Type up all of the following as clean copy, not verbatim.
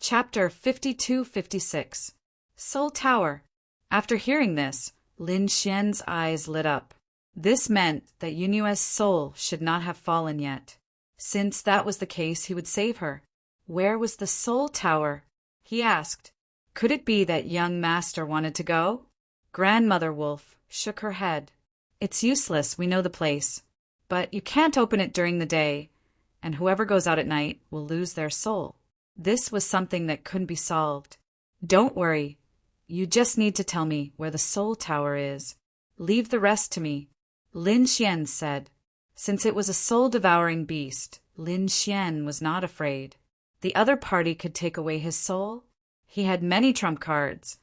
Chapter 52-56 Soul Tower. After hearing this, Lin Xian's eyes lit up. This meant that Yunua's soul should not have fallen yet. Since that was the case, he would save her. Where was the Soul Tower? He asked. Could it be that young master wanted to go? Grandmother Wolf shook her head. It's useless, we know the place. But you can't open it during the day, and whoever goes out at night will lose their soul. This was something that couldn't be solved. Don't worry. You just need to tell me where the Soul Tower is. Leave the rest to me, Lin Xian said. Since it was a soul-devouring beast, Lin Xian was not afraid. The other party could take away his soul. He had many trump cards,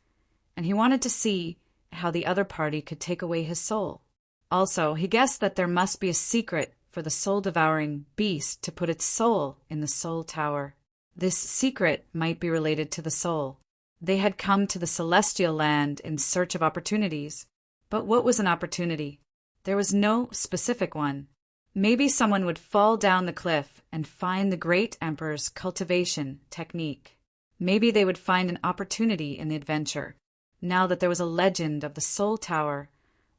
and he wanted to see how the other party could take away his soul. Also, he guessed that there must be a secret for the soul-devouring beast to put its soul in the Soul Tower. This secret might be related to the soul. They had come to the celestial land in search of opportunities. But what was an opportunity? There was no specific one. Maybe someone would fall down the cliff and find the great emperor's cultivation technique. Maybe they would find an opportunity in the adventure. Now that there was a legend of the Soul Tower,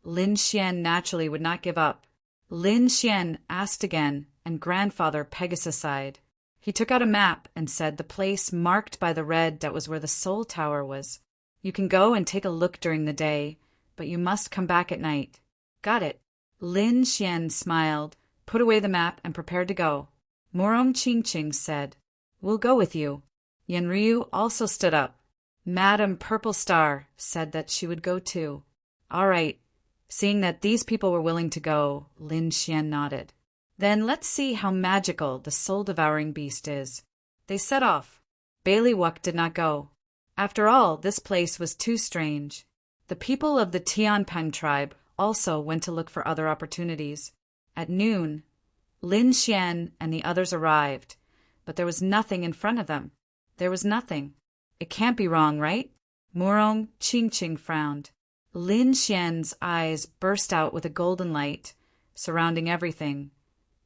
Lin Xian naturally would not give up. Lin Xian asked again, and Grandfather Pegasus sighed. He took out a map and said the place marked by the red that was where the Soul Tower was. You can go and take a look during the day, but you must come back at night. Got it. Lin Xian smiled, put away the map, and prepared to go. Morong Qingqing said, We'll go with you. Yanryu also stood up. Madame Purple Star said that she would go too. All right. Seeing that these people were willing to go, Lin Xian nodded. Then let's see how magical the soul-devouring beast is. They set off. Bailiwick did not go. After all, this place was too strange. The people of the Tianpeng tribe also went to look for other opportunities. At noon, Lin Xian and the others arrived, but there was nothing in front of them. There was nothing. It can't be wrong, right? Morong Qingqing frowned. Lin Xian's eyes burst out with a golden light, surrounding everything.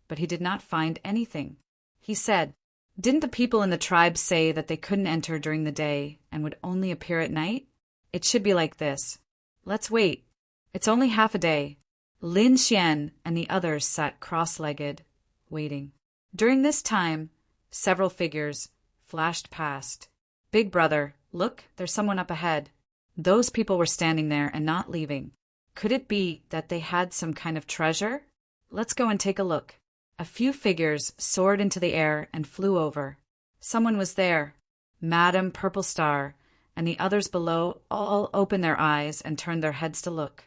But he did not find anything. He said, Didn't the people in the tribe say that they couldn't enter during the day and would only appear at night? It should be like this. Let's wait. It's only half a day. Lin Xian and the others sat cross-legged, waiting. During this time, several figures flashed past. Big brother, look, there's someone up ahead. Those people were standing there and not leaving. Could it be that they had some kind of treasure? Let's go and take a look. A few figures soared into the air and flew over. Someone was there. Madame Purple Star and the others below all opened their eyes and turned their heads to look.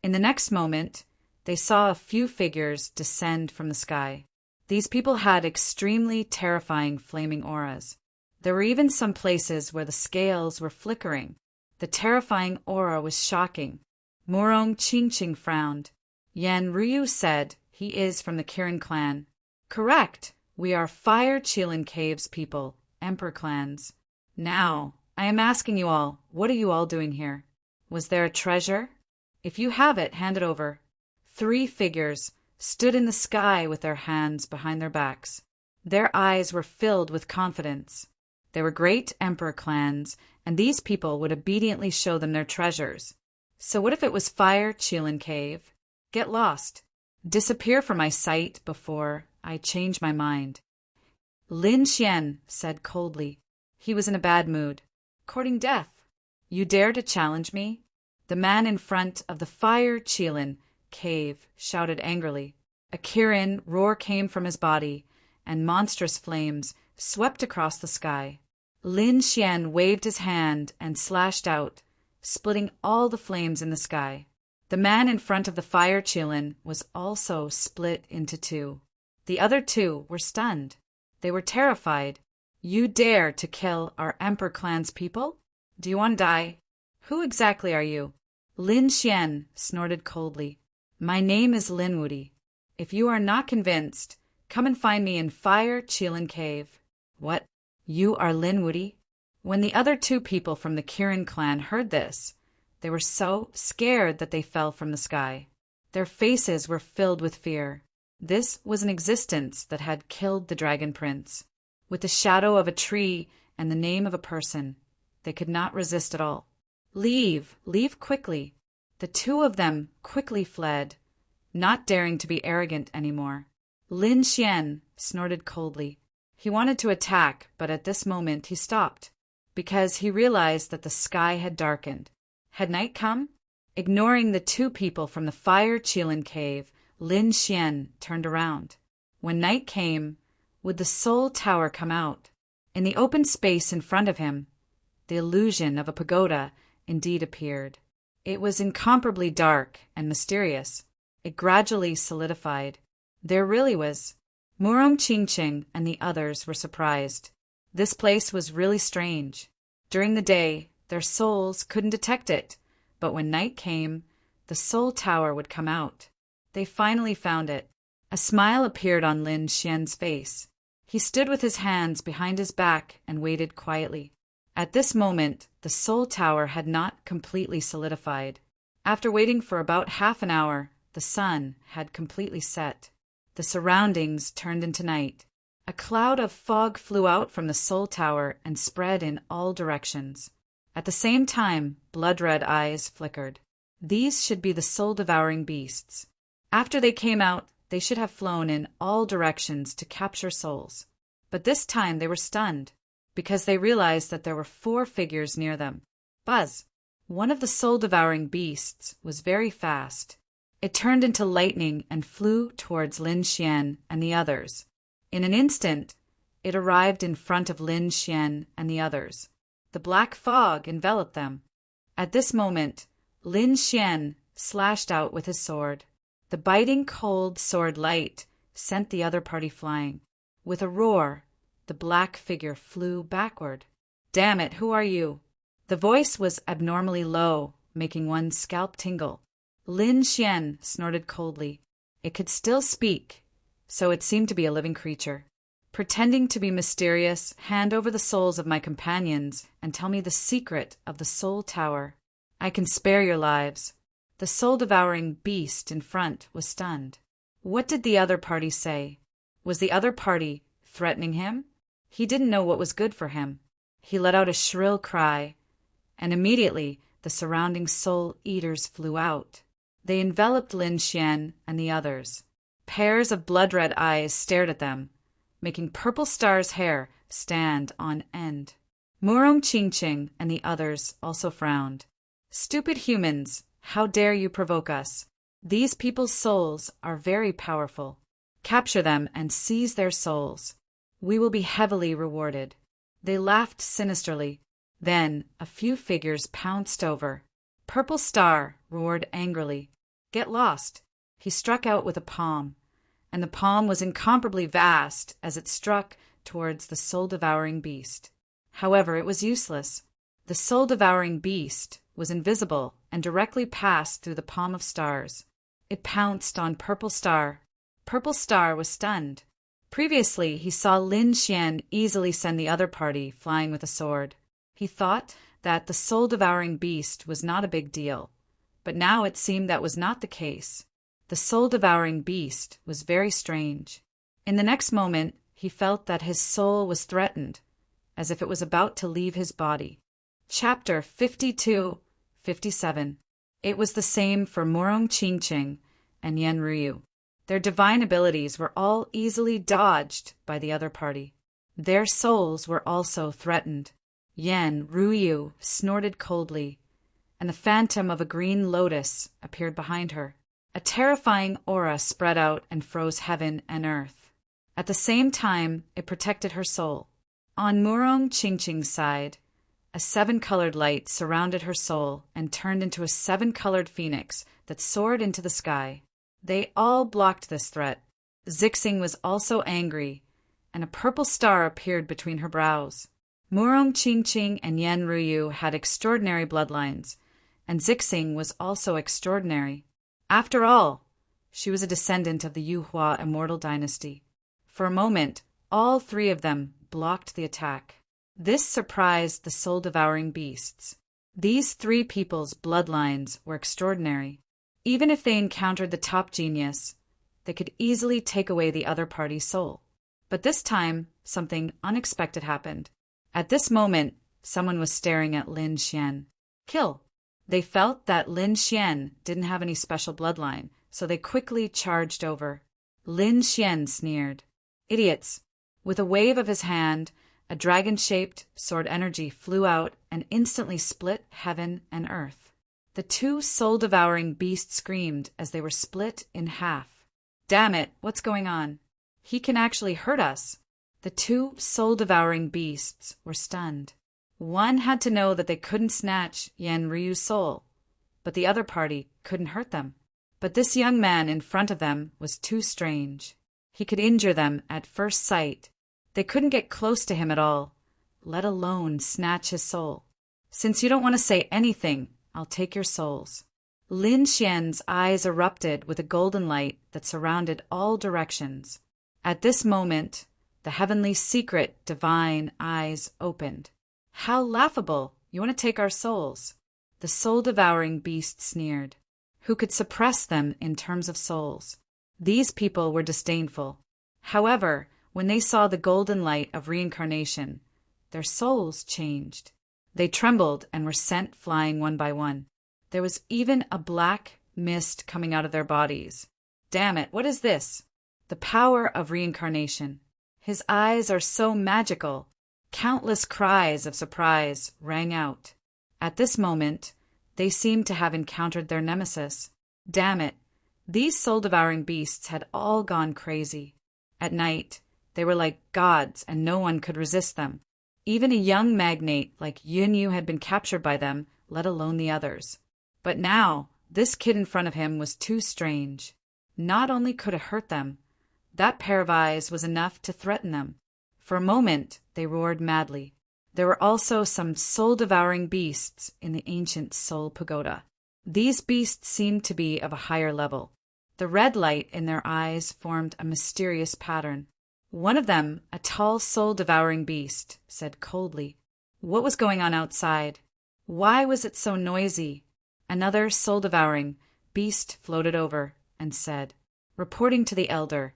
In the next moment, they saw a few figures descend from the sky. These people had extremely terrifying flaming auras. There were even some places where the scales were flickering. The terrifying aura was shocking. Morong Qingqing frowned. Yan Ryu said, He is from the Kirin clan. Correct. We are Fire Qilin Caves people, Emperor clans. Now, I am asking you all, what are you all doing here? Was there a treasure? If you have it, hand it over. 3 figures stood in the sky with their hands behind their backs. Their eyes were filled with confidence. They were great Emperor clans, and these people would obediently show them their treasures. So what if it was Fire Qilin Cave? Get lost. Disappear from my sight before I change my mind. Lin Xian said coldly. He was in a bad mood. Courting death. You dare to challenge me? The man in front of the Fire Qilin Cave shouted angrily. A Kirin roar came from his body, and monstrous flames swept across the sky. Lin Xian waved his hand and slashed out, splitting all the flames in the sky. The man in front of the Fire Qilin was also split into 2. The other 2 were stunned. They were terrified. You dare to kill our Emperor clan's people? Do you want to die? Who exactly are you? Lin Xian snorted coldly. My name is Linwoody. If you are not convinced, come and find me in Fire Qilin Cave. What? You are Linwoody? When the other 2 people from the Kirin clan heard this, they were so scared that they fell from the sky. Their faces were filled with fear. This was an existence that had killed the Dragon Prince. With the shadow of a tree and the name of a person. They could not resist at all. Leave! Leave quickly! The two of them quickly fled, not daring to be arrogant anymore. Lin Xian snorted coldly. He wanted to attack, but at this moment he stopped, because he realized that the sky had darkened. Had night come? Ignoring the two people from the Fire Qilin cave, Lin Xian turned around. When night came, would the Soul Tower come out? In the open space in front of him, the illusion of a pagoda indeed appeared. It was incomparably dark and mysterious. It gradually solidified. There really was. Murong Qingqing and the others were surprised. This place was really strange. During the day, their souls couldn't detect it, but when night came, the Soul Tower would come out. They finally found it. A smile appeared on Lin Xian's face. He stood with his hands behind his back and waited quietly. At this moment, the Soul Tower had not completely solidified. After waiting for about half an hour, the sun had completely set. The surroundings turned into night. A cloud of fog flew out from the Soul Tower and spread in all directions. At the same time, blood-red eyes flickered. These should be the soul-devouring beasts. After they came out, they should have flown in all directions to capture souls. But this time they were stunned, because they realized that there were 4 figures near them. Buzz! One of the soul-devouring beasts was very fast. It turned into lightning and flew towards Lin Xian and the others. In an instant, it arrived in front of Lin Xian and the others. The black fog enveloped them. At this moment, Lin Xian slashed out with his sword. The biting cold sword light sent the other party flying. With a roar, the black figure flew backward. "Damn it, who are you?" The voice was abnormally low, making one's scalp tingle. Lin Xian snorted coldly. It could still speak, so it seemed to be a living creature. "Pretending to be mysterious, hand over the souls of my companions and tell me the secret of the Soul Tower. I can spare your lives." The soul-devouring beast in front was stunned. What did the other party say? Was the other party threatening him? He didn't know what was good for him. He let out a shrill cry, and immediately the surrounding soul-eaters flew out. They enveloped Lin Xian and the others. Pairs of blood-red eyes stared at them, making Purple Star's hair stand on end. Murong Qingqing and the others also frowned. "Stupid humans! How dare you provoke us? These people's souls are very powerful. Capture them and seize their souls. We will be heavily rewarded." They laughed sinisterly. Then a few figures pounced over. Purple Star roared angrily. "Get lost!" He struck out with a palm, and the palm was incomparably vast as it struck towards the soul-devouring beast. However, it was useless. The soul-devouring beast was invisible and directly passed through the palm of stars. It pounced on Purple Star. Purple Star was stunned. Previously, he saw Lin Xian easily send the other party flying with a sword. He thought that the soul-devouring beast was not a big deal, but now it seemed that was not the case. The soul-devouring beast was very strange. In the next moment, he felt that his soul was threatened, as if it was about to leave his body. Chapter 52-57. It was the same for Murong Qingqing and Yan Ryu. Their divine abilities were all easily dodged by the other party. Their souls were also threatened. Yan Ryu snorted coldly, and the phantom of a green lotus appeared behind her. A terrifying aura spread out and froze heaven and earth. At the same time, it protected her soul. On Murong Qingqing's side, a 7-colored light surrounded her soul and turned into a 7-colored phoenix that soared into the sky. They all blocked this threat. Zixing was also angry, and a purple star appeared between her brows. Murong Qingqing and Yan Ryu had extraordinary bloodlines, and Zixing was also extraordinary. After all, she was a descendant of the Yuhua immortal dynasty. For a moment, all 3 of them blocked the attack. This surprised the soul-devouring beasts. These 3 people's bloodlines were extraordinary. Even if they encountered the top genius, they could easily take away the other party's soul. But this time, something unexpected happened. At this moment, someone was staring at Lin Xian. Kill! They felt that Lin Xian didn't have any special bloodline, so they quickly charged over. Lin Xian sneered. Idiots! With a wave of his hand, a dragon-shaped sword energy flew out and instantly split heaven and earth. The two soul-devouring beasts screamed as they were split in half. Damn it, what's going on? He can actually hurt us. The two soul-devouring beasts were stunned. One had to know that they couldn't snatch Yan Ryu's soul, but the other party couldn't hurt them. But this young man in front of them was too strange. He could injure them at first sight. They couldn't get close to him at all, let alone snatch his soul. Since you don't want to say anything, I'll take your souls. Lin Xian's eyes erupted with a golden light that surrounded all directions. At this moment, the heavenly secret divine eyes opened. How laughable! You want to take our souls? The soul-devouring beast sneered. Who could suppress them in terms of souls? These people were disdainful. However, when they saw the golden light of reincarnation, their souls changed. They trembled and were sent flying one by one. There was even a black mist coming out of their bodies. Damn it, what is this? The power of reincarnation. His eyes are so magical. Countless cries of surprise rang out. At this moment, they seemed to have encountered their nemesis. Damn it, these soul-devouring beasts had all gone crazy. At night, they were like gods and no one could resist them. Even a young magnate like Yunyu had been captured by them, let alone the others. But now, this kid in front of him was too strange. Not only could it hurt them, that pair of eyes was enough to threaten them. For a moment, they roared madly. There were also some soul-devouring beasts in the ancient Soul Pagoda. These beasts seemed to be of a higher level. The red light in their eyes formed a mysterious pattern. One of them, a tall soul-devouring beast, said coldly, "What was going on outside? Why was it so noisy?" Another soul-devouring beast floated over and said, reporting to the elder,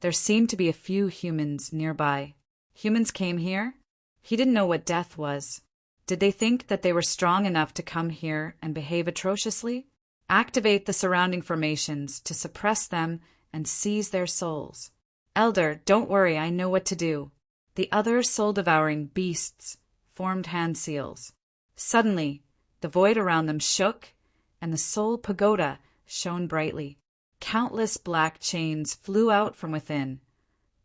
there seemed to be a few humans nearby. Humans came here? He didn't know what death was. Did they think that they were strong enough to come here and behave atrociously? Activate the surrounding formations to suppress them and seize their souls. Elder, don't worry, I know what to do. The other soul-devouring beasts formed hand seals. Suddenly, the void around them shook, and the Soul Pagoda shone brightly. Countless black chains flew out from within,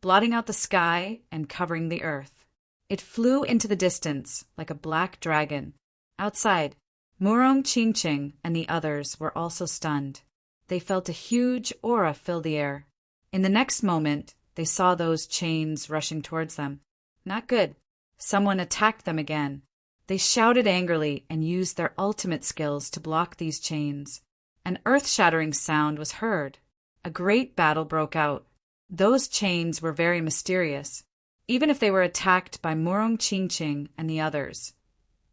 blotting out the sky and covering the earth. It flew into the distance like a black dragon. Outside, Murong Qingqing and the others were also stunned. They felt a huge aura fill the air. In the next moment, they saw those chains rushing towards them. Not good. Someone attacked them again. They shouted angrily and used their ultimate skills to block these chains. An earth-shattering sound was heard. A great battle broke out. Those chains were very mysterious. Even if they were attacked by Murong Qingqing and the others,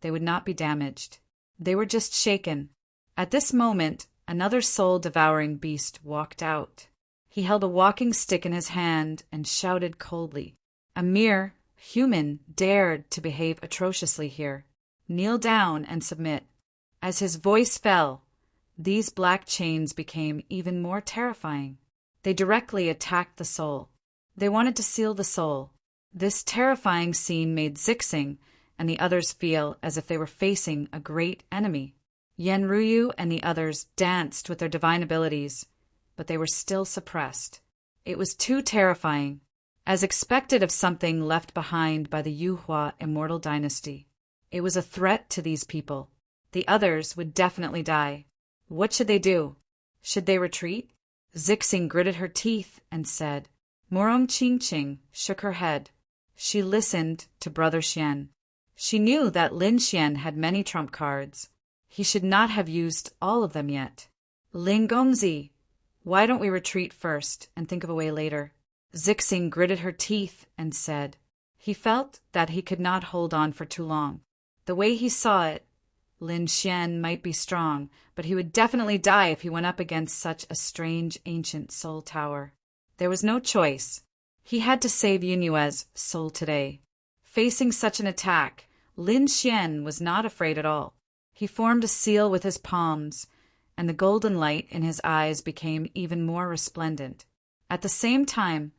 they would not be damaged. They were just shaken. At this moment, another soul-devouring beast walked out. He held a walking stick in his hand and shouted coldly. A mere human dared to behave atrociously here. Kneel down and submit. As his voice fell, these black chains became even more terrifying. They directly attacked the soul. They wanted to seal the soul. This terrifying scene made Zixing and the others feel as if they were facing a great enemy. Yan Ryu and the others danced with their divine abilities, but they were still suppressed. It was too terrifying, as expected of something left behind by the Yuhua immortal dynasty. It was a threat to these people. The others would definitely die. What should they do? Should they retreat? Zixing gritted her teeth and said. Murong Qingqing shook her head. She listened to Brother Xian. She knew that Lin Xian had many trump cards. He should not have used all of them yet. Ling Gongzi, why don't we retreat first and think of a way later? Zixing gritted her teeth and said. He felt that he could not hold on for too long. The way he saw it, Lin Xian might be strong, but he would definitely die if he went up against such a strange ancient soul tower. There was no choice. He had to save Yunyue's soul today. Facing such an attack, Lin Xian was not afraid at all. He formed a seal with his palms, and the golden light in his eyes became even more resplendent. At the same time,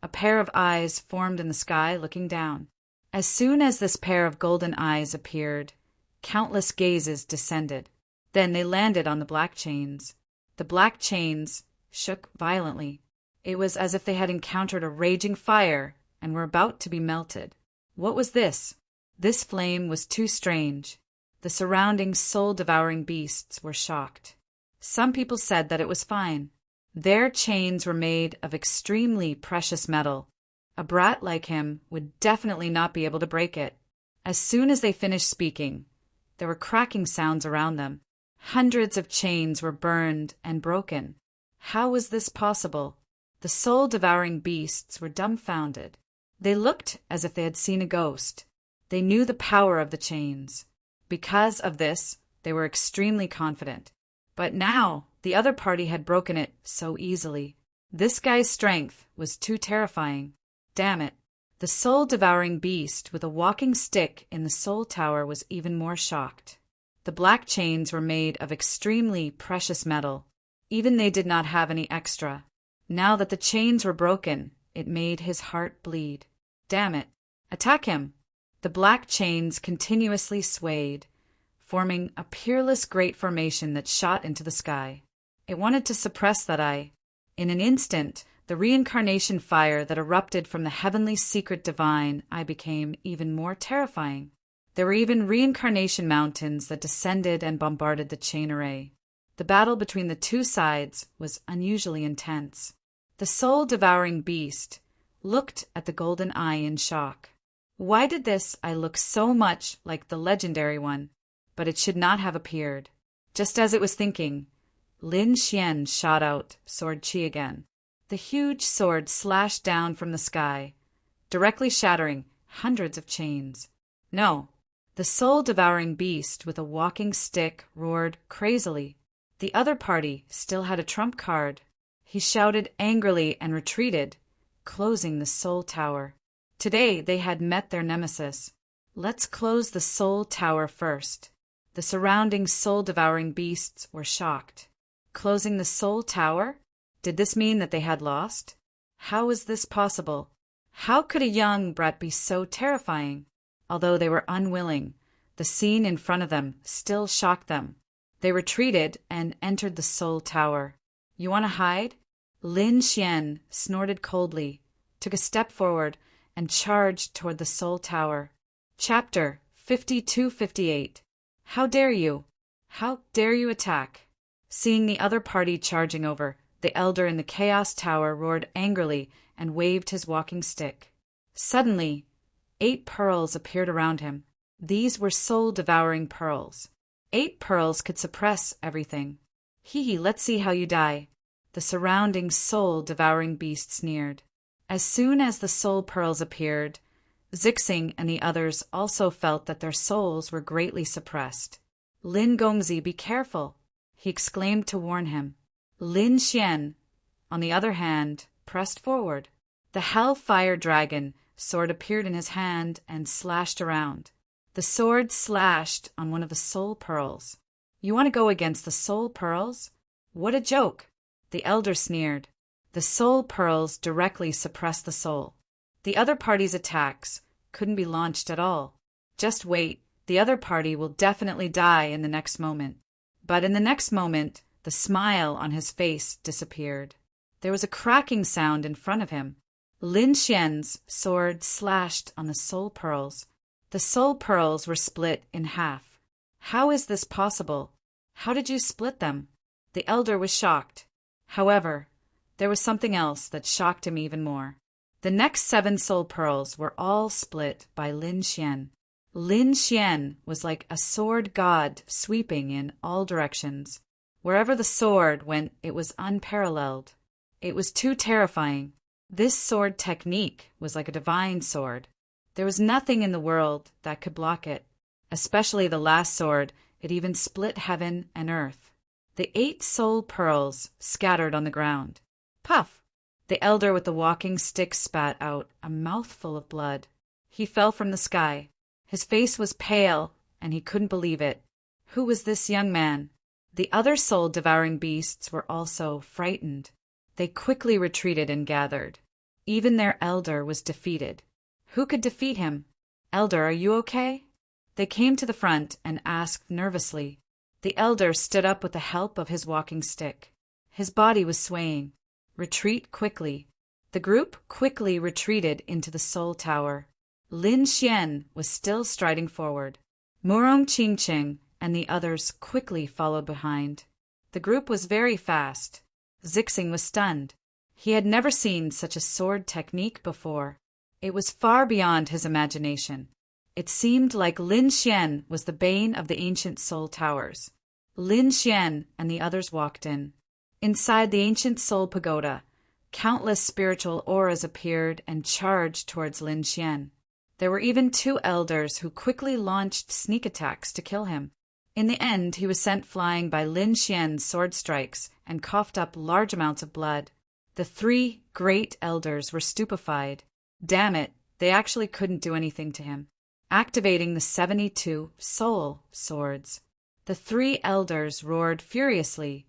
a pair of eyes formed in the sky looking down. As soon as this pair of golden eyes appeared, countless gazes descended. Then they landed on the black chains. The black chains shook violently. It was as if they had encountered a raging fire and were about to be melted. What was this? This flame was too strange. The surrounding soul-devouring beasts were shocked. Some people said that it was fine. Their chains were made of extremely precious metal. A brat like him would definitely not be able to break it. As soon as they finished speaking, there were cracking sounds around them. Hundreds of chains were burned and broken. How was this possible? The soul-devouring beasts were dumbfounded. They looked as if they had seen a ghost. They knew the power of the chains. Because of this, they were extremely confident. But now, the other party had broken it so easily. This guy's strength was too terrifying. Damn it. The soul-devouring beast with a walking stick in the soul tower was even more shocked. The black chains were made of extremely precious metal. Even they did not have any extra. Now that the chains were broken, it made his heart bleed. Damn it. Attack him. The black chains continuously swayed, forming a peerless great formation that shot into the sky. It wanted to suppress that eye. In an instant, the reincarnation fire that erupted from the heavenly secret divine eye became even more terrifying. There were even reincarnation mountains that descended and bombarded the chain array. The battle between the two sides was unusually intense. The soul-devouring beast looked at the golden eye in shock. Why did this eye look so much like the legendary one? But it should not have appeared. Just as it was thinking, Lin Xian shot out sword chi again. The huge sword slashed down from the sky, directly shattering hundreds of chains. No, the soul-devouring beast with a walking stick roared crazily. The other party still had a trump card. He shouted angrily and retreated, closing the soul tower. Today they had met their nemesis. Let's close the soul tower first. The surrounding soul-devouring beasts were shocked. Closing the soul tower? Did this mean that they had lost? How was this possible? How could a young brat be so terrifying? Although they were unwilling, the scene in front of them still shocked them. They retreated and entered the soul tower. You want to hide? Lin Xian snorted coldly, took a step forward, and charged toward the soul tower. Chapter 52-58. How dare you? How dare you attack? Seeing the other party charging over, the elder in the Chaos Tower roared angrily and waved his walking stick. Suddenly, 8 pearls appeared around him. These were soul-devouring pearls. 8 pearls could suppress everything. Hee, let's see how you die. The surrounding soul-devouring beast sneered. As soon as the soul pearls appeared, Zixing and the others also felt that their souls were greatly suppressed. Lin Gongzi, be careful, he exclaimed to warn him. Lin Xian, on the other hand, pressed forward. The Hellfire Dragon sword appeared in his hand and slashed around. The sword slashed on one of the soul pearls. You want to go against the soul pearls? What a joke! The elder sneered. The soul pearls directly suppressed the soul. The other party's attacks couldn't be launched at all. Just wait, the other party will definitely die in the next moment. But in the next moment, the smile on his face disappeared. There was a cracking sound in front of him. Lin Xian's sword slashed on the soul pearls. The soul pearls were split in half. How is this possible? How did you split them? The elder was shocked. However, there was something else that shocked him even more. The next 7 soul pearls were all split by Lin Xian. Lin Xian was like a sword god sweeping in all directions. Wherever the sword went, it was unparalleled. It was too terrifying. This sword technique was like a divine sword. There was nothing in the world that could block it. Especially the last sword, it even split heaven and earth. The 8 soul pearls scattered on the ground. Puff! The elder with the walking stick spat out a mouthful of blood. He fell from the sky. His face was pale, and he couldn't believe it. Who was this young man? The other soul-devouring beasts were also frightened. They quickly retreated and gathered. Even their elder was defeated. Who could defeat him? Elder, are you okay? They came to the front and asked nervously. The elder stood up with the help of his walking stick. His body was swaying. Retreat quickly. The group quickly retreated into the Soul Tower. Lin Xian was still striding forward. Murong Qingqing and the others quickly followed behind. The group was very fast. Zixing was stunned. He had never seen such a sword technique before. It was far beyond his imagination. It seemed like Lin Xian was the bane of the ancient Soul Towers. Lin Xian and the others walked in. Inside the ancient Soul Pagoda, countless spiritual auras appeared and charged towards Lin Xian. There were even 2 elders who quickly launched sneak attacks to kill him. In the end, he was sent flying by Lin Xian's sword strikes and coughed up large amounts of blood. The 3 great elders were stupefied. Damn it, they actually couldn't do anything to him. Activating the 72 soul swords, the 3 elders roared furiously,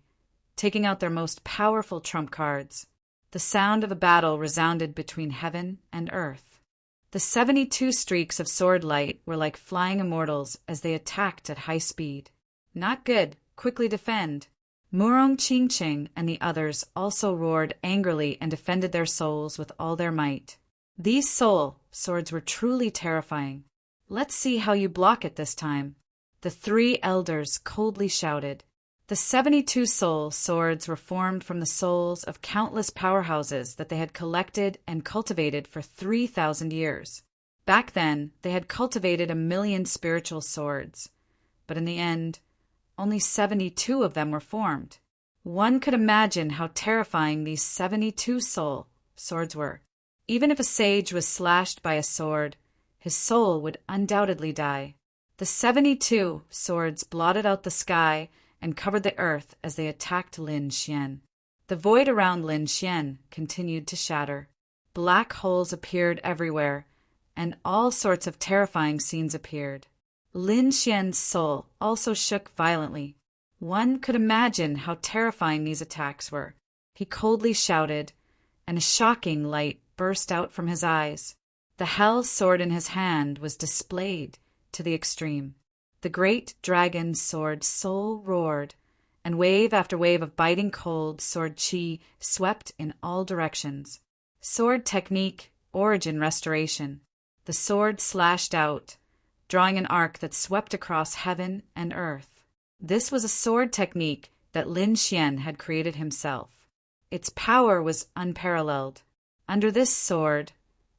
taking out their most powerful trump cards. The sound of a battle resounded between heaven and earth. The 72 streaks of sword light were like flying immortals as they attacked at high speed. Not good, quickly defend. Murong Qingqing and the others also roared angrily and defended their souls with all their might. These soul swords were truly terrifying. Let's see how you block it this time. The 3 elders coldly shouted. The 72 soul swords were formed from the souls of countless powerhouses that they had collected and cultivated for 3,000 years. Back then, they had cultivated 1,000,000 spiritual swords, but in the end, only 72 of them were formed. One could imagine how terrifying these 72 soul swords were. Even if a sage was slashed by a sword, his soul would undoubtedly die. The 72 swords blotted out the sky and covered the earth as they attacked Lin Xian. The void around Lin Xian continued to shatter. Black holes appeared everywhere, and all sorts of terrifying scenes appeared. Lin Xian's soul also shook violently. One could imagine how terrifying these attacks were. He coldly shouted, and a shocking light burst out from his eyes. The hell sword in his hand was displayed to the extreme. The great dragon sword soul roared, and wave after wave of biting cold sword chi swept in all directions. Sword technique, origin restoration. The sword slashed out, drawing an arc that swept across heaven and earth. This was a sword technique that Lin Xian had created himself. Its power was unparalleled. Under this sword,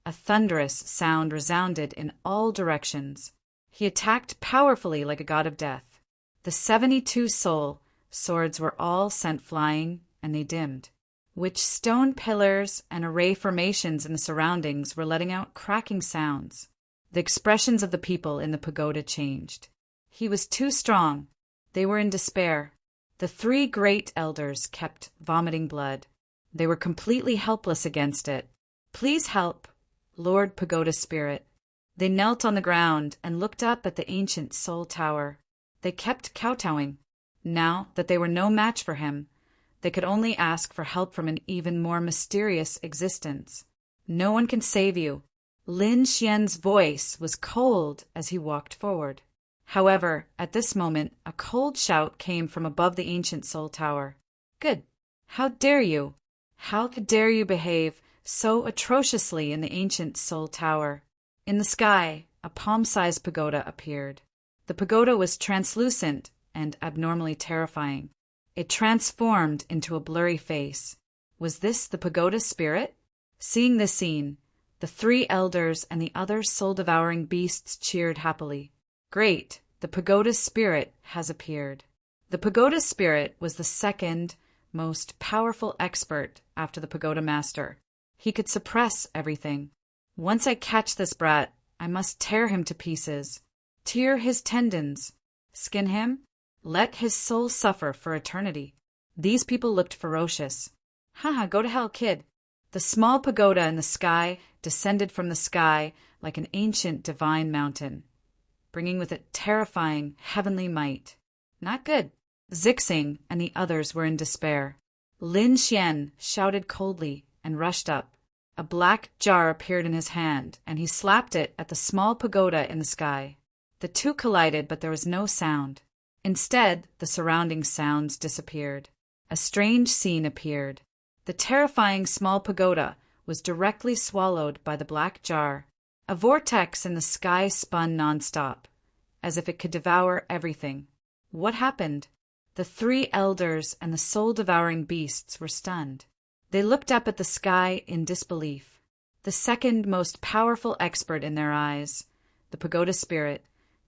a thunderous sound resounded in all directions. He attacked powerfully like a god of death. The 72 soul swords were all sent flying, and they dimmed. Which stone pillars and array formations in the surroundings were letting out cracking sounds. The expressions of the people in the pagoda changed. He was too strong. They were in despair. The 3 great elders kept vomiting blood. They were completely helpless against it. Please help, Lord Pagoda Spirit. They knelt on the ground and looked up at the ancient Soul Tower. They kept kowtowing. Now that they were no match for him, they could only ask for help from an even more mysterious existence. No one can save you. Lin Xian's voice was cold as he walked forward. However, at this moment, a cold shout came from above the ancient Soul Tower. Good. How dare you? How dare you behave so atrociously in the ancient Soul Tower? In the sky, a palm-sized pagoda appeared. The pagoda was translucent and abnormally terrifying. It transformed into a blurry face. Was this the pagoda spirit? Seeing this scene, the 3 elders and the other soul-devouring beasts cheered happily. Great, the pagoda spirit has appeared. The pagoda spirit was the second most powerful expert after the pagoda master. He could suppress everything. Once I catch this brat, I must tear him to pieces. Tear his tendons. Skin him. Let his soul suffer for eternity. These people looked ferocious. Haha, go to hell, kid. The small pagoda in the sky descended from the sky like an ancient divine mountain, bringing with it terrifying heavenly might. Not good. Zixing and the others were in despair. Lin Xian shouted coldly and rushed up. A black jar appeared in his hand, and he slapped it at the small pagoda in the sky. The two collided, but there was no sound. Instead, the surrounding sounds disappeared. A strange scene appeared. The terrifying small pagoda was directly swallowed by the black jar. A vortex in the sky spun nonstop, as if it could devour everything. What happened? The three elders and the soul-devouring beasts were stunned. They looked up at the sky in disbelief. The second most powerful expert in their eyes, the pagoda spirit,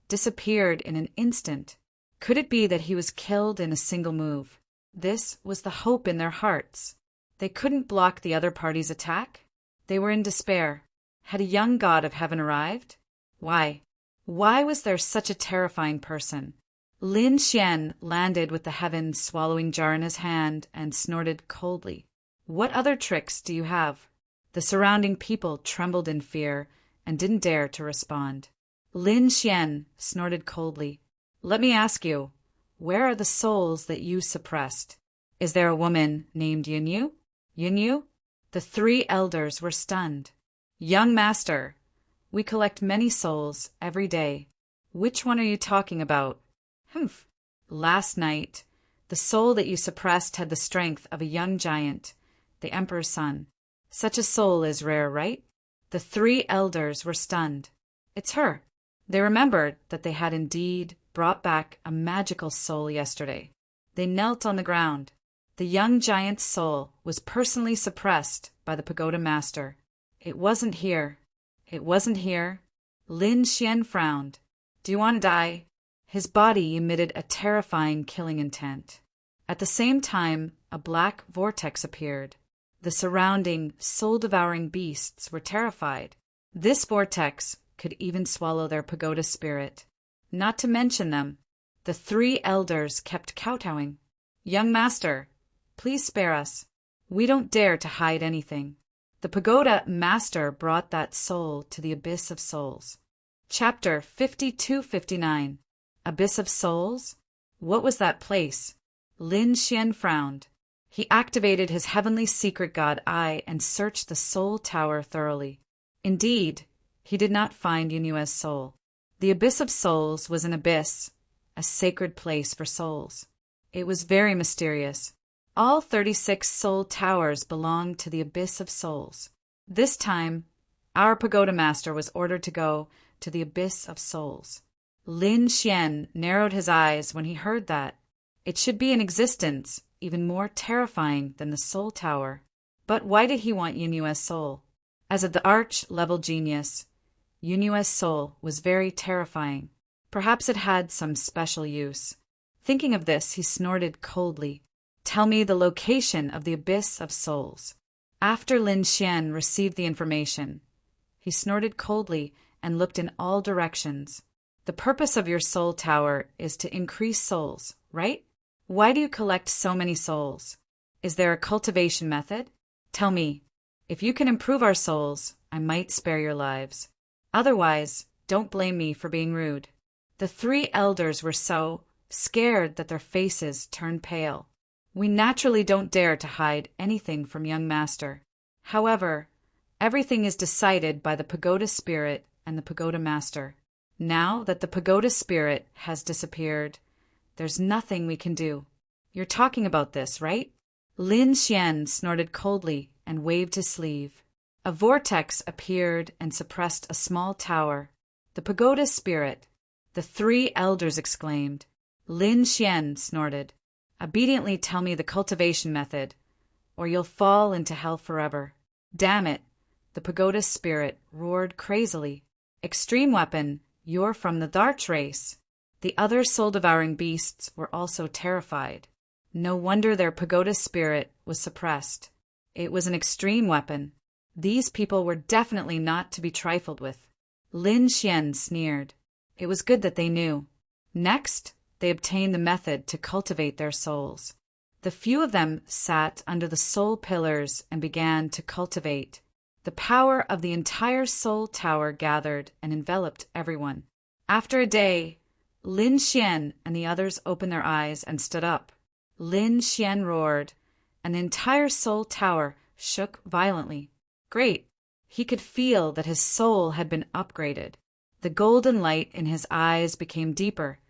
disappeared in an instant. Could it be that he was killed in a single move? This was the hope in their hearts. They couldn't block the other party's attack. They were in despair. Had a young god of heaven arrived? Why? Why was there such a terrifying person? Lin Xian landed with the heaven-swallowing jar in his hand and snorted coldly. What other tricks do you have? The surrounding people trembled in fear and didn't dare to respond. Lin Xian snorted coldly. Let me ask you, where are the souls that you suppressed? Is there a woman named Yunyu? Yunyu? The three elders were stunned. Young master, we collect many souls every day. Which one are you talking about? Humph. Last night, the soul that you suppressed had the strength of a young giant, the emperor's son. Such a soul is rare, right? The three elders were stunned. It's her. They remembered that they had indeed brought back a magical soul yesterday. They knelt on the ground. The young giant's soul was personally suppressed by the pagoda master. It wasn't here. It wasn't here. Lin Xian frowned. Do you want to die? His body emitted a terrifying killing intent. At the same time, a black vortex appeared. The surrounding, soul-devouring beasts were terrified. This vortex could even swallow their pagoda spirit. Not to mention them, the three elders kept kowtowing. Young master, please spare us. We don't dare to hide anything. The pagoda master brought that soul to the abyss of souls. Chapter 52-59. Abyss of Souls? What was that place? Lin Xian frowned. He activated his heavenly secret god eye and searched the soul tower thoroughly. Indeed, he did not find Yunyue's soul. The Abyss of Souls was an abyss, a sacred place for souls. It was very mysterious. All 36 soul towers belonged to the Abyss of Souls. This time, our pagoda master was ordered to go to the Abyss of Souls. Lin Xian narrowed his eyes when he heard that. It should be an existence even more terrifying than the soul tower. But why did he want Yunyue's soul? As the arch-level genius, Yunyue's soul was very terrifying. Perhaps it had some special use. Thinking of this, he snorted coldly. Tell me the location of the Abyss of Souls. After Lin Xian received the information, he snorted coldly and looked in all directions. The purpose of your soul tower is to increase souls, right? Why do you collect so many souls? Is there a cultivation method? Tell me. If you can improve our souls, I might spare your lives. Otherwise, don't blame me for being rude. The three elders were so scared that their faces turned pale. We naturally don't dare to hide anything from young master. However, everything is decided by the pagoda spirit and the pagoda master. Now that the pagoda spirit has disappeared, there's nothing we can do. You're talking about this, right? Lin Xian snorted coldly and waved his sleeve. A vortex appeared and suppressed a small tower. The pagoda spirit. The three elders exclaimed. Lin Xian snorted. Obediently tell me the cultivation method, or you'll fall into hell forever. Damn it! The pagoda spirit roared crazily. Extreme weapon, you're from the Darch race. The other soul-devouring beasts were also terrified. No wonder their pagoda spirit was suppressed. It was an extreme weapon. These people were definitely not to be trifled with. Lin Xian sneered. It was good that they knew. Next, they obtained the method to cultivate their souls. The few of them sat under the soul pillars and began to cultivate. The power of the entire Soul Tower gathered and enveloped everyone. After a day, Lin Xian and the others opened their eyes and stood up. Lin Xian roared, and the entire Soul Tower shook violently. Great! He could feel that his soul had been upgraded. The golden light in his eyes became deeper,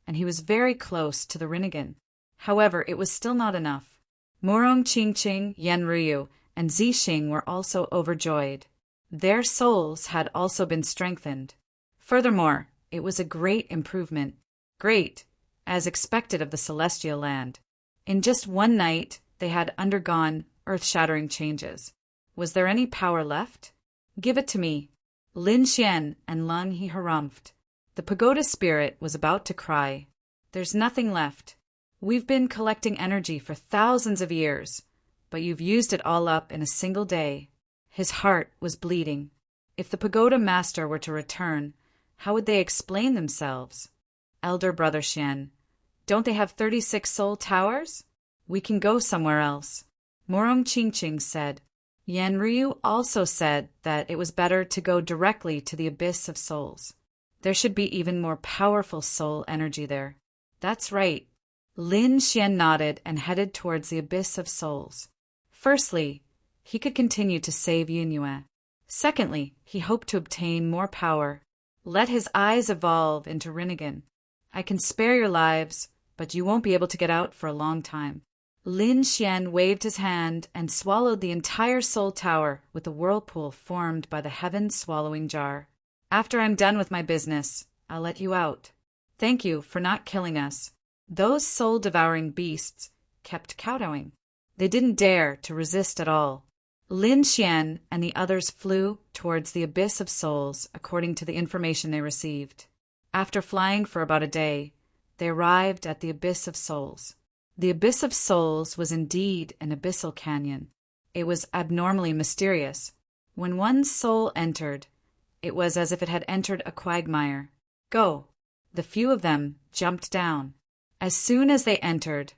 and he was very close to the Rinnegan. However, it was still not enough. Murong Qingqing, Yan Ryu, and Zixing were also overjoyed. Their souls had also been strengthened. Furthermore, it was a great improvement. Great, as expected of the celestial land. In just one night, they had undergone earth-shattering changes. Was there any power left? Give it to me. Lin Xian and Lung He harumphed. The pagoda spirit was about to cry. There's nothing left. We've been collecting energy for thousands of years, but you've used it all up in a single day. His heart was bleeding. If the pagoda master were to return, how would they explain themselves? Elder Brother Xian, don't they have 36 soul towers? We can go somewhere else. Murong Qingqing said. Yan Ryu also said that it was better to go directly to the abyss of souls. There should be even more powerful soul energy there. That's right. Lin Xian nodded and headed towards the abyss of souls. Firstly, he could continue to save Yunyue. Secondly, he hoped to obtain more power. Let his eyes evolve into Rinnegan. I can spare your lives, but you won't be able to get out for a long time. Lin Xian waved his hand and swallowed the entire soul tower with a whirlpool formed by the heaven-swallowing jar. After I'm done with my business, I'll let you out. Thank you for not killing us. Those soul-devouring beasts kept kowtowing. They didn't dare to resist at all. Lin Xian and the others flew towards the abyss of souls according to the information they received. After flying for about a day, they arrived at the abyss of souls. The abyss of souls was indeed an abyssal canyon. It was abnormally mysterious. When one's soul entered, it was as if it had entered a quagmire. Go! The few of them jumped down. As soon as they entered,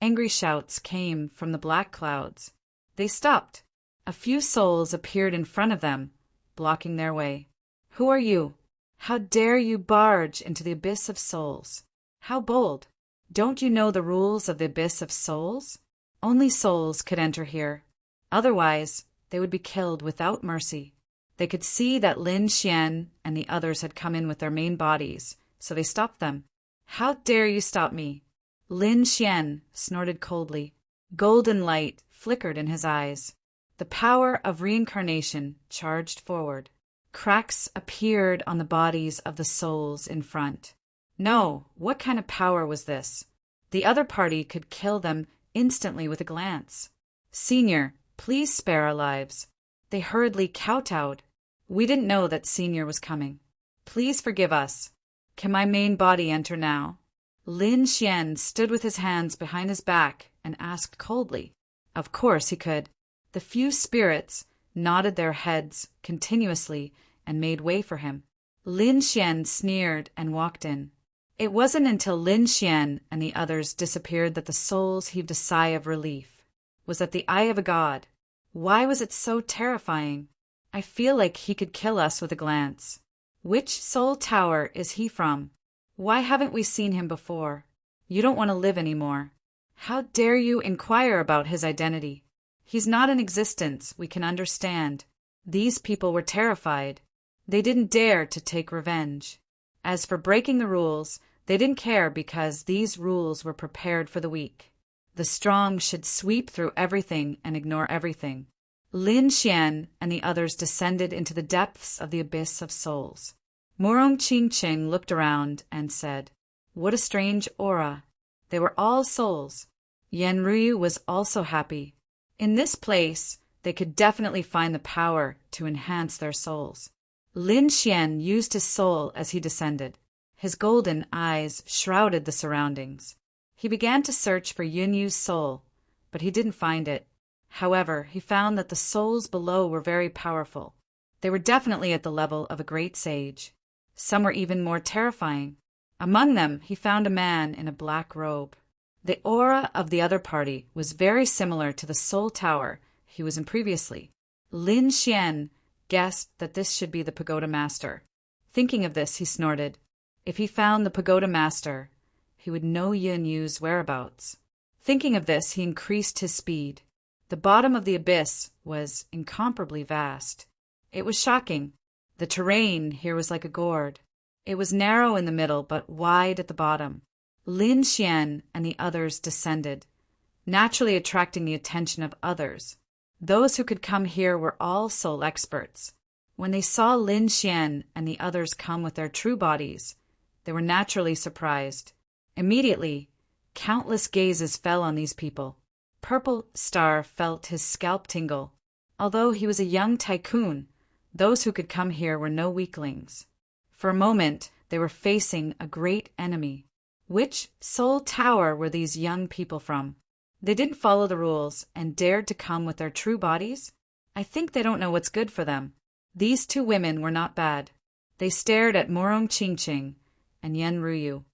angry shouts came from the black clouds. They stopped. A few souls appeared in front of them, blocking their way. Who are you? How dare you barge into the abyss of souls? How bold! Don't you know the rules of the abyss of souls? Only souls could enter here. Otherwise, they would be killed without mercy. They could see that Lin Xian and the others had come in with their main bodies, so they stopped them. How dare you stop me? Lin Xian snorted coldly. Golden light flickered in his eyes. The power of reincarnation charged forward. Cracks appeared on the bodies of the souls in front. No, what kind of power was this? The other party could kill them instantly with a glance. Senior, please spare our lives. They hurriedly kowtowed. We didn't know that Senior was coming. Please forgive us. Can my main body enter now? Lin Xian stood with his hands behind his back and asked coldly. Of course he could. The few spirits nodded their heads continuously and made way for him. Lin Xian sneered and walked in. It wasn't until Lin Xian and the others disappeared that the souls heaved a sigh of relief. Was that the eye of a god? Why was it so terrifying? I feel like he could kill us with a glance. Which soul tower is he from? Why haven't we seen him before? You don't want to live anymore. How dare you inquire about his identity? He's not in existence, we can understand. These people were terrified. They didn't dare to take revenge. As for breaking the rules, they didn't care because these rules were prepared for the weak. The strong should sweep through everything and ignore everything. Lin Xian and the others descended into the depths of the abyss of souls. Murong Qingqing looked around and said, What a strange aura. They were all souls. Yan Ryu was also happy. In this place, they could definitely find the power to enhance their souls. Lin Xian used his soul as he descended. His golden eyes shrouded the surroundings. He began to search for Yunyu's soul, but he didn't find it. However, he found that the souls below were very powerful. They were definitely at the level of a great sage. Some were even more terrifying. Among them, he found a man in a black robe. The aura of the other party was very similar to the soul tower he was in previously. Lin Xian guessed that this should be the pagoda master. Thinking of this, he snorted. If he found the pagoda master, he would know Yin Yu's whereabouts. Thinking of this, he increased his speed. The bottom of the abyss was incomparably vast. It was shocking. The terrain here was like a gourd. It was narrow in the middle, but wide at the bottom. Lin Xian and the others descended, naturally attracting the attention of others. Those who could come here were all soul experts. When they saw Lin Xian and the others come with their true bodies, they were naturally surprised. Immediately, countless gazes fell on these people. Purple Star felt his scalp tingle. Although he was a young tycoon, those who could come here were no weaklings. For a moment, they were facing a great enemy. Which soul tower were these young people from? They didn't follow the rules and dared to come with their true bodies? I think they don't know what's good for them. These two women were not bad. They stared at Morong Chingching and Yen Ruyu.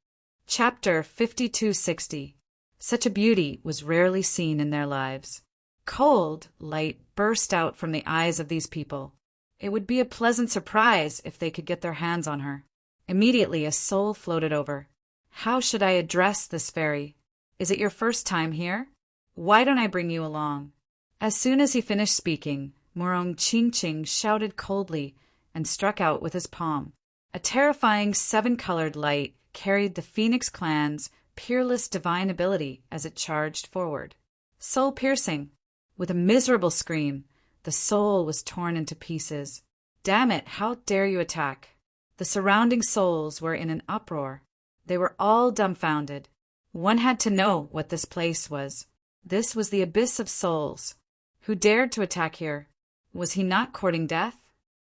Chapter 5260. Such a beauty was rarely seen in their lives. Cold light burst out from the eyes of these people. It would be a pleasant surprise if they could get their hands on her. Immediately a soul floated over. How should I address this fairy? Is it your first time here? Why don't I bring you along? As soon as he finished speaking, Morong Chingching shouted coldly and struck out with his palm. A terrifying 7-colored light carried the Phoenix clan's peerless divine ability as it charged forward. Soul-piercing. With a miserable scream, the soul was torn into pieces. Damn it, how dare you attack? The surrounding souls were in an uproar. They were all dumbfounded. One had to know what this place was. This was the abyss of souls. Who dared to attack here? Was he not courting death?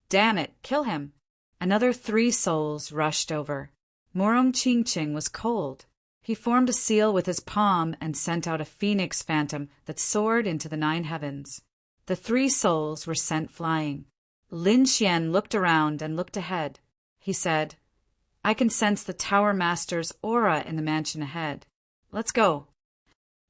Damn it, kill him. Another 3 souls rushed over. Morong Chingching was cold. He formed a seal with his palm and sent out a phoenix phantom that soared into the 9 heavens. The 3 souls were sent flying. Lin Xian looked around and looked ahead. He said, I can sense the Tower Master's aura in the mansion ahead. Let's go.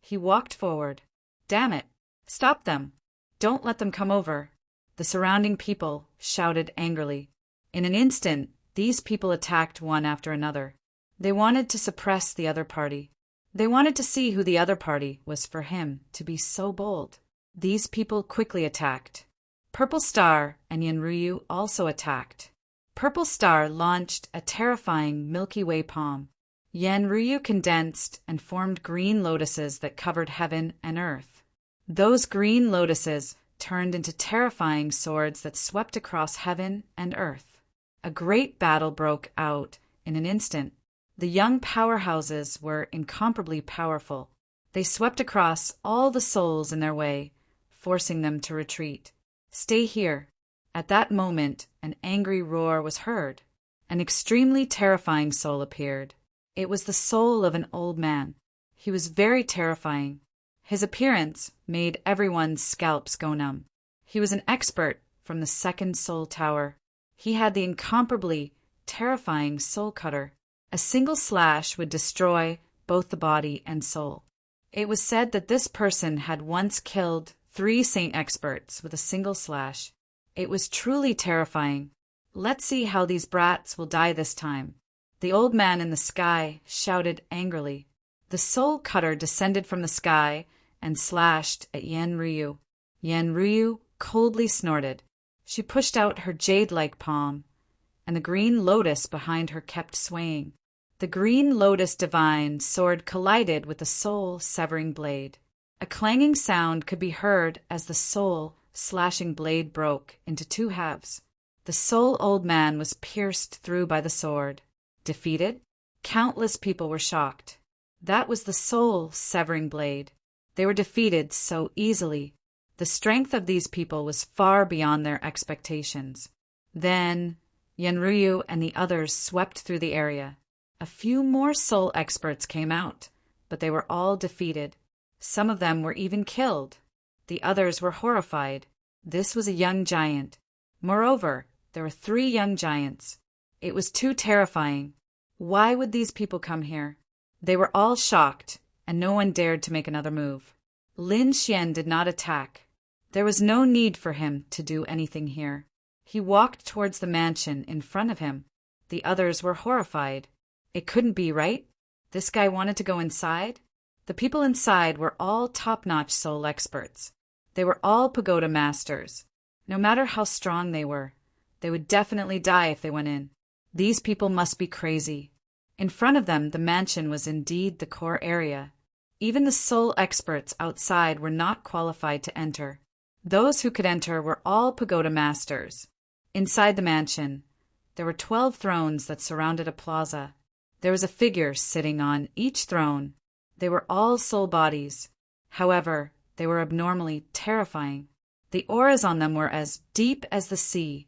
He walked forward. Damn it! Stop them! Don't let them come over! The surrounding people shouted angrily. In an instant, these people attacked one after another. They wanted to suppress the other party. They wanted to see who the other party was for him to be so bold. These people quickly attacked. Purple Star and Yanryu also attacked. Purple Star launched a terrifying Milky Way palm. Yanryu condensed and formed green lotuses that covered heaven and earth. Those green lotuses turned into terrifying swords that swept across heaven and earth. A great battle broke out in an instant. The young powerhouses were incomparably powerful. They swept across all the souls in their way, forcing them to retreat. Stay here. At that moment, an angry roar was heard. An extremely terrifying soul appeared. It was the soul of an old man. He was very terrifying. His appearance made everyone's scalps go numb. He was an expert from the 2nd Soul Tower. He had the incomparably terrifying soul cutter. A single slash would destroy both the body and soul. It was said that this person had once killed 3 saint experts with a single slash. It was truly terrifying. Let's see how these brats will die this time. The old man in the sky shouted angrily. The soul cutter descended from the sky and slashed at Yanryu. Yanryu coldly snorted. She pushed out her jade-like palm, and the green lotus behind her kept swaying. The green lotus divine sword collided with the soul-severing blade. A clanging sound could be heard as the soul-slashing blade broke into 2 halves. The soul old man was pierced through by the sword. Defeated? Countless people were shocked. That was the soul-severing blade. They were defeated so easily. The strength of these people was far beyond their expectations. Then Yanryu and the others swept through the area. A few more soul experts came out, but they were all defeated. Some of them were even killed. The others were horrified. This was a young giant. Moreover, there were 3 young giants. It was too terrifying. Why would these people come here? They were all shocked, and no one dared to make another move. Lin Xian did not attack. There was no need for him to do anything here. He walked towards the mansion in front of him. The others were horrified. It couldn't be, right? This guy wanted to go inside? The people inside were all top-notch soul experts. They were all pagoda masters. No matter how strong they were, they would definitely die if they went in. These people must be crazy. In front of them, the mansion was indeed the core area. Even the soul experts outside were not qualified to enter. Those who could enter were all pagoda masters. Inside the mansion, there were 12 thrones that surrounded a plaza. There was a figure sitting on each throne. They were all soul bodies. However, they were abnormally terrifying. The auras on them were as deep as the sea,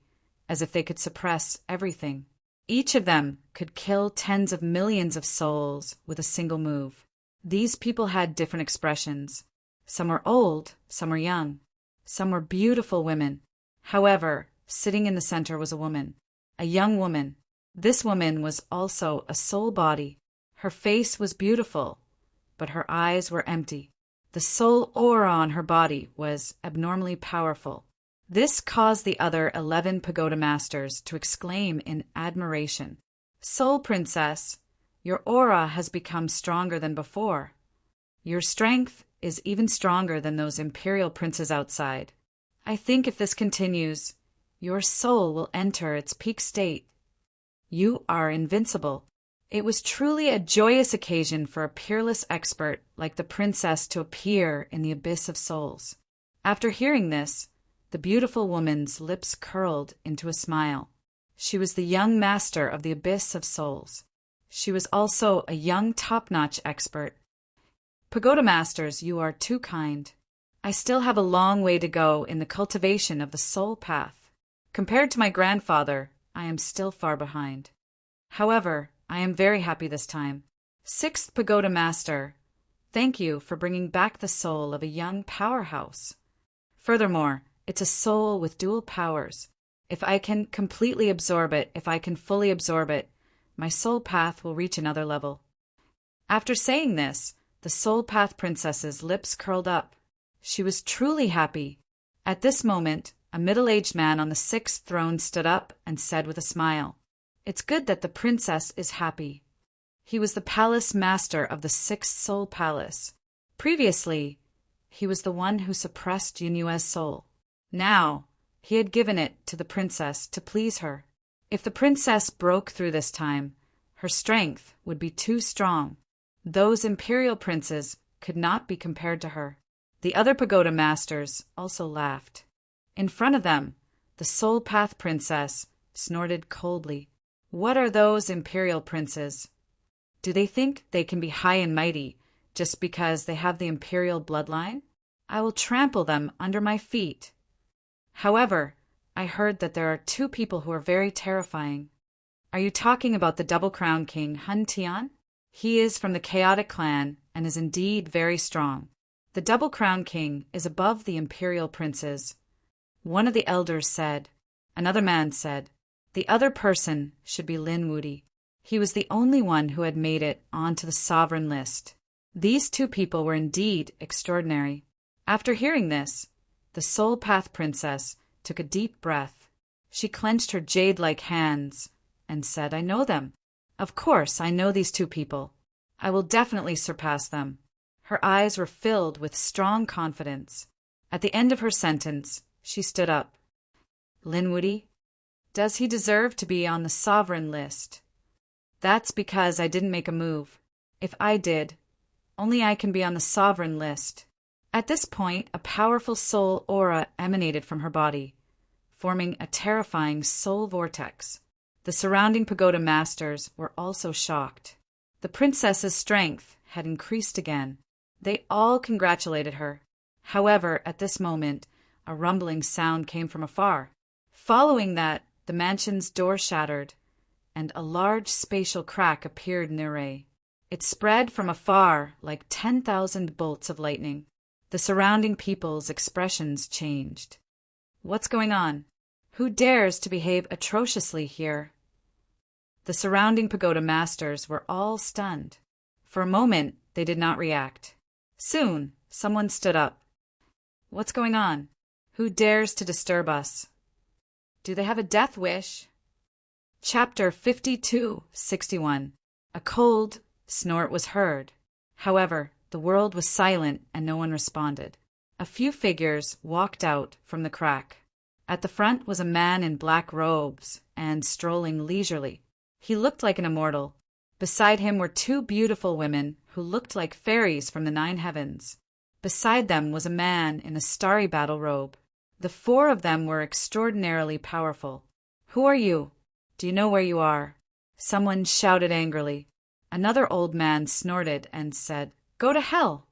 as if they could suppress everything. Each of them could kill tens of millions of souls with a single move. These people had different expressions. Some were old, some were young. Some were beautiful women. However, sitting in the center was a woman, a young woman. This woman was also a soul body. Her face was beautiful, but her eyes were empty. The soul aura on her body was abnormally powerful. This caused the other 11 pagoda masters to exclaim in admiration. "Soul Princess, your aura has become stronger than before. Your strength is even stronger than those imperial princes outside. I think if this continues, your soul will enter its peak state. You are invincible." It was truly a joyous occasion for a peerless expert like the princess to appear in the abyss of souls. After hearing this, the beautiful woman's lips curled into a smile. She was the young master of the abyss of souls. She was also a young top-notch expert. "Pagoda masters, you are too kind. I still have a long way to go in the cultivation of the soul path. Compared to my grandfather, I am still far behind. However, I am very happy this time. Sixth Pagoda Master, thank you for bringing back the soul of a young powerhouse. Furthermore, it's a soul with dual powers. If I can completely absorb it, if I can fully absorb it, my soul path will reach another level." After saying this, the soul path princess's lips curled up. She was truly happy. At this moment, a middle-aged man on the 6th throne stood up and said with a smile, "It's good that the princess is happy." He was the palace master of the 6th soul palace. Previously, he was the one who suppressed Yunue's soul. Now, he had given it to the princess to please her. If the princess broke through this time, her strength would be too strong. Those imperial princes could not be compared to her. The other pagoda masters also laughed. In front of them, the soul path princess snorted coldly. What are those imperial princes? Do they think they can be high and mighty just because they have the imperial bloodline? I will trample them under my feet. However, I heard that there are 2 people who are very terrifying. Are you talking about the Double Crown King Hun Tian? He is from the Chaotic clan and is indeed very strong. The Double Crown King is above the imperial princes. One of the elders said. Another man said, the other person should be Lin Wudi. He was the only one who had made it onto the sovereign list. These 2 people were indeed extraordinary. After hearing this, the Soul Path Princess took a deep breath. She clenched her jade-like hands and said, I know them. Of course, I know these 2 people. I will definitely surpass them. Her eyes were filled with strong confidence. At the end of her sentence, she stood up. Lin Wudi, does he deserve to be on the sovereign list? That's because I didn't make a move. If I did, only I can be on the sovereign list. At this point, a powerful soul aura emanated from her body, forming a terrifying soul vortex. The surrounding pagoda masters were also shocked. The princess's strength had increased again. They all congratulated her. However, at this moment, a rumbling sound came from afar. Following that, the mansion's door shattered, and a large spatial crack appeared in the array. It spread from afar like 10,000 bolts of lightning. The surrounding people's expressions changed. What's going on? Who dares to behave atrociously here? The surrounding pagoda masters were all stunned. For a moment, they did not react. Soon, someone stood up. What's going on? Who dares to disturb us? Do they have a death wish? Chapter 52:61. A cold snort was heard. However, the world was silent and no one responded. A few figures walked out from the crack. At the front was a man in black robes and strolling leisurely. He looked like an immortal. Beside him were two beautiful women who looked like fairies from the 9 heavens. Beside them was a man in a starry battle robe. The 4 of them were extraordinarily powerful. Who are you? Do you know where you are? Someone shouted angrily. Another old man snorted and said, Go to hell!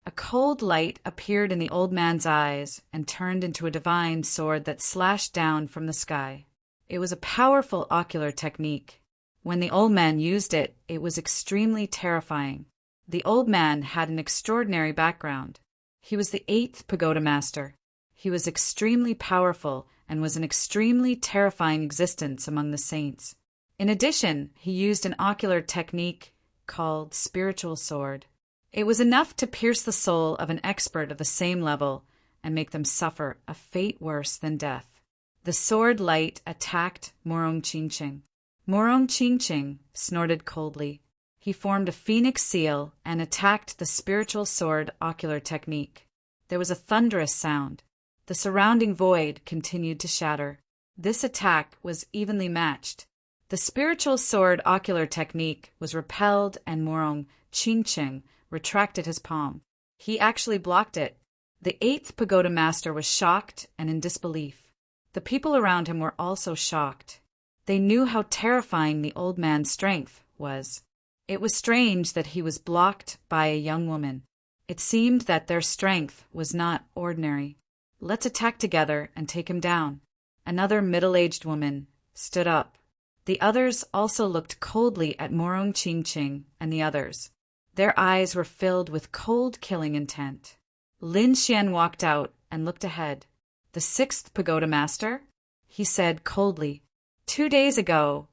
A cold light appeared in the old man's eyes and turned into a divine sword that slashed down from the sky. It was a powerful ocular technique. When the old man used it, it was extremely terrifying. The old man had an extraordinary background. He was the 8th pagoda master. He was extremely powerful and was an extremely terrifying existence among the saints. In addition, he used an ocular technique called spiritual sword. It was enough to pierce the soul of an expert of the same level and make them suffer a fate worse than death. The sword light attacked Morong Chingching. Morong Chingching snorted coldly. He formed a phoenix seal and attacked the spiritual sword ocular technique. There was a thunderous sound. The surrounding void continued to shatter. This attack was evenly matched. The spiritual sword ocular technique was repelled and Morong Chingching retracted his palm. He actually blocked it. The 8th pagoda master was shocked and in disbelief. The people around him were also shocked. They knew how terrifying the old man's strength was. It was strange that he was blocked by a young woman. It seemed that their strength was not ordinary. Let's attack together and take him down. Another middle-aged woman stood up. The others also looked coldly at Morong Chingching and the others. Their eyes were filled with cold killing intent. Lin Xian walked out and looked ahead. The 6th pagoda master? He said coldly, 2 days ago,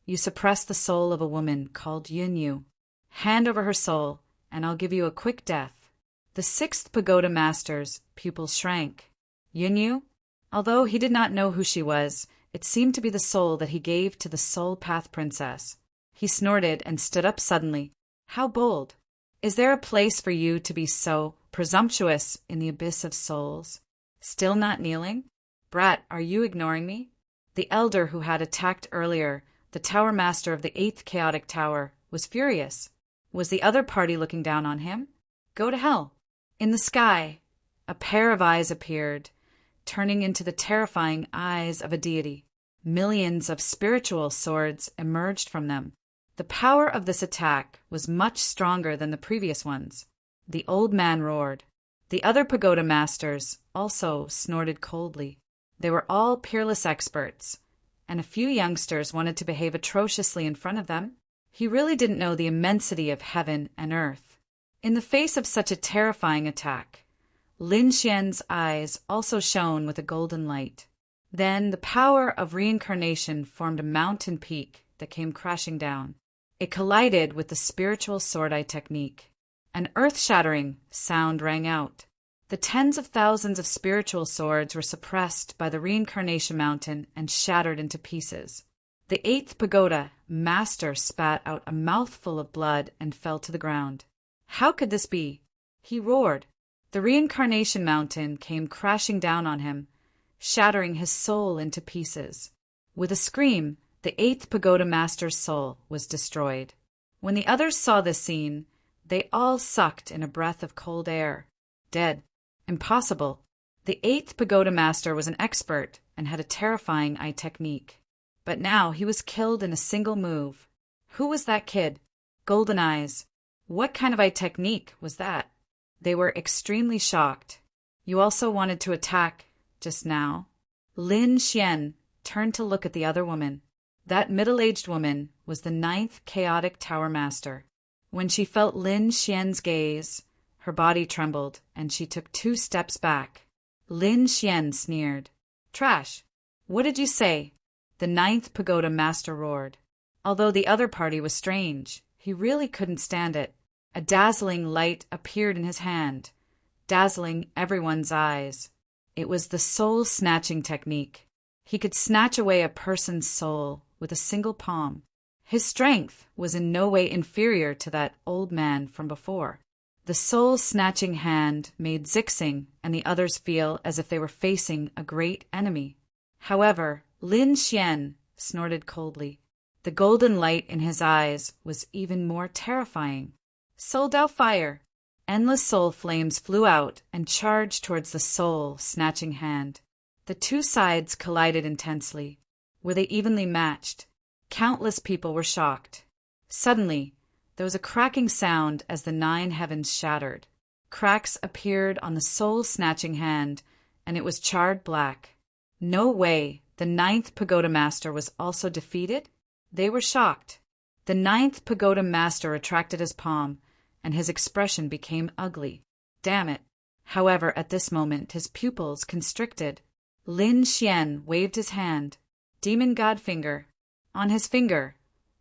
you suppressed the soul of a woman called Yunyu. Hand over her soul, and I'll give you a quick death. The 6th pagoda master's pupils shrank. Yunyu? Although he did not know who she was, it seemed to be the soul that he gave to the Soul Path Princess. He snorted and stood up suddenly. How bold! Is there a place for you to be so presumptuous in the abyss of souls? Still not kneeling? Brat, are you ignoring me? The elder who had attacked earlier, the tower master of the 8th chaotic tower, was furious. Was the other party looking down on him? Go to hell. In the sky, a pair of eyes appeared, turning into the terrifying eyes of a deity. Millions of spiritual swords emerged from them. The power of this attack was much stronger than the previous ones. The old man roared. The other pagoda masters also snorted coldly. They were all peerless experts, and a few youngsters wanted to behave atrociously in front of them. He really didn't know the immensity of heaven and earth. In the face of such a terrifying attack, Lin Xian's eyes also shone with a golden light. Then the power of reincarnation formed a mountain peak that came crashing down. It collided with the spiritual sword-eye technique. An earth-shattering sound rang out. The tens of thousands of spiritual swords were suppressed by the reincarnation mountain and shattered into pieces. The 8th pagoda master spat out a mouthful of blood and fell to the ground. How could this be? He roared. The reincarnation mountain came crashing down on him, shattering his soul into pieces. With a scream, the 8th pagoda master's soul was destroyed. When the others saw this scene, they all sucked in a breath of cold air. Dead. Impossible. The 8th pagoda master was an expert and had a terrifying eye technique. But now he was killed in a single move. Who was that kid? Golden eyes. What kind of eye technique was that? They were extremely shocked. You also wanted to attack just now? Lin Xian turned to look at the other woman. That middle-aged woman was the 9th chaotic tower master. When she felt Lin Xian's gaze, her body trembled, and she took 2 steps back. Lin Xian sneered. Trash! What did you say? The 9th pagoda master roared. Although the other party was strange, he really couldn't stand it. A dazzling light appeared in his hand, dazzling everyone's eyes. It was the soul-snatching technique. He could snatch away a person's soul with a single palm. His strength was in no way inferior to that old man from before. The soul-snatching hand made Zixing and the others feel as if they were facing a great enemy. However, Lin Xian snorted coldly. The golden light in his eyes was even more terrifying. Soul Dao Fire! Endless soul flames flew out and charged towards the soul-snatching hand. The two sides collided intensely. Were they evenly matched? Countless people were shocked. Suddenly, there was a cracking sound as the 9 heavens shattered. Cracks appeared on the soul-snatching hand, and it was charred black. No way! The 9th Pagoda Master was also defeated? They were shocked. The 9th Pagoda Master retracted his palm, and his expression became ugly. Damn it! However, at this moment his pupils constricted. Lin Xian waved his hand. Demon Godfinger. On his finger,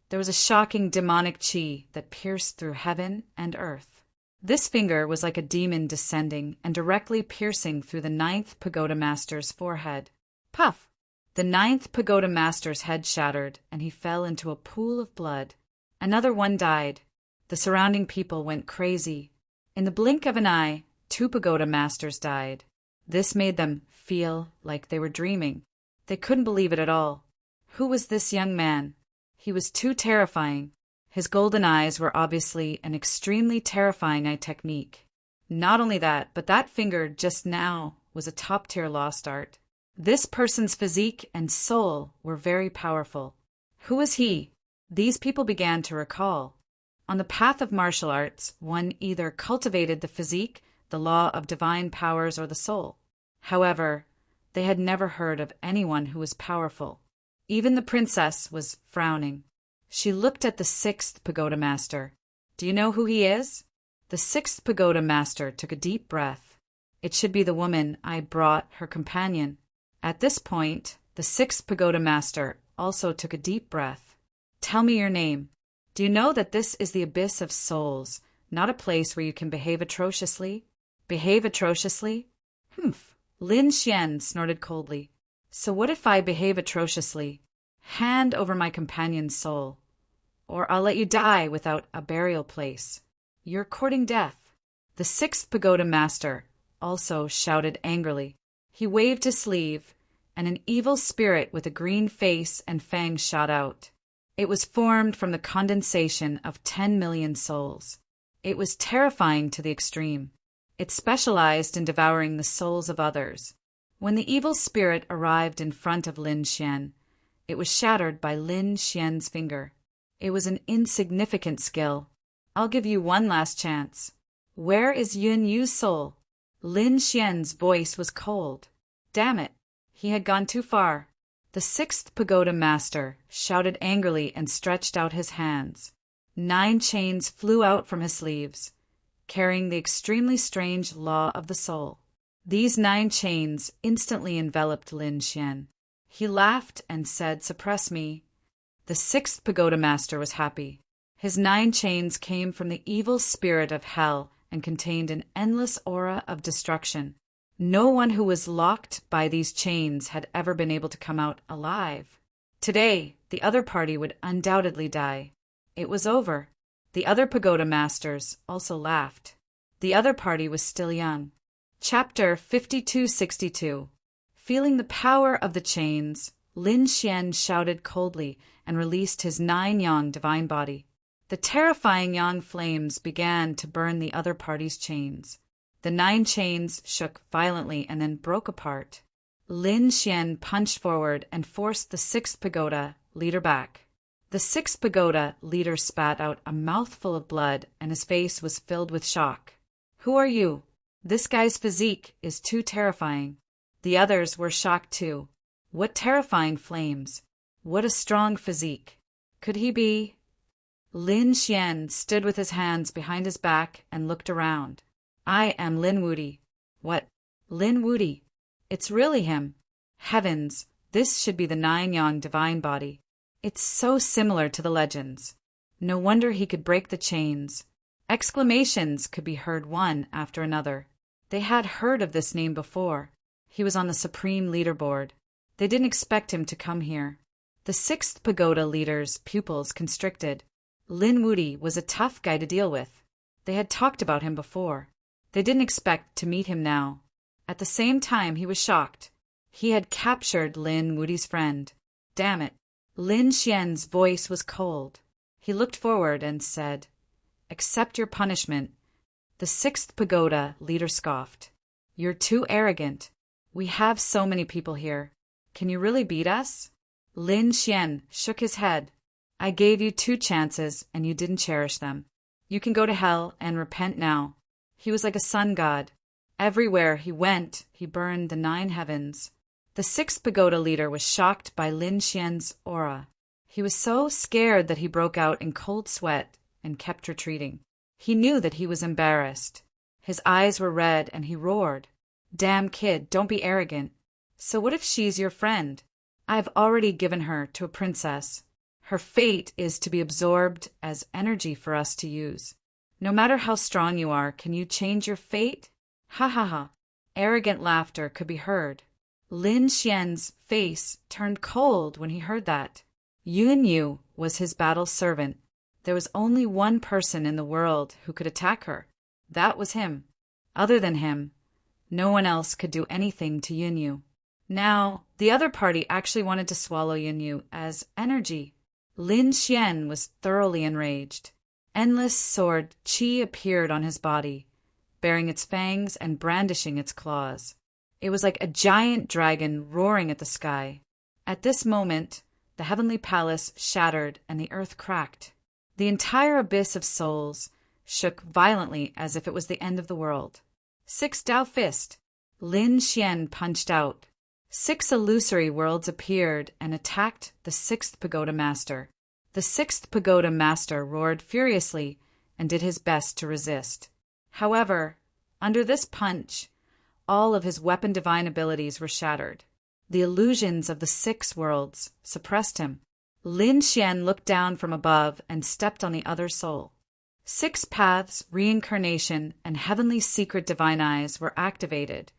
there was a shocking demonic chi that pierced through heaven and earth. This finger was like a demon descending and directly piercing through the 9th Pagoda Master's forehead. Puff! The 9th Pagoda Master's head shattered, and he fell into a pool of blood. Another one died. The surrounding people went crazy. In the blink of an eye, 2 Pagoda Masters died. This made them feel like they were dreaming. They couldn't believe it at all. Who was this young man? He was too terrifying. His golden eyes were obviously an extremely terrifying eye technique. Not only that, but that finger just now was a top-tier lost art. This person's physique and soul were very powerful. Who was he? These people began to recall. On the path of martial arts, one either cultivated the physique, the law of divine powers, or the soul. However, they had never heard of anyone who was powerful. Even the princess was frowning. She looked at the 6th Pagoda Master. Do you know who he is? The 6th Pagoda Master took a deep breath. It should be the woman I brought, her companion. At this point, the 6th Pagoda Master also took a deep breath. Tell me your name. Do you know that this is the abyss of souls, not a place where you can behave atrociously? Behave atrociously? Humph! Lin Xian snorted coldly. So what if I behave atrociously? Hand over my companion's soul, or I'll let you die without a burial place. You're courting death. The 6th Pagoda Master also shouted angrily. He waved his sleeve, and an evil spirit with a green face and fangs shot out. It was formed from the condensation of 10 million souls. It was terrifying to the extreme. It specialized in devouring the souls of others. When the evil spirit arrived in front of Lin Xian, it was shattered by Lin Xian's finger. It was an insignificant skill. I'll give you one last chance. Where is Yun Yu's soul? Lin Xian's voice was cold. Damn it! He had gone too far. The 6th Pagoda Master shouted angrily and stretched out his hands. 9 chains flew out from his sleeves, carrying the extremely strange law of the soul. These 9 chains instantly enveloped Lin Xian. He laughed and said, "Suppress me." The 6th Pagoda Master was happy. His 9 chains came from the evil spirit of hell and contained an endless aura of destruction. No one who was locked by these chains had ever been able to come out alive. Today, the other party would undoubtedly die. It was over. The other Pagoda Masters also laughed. The other party was still young. Chapter 5262. Feeling the power of the chains, Lin Xian shouted coldly and released his 9 yang divine body. The terrifying yang flames began to burn the other party's chains. The 9 chains shook violently and then broke apart. Lin Xian punched forward and forced the 6th Pagoda leader back. The 6th Pagoda leader spat out a mouthful of blood and his face was filled with shock. Who are you? This guy's physique is too terrifying. The others were shocked too. What terrifying flames! What a strong physique! Could he be? Lin Xian stood with his hands behind his back and looked around. I am Lin Wudi. What? Lin Wudi? It's really him. Heavens, this should be the 9 yang divine body. It's so similar to the legends. No wonder he could break the chains. Exclamations could be heard one after another. They had heard of this name before. He was on the supreme leaderboard. They didn't expect him to come here. The sixth pagoda leader's pupils constricted. Lin Wuti was a tough guy to deal with. They had talked about him before. They didn't expect to meet him now. At the same time, he was shocked. He had captured Lin Wuti's friend. Damn it. Lin Xian's voice was cold. He looked forward and said, "Accept your punishment." The sixth pagoda leader scoffed. "You're too arrogant. We have so many people here. Can you really beat us?" Lin Xian shook his head. "I gave you 2 chances and you didn't cherish them. You can go to hell and repent now." He was like a sun god. Everywhere he went, he burned the 9 heavens. The sixth pagoda leader was shocked by Lin Xian's aura. He was so scared that he broke out in cold sweat and kept retreating. He knew that he was embarrassed. His eyes were red and he roared, "Damn kid, don't be arrogant. So what if she's your friend? I've already given her to a princess. Her fate is to be absorbed as energy for us to use. No matter how strong you are, can you change your fate?" Ha ha ha. Arrogant laughter could be heard. Lin Xian's face turned cold when he heard that. Yunyu was his battle servant. There was only one person in the world who could attack her. That was him. Other than him, no one else could do anything to Yunyu. Now, the other party actually wanted to swallow Yunyu as energy. Lin Xian was thoroughly enraged. Endless sword qi appeared on his body, baring its fangs and brandishing its claws. It was like a giant dragon roaring at the sky. At this moment, the heavenly palace shattered and the earth cracked. The entire abyss of souls shook violently as if it was the end of the world. 6 Dao Fist. Lin Xian punched out. 6 illusory worlds appeared and attacked the 6th pagoda master. The 6th pagoda master roared furiously and did his best to resist. However, under this punch, all of his weapon divine abilities were shattered. The illusions of the 6 worlds suppressed him. Lin Xian looked down from above and stepped on the other soul. 6 paths, reincarnation, and heavenly secret divine eyes were activated,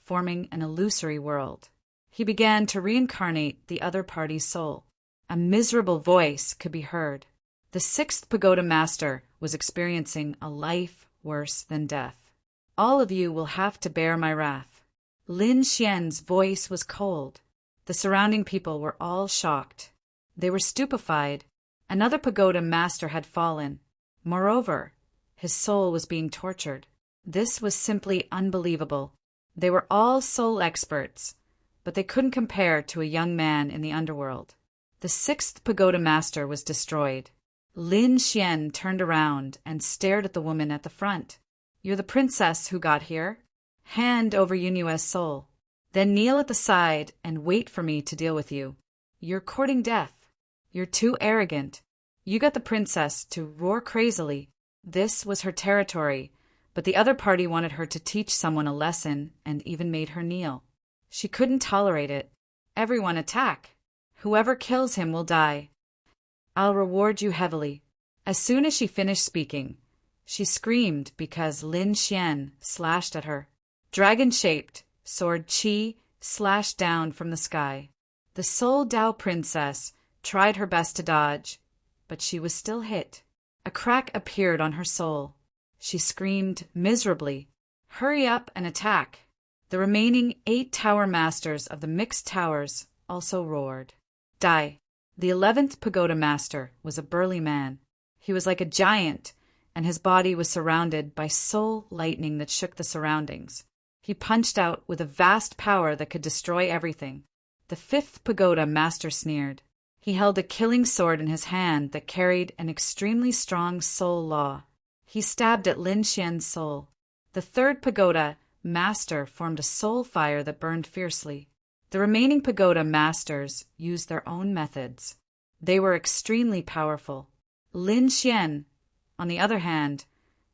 forming an illusory world. He began to reincarnate the other party's soul. A miserable voice could be heard. The 6th pagoda master was experiencing a life worse than death. "All of you will have to bear my wrath." Lin Xian's voice was cold. The surrounding people were all shocked. They were stupefied. Another pagoda master had fallen. Moreover, his soul was being tortured. This was simply unbelievable. They were all soul experts, but they couldn't compare to a young man in the underworld. The 6th pagoda master was destroyed. Lin Xian turned around and stared at the woman at the front. "You're the princess who got here? Hand over Yunua's soul. Then kneel at the side and wait for me to deal with you. You're courting death. You're too arrogant. You got the princess to roar crazily. This was her territory, but the other party wanted her to teach someone a lesson and even made her kneel. She couldn't tolerate it. Everyone attack. Whoever kills him will die. I'll reward you heavily." As soon as she finished speaking, she screamed because Lin Xian slashed at her. Dragon-shaped sword qi slashed down from the sky. The Soul Dao princess tried her best to dodge, but she was still hit. A crack appeared on her soul. She screamed miserably, "Hurry up and attack." The remaining 8 tower masters of the mixed towers also roared. Die. The 11th pagoda master was a burly man. He was like a giant, and his body was surrounded by soul lightning that shook the surroundings. He punched out with a vast power that could destroy everything. The 5th pagoda master sneered. He held a killing sword in his hand that carried an extremely strong soul law. He stabbed at Lin Xian's soul. The 3rd pagoda master formed a soul fire that burned fiercely. The remaining pagoda masters used their own methods. They were extremely powerful. Lin Xian, on the other hand,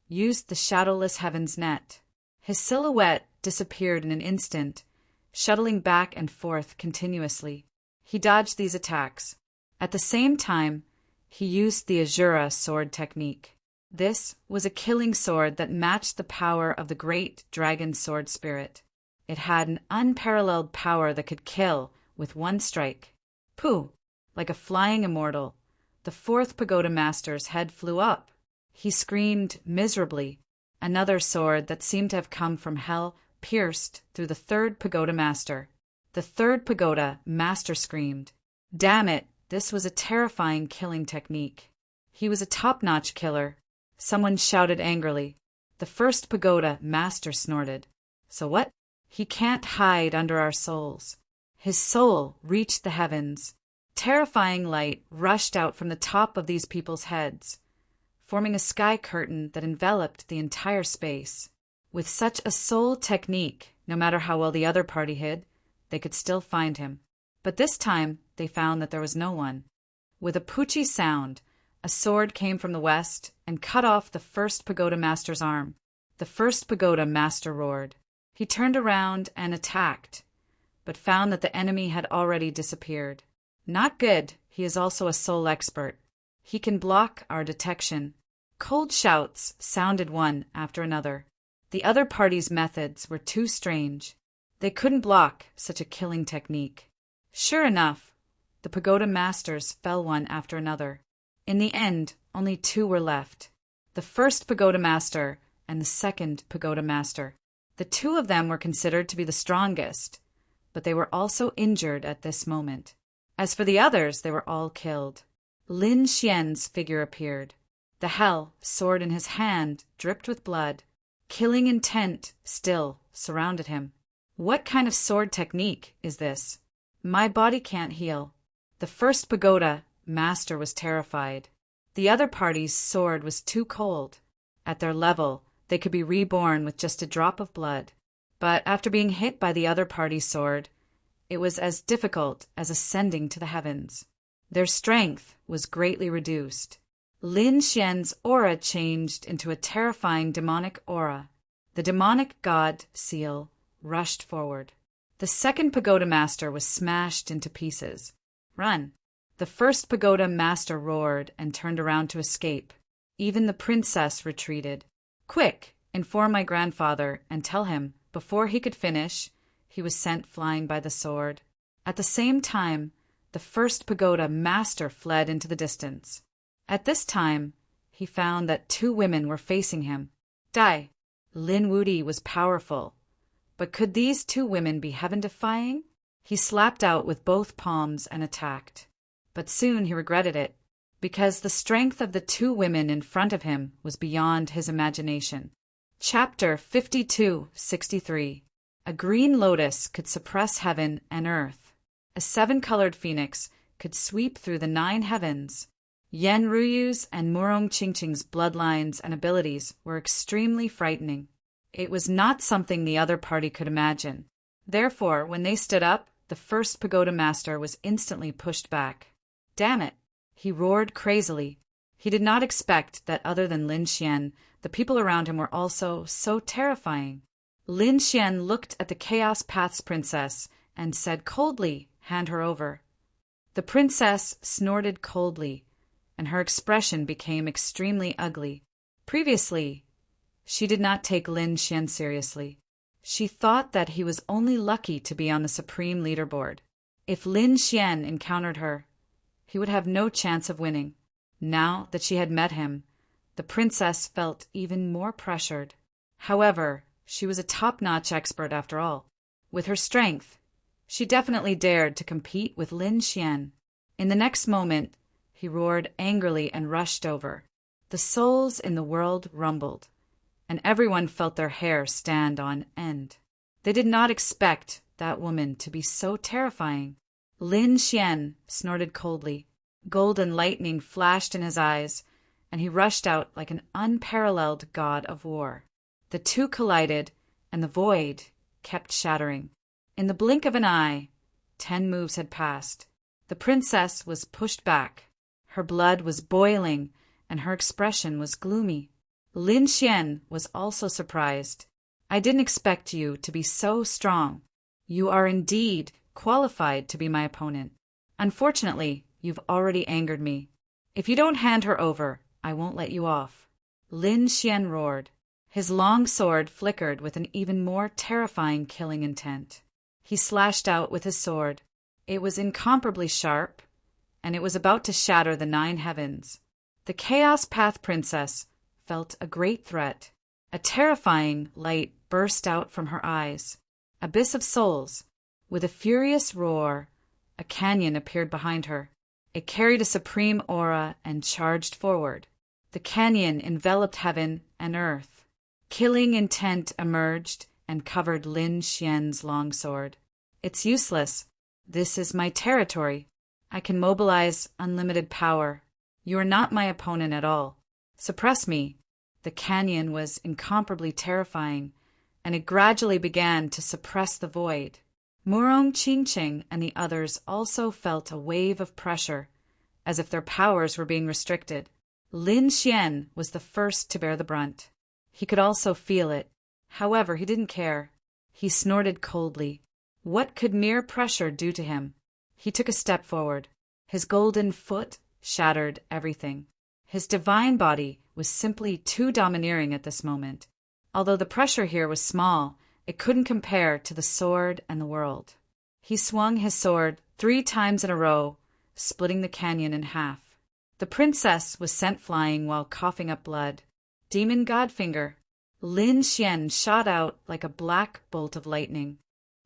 used the shadowless heaven's net. His silhouette disappeared in an instant, shuttling back and forth continuously. He dodged these attacks. At the same time, he used the Azura sword technique. This was a killing sword that matched the power of the great dragon sword spirit. It had an unparalleled power that could kill with one strike. Pooh! Like a flying immortal, the fourth pagoda master's head flew up. He screamed miserably. Another sword that seemed to have come from hell pierced through the third pagoda master. The third pagoda master screamed. Damn it, this was a terrifying killing technique. He was a top-notch killer. Someone shouted angrily. The first pagoda master snorted. So what? He can't hide under our souls. His soul reached the heavens. Terrifying light rushed out from the top of these people's heads, forming a sky curtain that enveloped the entire space. With such a soul technique, no matter how well the other party hid, they could still find him. But this time, they found that there was no one. With a poochie sound, a sword came from the west and cut off the first pagoda master's arm. The first pagoda master roared. He turned around and attacked, but found that the enemy had already disappeared. Not good, he is also a soul expert. He can block our detection. Cold shouts sounded one after another. The other party's methods were too strange. They couldn't block such a killing technique. Sure enough, the pagoda masters fell one after another. In the end, only two were left. The first pagoda master and the second pagoda master. The two of them were considered to be the strongest, but they were also injured at this moment. As for the others, they were all killed. Lin Xian's figure appeared. The hell, sword in his hand, dripped with blood. Killing intent still surrounded him. What kind of sword technique is this? My body can't heal. The first pagoda master was terrified. The other party's sword was too cold. At their level, they could be reborn with just a drop of blood. But after being hit by the other party's sword, it was as difficult as ascending to the heavens. Their strength was greatly reduced. Lin Xian's aura changed into a terrifying demonic aura. The demonic god seal rushed forward. The second pagoda master was smashed into pieces. Run! The first pagoda master roared and turned around to escape. Even the princess retreated. Quick! Inform my grandfather and tell him, before he could finish, he was sent flying by the sword. At the same time, the first pagoda master fled into the distance. At this time, he found that two women were facing him. Dai, Lin Wudi was powerful, but could these two women be heaven-defying? He slapped out with both palms and attacked. But soon he regretted it, because the strength of the two women in front of him was beyond his imagination. Chapter 52-63. A green lotus could suppress heaven and earth. A seven-colored phoenix could sweep through the 9 heavens. Yen Ruyu's and Murong Qingqing's bloodlines and abilities were extremely frightening. It was not something the other party could imagine. Therefore, when they stood up, the first pagoda master was instantly pushed back. Damn it! He roared crazily. He did not expect that other than Lin Xian, the people around him were also so terrifying. Lin Xian looked at the Chaos Path's princess and said coldly, "Hand her over." The princess snorted coldly, and her expression became extremely ugly. Previously, she did not take Lin Xian seriously. She thought that he was only lucky to be on the supreme leaderboard. If Lin Xian encountered her, he would have no chance of winning. Now that she had met him, the princess felt even more pressured. However, she was a top-notch expert after all. With her strength, she definitely dared to compete with Lin Xian. In the next moment, he roared angrily and rushed over. The souls in the world rumbled, and everyone felt their hair stand on end. They did not expect that woman to be so terrifying. Lin Xian snorted coldly. Golden lightning flashed in his eyes, and he rushed out like an unparalleled god of war. The two collided, and the void kept shattering. In the blink of an eye, 10 moves had passed. The princess was pushed back. Her blood was boiling, and her expression was gloomy. Lin Xian was also surprised. "I didn't expect you to be so strong. You are indeed qualified to be my opponent. Unfortunately, you've already angered me. If you don't hand her over, I won't let you off." Lin Xian roared. His long sword flickered with an even more terrifying killing intent. He slashed out with his sword. It was incomparably sharp, and it was about to shatter the 9 heavens. The Chaos Path Princess felt a great threat. A terrifying light burst out from her eyes. Abyss of Souls. With a furious roar, a canyon appeared behind her. It carried a supreme aura and charged forward. The canyon enveloped heaven and earth. Killing intent emerged and covered Lin Xian's longsword. It's useless. This is my territory. I can mobilize unlimited power. You are not my opponent at all. Suppress me. The canyon was incomparably terrifying, and it gradually began to suppress the void. Murong Qingqing and the others also felt a wave of pressure, as if their powers were being restricted. Lin Xian was the first to bear the brunt. He could also feel it. However, he didn't care. He snorted coldly. What could mere pressure do to him? He took a step forward. His golden foot shattered everything. His divine body was simply too domineering at this moment. Although the pressure here was small, it couldn't compare to the sword and the world. He swung his sword 3 times in a row, splitting the canyon in half. The princess was sent flying while coughing up blood. Demon Godfinger. Lin Xian shot out like a black bolt of lightning.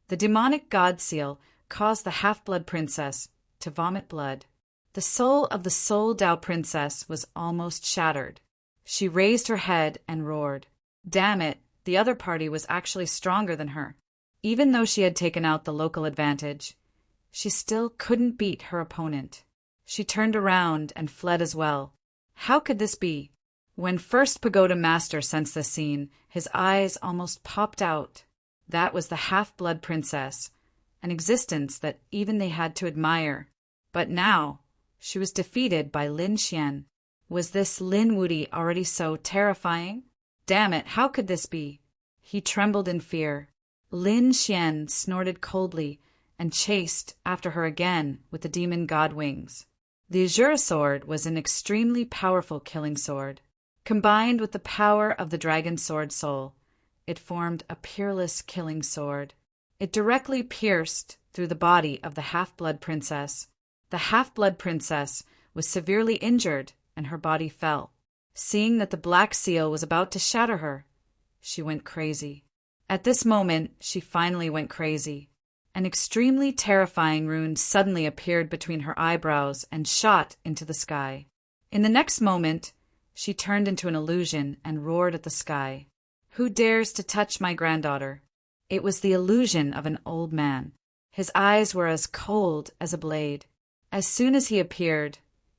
The demonic god seal caused the half-blood princess to vomit blood. The soul of the Soul Dao princess was almost shattered. She raised her head and roared. Damn it, the other party was actually stronger than her. Even though she had taken out the local advantage, she still couldn't beat her opponent. She turned around and fled as well. How could this be? When First Pagoda Master sensed the scene, his eyes almost popped out. That was the half-blood princess, an existence that even they had to admire. But now, she was defeated by Lin Xian. Was this Lin Wuti already so terrifying? Damn it, how could this be? He trembled in fear. Lin Xian snorted coldly and chased after her again with the demon god wings. The Azure Sword was an extremely powerful killing sword. Combined with the power of the Dragon Sword Soul, it formed a peerless killing sword. It directly pierced through the body of the half-blood princess. The half-blood princess was severely injured and her body fell. Seeing that the black seal was about to shatter her, she went crazy. At this moment, she finally went crazy. An extremely terrifying rune suddenly appeared between her eyebrows and shot into the sky. In the next moment, she turned into an illusion and roared at the sky. Who dares to touch my granddaughter? It was the illusion of an old man. His eyes were as cold as a blade. As soon as he appeared,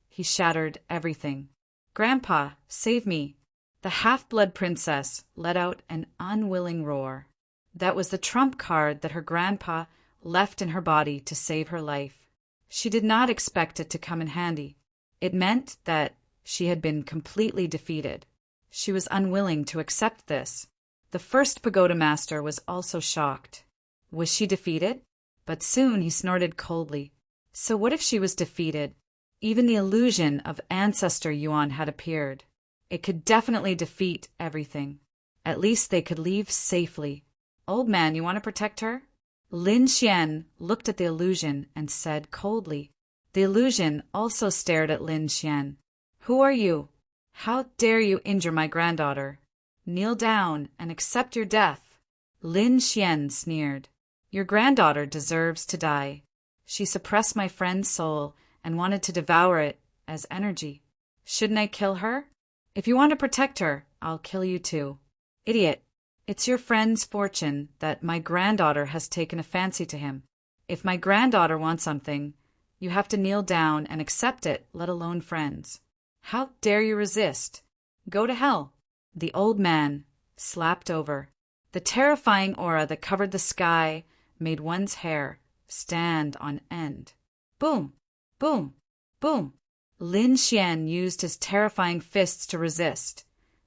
he shattered everything. Grandpa, save me. The half-blood princess let out an unwilling roar. That was the trump card that her grandpa left in her body to save her life. She did not expect it to come in handy. It meant that she had been completely defeated. She was unwilling to accept this. The First Pagoda Master was also shocked. Was she defeated? But soon he snorted coldly. So what if she was defeated? Even the illusion of Ancestor Yuan had appeared. It could definitely defeat everything. At least they could leave safely. Old man, you want to protect her? Lin Xian looked at the illusion and said coldly. The illusion also stared at Lin Xian. Who are you? How dare you injure my granddaughter? Kneel down and accept your death. Lin Xian sneered. Your granddaughter deserves to die. She suppressed my friend's soul and wanted to devour it as energy. Shouldn't I kill her? If you want to protect her, I'll kill you too. Idiot. It's your friend's fortune that my granddaughter has taken a fancy to him. If my granddaughter wants something, you have to kneel down and accept it, let alone friends. How dare you resist? Go to hell. The old man slapped over. The terrifying aura that covered the sky made one's hair stand on end. Boom, boom, boom. Lin Xian used his terrifying fists to resist,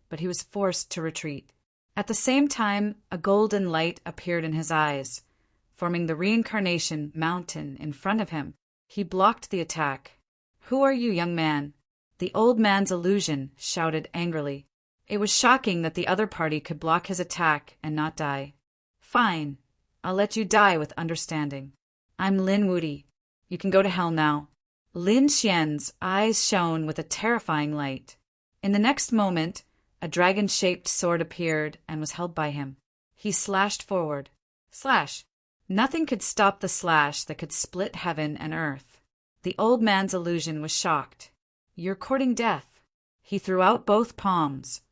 but he was forced to retreat. At the same time, a golden light appeared in his eyes, forming the reincarnation mountain in front of him. He blocked the attack. Who are you, young man? The old man's illusion shouted angrily. It was shocking that the other party could block his attack and not die. Fine, I'll let you die with understanding. I'm Lin Wudy. You can go to hell now. Lin Xian's eyes shone with a terrifying light. In the next moment, a dragon-shaped sword appeared and was held by him. He slashed forward. Slash! Nothing could stop the slash that could split heaven and earth. The old man's illusion was shocked. You're courting death. He threw out both palms,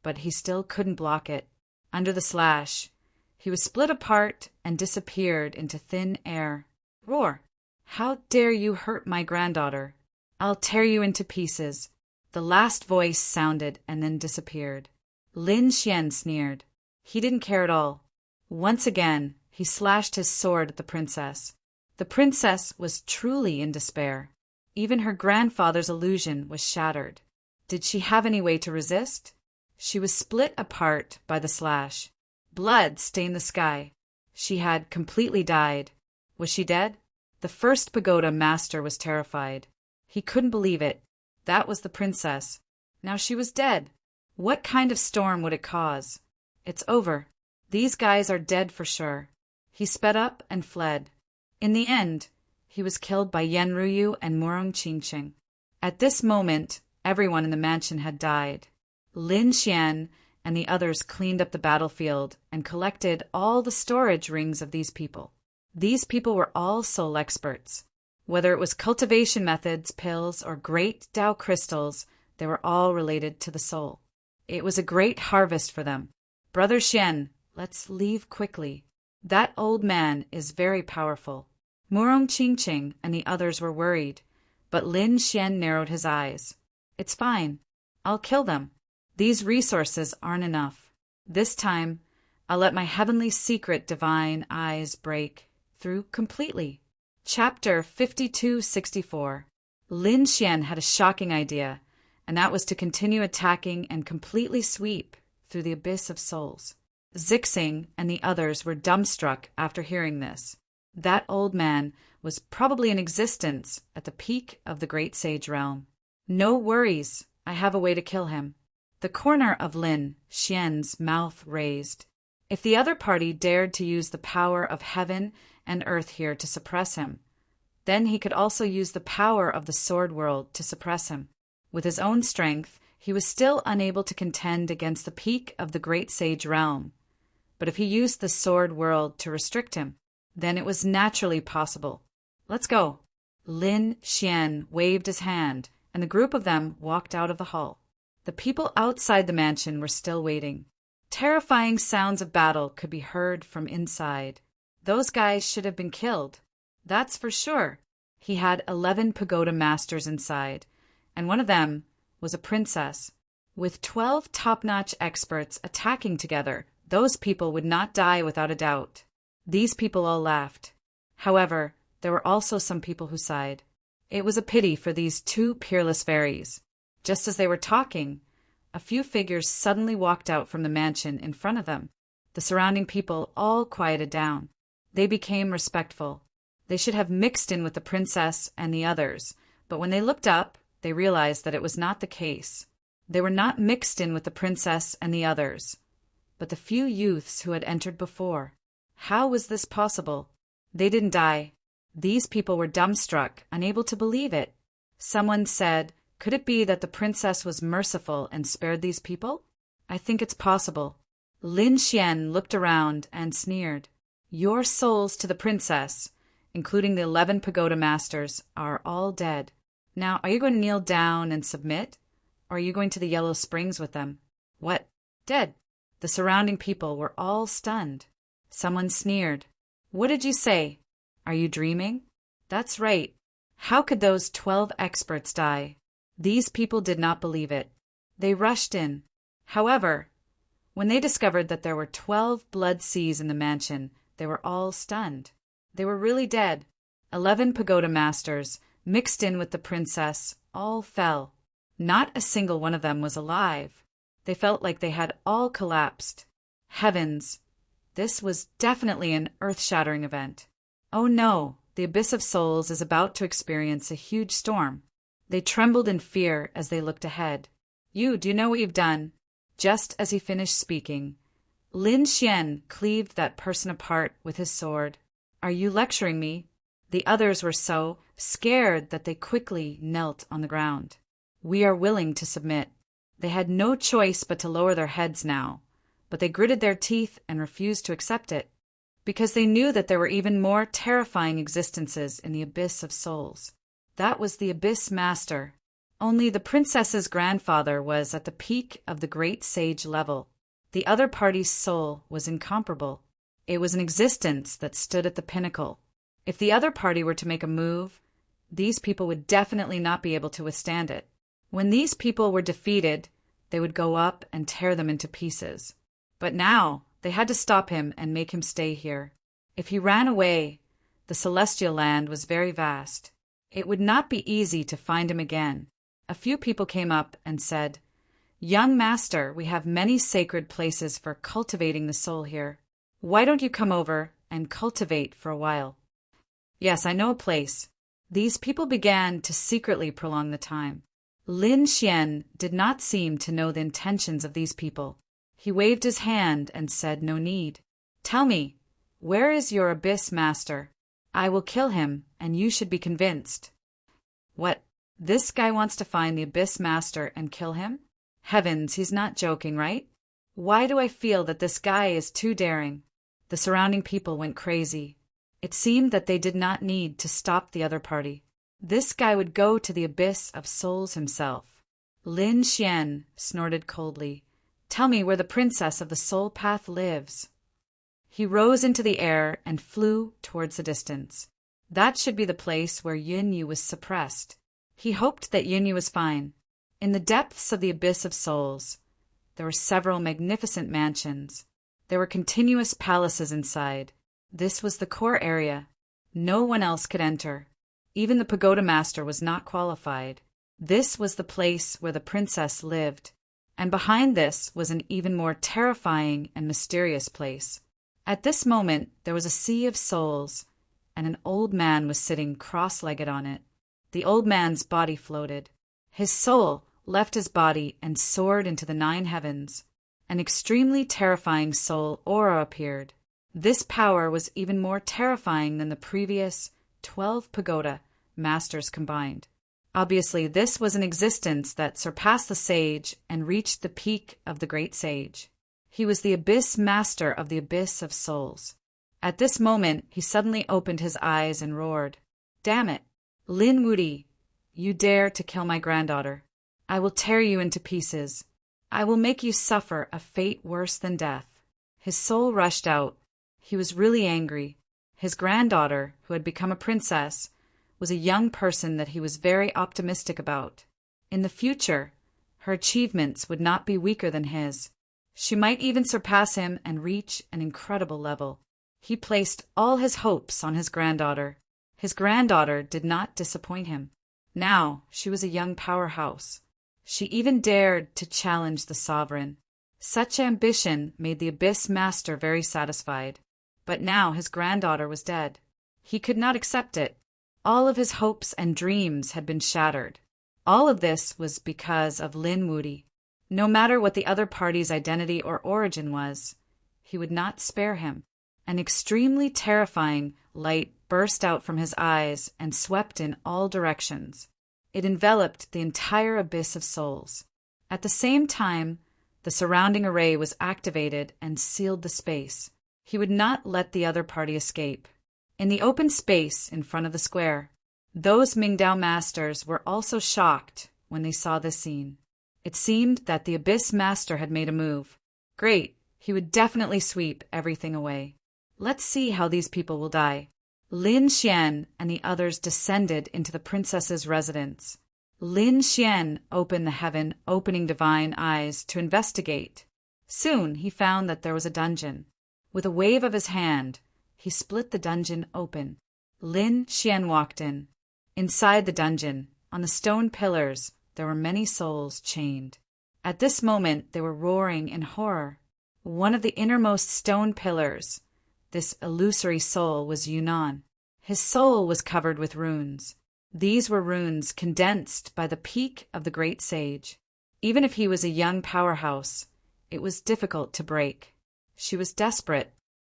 but he still couldn't block it. Under the slash, he was split apart and disappeared into thin air. Roar! How dare you hurt my granddaughter? I'll tear you into pieces. The last voice sounded and then disappeared. Lin Xian sneered. He didn't care at all. Once again, he slashed his sword at the princess. The princess was truly in despair. Even her grandfather's illusion was shattered. Did she have any way to resist? She was split apart by the slash. Blood stained the sky. She had completely died. Was she dead? The first pagoda master was terrified. He couldn't believe it. That was the princess. Now she was dead. What kind of storm would it cause? It's over. These guys are dead for sure. He sped up and fled. In the end, he was killed by Yan Ruyu and Murong Qingqing. At this moment, everyone in the mansion had died. Lin Xian and the others cleaned up the battlefield and collected all the storage rings of these people. These people were all soul experts. Whether it was cultivation methods, pills, or great Tao crystals, they were all related to the soul. It was a great harvest for them. Brother Xian, let's leave quickly. That old man is very powerful. Murong Qingqing and the others were worried, but Lin Xian narrowed his eyes. It's fine. I'll kill them. These resources aren't enough. This time, I'll let my heavenly secret divine eyes break through completely. Chapter 5264. Lin Xian had a shocking idea, and that was to continue attacking and completely sweep through the abyss of souls. Zixing and the others were dumbstruck after hearing this. That old man was probably in existence at the peak of the great sage realm. No worries, I have a way to kill him. The corner of Lin Xian's mouth raised. If the other party dared to use the power of heaven and earth here to suppress him, then he could also use the power of the sword world to suppress him. With his own strength, he was still unable to contend against the peak of the great sage realm. But if he used the sword world to restrict him, then it was naturally possible. Let's go. Lin Xian waved his hand, and the group of them walked out of the hall. The people outside the mansion were still waiting. Terrifying sounds of battle could be heard from inside. Those guys should have been killed. That's for sure. He had 11 pagoda masters inside, and one of them was a princess. With 12 top-notch experts attacking together, those people would not die without a doubt. These people all laughed. However, there were also some people who sighed. It was a pity for these two peerless fairies. Just as they were talking, a few figures suddenly walked out from the mansion in front of them. The surrounding people all quieted down. They became respectful. They should have mixed in with the princess and the others, but when they looked up, they realized that it was not the case. They were not mixed in with the princess and the others, but the few youths who had entered before. How was this possible? They didn't die. These people were dumbstruck, unable to believe it. Someone said, could it be that the princess was merciful and spared these people? I think it's possible. Lin Xian looked around and sneered. Your souls to the princess, including the 11 pagoda masters, are all dead. Now, are you going to kneel down and submit? Or are you going to the Yellow Springs with them? What? Dead? The surrounding people were all stunned. Someone sneered. What did you say? Are you dreaming? That's right. How could those 12 experts die? These people did not believe it. They rushed in. However, when they discovered that there were 12 blood seas in the mansion, they were all stunned. They were really dead. 11 pagoda masters, mixed in with the princess, all fell. Not a single one of them was alive. They felt like they had all collapsed. Heavens! This was definitely an earth-shattering event. Oh no, the Abyss of Souls is about to experience a huge storm. They trembled in fear as they looked ahead. Do you know what you've done? Just as he finished speaking, Lin Xian cleaved that person apart with his sword. "Are you lecturing me?" The others were so scared that they quickly knelt on the ground. "We are willing to submit." They had no choice but to lower their heads now, but they gritted their teeth and refused to accept it, because they knew that there were even more terrifying existences in the abyss of souls. That was the Abyss Master. Only the princess's grandfather was at the peak of the great sage level. The other party's soul was incomparable. It was an existence that stood at the pinnacle. If the other party were to make a move, these people would definitely not be able to withstand it. When these people were defeated, they would go up and tear them into pieces. But now they had to stop him and make him stay here. If he ran away, the celestial land was very vast. It would not be easy to find him again. A few people came up and said, "Young master, we have many sacred places for cultivating the soul here. Why don't you come over and cultivate for a while?" "Yes, I know a place." These people began to secretly prolong the time. Lin Xian did not seem to know the intentions of these people. He waved his hand and said, "No need. Tell me, where is your Abyss Master? I will kill him, and you should be convinced." "What? This guy wants to find the Abyss Master and kill him? Heavens, he's not joking, right? Why do I feel that this guy is too daring?" The surrounding people went crazy. It seemed that they did not need to stop the other party. This guy would go to the abyss of souls himself. Lin Xian snorted coldly. "Tell me where the princess of the soul path lives." He rose into the air and flew towards the distance. That should be the place where Yunyu was suppressed. He hoped that Yunyu was fine. In the depths of the abyss of souls, there were several magnificent mansions. There were continuous palaces inside. This was the core area. No one else could enter. Even the pagoda master was not qualified. This was the place where the princess lived. And behind this was an even more terrifying and mysterious place. At this moment, there was a sea of souls, and an old man was sitting cross-legged on it. The old man's body floated. His soul left his body and soared into the 9 heavens. An extremely terrifying soul aura appeared. This power was even more terrifying than the previous 12 pagoda masters combined. Obviously, this was an existence that surpassed the sage and reached the peak of the great sage. He was the Abyss Master of the Abyss of Souls. At this moment, he suddenly opened his eyes and roared, "Damn it! Lin Wudi, you dare to kill my granddaughter. I will tear you into pieces. I will make you suffer a fate worse than death." His soul rushed out. He was really angry. His granddaughter, who had become a princess, was a young person that he was very optimistic about. In the future, her achievements would not be weaker than his. She might even surpass him and reach an incredible level. He placed all his hopes on his granddaughter. His granddaughter did not disappoint him. Now she was a young powerhouse. She even dared to challenge the sovereign. Such ambition made the Abyss Master very satisfied. But now his granddaughter was dead. He could not accept it. All of his hopes and dreams had been shattered. All of this was because of Lin Wudi. No matter what the other party's identity or origin was, he would not spare him. An extremely terrifying light burst out from his eyes and swept in all directions. It enveloped the entire abyss of souls. At the same time, the surrounding array was activated and sealed the space. He would not let the other party escape. In the open space in front of the square, those Mingdao masters were also shocked when they saw this scene. It seemed that the Abyss Master had made a move. Great, he would definitely sweep everything away. Let's see how these people will die. Lin Xian and the others descended into the princess's residence. Lin Xian opened the heaven-opening divine eyes to investigate. Soon he found that there was a dungeon. With a wave of his hand, he split the dungeon open. Lin Xian walked in. Inside the dungeon, on the stone pillars, there were many souls chained. At this moment, they were roaring in horror. One of the innermost stone pillars, this illusory soul, was Yunnan. His soul was covered with runes. These were runes condensed by the peak of the great sage. Even if he was a young powerhouse, It was difficult to break. She was desperate.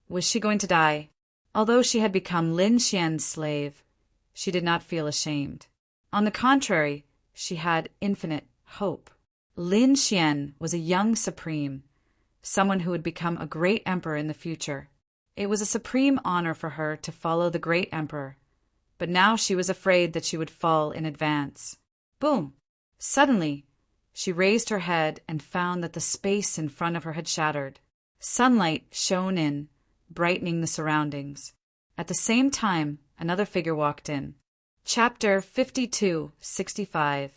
Was she going to die? Although she had become Lin Xian's slave, she did not feel ashamed. On the contrary, she had infinite hope. Lin Xian was a young supreme, someone who would become a great emperor in the future. It was a supreme honor for her to follow the great emperor, but now she was afraid that she would fall in advance. Boom! Suddenly, she raised her head and found that the space in front of her had shattered. Sunlight shone in, brightening the surroundings. At the same time, another figure walked in. Chapter 52-65.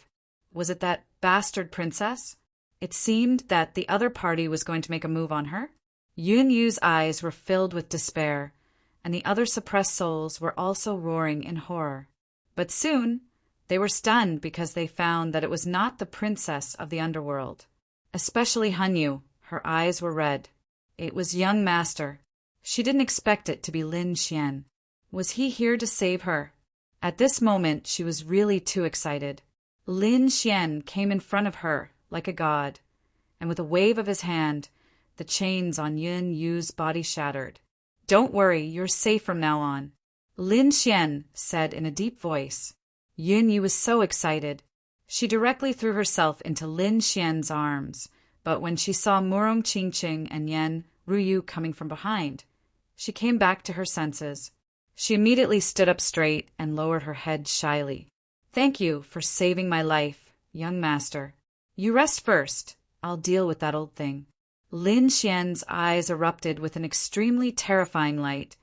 Was it that bastard princess? It seemed that the other party was going to make a move on her. Yun Yu's eyes were filled with despair, and the other suppressed souls were also roaring in horror. But soon, they were stunned because they found that it was not the princess of the underworld. Especially Hanyu, her eyes were red. It was young master. She didn't expect it to be Lin Xian. Was he here to save her? At this moment, she was really too excited. Lin Xian came in front of her like a god, and with a wave of his hand, the chains on Yun Yu's body shattered. "Don't worry, you're safe from now on," Lin Xian said in a deep voice. Yun Yu was so excited. She directly threw herself into Lin Xian's arms, but when she saw Murong Qingqing and Yan Ruyu coming from behind, she came back to her senses. She immediately stood up straight and lowered her head shyly. "Thank you for saving my life, young master. You rest first. I'll deal with that old thing." Lin Xian's eyes erupted with an extremely terrifying light,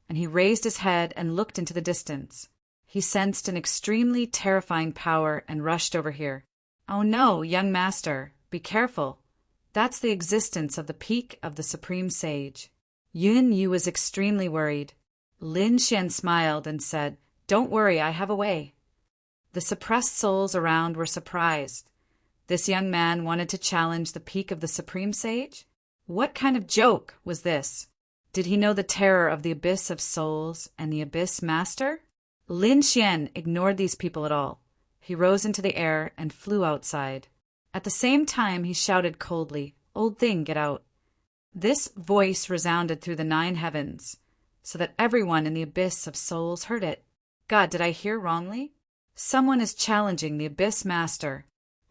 and he raised his head and looked into the distance. He sensed an extremely terrifying power and rushed over here. "Oh no, young master, be careful. That's the existence of the peak of the Supreme Sage." Yun Yu was extremely worried. Lin Xian smiled and said, "Don't worry, I have a way." The suppressed souls around were surprised. This young man wanted to challenge the peak of the Supreme Sage? What kind of joke was this? Did he know the terror of the abyss of souls and the abyss master? Lin Xian ignored these people at all. He rose into the air and flew outside. At the same time, he shouted coldly, "Old thing, get out." This voice resounded through the 9 heavens, so that everyone in the abyss of souls heard it. God, did I hear wrongly? Someone is challenging the abyss master.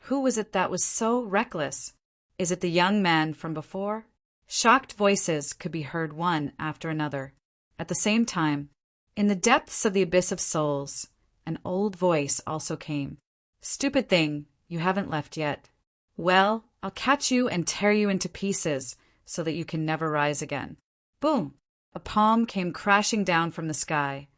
Who was it that was so reckless? Is it the young man from before? Shocked voices could be heard one after another. At the same time, in the depths of the abyss of souls, an old voice also came. "Stupid thing, you haven't left yet. Well, I'll catch you and tear you into pieces so that you can never rise again." Boom! A palm came crashing down from the sky,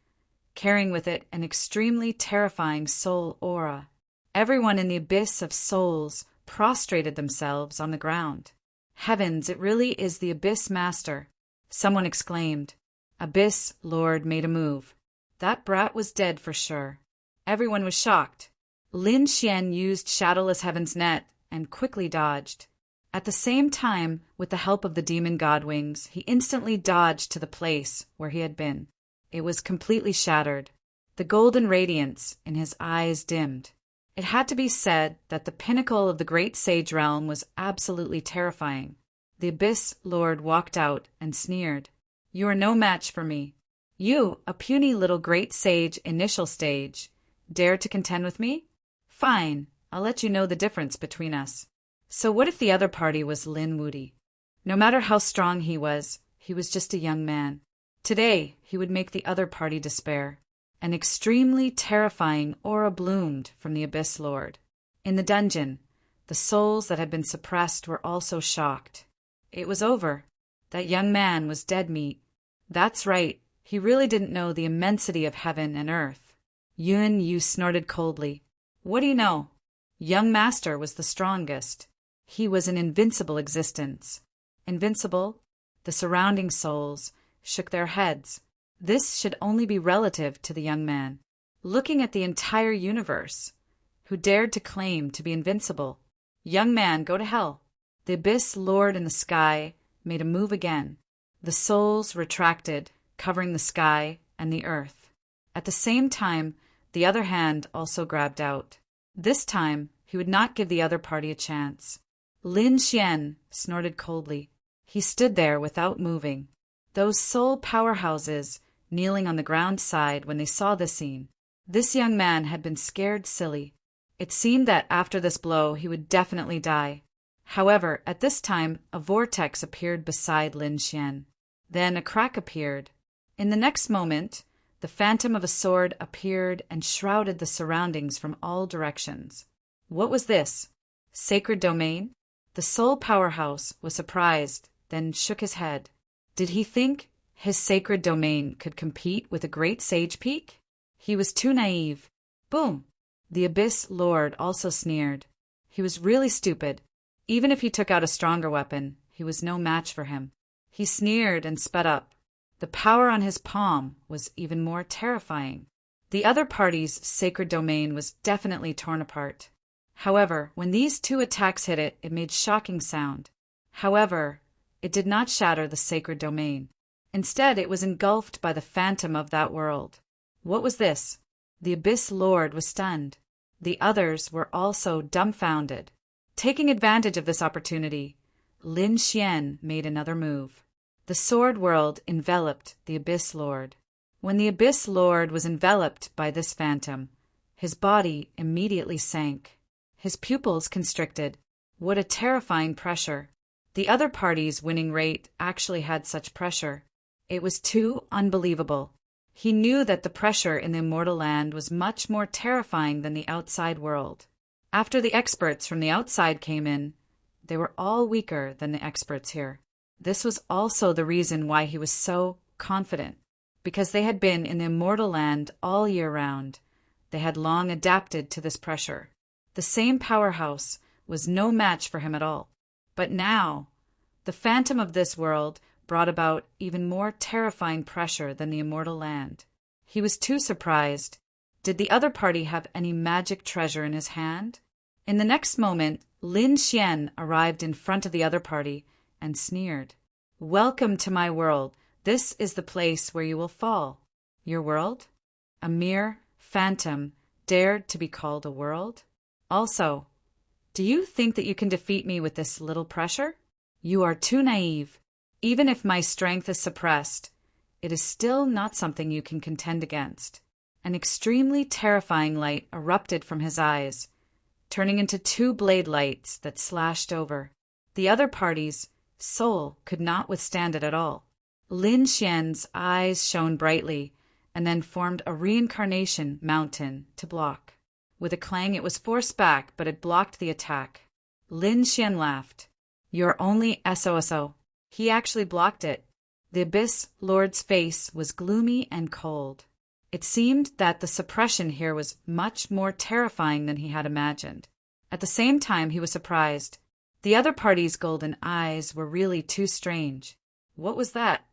carrying with it an extremely terrifying soul aura. Everyone in the abyss of souls prostrated themselves on the ground. "Heavens, it really is the abyss master!" Someone exclaimed. Abyss Lord made a move. That brat was dead for sure. Everyone was shocked. Lin Xian used Shadowless Heaven's net and quickly dodged. At the same time, with the help of the demon godwings, he instantly dodged to the place where he had been. It was completely shattered. The golden radiance in his eyes dimmed. It had to be said that the pinnacle of the great sage realm was absolutely terrifying. The Abyss Lord walked out and sneered. "You are no match for me. You, a puny little great sage initial stage, dare to contend with me? Fine, I'll let you know the difference between us." So what if the other party was Lin Wudi? No matter how strong he was just a young man. Today, he would make the other party despair. An extremely terrifying aura bloomed from the Abyss Lord. In the dungeon, the souls that had been suppressed were also shocked. It was over. That young man was dead meat. That's right, he really didn't know the immensity of heaven and earth. Yun Yu snorted coldly. What do you know? Young master was the strongest. He was an invincible existence. Invincible? The surrounding souls shook their heads. This should only be relative to the young man. Looking at the entire universe, who dared to claim to be invincible. Young man, go to hell. The Abyss Lord in the sky made a move again. The souls retracted, covering the sky and the earth. At the same time, the other hand also grabbed out. This time, he would not give the other party a chance. Lin Xian snorted coldly. He stood there without moving. Those soul powerhouses kneeling on the ground sighed when they saw this scene. This young man had been scared silly. It seemed that after this blow he would definitely die. However, at this time a vortex appeared beside Lin Xian. Then a crack appeared. In the next moment, the phantom of a sword appeared and shrouded the surroundings from all directions. What was this? Sacred domain? The soul powerhouse was surprised, then shook his head. Did he think his sacred domain could compete with a great sage peak? He was too naive. Boom! The Abyss Lord also sneered. He was really stupid. Even if he took out a stronger weapon, he was no match for him. He sneered and sped up. The power on his palm was even more terrifying. The other party's sacred domain was definitely torn apart. However, when these two attacks hit it, it made shocking sound. However, it did not shatter the sacred domain. Instead, it was engulfed by the phantom of that world. What was this? The Abyss Lord was stunned. The others were also dumbfounded. Taking advantage of this opportunity, Lin Xian made another move. The sword world enveloped the Abyss Lord. When the Abyss Lord was enveloped by this phantom, his body immediately sank. His pupils constricted. What a terrifying pressure. The other party's winning rate actually had such pressure. It was too unbelievable. He knew that the pressure in the immortal land was much more terrifying than the outside world. After the experts from the outside came in, they were all weaker than the experts here. This was also the reason why he was so confident, because they had been in the immortal land all year round. They had long adapted to this pressure. The same powerhouse was no match for him at all. But now, the phantom of this world brought about even more terrifying pressure than the immortal land. He was too surprised. Did the other party have any magic treasure in his hand? In the next moment, Lin Xian arrived in front of the other party and sneered. "Welcome to my world. This is the place where you will fall." Your world? A mere phantom dared to be called a world? Also, do you think that you can defeat me with this little pressure? You are too naive. Even if my strength is suppressed, it is still not something you can contend against. An extremely terrifying light erupted from his eyes, turning into two blade lights that slashed over. The other party's soul could not withstand it at all. Lin Xian's eyes shone brightly and then formed a reincarnation mountain to block. With a clang, it was forced back, but it blocked the attack. Lin Xian laughed. "You're only SOSO." He actually blocked it. The Abyss Lord's face was gloomy and cold. It seemed that the suppression here was much more terrifying than he had imagined. At the same time, he was surprised. The other party's golden eyes were really too strange. What was that?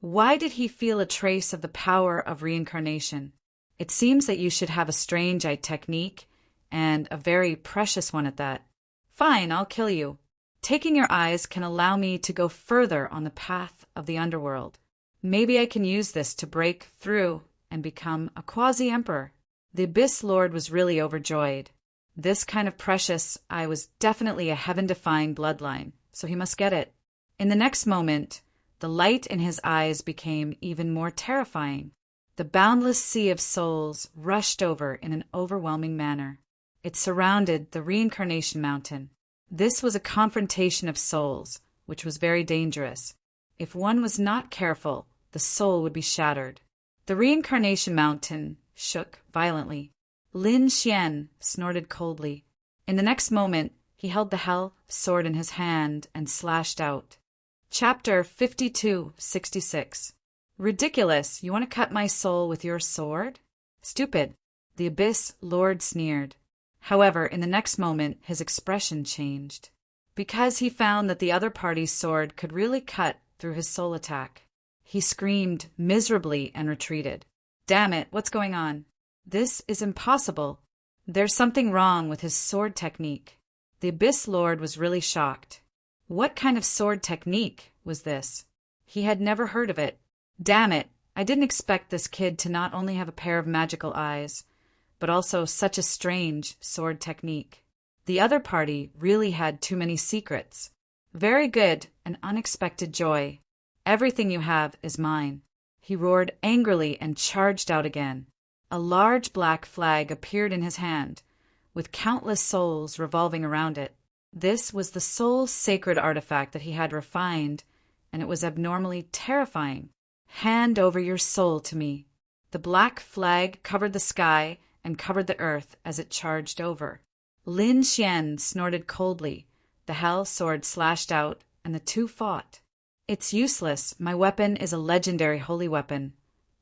Why did he feel a trace of the power of reincarnation? It seems that you should have a strange eye technique, and a very precious one at that. Fine, I'll kill you. Taking your eyes can allow me to go further on the path of the underworld. Maybe I can use this to break through and become a quasi-emperor. The Abyss Lord was really overjoyed. This kind of precious eye was definitely a heaven-defying bloodline, so he must get it. In the next moment, the light in his eyes became even more terrifying. The boundless sea of souls rushed over in an overwhelming manner. It surrounded the reincarnation mountain. This was a confrontation of souls, which was very dangerous. If one was not careful, the soul would be shattered. The reincarnation mountain shook violently. Lin Xian snorted coldly. In the next moment, he held the hell sword in his hand and slashed out. Chapter 5266. Ridiculous! You want to cut my soul with your sword? Stupid! The Abyss Lord sneered. However, in the next moment, his expression changed, because he found that the other party's sword could really cut through his soul attack. He screamed miserably and retreated. Damn it, what's going on? This is impossible. There's something wrong with his sword technique. The Abyss Lord was really shocked. What kind of sword technique was this? He had never heard of it. Damn it, I didn't expect this kid to not only have a pair of magical eyes, but also such a strange sword technique. The other party really had too many secrets. Very good and unexpected joy. Everything you have is mine. He roared angrily and charged out again. A large black flag appeared in his hand, with countless souls revolving around it. This was the soul's sacred artifact that he had refined, and it was abnormally terrifying. Hand over your soul to me. The black flag covered the sky and covered the earth as it charged over. Lin Xian snorted coldly. The hell sword slashed out, and the two fought. It's useless. My weapon is a legendary holy weapon.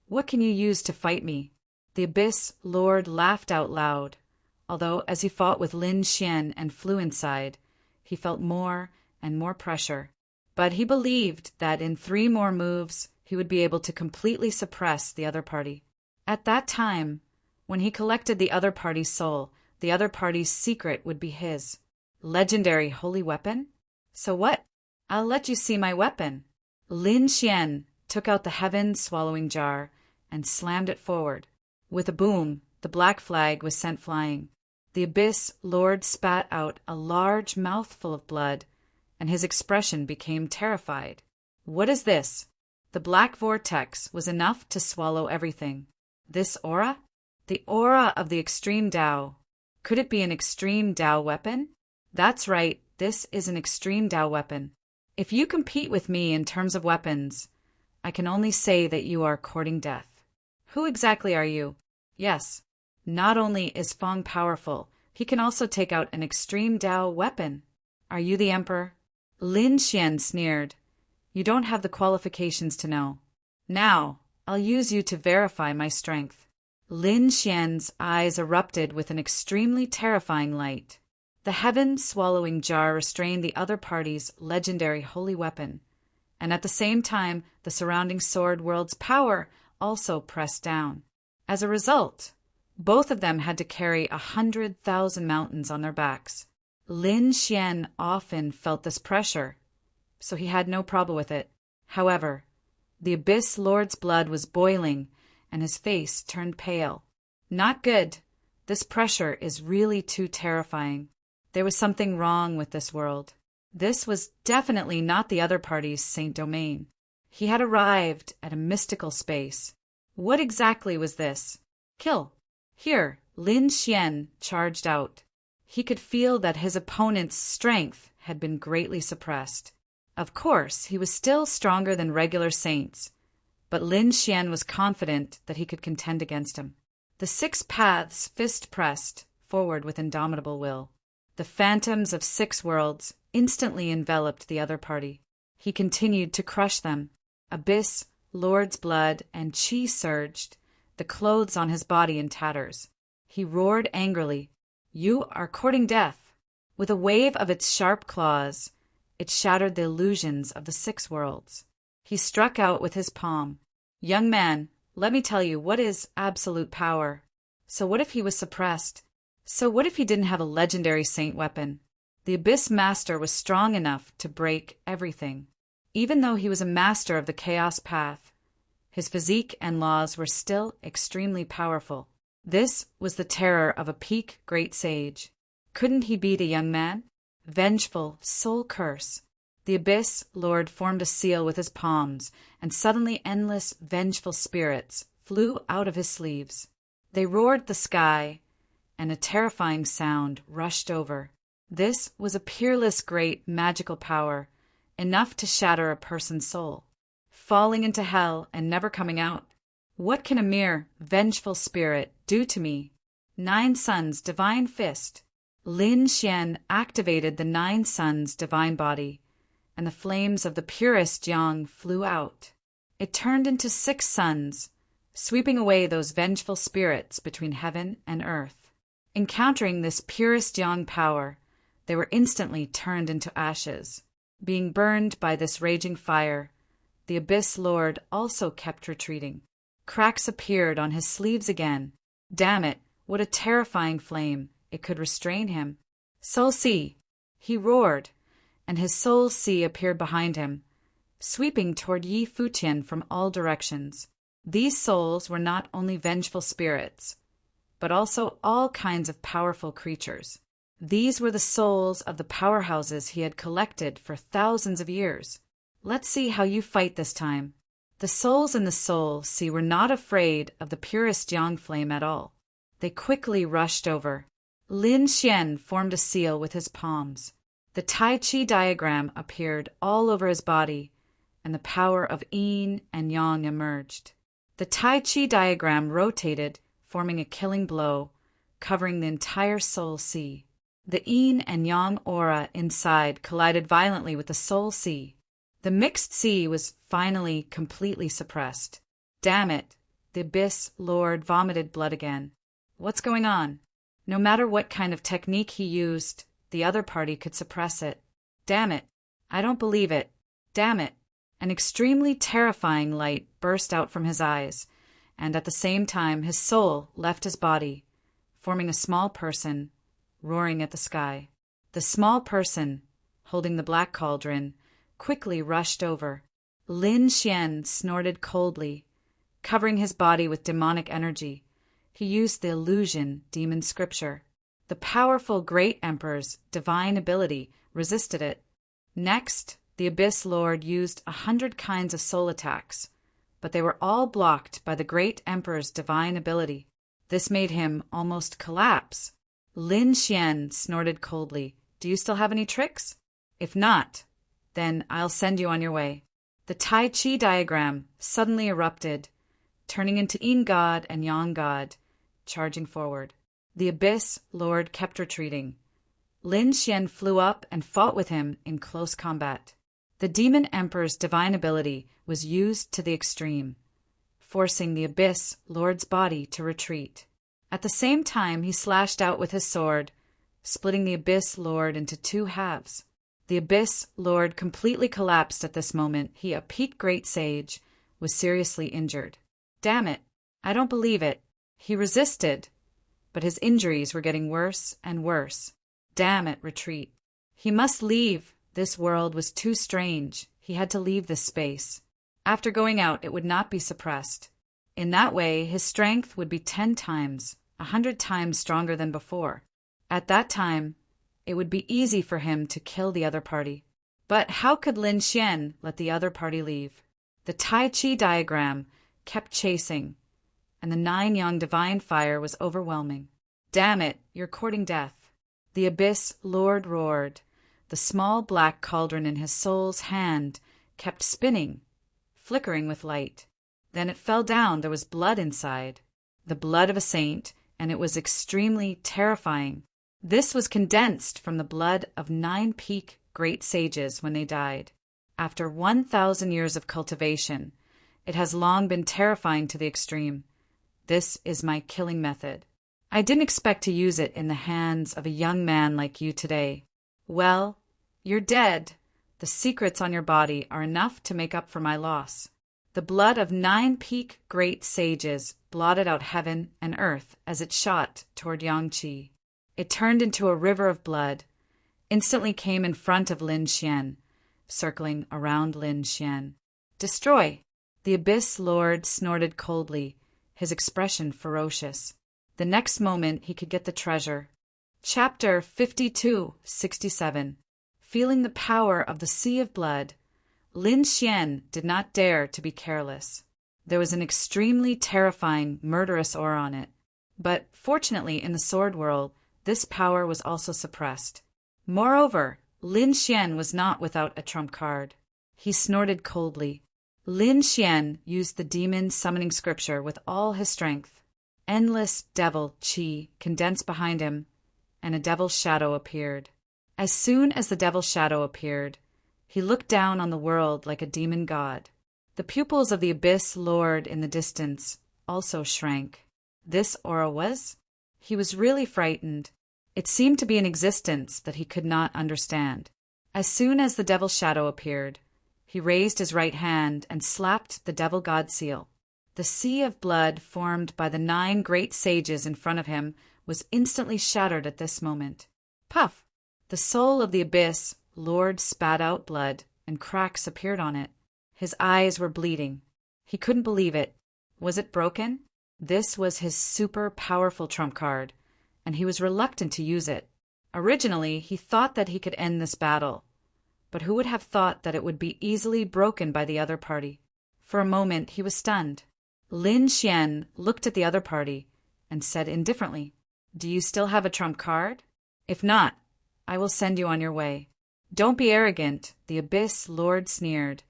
What can you use to fight me? The Abyss Lord laughed out loud, although as he fought with Lin Xian and flew inside, he felt more and more pressure. But he believed that in 3 more moves he would be able to completely suppress the other party. At that time, when he collected the other party's soul, the other party's secret would be his. Legendary holy weapon? So what? I'll let you see my weapon. Lin Xian took out the heaven-swallowing jar and slammed it forward. With a boom, the black flag was sent flying. The Abyss Lord spat out a large mouthful of blood, and his expression became terrified. What is this? The black vortex was enough to swallow everything. This aura? The aura of the extreme Tao. Could it be an extreme Tao weapon? That's right, this is an extreme Tao weapon. If you compete with me in terms of weapons, I can only say that you are courting death. Who exactly are you? Yes, not only is Feng powerful, he can also take out an extreme Tao weapon. Are you the emperor? Lin Xian sneered. You don't have the qualifications to know. Now, I'll use you to verify my strength. Lin Xian's eyes erupted with an extremely terrifying light. The heaven-swallowing jar restrained the other party's legendary holy weapon, and at the same time the surrounding sword world's power also pressed down. As a result, both of them had to carry 100,000 mountains on their backs. Lin Xian often felt this pressure, so he had no problem with it. However, the Abyss Lord's blood was boiling, and his face turned pale. Not good. This pressure is really too terrifying. There was something wrong with this world. This was definitely not the other party's Saint Domain. He had arrived at a mystical space. What exactly was this? Kill. Here, Lin Xian charged out. He could feel that his opponent's strength had been greatly suppressed. Of course, he was still stronger than regular saints, but Lin Xian was confident that he could contend against him. The 6 paths fist pressed forward with indomitable will. The phantoms of 6 worlds instantly enveloped the other party. He continued to crush them. Abyss, Lord's blood, and chi surged, the clothes on his body in tatters. He roared angrily, "You are courting death!" With a wave of its sharp claws, it shattered the illusions of the 6 worlds. He struck out with his palm. "Young man, let me tell you what is absolute power." So what if he was suppressed? So what if he didn't have a legendary saint weapon? The Abyss Master was strong enough to break everything. Even though he was a master of the Chaos Path, his physique and laws were still extremely powerful. This was the terror of a peak great sage. Couldn't he beat a young man? Vengeful soul curse. The Abyss Lord formed a seal with his palms, and suddenly endless vengeful spirits flew out of his sleeves. They roared the sky, and a terrifying sound rushed over. This was a peerless great magical power, enough to shatter a person's soul, falling into hell and never coming out. What can a mere vengeful spirit do to me? 9 Suns Divine Fist. Lin Xian activated the 9 Suns Divine Body, and the flames of the purest yang flew out. It turned into 6 suns, sweeping away those vengeful spirits between heaven and earth. Encountering this purest yang power, they were instantly turned into ashes. Being burned by this raging fire, the Abyss Lord also kept retreating. Cracks appeared on his sleeves again. Damn it, what a terrifying flame! It could restrain him. Soul Sea! He roared, and his Soul Sea appeared behind him, sweeping toward Yi Fuqian from all directions. These souls were not only vengeful spirits, but also all kinds of powerful creatures. These were the souls of the powerhouses he had collected for thousands of years. Let's see how you fight this time. The souls in the Soul Sea were not afraid of the purest yang flame at all. They quickly rushed over. Lin Xian formed a seal with his palms. The Tai Chi diagram appeared all over his body, and the power of yin and yang emerged. The Tai Chi diagram rotated, forming a killing blow, covering the entire Soul Sea. The yin and yang aura inside collided violently with the Soul Sea. The mixed sea was finally completely suppressed. Damn it! The Abyss Lord vomited blood again. What's going on? No matter what kind of technique he used, the other party could suppress it. Damn it! I don't believe it. Damn it! An extremely terrifying light burst out from his eyes, and at the same time his soul left his body, forming a small person, roaring at the sky. The small person, holding the black cauldron, quickly rushed over. Lin Xian snorted coldly, covering his body with demonic energy. He used the illusion demon scripture. The powerful Great Emperor's divine ability resisted it. Next, the Abyss Lord used 100 kinds of soul attacks, but they were all blocked by the Great Emperor's divine ability. This made him almost collapse. Lin Xian snorted coldly. Do you still have any tricks? If not, then I'll send you on your way. The Tai Chi diagram suddenly erupted, turning into Yin God and Yang God, charging forward. The Abyss Lord kept retreating. Lin Xian flew up and fought with him in close combat. The Demon Emperor's divine ability was used to the extreme, forcing the Abyss Lord's body to retreat. At the same time, he slashed out with his sword, splitting the Abyss Lord into two halves. The Abyss Lord completely collapsed at this moment. He, a peak great sage, was seriously injured. Damn it! I don't believe it. He resisted, but his injuries were getting worse and worse. Damn it, retreat. He must leave. This world was too strange. He had to leave this space. After going out, it would not be suppressed. In that way, his strength would be 10 times, 100 times stronger than before. At that time, it would be easy for him to kill the other party. But how could Lin Xian let the other party leave? The Tai Chi diagram kept chasing, and the 9-yang divine fire was overwhelming. Damn it, you're courting death. The Abyss Lord roared. The small black cauldron in his soul's hand kept spinning, flickering with light. Then it fell down. There was blood inside. The blood of a saint, and it was extremely terrifying. This was condensed from the blood of 9 peak great sages when they died. After 1,000 years of cultivation, it has long been terrifying to the extreme. This is my killing method. I didn't expect to use it in the hands of a young man like you today. Well, you're dead. The secrets on your body are enough to make up for my loss. The blood of 9 peak great sages blotted out heaven and earth as it shot toward Yangqi. It turned into a river of blood, instantly came in front of Lin Xian, circling around Lin Xian. Destroy! The Abyss Lord snorted coldly, his expression ferocious. The next moment he could get the treasure. Chapter 52-67. Feeling the power of the Sea of Blood, Lin Xian did not dare to be careless. There was an extremely terrifying, murderous aura on it. But fortunately, in the sword world, this power was also suppressed. Moreover, Lin Xian was not without a trump card. He snorted coldly. Lin Xian used the demon summoning scripture with all his strength. Endless devil qi condensed behind him, and a devil's shadow appeared. As soon as the devil's shadow appeared, he looked down on the world like a demon god. The pupils of the Abyss Lord in the distance also shrank. This aura was? He was really frightened. It seemed to be an existence that he could not understand. As soon as the devil's shadow appeared, he raised his right hand and slapped the devil god seal. The sea of blood formed by the 9 great sages in front of him was instantly shattered at this moment. Puff! The soul of the Abyss Lord spat out blood, and cracks appeared on it. His eyes were bleeding. He couldn't believe it. Was it broken? This was his super powerful trump card, and he was reluctant to use it. Originally, he thought that he could end this battle, but who would have thought that it would be easily broken by the other party? For a moment, he was stunned. Lin Xian looked at the other party and said indifferently, "Do you still have a trump card? If not, I will send you on your way." "Don't be arrogant," the Abyss Lord sneered.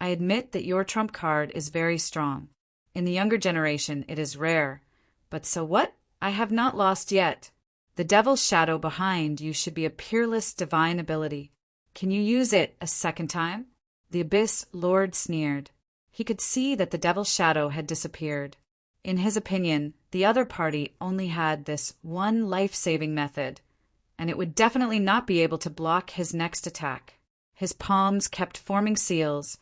"I admit that your trump card is very strong. In the younger generation, it is rare. But so what? I have not lost yet. The devil's shadow behind you should be a peerless divine ability. Can you use it a second time?" The Abyss Lord sneered. He could see that the devil's shadow had disappeared. In his opinion, the other party only had this one life-saving method, and it would definitely not be able to block his next attack. His palms kept forming seals,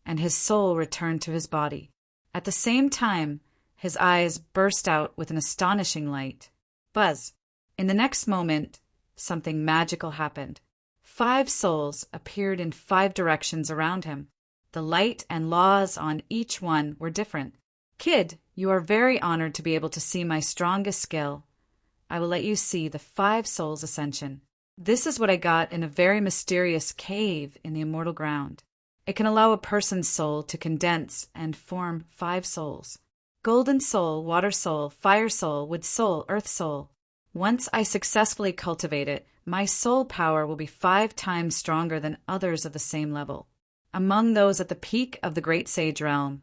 and his soul returned to his body. At the same time, his eyes burst out with an astonishing light. Buzz! In the next moment, something magical happened. 5 souls appeared in 5 directions around him. The light and laws on each one were different. "Kid, you are very honored to be able to see my strongest skill. I will let you see the 5 souls' ascension. This is what I got in a very mysterious cave in the immortal ground. It can allow a person's soul to condense and form 5 souls. Golden soul, water soul, fire soul, wood soul, earth soul. Once I successfully cultivate it, my soul power will be 5 times stronger than others of the same level. Among those at the peak of the Great Sage Realm,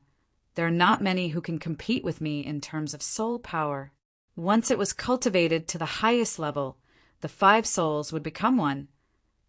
there are not many who can compete with me in terms of soul power. Once it was cultivated to the highest level, the 5 souls would become one,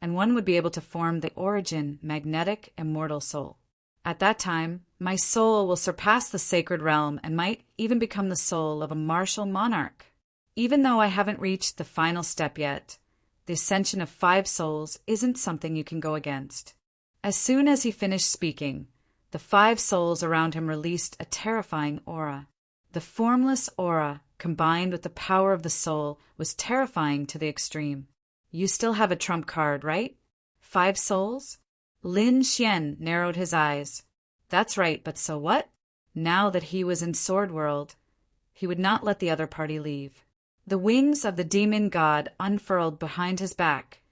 and one would be able to form the origin, magnetic, immortal soul. At that time, my soul will surpass the sacred realm and might even become the soul of a martial monarch. Even though I haven't reached the final step yet, the ascension of 5 souls isn't something you can go against." As soon as he finished speaking, the 5 souls around him released a terrifying aura. The formless aura, combined with the power of the soul, was terrifying to the extreme. "You still have a trump card, right? 5 souls?" Lin Xian narrowed his eyes. "That's right, but so what?" Now that he was in Sword World, he would not let the other party leave. The wings of the demon god unfurled behind his back,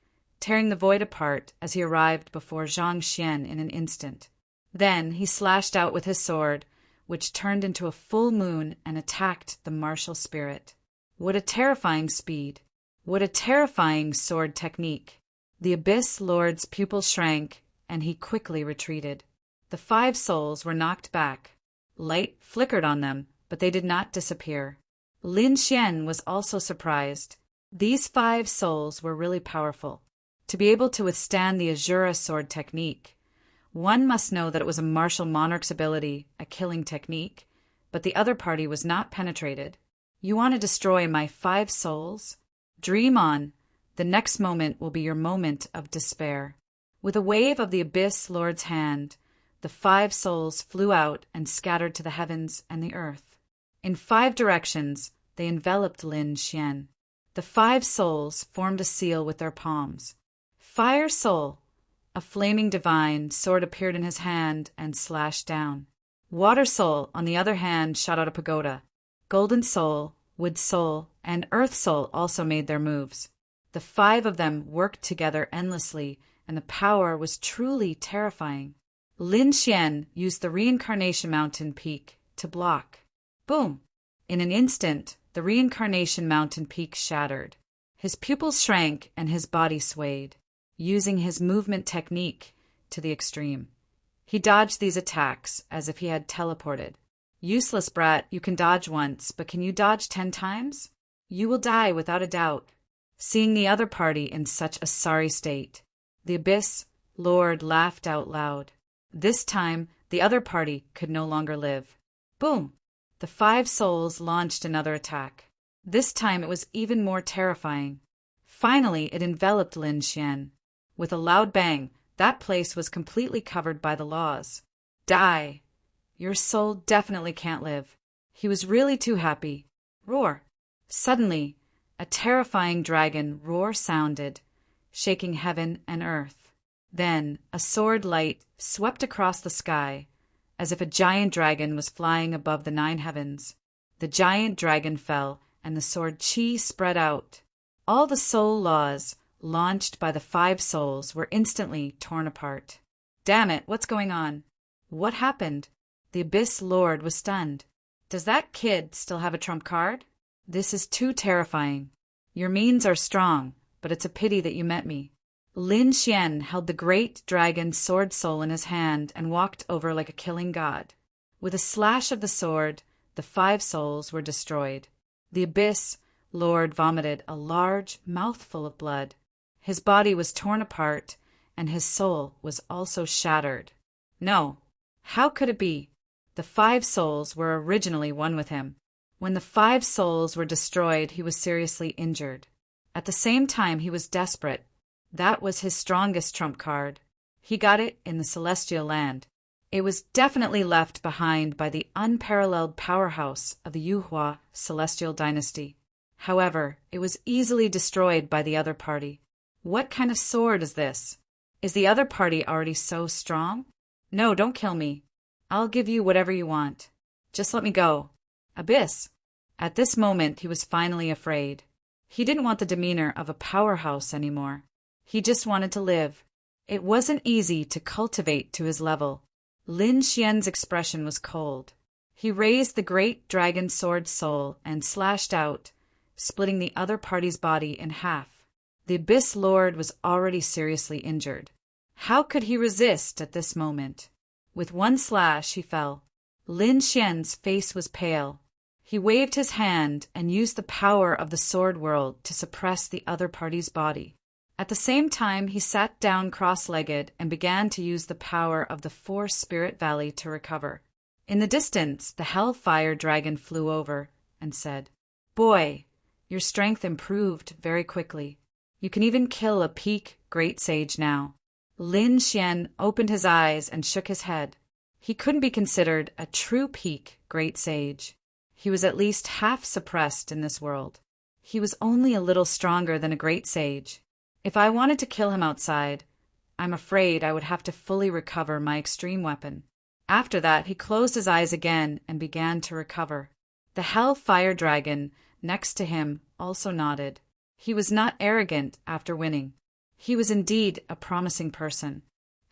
tearing the void apart as he arrived before Zhang Xian in an instant. Then he slashed out with his sword, which turned into a full moon and attacked the martial spirit. What a terrifying speed! What a terrifying sword technique! The Abyss Lord's pupils shrank, and he quickly retreated. The 5 souls were knocked back. Light flickered on them, but they did not disappear. Lin Xian was also surprised. These 5 souls were really powerful. To be able to withstand the Azura sword technique, one must know that it was a martial monarch's ability, a killing technique, but the other party was not penetrated. "You want to destroy my 5 souls? Dream on. The next moment will be your moment of despair." With a wave of the Abyss Lord's hand, the 5 souls flew out and scattered to the heavens and the earth. In 5 directions, they enveloped Lin Xian. The 5 souls formed a seal with their palms. Fire soul! A flaming divine sword appeared in his hand and slashed down. Water soul, on the other hand, shot out a pagoda. Golden soul, wood soul, and earth soul also made their moves. The 5 of them worked together endlessly, and the power was truly terrifying. Lin Xian used the Reincarnation Mountain peak to block. Boom! In an instant, the Reincarnation Mountain peak shattered. His pupils shrank and his body swayed, using his movement technique to the extreme. He dodged these attacks as if he had teleported. "Useless brat, you can dodge once, but can you dodge 10 times? You will die without a doubt." Seeing the other party in such a sorry state, the Abyss Lord laughed out loud. This time, the other party could no longer live. Boom! The 5 souls launched another attack. This time it was even more terrifying. Finally, it enveloped Lin Xian. With a loud bang, that place was completely covered by the laws. "Die! Your soul definitely can't live." He was really too happy. Roar! Suddenly, a terrifying dragon roar sounded, shaking heaven and earth. Then a sword light swept across the sky, as if a giant dragon was flying above the 9 heavens. The giant dragon fell, and the sword chi spread out. All the soul laws launched by the five souls were instantly torn apart. Damn it, what's going on? What happened? The Abyss Lord was stunned. Does that kid still have a trump card? This is too terrifying. Your means are strong, but it's a pity that you met me. Lin Xian held the great dragon sword soul in his hand and walked over like a killing god. With a slash of the sword, the five souls were destroyed. The Abyss Lord vomited a large mouthful of blood. His body was torn apart, and his soul was also shattered. No, how could it be? The five souls were originally one with him. When the five souls were destroyed, he was seriously injured. At the same time, he was desperate. That was his strongest trump card. He got it in the celestial land. It was definitely left behind by the unparalleled powerhouse of the Yuhua celestial dynasty. However, it was easily destroyed by the other party. What kind of sword is this? Is the other party already so strong? No, don't kill me. I'll give you whatever you want. Just let me go. Abyss. At this moment, he was finally afraid. He didn't want the demeanor of a powerhouse anymore. He just wanted to live. It wasn't easy to cultivate to his level. Lin Xian's expression was cold. He raised the great dragon sword soul and slashed out, splitting the other party's body in half. The Abyss Lord was already seriously injured. How could he resist at this moment? With one slash, he fell. Lin Xian's face was pale. He waved his hand and used the power of the sword world to suppress the other party's body. At the same time, he sat down cross-legged and began to use the power of the Four Spirit Valley to recover. In the distance, the Hellfire Dragon flew over and said, "Boy, your strength improved very quickly. You can even kill a peak great sage now." Lin Xian opened his eyes and shook his head. He couldn't be considered a true peak great sage. He was at least half suppressed in this world. He was only a little stronger than a great sage. If I wanted to kill him outside, I'm afraid I would have to fully recover my extreme weapon. After that, he closed his eyes again and began to recover. The Hellfire Dragon next to him also nodded. He was not arrogant after winning. He was indeed a promising person,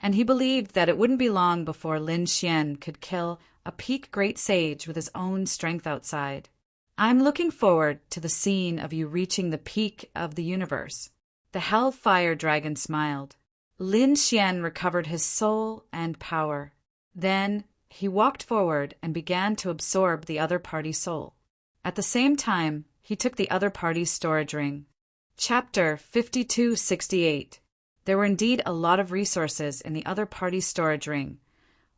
and he believed that it wouldn't be long before Lin Xian could kill a peak great sage with his own strength outside. I'm looking forward to the scene of you reaching the peak of the universe. The Hellfire Dragon smiled. Lin Xian recovered his soul and power. Then he walked forward and began to absorb the other party's soul. At the same time, he took the other party's storage ring. Chapter 5268. There were indeed a lot of resources in the other party's storage ring,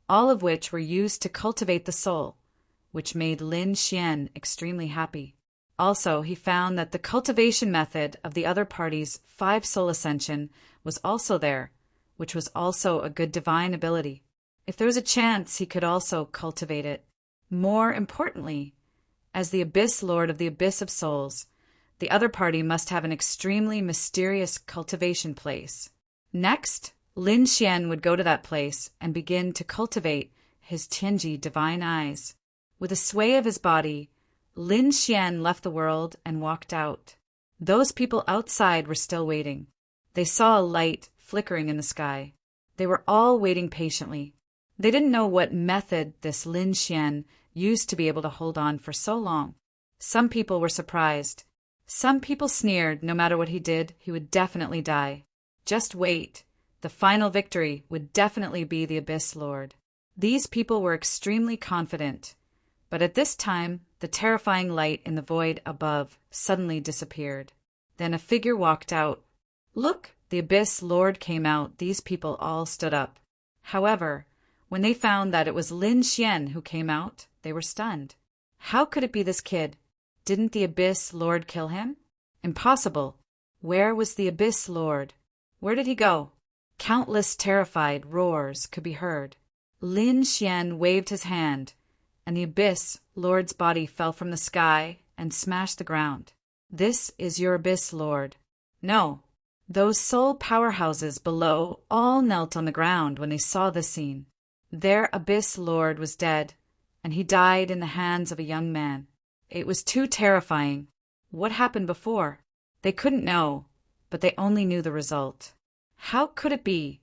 all of which were used to cultivate the soul, which made Lin Xian extremely happy. Also, he found that the cultivation method of the other party's 5-soul ascension was also there, which was also a good divine ability. If there was a chance, he could also cultivate it. More importantly, as the Abyss Lord of the Abyss of Souls, the other party must have an extremely mysterious cultivation place. Next, Lin Xian would go to that place and begin to cultivate his Tianji divine eyes. With a sway of his body, Lin Xian left the world and walked out. Those people outside were still waiting. They saw a light flickering in the sky. They were all waiting patiently. They didn't know what method this Lin Xian used to be able to hold on for so long. Some people were surprised. Some people sneered no matter what he did, he would definitely die. Just wait. The final victory would definitely be the Abyss Lord. These people were extremely confident. But at this time, the terrifying light in the void above suddenly disappeared. Then a figure walked out. Look, the Abyss Lord came out. These people all stood up. However, when they found that it was Lin Xian who came out, they were stunned. How could it be this kid? Didn't the Abyss Lord kill him? Impossible. Where was the Abyss Lord? Where did he go? Countless terrified roars could be heard. Lin Xian waved his hand, and the Abyss Lord's body fell from the sky and smashed the ground. This is your Abyss Lord. No. Those soul powerhouses below all knelt on the ground when they saw this scene. Their Abyss Lord was dead, and he died in the hands of a young man. It was too terrifying. What happened before? They couldn't know, but they only knew the result. How could it be?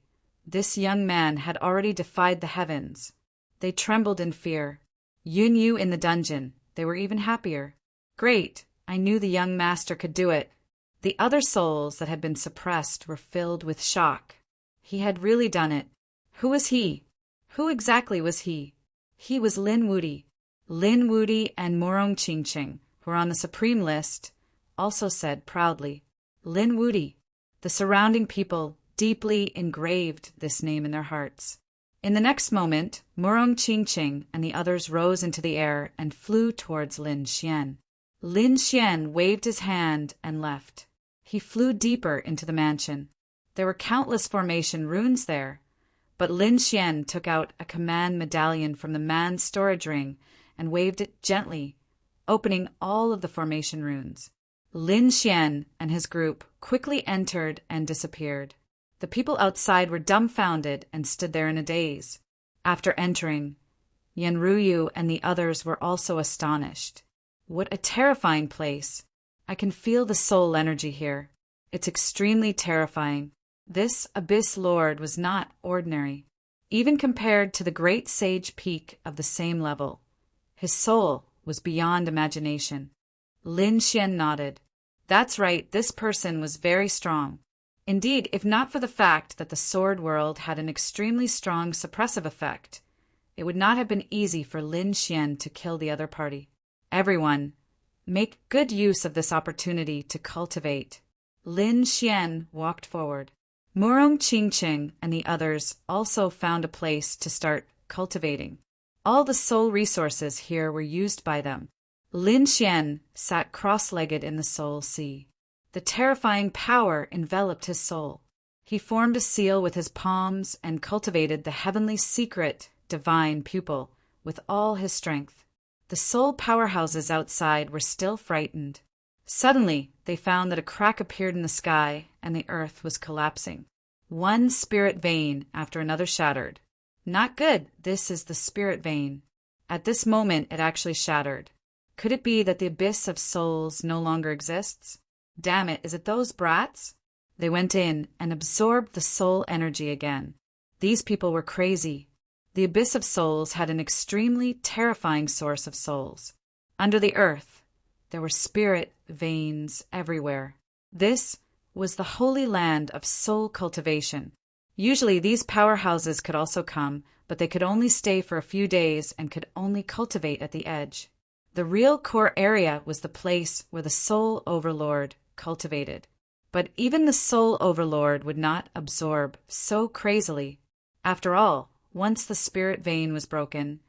This young man had already defied the heavens. They trembled in fear. Yunyu in the dungeon. They were even happier. Great, I knew the young master could do it. The other souls that had been suppressed were filled with shock. He had really done it. Who was he? Who exactly was he? He was Lin Wudi. Lin Wudi and Morong Qingqing, who were on the supreme list, also said proudly, Lin Wudi. The surrounding people deeply engraved this name in their hearts. In the next moment, Morong Qingqing and the others rose into the air and flew towards Lin Xian. Lin Xian waved his hand and left. He flew deeper into the mansion. There were countless formation runes there, but Lin Xian took out a command medallion from the man's storage ring and waved it gently, opening all of the formation runes. Lin Xian and his group quickly entered and disappeared. The people outside were dumbfounded and stood there in a daze. After entering, Yanruyu and the others were also astonished. What a terrifying place! I can feel the soul energy here. It's extremely terrifying. This Abyss Lord was not ordinary, even compared to the great sage peak of the same level. His soul was beyond imagination. Lin Xian nodded. That's right, this person was very strong. Indeed, if not for the fact that the sword world had an extremely strong suppressive effect, it would not have been easy for Lin Xian to kill the other party. Everyone, make good use of this opportunity to cultivate. Lin Xian walked forward. Morong Qingqing and the others also found a place to start cultivating. All the soul resources here were used by them. Lin Xian sat cross-legged in the soul sea. The terrifying power enveloped his soul. He formed a seal with his palms and cultivated the heavenly secret, divine pupil with all his strength. The soul powerhouses outside were still frightened. Suddenly, they found that a crack appeared in the sky and the earth was collapsing. One spirit vein after another shattered. Not good, this is the spirit vein. At this moment, it actually shattered. Could it be that the abyss of souls no longer exists? Damn it, is it those brats? They went in and absorbed the soul energy again. These people were crazy. The abyss of souls had an extremely terrifying source of souls. Under the earth, there were spirit veins everywhere. This was the holy land of soul cultivation. Usually these powerhouses could also come, but they could only stay for a few days and could only cultivate at the edge. The real core area was the place where the soul overlord cultivated. But even the soul overlord would not absorb so crazily. After all, once the spirit vein was broken,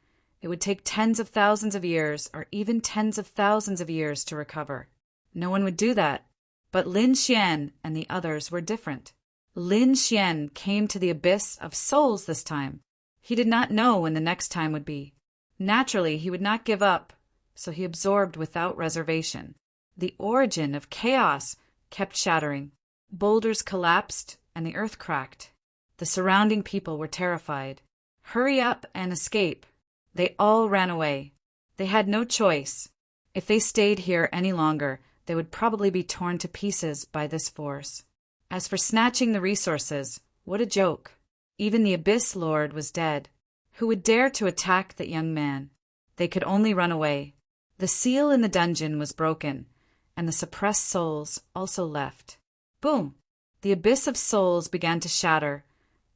it would take tens of thousands of years or even tens of thousands of years to recover. No one would do that. But Lin Xian and the others were different. Lin Xian came to the abyss of souls this time. He did not know when the next time would be. Naturally, he would not give up, so he absorbed without reservation. The origin of chaos kept shattering. Boulders collapsed and the earth cracked. The surrounding people were terrified. Hurry up and escape. They all ran away. They had no choice. If they stayed here any longer, they would probably be torn to pieces by this force. As for snatching the resources, what a joke. Even the Abyss Lord was dead. Who would dare to attack that young man? They could only run away. The seal in the dungeon was broken, and the suppressed souls also left. Boom! The abyss of souls began to shatter,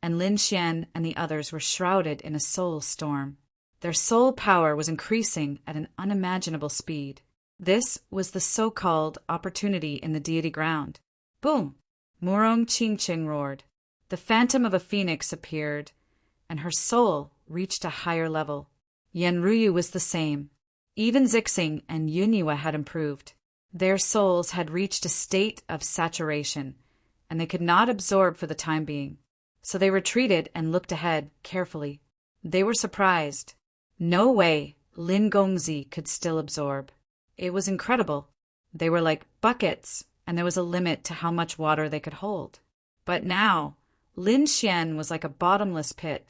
and Lin Xian and the others were shrouded in a soul storm. Their soul power was increasing at an unimaginable speed. This was the so-called opportunity in the deity ground. Boom! Morong Qingqing roared. The phantom of a phoenix appeared, and her soul reached a higher level. Yanruyu was the same. Even Zixing and Yunyue had improved. Their souls had reached a state of saturation, and they could not absorb for the time being. So they retreated and looked ahead carefully. They were surprised. No way Lin Gongzi could still absorb. It was incredible. They were like buckets, and there was a limit to how much water they could hold. But now, Lin Xian was like a bottomless pit.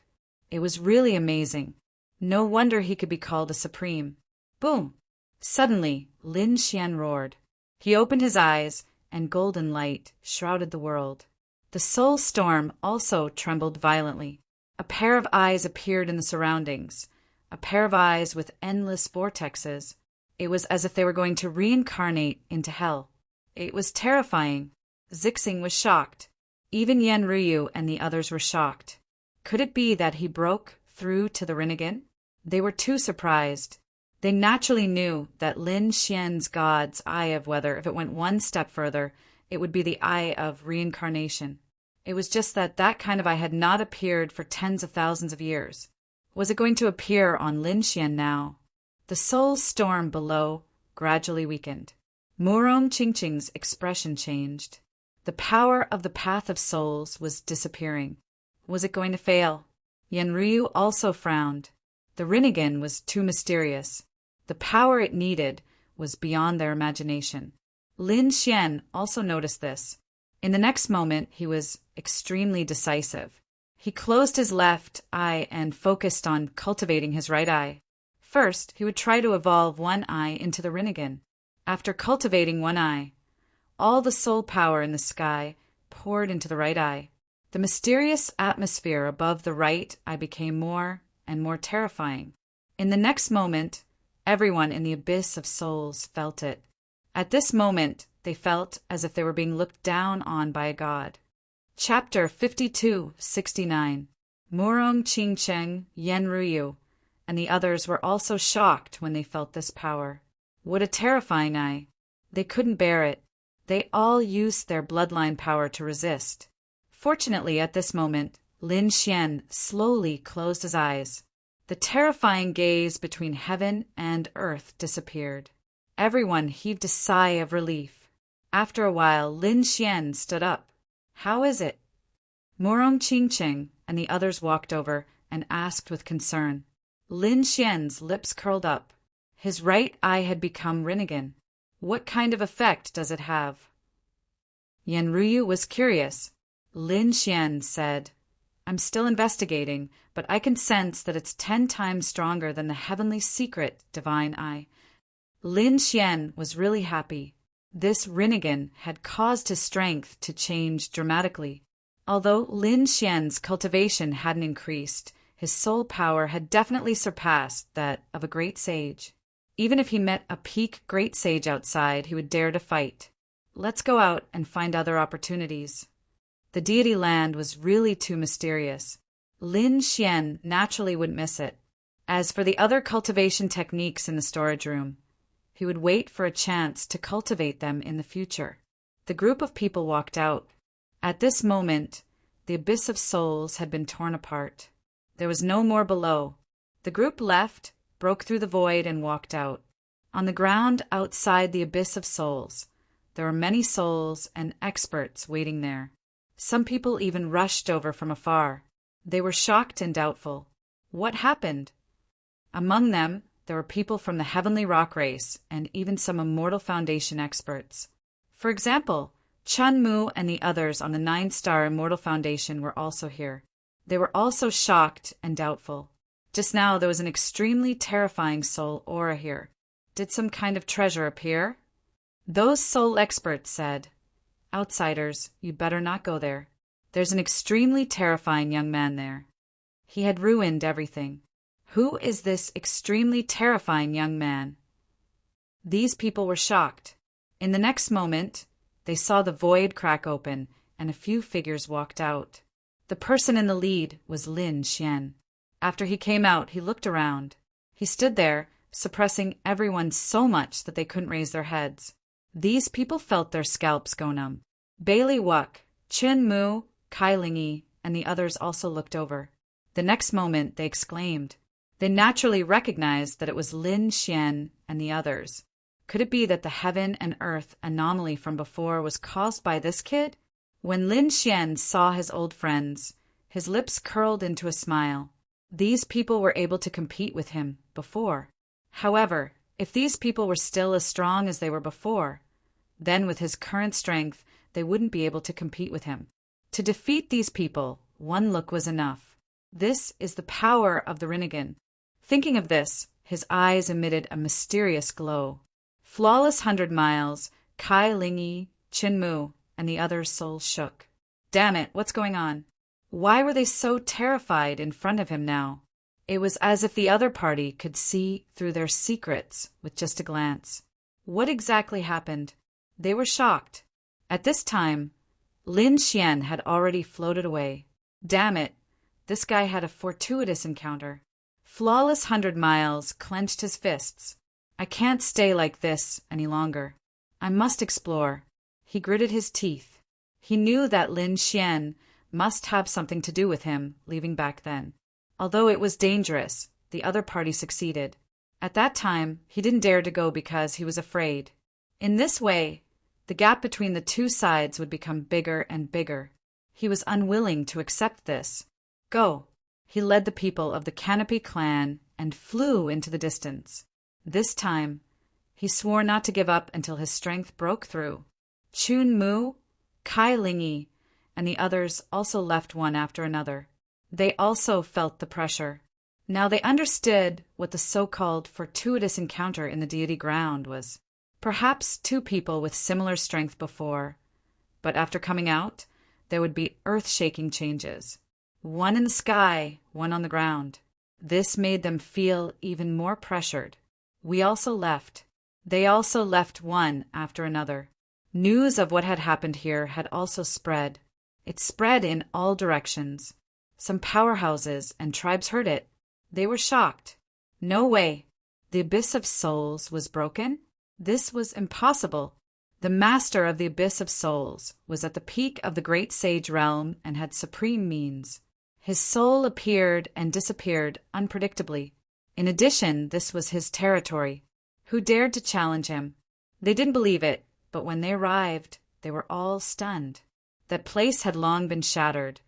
It was really amazing. No wonder he could be called a supreme. Boom! Suddenly, Lin Xian roared. He opened his eyes, and golden light shrouded the world. The soul storm also trembled violently. A pair of eyes appeared in the surroundings, a pair of eyes with endless vortexes. It was as if they were going to reincarnate into hell. It was terrifying. Zixing was shocked. Even Yenryu and the others were shocked. Could it be that he broke through to the Rinnegan? They were too surprised. They naturally knew that Lin Xian's God's Eye of Weather, if it went one step further, it would be the Eye of Reincarnation. It was just that that kind of eye had not appeared for tens of thousands of years. Was it going to appear on Lin Xian now? The soul storm below gradually weakened. Murong Qingqing's expression changed. The power of the path of souls was disappearing. Was it going to fail? Yenryu also frowned. The Rinnegan was too mysterious. The power it needed was beyond their imagination. Lin Xian also noticed this. In the next moment, he was extremely decisive. He closed his left eye and focused on cultivating his right eye. First, he would try to evolve one eye into the Rinnegan. After cultivating one eye, all the soul power in the sky poured into the right eye. The mysterious atmosphere above the right eye became more and more terrifying. In the next moment, everyone in the abyss of souls felt it. At this moment, they felt as if they were being looked down on by a god. Chapter 52-69. Murong Qingcheng, Yenryu, and the others were also shocked when they felt this power. What a terrifying eye. They couldn't bear it. They all used their bloodline power to resist. Fortunately, at this moment, Lin Xian slowly closed his eyes. The terrifying gaze between heaven and earth disappeared. Everyone heaved a sigh of relief. After a while, Lin Xian stood up. How is it? Murong Qingqing and the others walked over and asked with concern. Lin Xian's lips curled up. His right eye had become Rinnegan. What kind of effect does it have? Yenryu was curious. Lin Xian said, I'm still investigating, but I can sense that it's 10 times stronger than the heavenly secret divine eye. Lin Xian was really happy. This Rinnegan had caused his strength to change dramatically. Although Lin Xian's cultivation hadn't increased, his soul power had definitely surpassed that of a great sage. Even if he met a peak great sage outside, he would dare to fight. Let's go out and find other opportunities. The deity land was really too mysterious. Lin Xian naturally would miss it. As for the other cultivation techniques in the storage room, he would wait for a chance to cultivate them in the future. The group of people walked out. At this moment, the abyss of souls had been torn apart. There was no more below. The group left, broke through the void, and walked out. On the ground outside the abyss of souls, there were many souls and experts waiting there. Some people even rushed over from afar. They were shocked and doubtful. What happened? Among them, there were people from the Heavenly Rock race and even some Immortal Foundation experts. For example, Chun Mu and the others on the 9-star Immortal Foundation were also here. They were also shocked and doubtful. Just now there was an extremely terrifying soul aura here. Did some kind of treasure appear? Those soul experts said, Outsiders, you better not go there. There's an extremely terrifying young man there. He had ruined everything. Who is this extremely terrifying young man? These people were shocked. In the next moment, they saw the void crack open and a few figures walked out. The person in the lead was Lin Xian. After he came out, he looked around. He stood there, suppressing everyone so much that they couldn't raise their heads. These people felt their scalps go numb. Bailey Wuck, Chin Mu, Kai Lingyi, and the others also looked over. The next moment, they exclaimed. They naturally recognized that it was Lin Xian and the others. Could it be that the heaven and earth anomaly from before was caused by this kid? When Lin Xian saw his old friends, his lips curled into a smile. These people were able to compete with him before. However, if these people were still as strong as they were before, then with his current strength, they wouldn't be able to compete with him. To defeat these people, one look was enough. This is the power of the Rinnegan. Thinking of this, his eyes emitted a mysterious glow. Flawless 100 miles, Kai Lingyi, Chinmu and the other's souls shook. Damn it, what's going on? Why were they so terrified in front of him now? It was as if the other party could see through their secrets with just a glance. What exactly happened? They were shocked. At this time, Lin Xian had already floated away. Damn it, this guy had a fortuitous encounter. Flawless 100 Miles clenched his fists. I can't stay like this any longer. I must explore. He gritted his teeth. He knew that Lin Xian must have something to do with him leaving back then. Although it was dangerous, the other party succeeded. At that time, he didn't dare to go because he was afraid. In this way, the gap between the two sides would become bigger and bigger. He was unwilling to accept this. Go. He led the people of the Canopy clan and flew into the distance. This time, he swore not to give up until his strength broke through. Chun Mu, Kai Lingyi, and the others also left one after another. They also felt the pressure. Now they understood what the so-called fortuitous encounter in the deity ground was. Perhaps two people with similar strength before, but after coming out, there would be earth-shaking changes. One in the sky, one on the ground. This made them feel even more pressured. We also left. They also left one after another. News of what had happened here had also spread. It spread in all directions. Some powerhouses and tribes heard it. They were shocked. No way. The Abyss of Souls was broken? This was impossible. The master of the Abyss of Souls was at the peak of the Great Sage realm and had supreme means. His soul appeared and disappeared unpredictably. In addition, this was his territory. Who dared to challenge him? They didn't believe it, but when they arrived, they were all stunned. That place had long been shattered,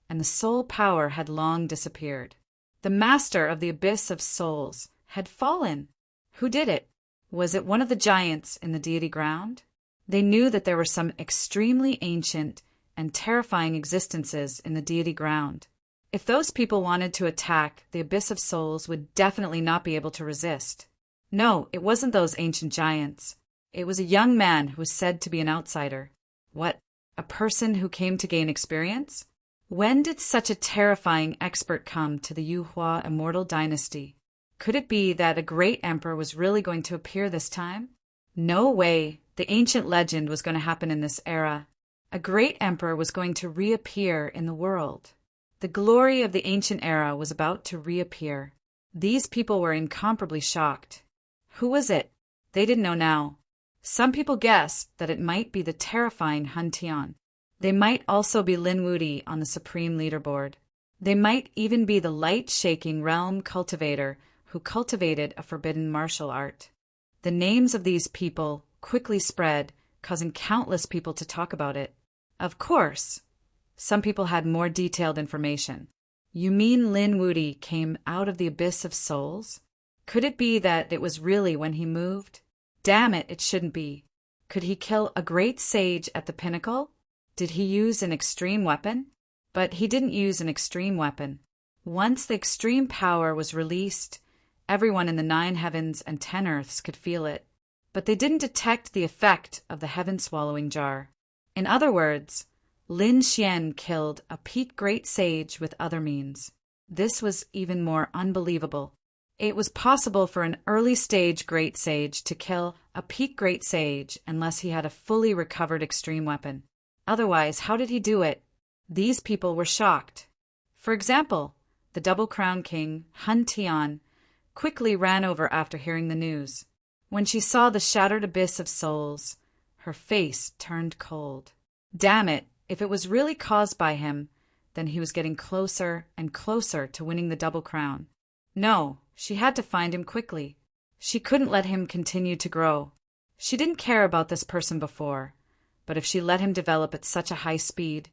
and the soul power had long disappeared. The master of the Abyss of Souls had fallen. Who did it? Was it one of the giants in the deity ground? They knew that there were some extremely ancient and terrifying existences in the deity ground. If those people wanted to attack, the Abyss of Souls would definitely not be able to resist. No, it wasn't those ancient giants. It was a young man who was said to be an outsider. What, a person who came to gain experience? When did such a terrifying expert come to the Yuhua immortal dynasty? Could it be that a great emperor was really going to appear this time? No way. The ancient legend was going to happen in this era. A great emperor was going to reappear in the world. The glory of the ancient era was about to reappear. These people were incomparably shocked. Who was it? They didn't know now. Some people guessed that it might be the terrifying Han Tian. They might also be Lin Wudi on the supreme leaderboard. They might even be the light-shaking realm cultivator who cultivated a forbidden martial art. The names of these people quickly spread, causing countless people to talk about it. Of course, some people had more detailed information. You mean Lin Wudi came out of the Abyss of Souls? Could it be that it was really when he moved? Damn it, it shouldn't be. Could he kill a great sage at the pinnacle? Did he use an extreme weapon? But he didn't use an extreme weapon. Once the extreme power was released, everyone in the 9 heavens and 10 earths could feel it. But they didn't detect the effect of the heaven-swallowing jar. In other words, Lin Xian killed a peak great sage with other means. This was even more unbelievable. It was possible for an early-stage great sage to kill a peak great sage unless he had a fully recovered extreme weapon. Otherwise, how did he do it? These people were shocked. For example, the Double Crown King, Han Tian, quickly ran over after hearing the news. When she saw the shattered Abyss of Souls, her face turned cold. Damn it, if it was really caused by him, then he was getting closer and closer to winning the Double Crown. No, she had to find him quickly. She couldn't let him continue to grow. She didn't care about this person before, but if she let him develop at such a high speed,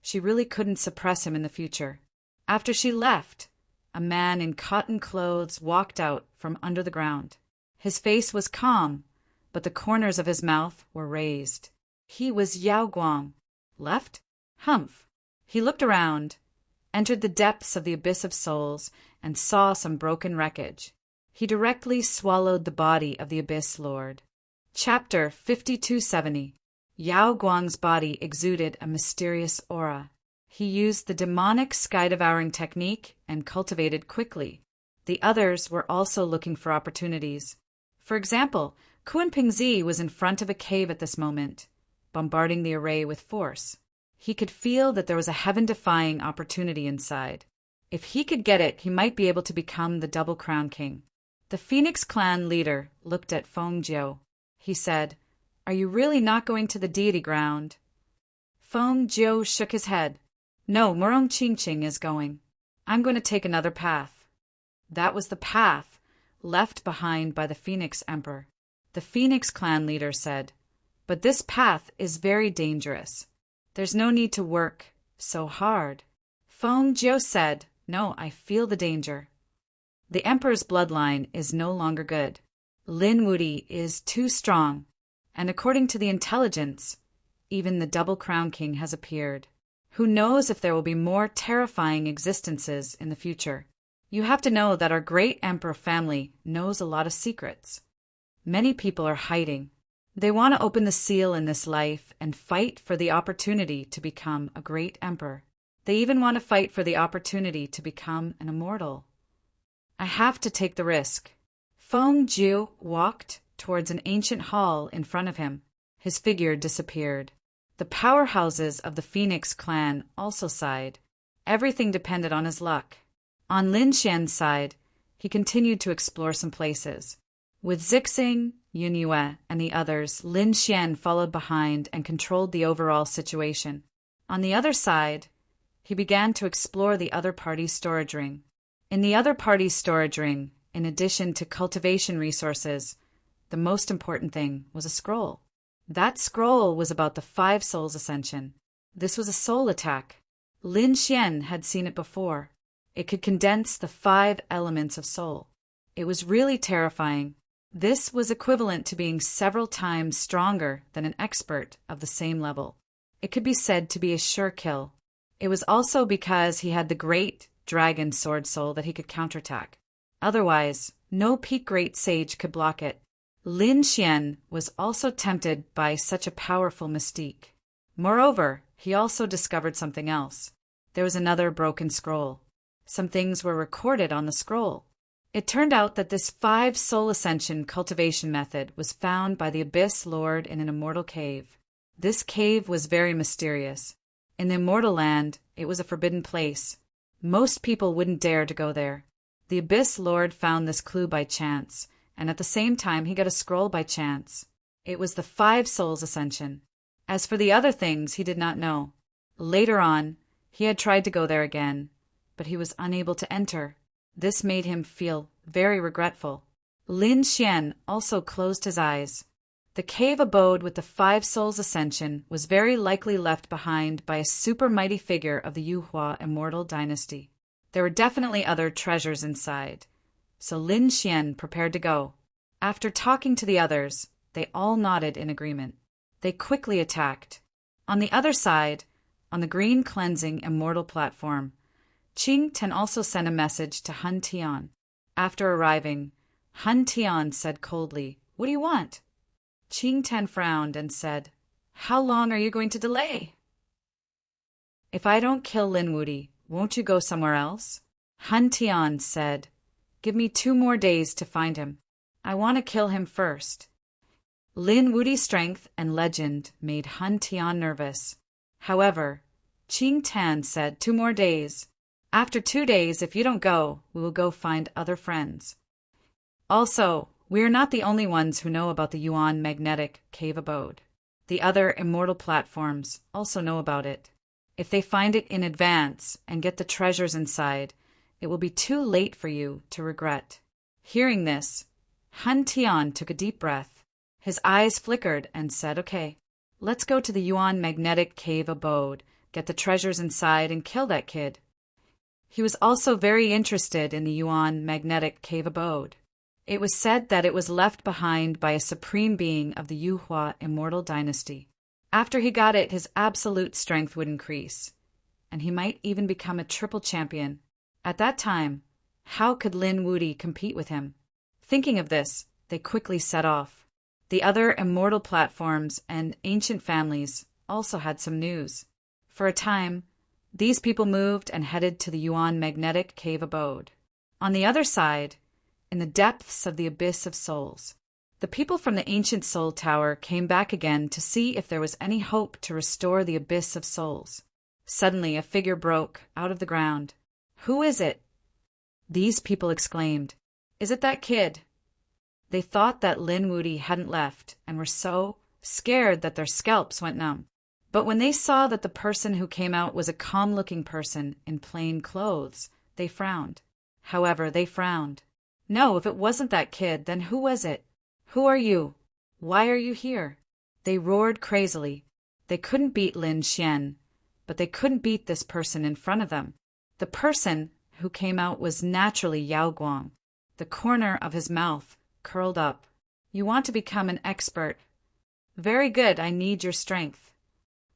she really couldn't suppress him in the future. After she left, a man in cotton clothes walked out from under the ground. His face was calm, but the corners of his mouth were raised. He was Yao Guang. Left? Humph. He looked around, entered the depths of the Abyss of Souls, and saw some broken wreckage. He directly swallowed the body of the Abyss Lord. Chapter 5270. Yao Guang's body exuded a mysterious aura. He used the demonic sky-devouring technique and cultivated quickly. The others were also looking for opportunities. For example, Kuan Pingzi was in front of a cave at this moment, bombarding the array with force. He could feel that there was a heaven-defying opportunity inside. If he could get it, he might be able to become the Double Crown King. The Phoenix clan leader looked at Feng Jiu. He said, "Are you really not going to the deity ground?" Feng Jiu shook his head. "No, Murong Qingqing is going. I'm going to take another path." That was the path left behind by the Phoenix Emperor. The Phoenix clan leader said, "But this path is very dangerous. There's no need to work so hard." Feng Jiu said, "No, I feel the danger. The Emperor's bloodline is no longer good. Lin Wudi is too strong, and according to the intelligence, even the Double Crown King has appeared. Who knows if there will be more terrifying existences in the future? You have to know that our great Emperor family knows a lot of secrets. Many people are hiding. They want to open the seal in this life and fight for the opportunity to become a great emperor. They even want to fight for the opportunity to become an immortal. I have to take the risk." Feng Jiu walked towards an ancient hall in front of him. His figure disappeared. The powerhouses of the Phoenix clan also sighed. Everything depended on his luck. On Lin Xian's side, he continued to explore some places. With Zixing, Yunyue, and the others, Lin Xian followed behind and controlled the overall situation. On the other side, he began to explore the other party's storage ring. In the other party's storage ring, in addition to cultivation resources, the most important thing was a scroll. That scroll was about the 5 souls' ascension. This was a soul attack. Lin Xian had seen it before. It could condense the 5 elements of soul. It was really terrifying. This was equivalent to being several times stronger than an expert of the same level. It could be said to be a sure kill. It was also because he had the great dragon sword soul that he could counterattack. Otherwise, no peak great sage could block it. Lin Xian was also tempted by such a powerful mystique. Moreover, he also discovered something else. There was another broken scroll. Some things were recorded on the scroll. It turned out that this 5 soul ascension cultivation method was found by the Abyss Lord in an immortal cave. This cave was very mysterious. In the immortal land, it was a forbidden place. Most people wouldn't dare to go there. The Abyss Lord found this clue by chance, and at the same time he got a scroll by chance. It was the 5 souls ascension. As for the other things, he did not know. Later on, he had tried to go there again, but he was unable to enter. This made him feel very regretful. Lin Xian also closed his eyes. The cave abode with the 5 souls ascension was very likely left behind by a super mighty figure of the Yuhua immortal dynasty. There were definitely other treasures inside, so Lin Xian prepared to go. After talking to the others, they all nodded in agreement. They quickly attacked. On the other side, on the green cleansing immortal platform, Qing Ten also sent a message to Hun Tian. After arriving, Hun Tian said coldly, "What do you want?" Qing Ten frowned and said, "How long are you going to delay?" "If I don't kill Lin Wudi, won't you go somewhere else?" Hun Tian said, "Give me 2 more days to find him. I want to kill him first." Lin Wudi's strength and legend made Hun Tian nervous. However, Qing Tan said 2 more days. After 2 days, if you don't go, we will go find other friends. Also, we are not the only ones who know about the Yuan magnetic cave abode. The other immortal platforms also know about it. If they find it in advance and get the treasures inside, it will be too late for you to regret. Hearing this, Hun Tian took a deep breath. His eyes flickered and said, "Okay, let's go to the Yuan magnetic cave abode, get the treasures inside, and kill that kid." He was also very interested in the Yuan magnetic cave abode. It was said that it was left behind by a supreme being of the Yuhua immortal dynasty. After he got it, his absolute strength would increase, and he might even become a triple champion. At that time, how could Lin Wudi compete with him? Thinking of this, they quickly set off. The other immortal platforms and ancient families also had some news. For a time, these people moved and headed to the Yuan magnetic cave abode. On the other side, in the depths of the abyss of souls, the people from the ancient soul tower came back again to see if there was any hope to restore the abyss of souls. Suddenly, a figure broke out of the ground. "Who is it?" These people exclaimed. "Is it that kid?" They thought that Lin Wudi hadn't left and were so scared that their scalps went numb. But when they saw that the person who came out was a calm-looking person in plain clothes, they frowned. However, they frowned. No, if it wasn't that kid, then who was it? "Who are you? Why are you here?" They roared crazily. They couldn't beat Lin Xian, but they couldn't beat this person in front of them. The person who came out was naturally Yao Guang. The corner of his mouth curled up. "You want to become an expert? Very good, I need your strength."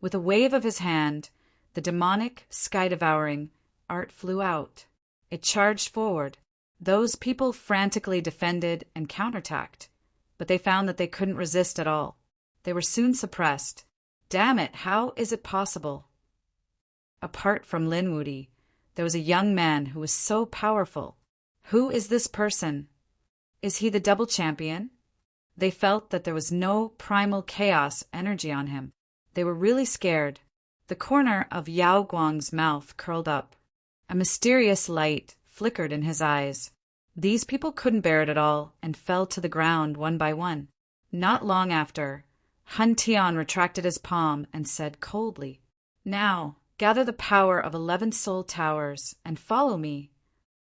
With a wave of his hand, the demonic, sky-devouring art flew out. It charged forward. Those people frantically defended and counterattacked, but they found that they couldn't resist at all. They were soon suppressed. Damn it, how is it possible? Apart from Lin Wudi, there was a young man who was so powerful. Who is this person? Is he the double champion? They felt that there was no primal chaos energy on him. They were really scared. The corner of Yao Guang's mouth curled up. A mysterious light flickered in his eyes. These people couldn't bear it at all and fell to the ground one by one. Not long after, Hun Tian retracted his palm and said coldly, "Now, gather the power of 11 soul towers and follow me."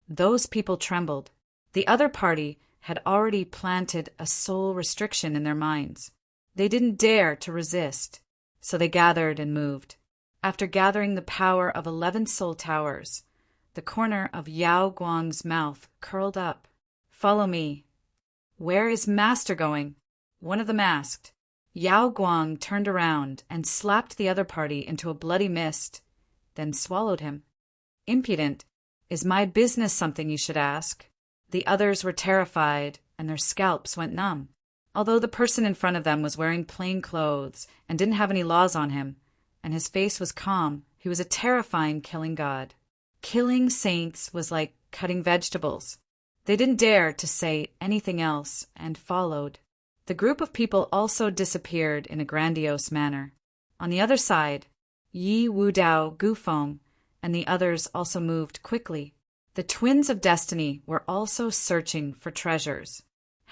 Those people trembled. The other party had already planted a soul restriction in their minds. They didn't dare to resist, so they gathered and moved. After gathering the power of 11 soul towers, the corner of Yao Guang's mouth curled up. "Follow me." "Where is Master going?" One of them asked. Yao Guang turned around and slapped the other party into a bloody mist, then swallowed him. "Impudent. Is my business something you should ask?" The others were terrified, and their scalps went numb. Although the person in front of them was wearing plain clothes and didn't have any laws on him, and his face was calm, he was a terrifying killing god. Killing saints was like cutting vegetables. They didn't dare to say anything else and followed. The group of people also disappeared in a grandiose manner. On the other side, Yi Wudao Gufeng and the others also moved quickly. The twins of destiny were also searching for treasures.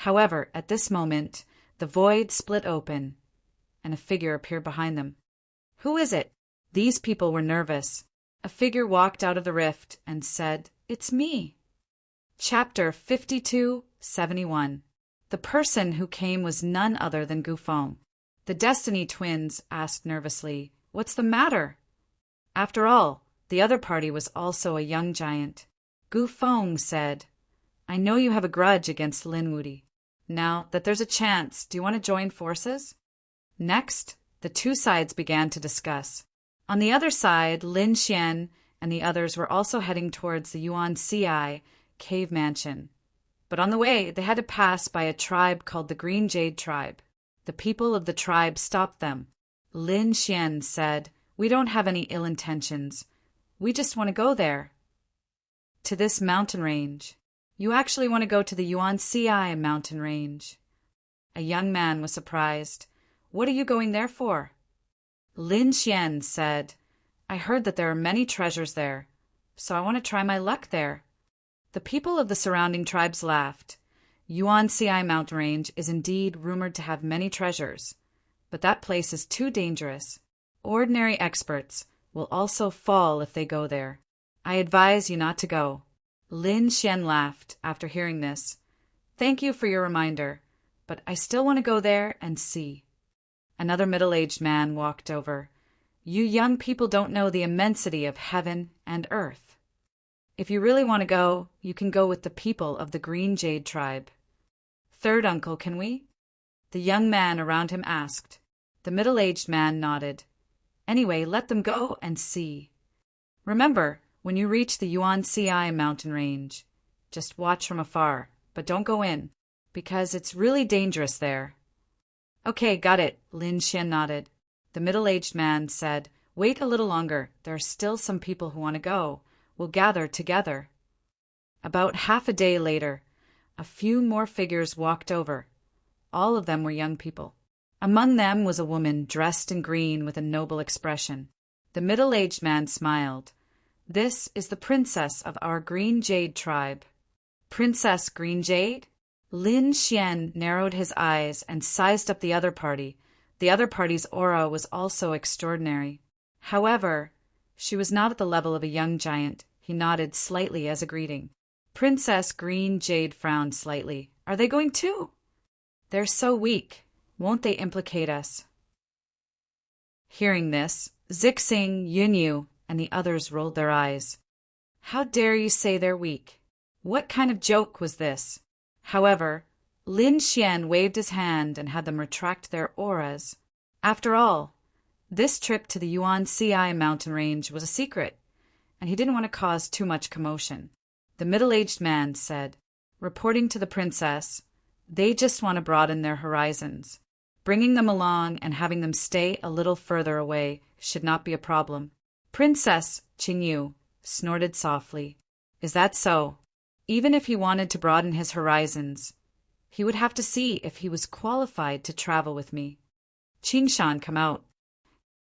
However, at this moment, the void split open, and a figure appeared behind them. "Who is it?" These people were nervous. A figure walked out of the rift and said, "It's me." Chapter 5271. The person who came was none other than Gufeng. The Destiny twins asked nervously, "What's the matter?" After all, the other party was also a young giant. Gufeng said, "I know you have a grudge against Lin Wudi. Now that there's a chance, do you want to join forces?" Next, the two sides began to discuss. On the other side, Lin Xian and the others were also heading towards the Yuan Ci cave mansion. But on the way, they had to pass by a tribe called the Green Jade Tribe. The people of the tribe stopped them. Lin Xian said, "We don't have any ill intentions. We just want to go there." To this mountain range. "You actually want to go to the Yuan Ci mountain range?" A young man was surprised. "What are you going there for?" Lin Xian said, "I heard that there are many treasures there, so I want to try my luck there." The people of the surrounding tribes laughed. Yuan Ci mountain range is indeed rumored to have many treasures, but that place is too dangerous. Ordinary experts will also fall if they go there. I advise you not to go. Lin Xian laughed after hearing this. "Thank you for your reminder, but I still want to go there and see." Another middle-aged man walked over. "You young people don't know the immensity of heaven and earth. If you really want to go, you can go with the people of the Green Jade Tribe." "Third uncle, can we?" The young man around him asked. The middle-aged man nodded. "Anyway, let them go and see. Remember, when you reach the Yuan Ci mountain range, just watch from afar, but don't go in, because it's really dangerous there." Okay, got it, Lin Xian nodded. The middle-aged man said, Wait a little longer. There are still some people who want to go. We'll gather together. About half a day later, a few more figures walked over. All of them were young people. Among them was a woman dressed in green with a noble expression. The middle-aged man smiled. This is the princess of our Green Jade tribe. Princess Green Jade? Lin Xian narrowed his eyes and sized up the other party. The other party's aura was also extraordinary. However, she was not at the level of a young giant. He nodded slightly as a greeting. Princess Green Jade frowned slightly. Are they going too? They're so weak. Won't they implicate us? Hearing this, Zixing, Yunyu, and the others rolled their eyes. How dare you say they're weak? What kind of joke was this? However, Lin Xian waved his hand and had them retract their auras. After all, this trip to the Yuan Ci mountain range was a secret, and he didn't want to cause too much commotion. The middle-aged man said, reporting to the princess, they just want to broaden their horizons. Bringing them along and having them stay a little further away should not be a problem. Princess Qingyu snorted softly. Is that so? Even if he wanted to broaden his horizons, he would have to see if he was qualified to travel with me. Qingshan, come out.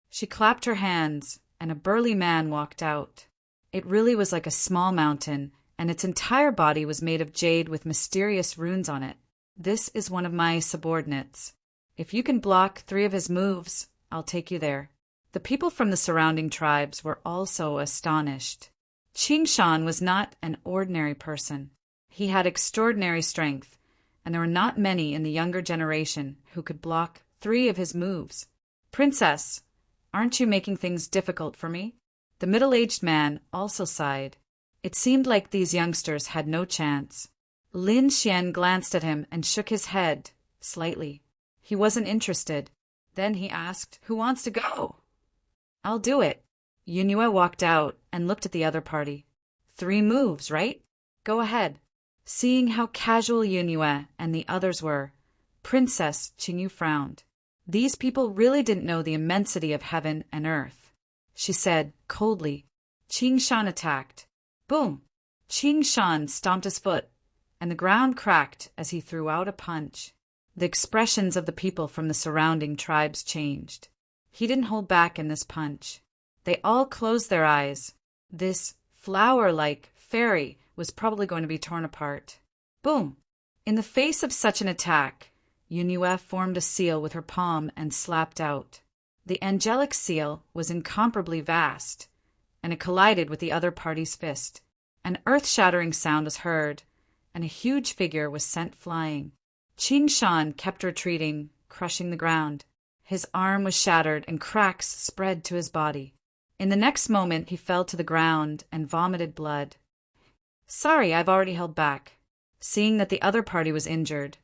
She clapped her hands, and a burly man walked out. It really was like a small mountain, and its entire body was made of jade with mysterious runes on it. This is one of my subordinates. If you can block 3 of his moves, I'll take you there. The people from the surrounding tribes were also astonished. Qingshan was not an ordinary person. He had extraordinary strength, and there were not many in the younger generation who could block 3 of his moves. Princess, aren't you making things difficult for me? The middle-aged man also sighed. It seemed like these youngsters had no chance. Lin Xian glanced at him and shook his head, slightly. He wasn't interested. Then he asked, Who wants to go? I'll do it. Yunyu walked out and looked at the other party. 3 moves, right? Go ahead. Seeing how casual Yunyu and the others were, Princess Qingyu frowned. These people really didn't know the immensity of heaven and earth. She said, coldly, Qingshan attacked. Boom! Qingshan stomped his foot, and the ground cracked as he threw out a punch. The expressions of the people from the surrounding tribes changed. He didn't hold back in this punch. They all closed their eyes. This flower-like fairy was probably going to be torn apart. Boom! In the face of such an attack, Yunyu formed a seal with her palm and slapped out. The angelic seal was incomparably vast, and it collided with the other party's fist. An earth-shattering sound was heard, and a huge figure was sent flying. Qingshan kept retreating, crushing the ground. His arm was shattered and cracks spread to his body. In the next moment he fell to the ground and vomited blood. Sorry, I've already held back. Seeing that the other party was injured,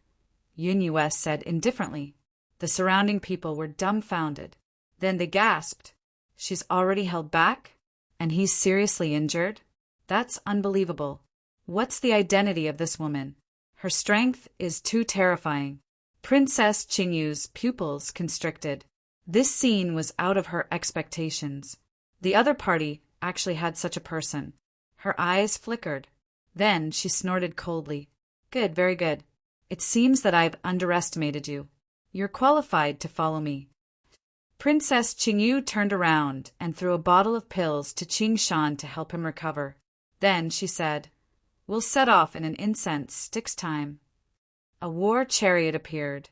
Yunyu said indifferently. The surrounding people were dumbfounded. Then they gasped. She's already held back? And he's seriously injured? That's unbelievable. What's the identity of this woman? Her strength is too terrifying. Princess Qingyu's pupils constricted. This scene was out of her expectations. The other party actually had such a person. Her eyes flickered. Then she snorted coldly. Good, very good. It seems that I've underestimated you. You're qualified to follow me. Princess Qingyu turned around and threw a bottle of pills to Qingshan to help him recover. Then she said, We'll set off in an incense sticks time. A war chariot appeared,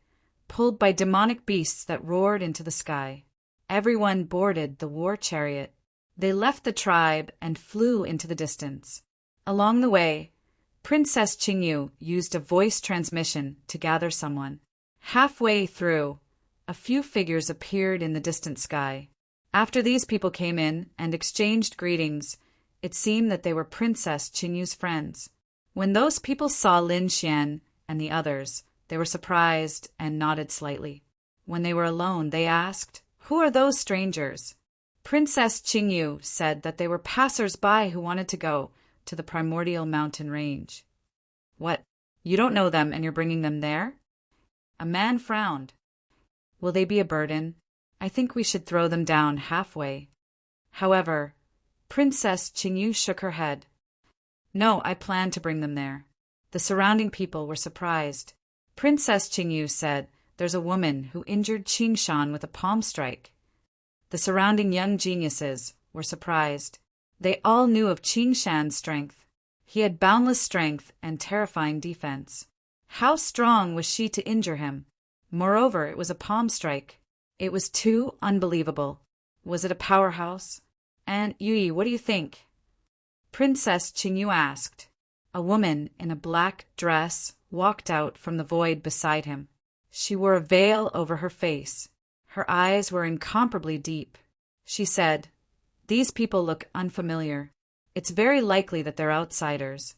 pulled by demonic beasts that roared into the sky. Everyone boarded the war chariot. They left the tribe and flew into the distance. Along the way, Princess Qingyu used a voice transmission to gather someone. Halfway through, a few figures appeared in the distant sky. After these people came in and exchanged greetings, it seemed that they were Princess Qingyu's friends. When those people saw Lin Xian and the others, they were surprised and nodded slightly. When they were alone, they asked, Who are those strangers? Princess Qingyu said that they were passers-by who wanted to go to the primordial mountain range. What? You don't know them and you're bringing them there? A man frowned. Will they be a burden? I think we should throw them down halfway. However, Princess Qingyu shook her head. No, I plan to bring them there. The surrounding people were surprised. Princess Qingyu said, there's a woman who injured Qingshan with a palm strike. The surrounding young geniuses were surprised. They all knew of Qingshan's strength. He had boundless strength and terrifying defense. How strong was she to injure him? Moreover, it was a palm strike. It was too unbelievable. Was it a powerhouse? And, Yui, what do you think? Princess Qingyu asked. A woman in a black dress walked out from the void beside him. She wore a veil over her face. Her eyes were incomparably deep. She said, these people look unfamiliar. It's very likely that they're outsiders.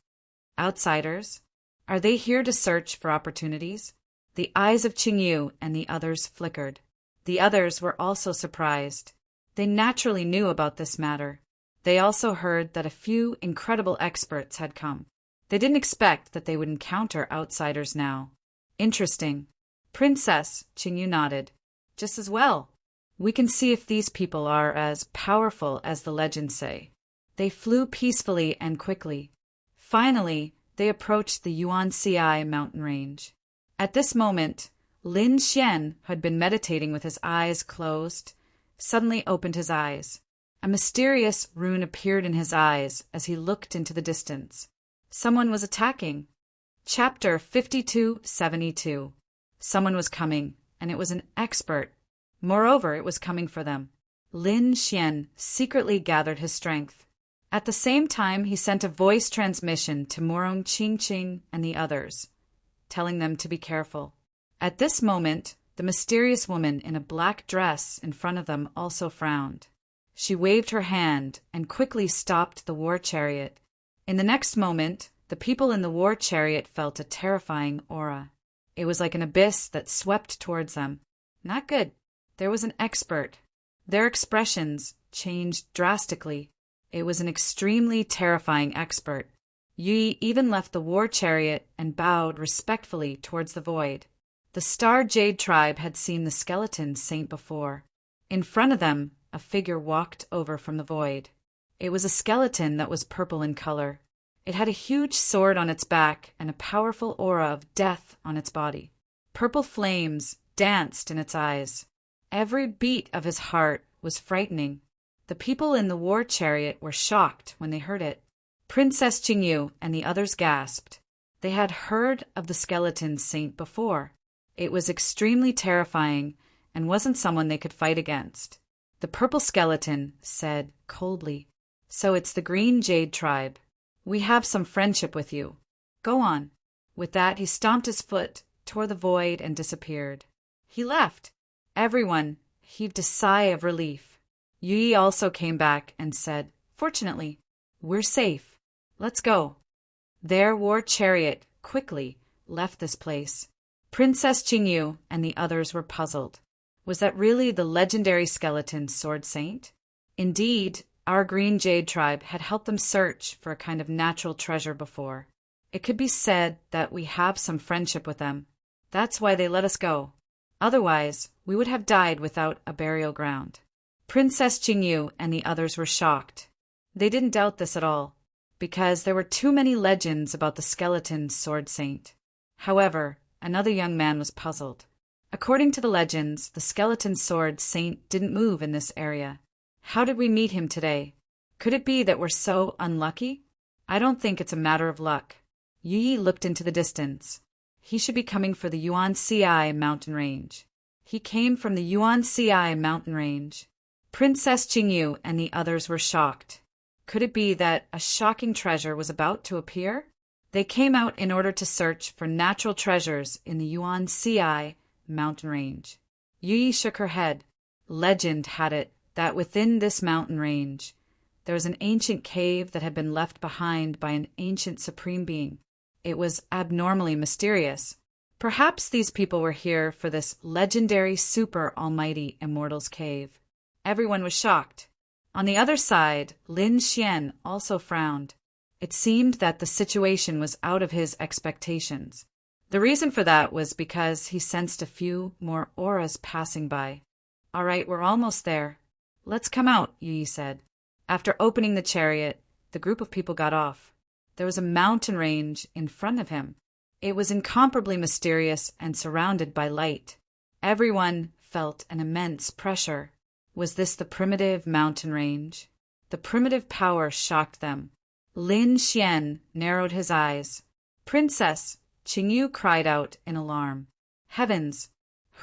Outsiders? Are they here to search for opportunities? The eyes of Qingyu and the others flickered. The others were also surprised. They naturally knew about this matter. They also heard that a few incredible experts had come. They didn't expect that they would encounter outsiders now. Interesting. Princess, Qingyu nodded. Just as well. We can see if these people are as powerful as the legends say. They flew peacefully and quickly. Finally, they approached the Yuan-Ci mountain range. At this moment, Lin Xian, who had been meditating with his eyes closed, suddenly opened his eyes. A mysterious rune appeared in his eyes as he looked into the distance. Someone was attacking. Chapter 5272. Someone was coming, and it was an expert. Moreover, it was coming for them. Lin Xian secretly gathered his strength. At the same time, he sent a voice transmission to Morong Qingqing and the others, telling them to be careful. At this moment, the mysterious woman in a black dress in front of them also frowned. She waved her hand and quickly stopped the war chariot. In the next moment, the people in the war chariot felt a terrifying aura. It was like an abyss that swept towards them. Not good. There was an expert. Their expressions changed drastically. It was an extremely terrifying expert. Yi even left the war chariot and bowed respectfully towards the void. The Star Jade tribe had seen the skeleton saint before. In front of them, a figure walked over from the void. It was a skeleton that was purple in color. It had a huge sword on its back and a powerful aura of death on its body. Purple flames danced in its eyes. Every beat of his heart was frightening. The people in the war chariot were shocked when they heard it. Princess Qingyu and the others gasped. They had heard of the skeleton saint before. It was extremely terrifying and wasn't someone they could fight against. The purple skeleton said coldly, "So it's the Green Jade tribe. We have some friendship with you. Go on." With that, he stomped his foot, tore the void, and disappeared. He left. Everyone heaved a sigh of relief. Yi also came back and said, "Fortunately, we're safe. Let's go." Their war chariot quickly left this place. Princess Qingyu and the others were puzzled. Was that really the legendary skeleton sword saint? Indeed, our Green Jade tribe had helped them search for a kind of natural treasure before. It could be said that we have some friendship with them. That's why they let us go. Otherwise, we would have died without a burial ground. Princess Qingyu and the others were shocked. They didn't doubt this at all, because there were too many legends about the skeleton sword saint. However, another young man was puzzled. According to the legends, the skeleton sword saint didn't move in this area. How did we meet him today? Could it be that we're so unlucky? I don't think it's a matter of luck. Yi looked into the distance. He should be coming for the Yuan-Ci mountain range. He came from the Yuan-Ci mountain range. Princess Qingyu and the others were shocked. Could it be that a shocking treasure was about to appear? They came out in order to search for natural treasures in the Yuan-Ci mountain range. Yi shook her head. Legend had it that within this mountain range, there was an ancient cave that had been left behind by an ancient supreme being. It was abnormally mysterious. Perhaps these people were here for this legendary super almighty immortal's cave. Everyone was shocked. On the other side, Lin Xian also frowned. It seemed that the situation was out of his expectations. The reason for that was because he sensed a few more auras passing by. All right, we're almost there. Let's come out, Yi said. After opening the chariot, the group of people got off. There was a mountain range in front of him. It was incomparably mysterious and surrounded by light. Everyone felt an immense pressure. Was this the primitive mountain range? The primitive power shocked them. Lin Xian narrowed his eyes. Princess, Qingyu cried out in alarm. Heavens!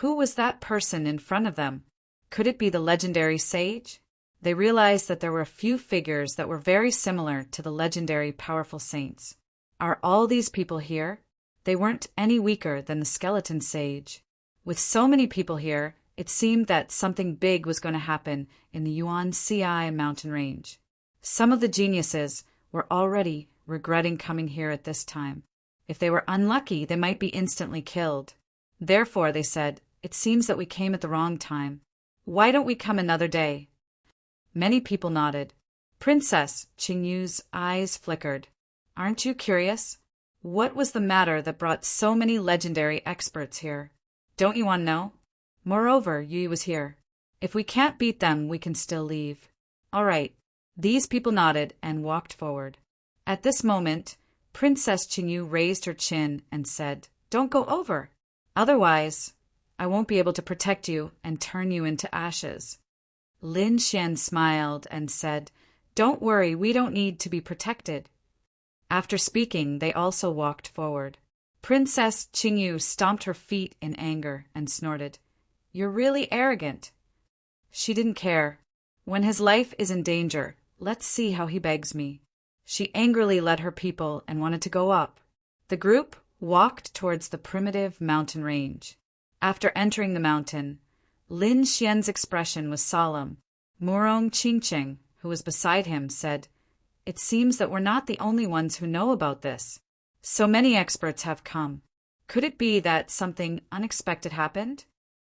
Who was that person in front of them? Could it be the legendary sage? They realized that there were a few figures that were very similar to the legendary powerful saints. Are all these people here? They weren't any weaker than the skeleton sage. With so many people here, it seemed that something big was going to happen in the Yuan-Ci mountain range. Some of the geniuses were already regretting coming here at this time. If they were unlucky, they might be instantly killed. Therefore, they said, it seems that we came at the wrong time. Why don't we come another day? Many people nodded. Princess, Qingyu's eyes flickered. Aren't you curious? What was the matter that brought so many legendary experts here? Don't you want to know? Moreover, Yi was here. If we can't beat them, we can still leave. All right. These people nodded and walked forward. At this moment, Princess Qingyu raised her chin and said, Don't go over. Otherwise, I won't be able to protect you and turn you into ashes. Lin Xian smiled and said, Don't worry, we don't need to be protected. After speaking, they also walked forward. Princess Qingyu stomped her feet in anger and snorted, You're really arrogant. She didn't care. When his life is in danger, let's see how he begs me. She angrily led her people and wanted to go up. The group walked towards the primitive mountain range. After entering the mountain, Lin Xian's expression was solemn. Murong Qingqing, who was beside him, said, It seems that we're not the only ones who know about this. So many experts have come. Could it be that something unexpected happened?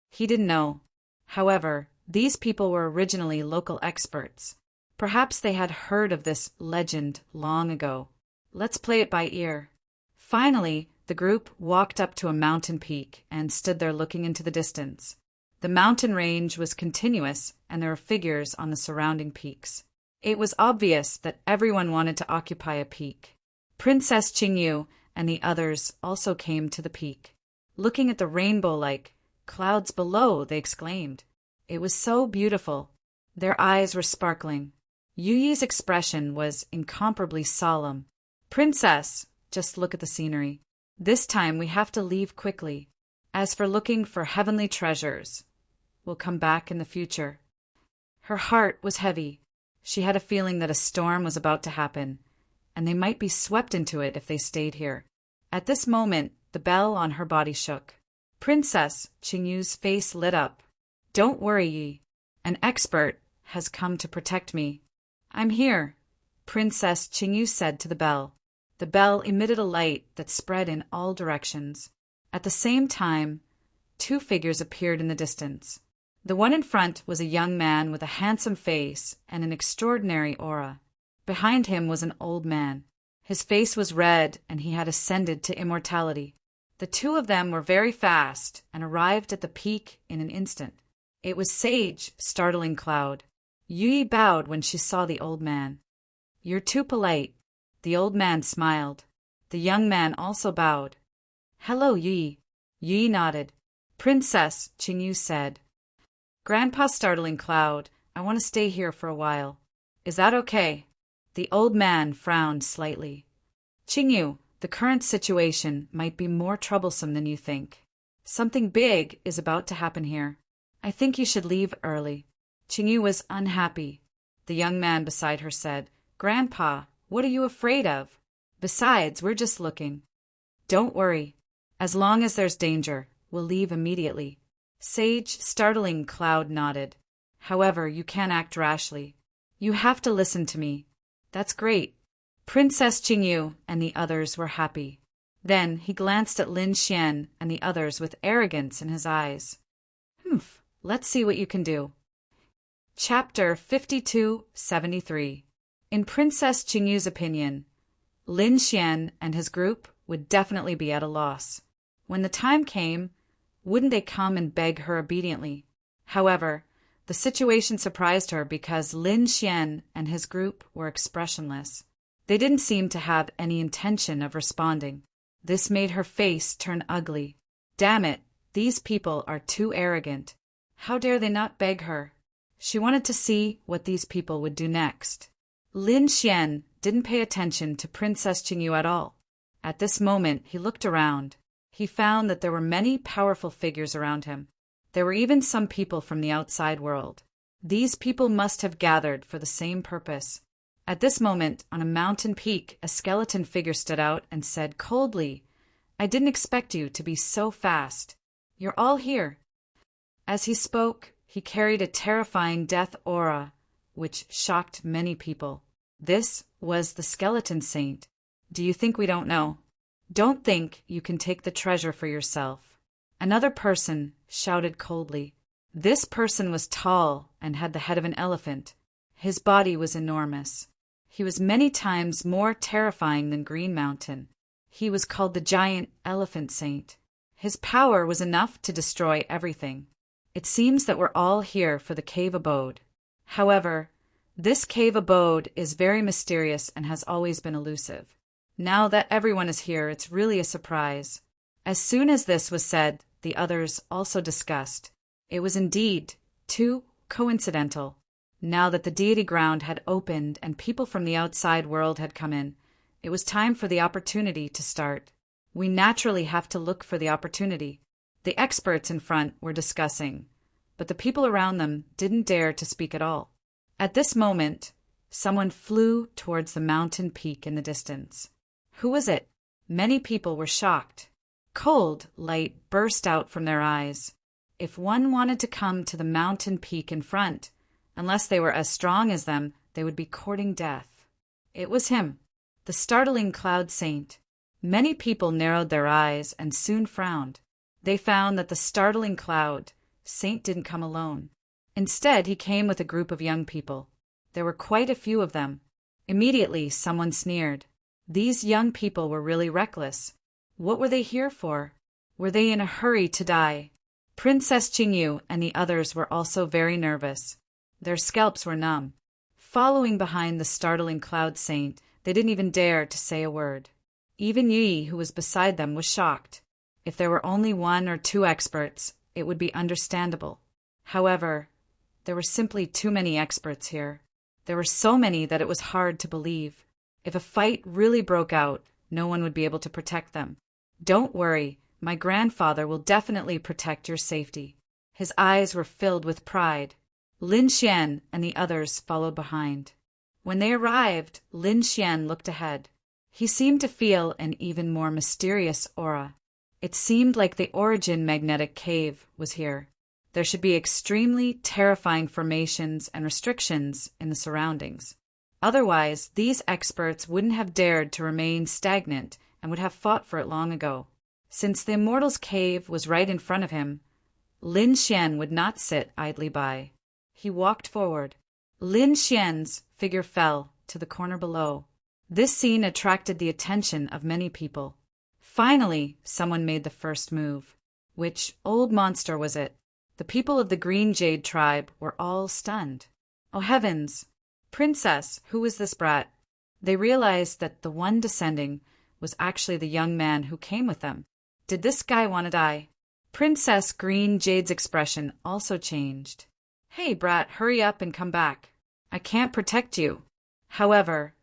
He didn't know. However, these people were originally local experts. Perhaps they had heard of this legend long ago. Let's play it by ear. Finally, the group walked up to a mountain peak and stood there looking into the distance. The mountain range was continuous, and there were figures on the surrounding peaks. It was obvious that everyone wanted to occupy a peak. Princess Qingyu and the others also came to the peak. Looking at the rainbow-like clouds below, they exclaimed. It was so beautiful. Their eyes were sparkling. Yuyi's expression was incomparably solemn. Princess, just look at the scenery. This time we have to leave quickly. As for looking for heavenly treasures, we'll come back in the future. Her heart was heavy. She had a feeling that a storm was about to happen, and they might be swept into it if they stayed here. At this moment, the bell on her body shook. Princess Qingyu's face lit up. Don't worry, Yi. An expert has come to protect me. I'm here, Princess Qingyu said to the bell. The bell emitted a light that spread in all directions. At the same time, two figures appeared in the distance. The one in front was a young man with a handsome face and an extraordinary aura. Behind him was an old man. His face was red, and he had ascended to immortality. The two of them were very fast and arrived at the peak in an instant. It was Sage Startling Cloud. Yui bowed when she saw the old man. You're too polite. The old man smiled. The young man also bowed. Hello, Yui. Yui nodded. Princess, Qingyu said. Grandpa Startling Cloud, I want to stay here for a while. Is that okay? The old man frowned slightly. Qingyu, the current situation might be more troublesome than you think. Something big is about to happen here. I think you should leave early. Qingyu was unhappy. The young man beside her said, Grandpa, what are you afraid of? Besides, we're just looking. Don't worry. As long as there's danger, we'll leave immediately. Sage Startling Cloud nodded. However, you can't act rashly. You have to listen to me. That's great. Princess Qingyu and the others were happy. Then he glanced at Lin Xian and the others with arrogance in his eyes. Humph, let's see what you can do. Chapter 5273. In Princess Qingyu's opinion, Lin Xian and his group would definitely be at a loss. When the time came, wouldn't they come and beg her obediently? However, the situation surprised her because Lin Xian and his group were expressionless. They didn't seem to have any intention of responding. This made her face turn ugly. Damn it, these people are too arrogant. How dare they not beg her? She wanted to see what these people would do next. Lin Xian didn't pay attention to Princess Qingyu at all. At this moment, he looked around. He found that there were many powerful figures around him. There were even some people from the outside world. These people must have gathered for the same purpose. At this moment, on a mountain peak, a skeleton figure stood out and said coldly, "I didn't expect you to be so fast. You're all here." As he spoke, he carried a terrifying death aura, which shocked many people. This was the skeleton saint. Do you think we don't know? Don't think you can take the treasure for yourself. Another person shouted coldly. This person was tall and had the head of an elephant. His body was enormous. He was many times more terrifying than Green Mountain. He was called the Giant Elephant Saint. His power was enough to destroy everything. It seems that we're all here for the cave abode. However, this cave abode is very mysterious and has always been elusive. Now that everyone is here, it's really a surprise. As soon as this was said, the others also discussed. It was indeed too coincidental. Now that the deity ground had opened and people from the outside world had come in, it was time for the opportunity to start. We naturally have to look for the opportunity. The experts in front were discussing, but the people around them didn't dare to speak at all. At this moment, someone flew towards the mountain peak in the distance. Who was it? Many people were shocked. Cold light burst out from their eyes. If one wanted to come to the mountain peak in front, unless they were as strong as them, they would be courting death. It was him, the startling cloud saint. Many people narrowed their eyes and soon frowned. They found that the startling cloud saint didn't come alone. Instead, he came with a group of young people. There were quite a few of them. Immediately, someone sneered. These young people were really reckless. What were they here for? Were they in a hurry to die? Princess Qingyu and the others were also very nervous. Their scalps were numb. Following behind the startling cloud saint, they didn't even dare to say a word. Even Yi, who was beside them, was shocked. If there were only one or two experts, it would be understandable. However, there were simply too many experts here. There were so many that it was hard to believe. If a fight really broke out, no one would be able to protect them. Don't worry, my grandfather will definitely protect your safety. His eyes were filled with pride. Lin Xian and the others followed behind. When they arrived, Lin Xian looked ahead. He seemed to feel an even more mysterious aura. It seemed like the origin magnetic cave was here. There should be extremely terrifying formations and restrictions in the surroundings. Otherwise, these experts wouldn't have dared to remain stagnant and would have fought for it long ago. Since the Immortal's cave was right in front of him, Lin Xian would not sit idly by. He walked forward. Lin Xian's figure fell to the corner below. This scene attracted the attention of many people. Finally, someone made the first move. Which old monster was it? The people of the Green Jade tribe were all stunned. Oh heavens! Princess, who was this brat? They realized that the one descending was actually the young man who came with them. Did this guy want to die? Princess Green Jade's expression also changed. Hey, brat, hurry up and come back. I can't protect you. However,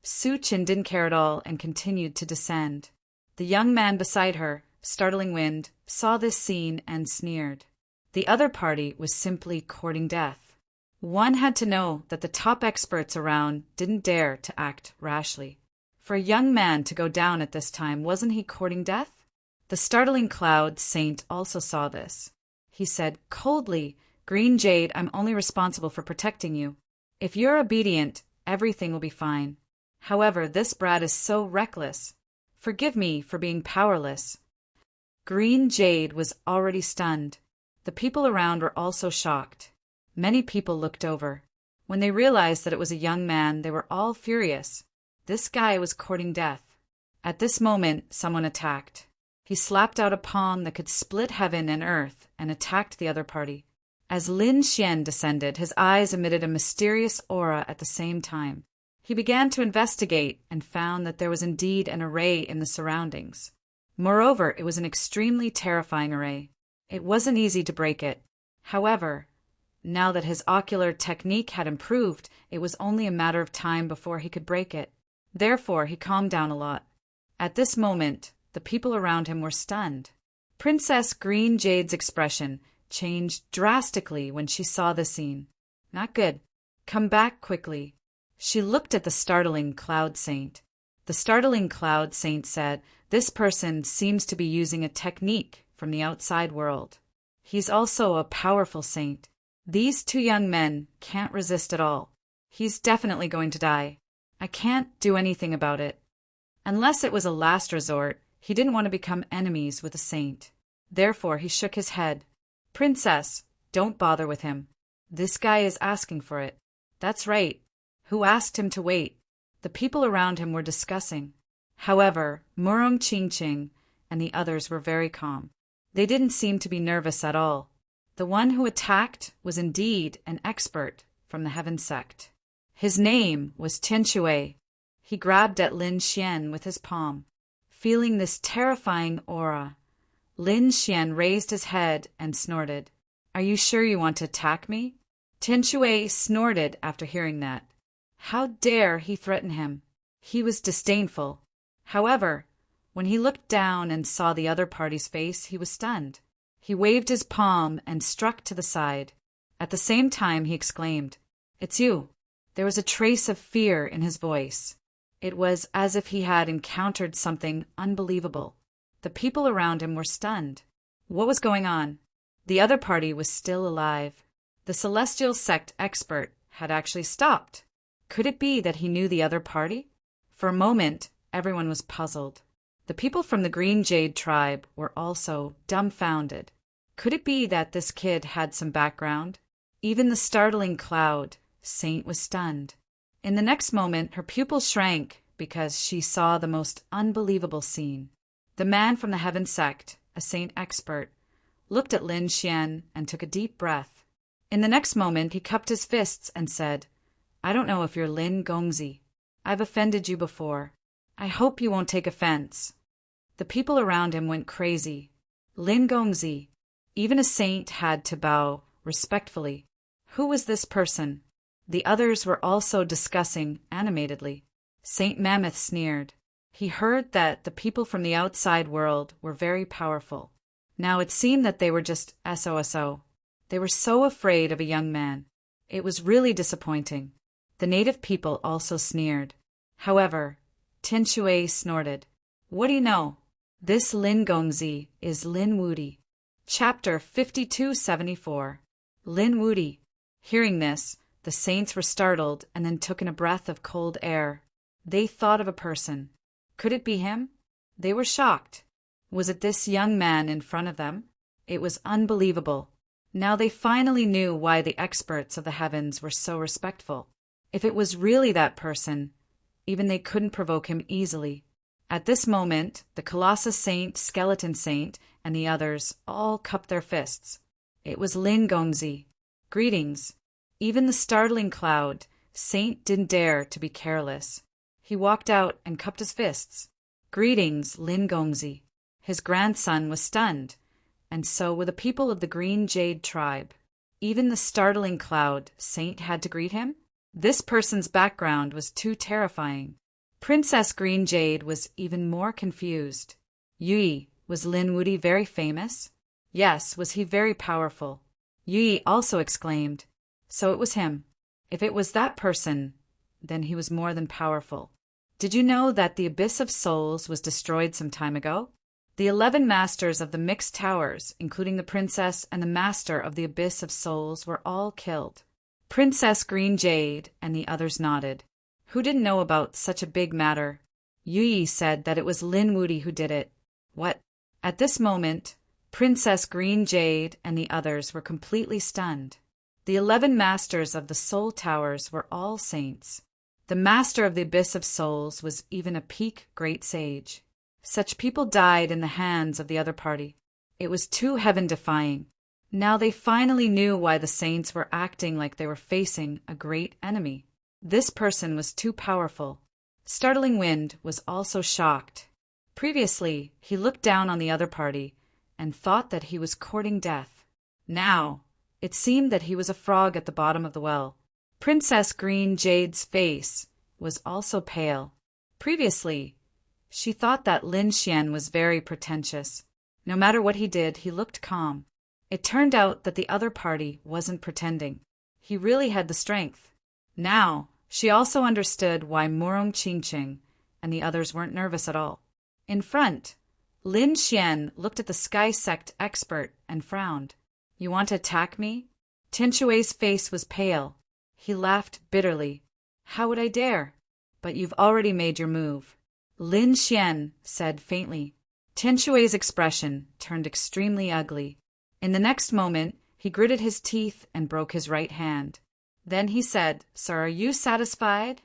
Su Qin didn't care at all and continued to descend. The young man beside her, Startling Wind, saw this scene and sneered. The other party was simply courting death. One had to know that the top experts around didn't dare to act rashly. For a young man to go down at this time, wasn't he courting death? The startling cloud saint also saw this. He said coldly, Green Jade, I'm only responsible for protecting you. If you're obedient, everything will be fine. However, this brat is so reckless. Forgive me for being powerless. Green Jade was already stunned. The people around were also shocked. Many people looked over. When they realized that it was a young man, they were all furious. This guy was courting death. At this moment, someone attacked. He slapped out a palm that could split heaven and earth and attacked the other party. As Lin Xian descended, his eyes emitted a mysterious aura at the same time. He began to investigate and found that there was indeed an array in the surroundings. Moreover, it was an extremely terrifying array. It wasn't easy to break it. However, now that his ocular technique had improved, it was only a matter of time before he could break it. Therefore, he calmed down a lot. At this moment, the people around him were stunned. Princess Green Jade's expression changed drastically when she saw the scene. Not good. Come back quickly. She looked at the startling Cloud Saint. The startling Cloud Saint said, "This person seems to be using a technique from the outside world. He's also a powerful saint. These two young men can't resist at all. He's definitely going to die. I can't do anything about it." Unless it was a last resort, he didn't want to become enemies with a saint. Therefore, he shook his head. "Princess, don't bother with him. This guy is asking for it." "That's right. Who asked him to wait?" The people around him were discussing. However, Murong Qingqing and the others were very calm. They didn't seem to be nervous at all. The one who attacked was indeed an expert from the Heaven Sect. His name was Tianxue. He grabbed at Lin Xian with his palm. Feeling this terrifying aura, Lin Xian raised his head and snorted. "Are you sure you want to attack me?" Tianxue snorted after hearing that. How dare he threaten him? He was disdainful. However, when he looked down and saw the other party's face, he was stunned. He waved his palm and struck to the side. At the same time, he exclaimed, "It's you." There was a trace of fear in his voice. It was as if he had encountered something unbelievable. The people around him were stunned. What was going on? The other party was still alive. The Celestial Sect expert had actually stopped. Could it be that he knew the other party? For a moment, everyone was puzzled. The people from the Green Jade tribe were also dumbfounded. Could it be that this kid had some background? Even the startling Cloud Saint was stunned. In the next moment, her pupils shrank because she saw the most unbelievable scene. The man from the Heaven Sect, a saint expert, looked at Lin Xian and took a deep breath. In the next moment, he cupped his fists and said, "I don't know if you're Lin Gongzi. I've offended you before. I hope you won't take offense." The people around him went crazy. Lin Gongzi. Even a saint had to bow respectfully. Who was this person? The others were also discussing animatedly. Saint Mammoth sneered. He heard that the people from the outside world were very powerful. Now it seemed that they were just SOSO. They were so afraid of a young man. It was really disappointing. The native people also sneered. However, Tianxue snorted. "What do you know? This Lin Gongzi is Lin Wudi." Chapter 5274. Lin Wudi. Hearing this, the saints were startled and then took in a breath of cold air. They thought of a person. Could it be him? They were shocked. Was it this young man in front of them? It was unbelievable. Now they finally knew why the experts of the heavens were so respectful. If it was really that person, even they couldn't provoke him easily. At this moment, the Colossus Saint, Skeleton Saint, and the others all cupped their fists. It was Lin Gongzi. "Greetings." Even the startling Cloud Saint didn't dare to be careless. He walked out and cupped his fists. "Greetings, Lin Gongzi." His grandson was stunned, and so were the people of the Green Jade tribe. Even the startling Cloud Saint had to greet him? This person's background was too terrifying. Princess Green Jade was even more confused. Yui, was Lin Wudi very famous? Yes, was he very powerful? Yui also exclaimed. So it was him. If it was that person, then he was more than powerful. Did you know that the Abyss of Souls was destroyed some time ago? The 11 masters of the Mixed Towers, including the princess and the master of the Abyss of Souls, were all killed. Princess Green Jade and the others nodded. Who didn't know about such a big matter? Yui said that it was Lin Wudi who did it. What? At this moment, Princess Green Jade and the others were completely stunned. The 11 masters of the Soul Towers were all saints. The master of the Abyss of Souls was even a peak great sage. Such people died in the hands of the other party. It was too heaven-defying. Now they finally knew why the saints were acting like they were facing a great enemy. This person was too powerful. Startling Wind was also shocked. Previously, he looked down on the other party and thought that he was courting death. Now, it seemed that he was a frog at the bottom of the well. Princess Green Jade's face was also pale. Previously, she thought that Lin Xian was very pretentious. No matter what he did, he looked calm. It turned out that the other party wasn't pretending. He really had the strength. Now, she also understood why Murong Qingqing and the others weren't nervous at all. In front, Lin Xian looked at the Sky Sect expert and frowned. You want to attack me? Tianshui's face was pale. He laughed bitterly. How would I dare? But you've already made your move. Lin Xian said faintly. Tianshui's expression turned extremely ugly. In the next moment, he gritted his teeth and broke his right hand. Then he said, Sir, are you satisfied?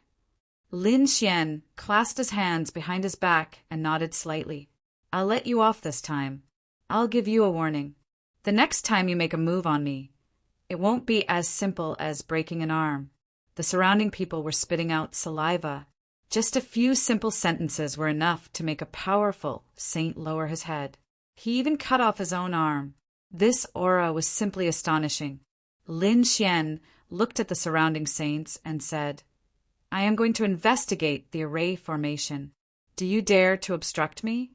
Lin Xian clasped his hands behind his back and nodded slightly. I'll let you off this time. I'll give you a warning. The next time you make a move on me, it won't be as simple as breaking an arm. The surrounding people were spitting out saliva. Just a few simple sentences were enough to make a powerful saint lower his head. He even cut off his own arm. This aura was simply astonishing. Lin Xian looked at the surrounding saints and said, I am going to investigate the array formation. Do you dare to obstruct me?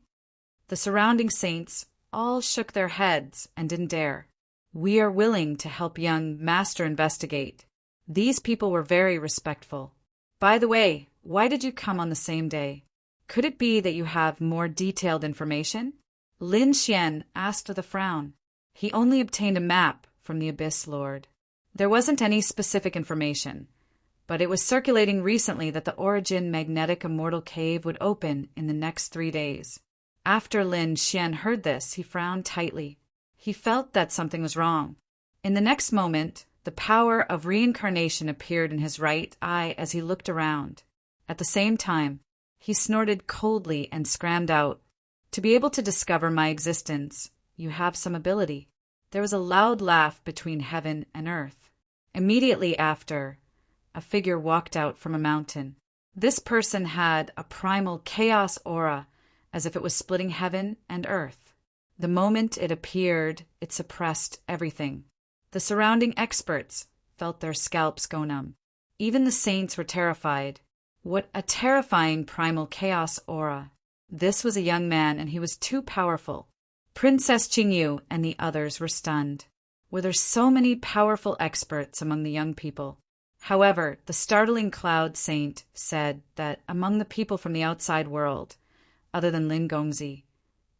The surrounding saints all shook their heads and didn't dare. We are willing to help young master investigate. These people were very respectful. By the way, why did you come on the same day? Could it be that you have more detailed information? Lin Xian asked with a frown. He only obtained a map from the Abyss Lord. There wasn't any specific information, but it was circulating recently that the Origin Magnetic Immortal Cave would open in the next 3 days. After Lin Xian heard this, he frowned tightly. He felt that something was wrong. In the next moment, the power of reincarnation appeared in his right eye as he looked around. At the same time, he snorted coldly and scrammed out. To be able to discover my existence, you have some ability. There was a loud laugh between heaven and earth. Immediately after, a figure walked out from a mountain. This person had a primal chaos aura, as if it was splitting heaven and earth. The moment it appeared, it suppressed everything. The surrounding experts felt their scalps go numb. Even the saints were terrified. What a terrifying primal chaos aura. This was a young man, and he was too powerful. Princess Qingyu and the others were stunned. Were there so many powerful experts among the young people? However, the startling Cloud Saint said that among the people from the outside world, other than Lin Gongzi,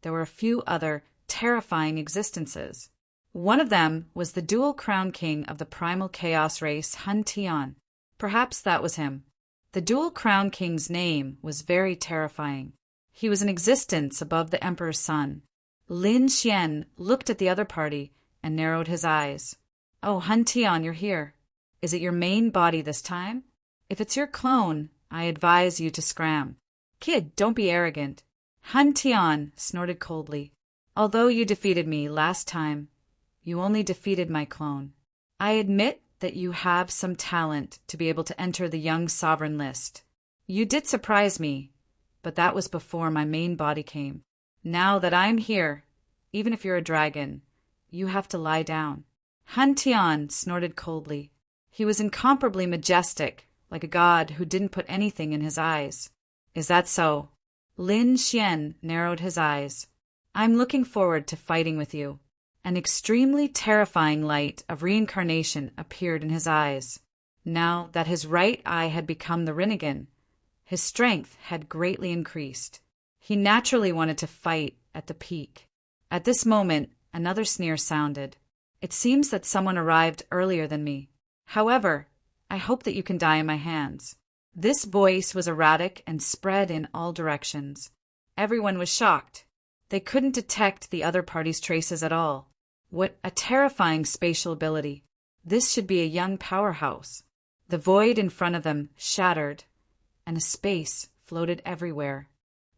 there were a few other terrifying existences. One of them was the dual crown king of the primal chaos race, Han Tian. Perhaps that was him. The dual crown king's name was very terrifying. He was in existence above the emperor's son. Lin Xian looked at the other party and narrowed his eyes. Oh, Han Tian, you're here. Is it your main body this time? If it's your clone, I advise you to scram. Kid, don't be arrogant. Han Tian snorted coldly. Although you defeated me last time, you only defeated my clone. I admit that you have some talent to be able to enter the young sovereign list. You did surprise me, but that was before my main body came. Now that I'm here, even if you're a dragon, you have to lie down. Han Tian snorted coldly. He was incomparably majestic, like a god who didn't put anything in his eyes. Is that so? Lin Xian narrowed his eyes. I'm looking forward to fighting with you. An extremely terrifying light of reincarnation appeared in his eyes. Now that his right eye had become the Rinnegan, his strength had greatly increased. He naturally wanted to fight at the peak. At this moment, another sneer sounded. It seems that someone arrived earlier than me. However, I hope that you can die in my hands. This voice was erratic and spread in all directions. Everyone was shocked. They couldn't detect the other party's traces at all. What a terrifying spatial ability. This should be a young powerhouse. The void in front of them shattered, and a space floated everywhere.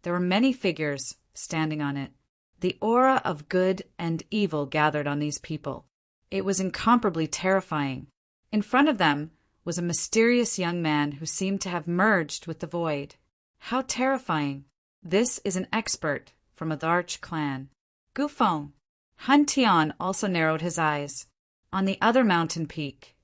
There were many figures standing on it. The aura of good and evil gathered on these people. It was incomparably terrifying. In front of them was a mysterious young man who seemed to have merged with the void. How terrifying! This is an expert from a Tharch clan. Gufeng. Hun Tian also narrowed his eyes. On the other mountain peak,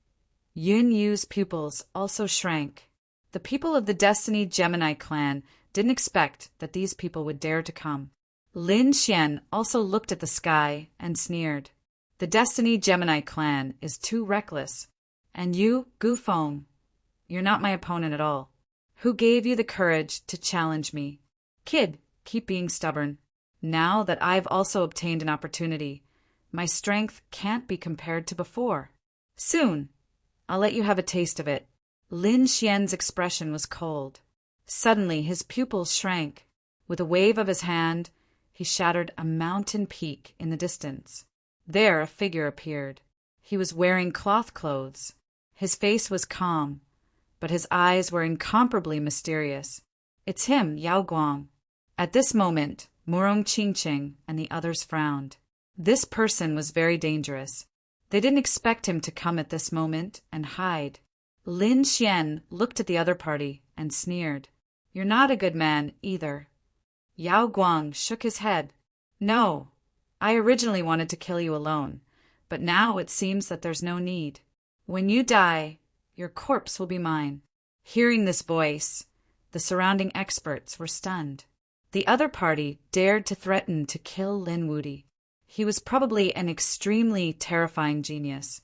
Yun Yu's pupils also shrank. The people of the Destiny Gemini clan didn't expect that these people would dare to come. Lin Xian also looked at the sky and sneered. The Destiny Gemini clan is too reckless. And you, Gufeng, you're not my opponent at all. Who gave you the courage to challenge me? Kid, keep being stubborn. Now that I've also obtained an opportunity, my strength can't be compared to before. Soon, I'll let you have a taste of it. Lin Xian's expression was cold. Suddenly, his pupils shrank. With a wave of his hand, he shattered a mountain peak in the distance. There a figure appeared. He was wearing cloth clothes. His face was calm, but his eyes were incomparably mysterious. It's him, Yao Guang. At this moment, Murong Qingqing and the others frowned. This person was very dangerous. They didn't expect him to come at this moment and hide. Lin Xian looked at the other party and sneered. You're not a good man, either. Yao Guang shook his head. No, I originally wanted to kill you alone, but now it seems that there's no need. When you die, your corpse will be mine. Hearing this voice, the surrounding experts were stunned. The other party dared to threaten to kill Lin Wudi. He was probably an extremely terrifying genius.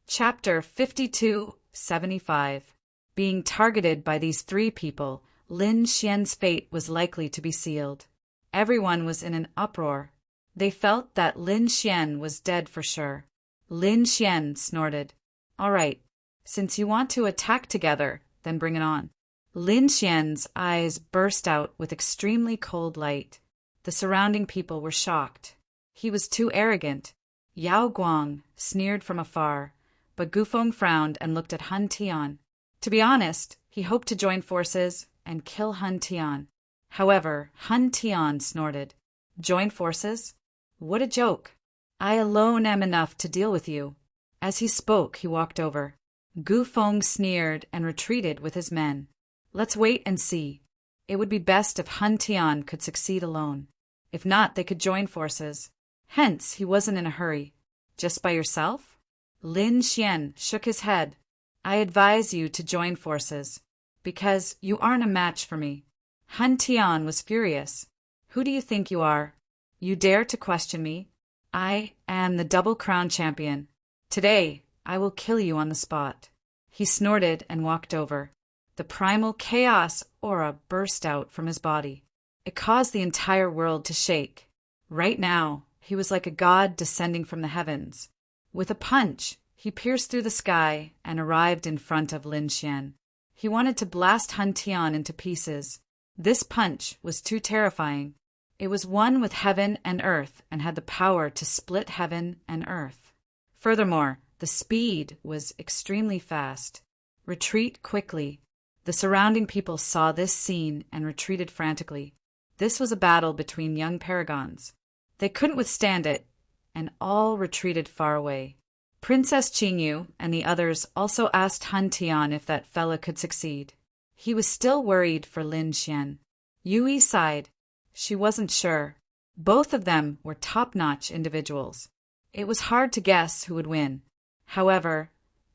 Chapter 5275. Being targeted by these three people, Lin Xian's fate was likely to be sealed. Everyone was in an uproar. They felt that Lin Xian was dead for sure. Lin Xian snorted. All right, since you want to attack together, then bring it on. Lin Xian's eyes burst out with extremely cold light. The surrounding people were shocked. He was too arrogant. Yao Guang sneered from afar, but Gufeng frowned and looked at Hun Tian. To be honest, he hoped to join forces and kill Hun Tian. However, Hun Tian snorted. Join forces? What a joke. I alone am enough to deal with you. As he spoke, he walked over. Gufeng sneered and retreated with his men. Let's wait and see. It would be best if Hun Tian could succeed alone. If not, they could join forces. Hence, he wasn't in a hurry. Just by yourself? Lin Xian shook his head. I advise you to join forces, because you aren't a match for me. Hun Tian was furious. Who do you think you are? You dare to question me? I am the Double Crown Champion. Today, I will kill you on the spot. He snorted and walked over. The primal chaos aura burst out from his body. It caused the entire world to shake. Right now, he was like a god descending from the heavens. With a punch, he pierced through the sky and arrived in front of Lin Xian. He wanted to blast Hun Tian into pieces. This punch was too terrifying. It was one with heaven and earth and had the power to split heaven and earth. Furthermore, the speed was extremely fast. Retreat quickly. The surrounding people saw this scene and retreated frantically. This was a battle between young paragons. They couldn't withstand it, and all retreated far away. Princess Qingyu and the others also asked Hun Tian if that fella could succeed. He was still worried for Lin Xian. Yui sighed. She wasn't sure. Both of them were top-notch individuals. It was hard to guess who would win. However,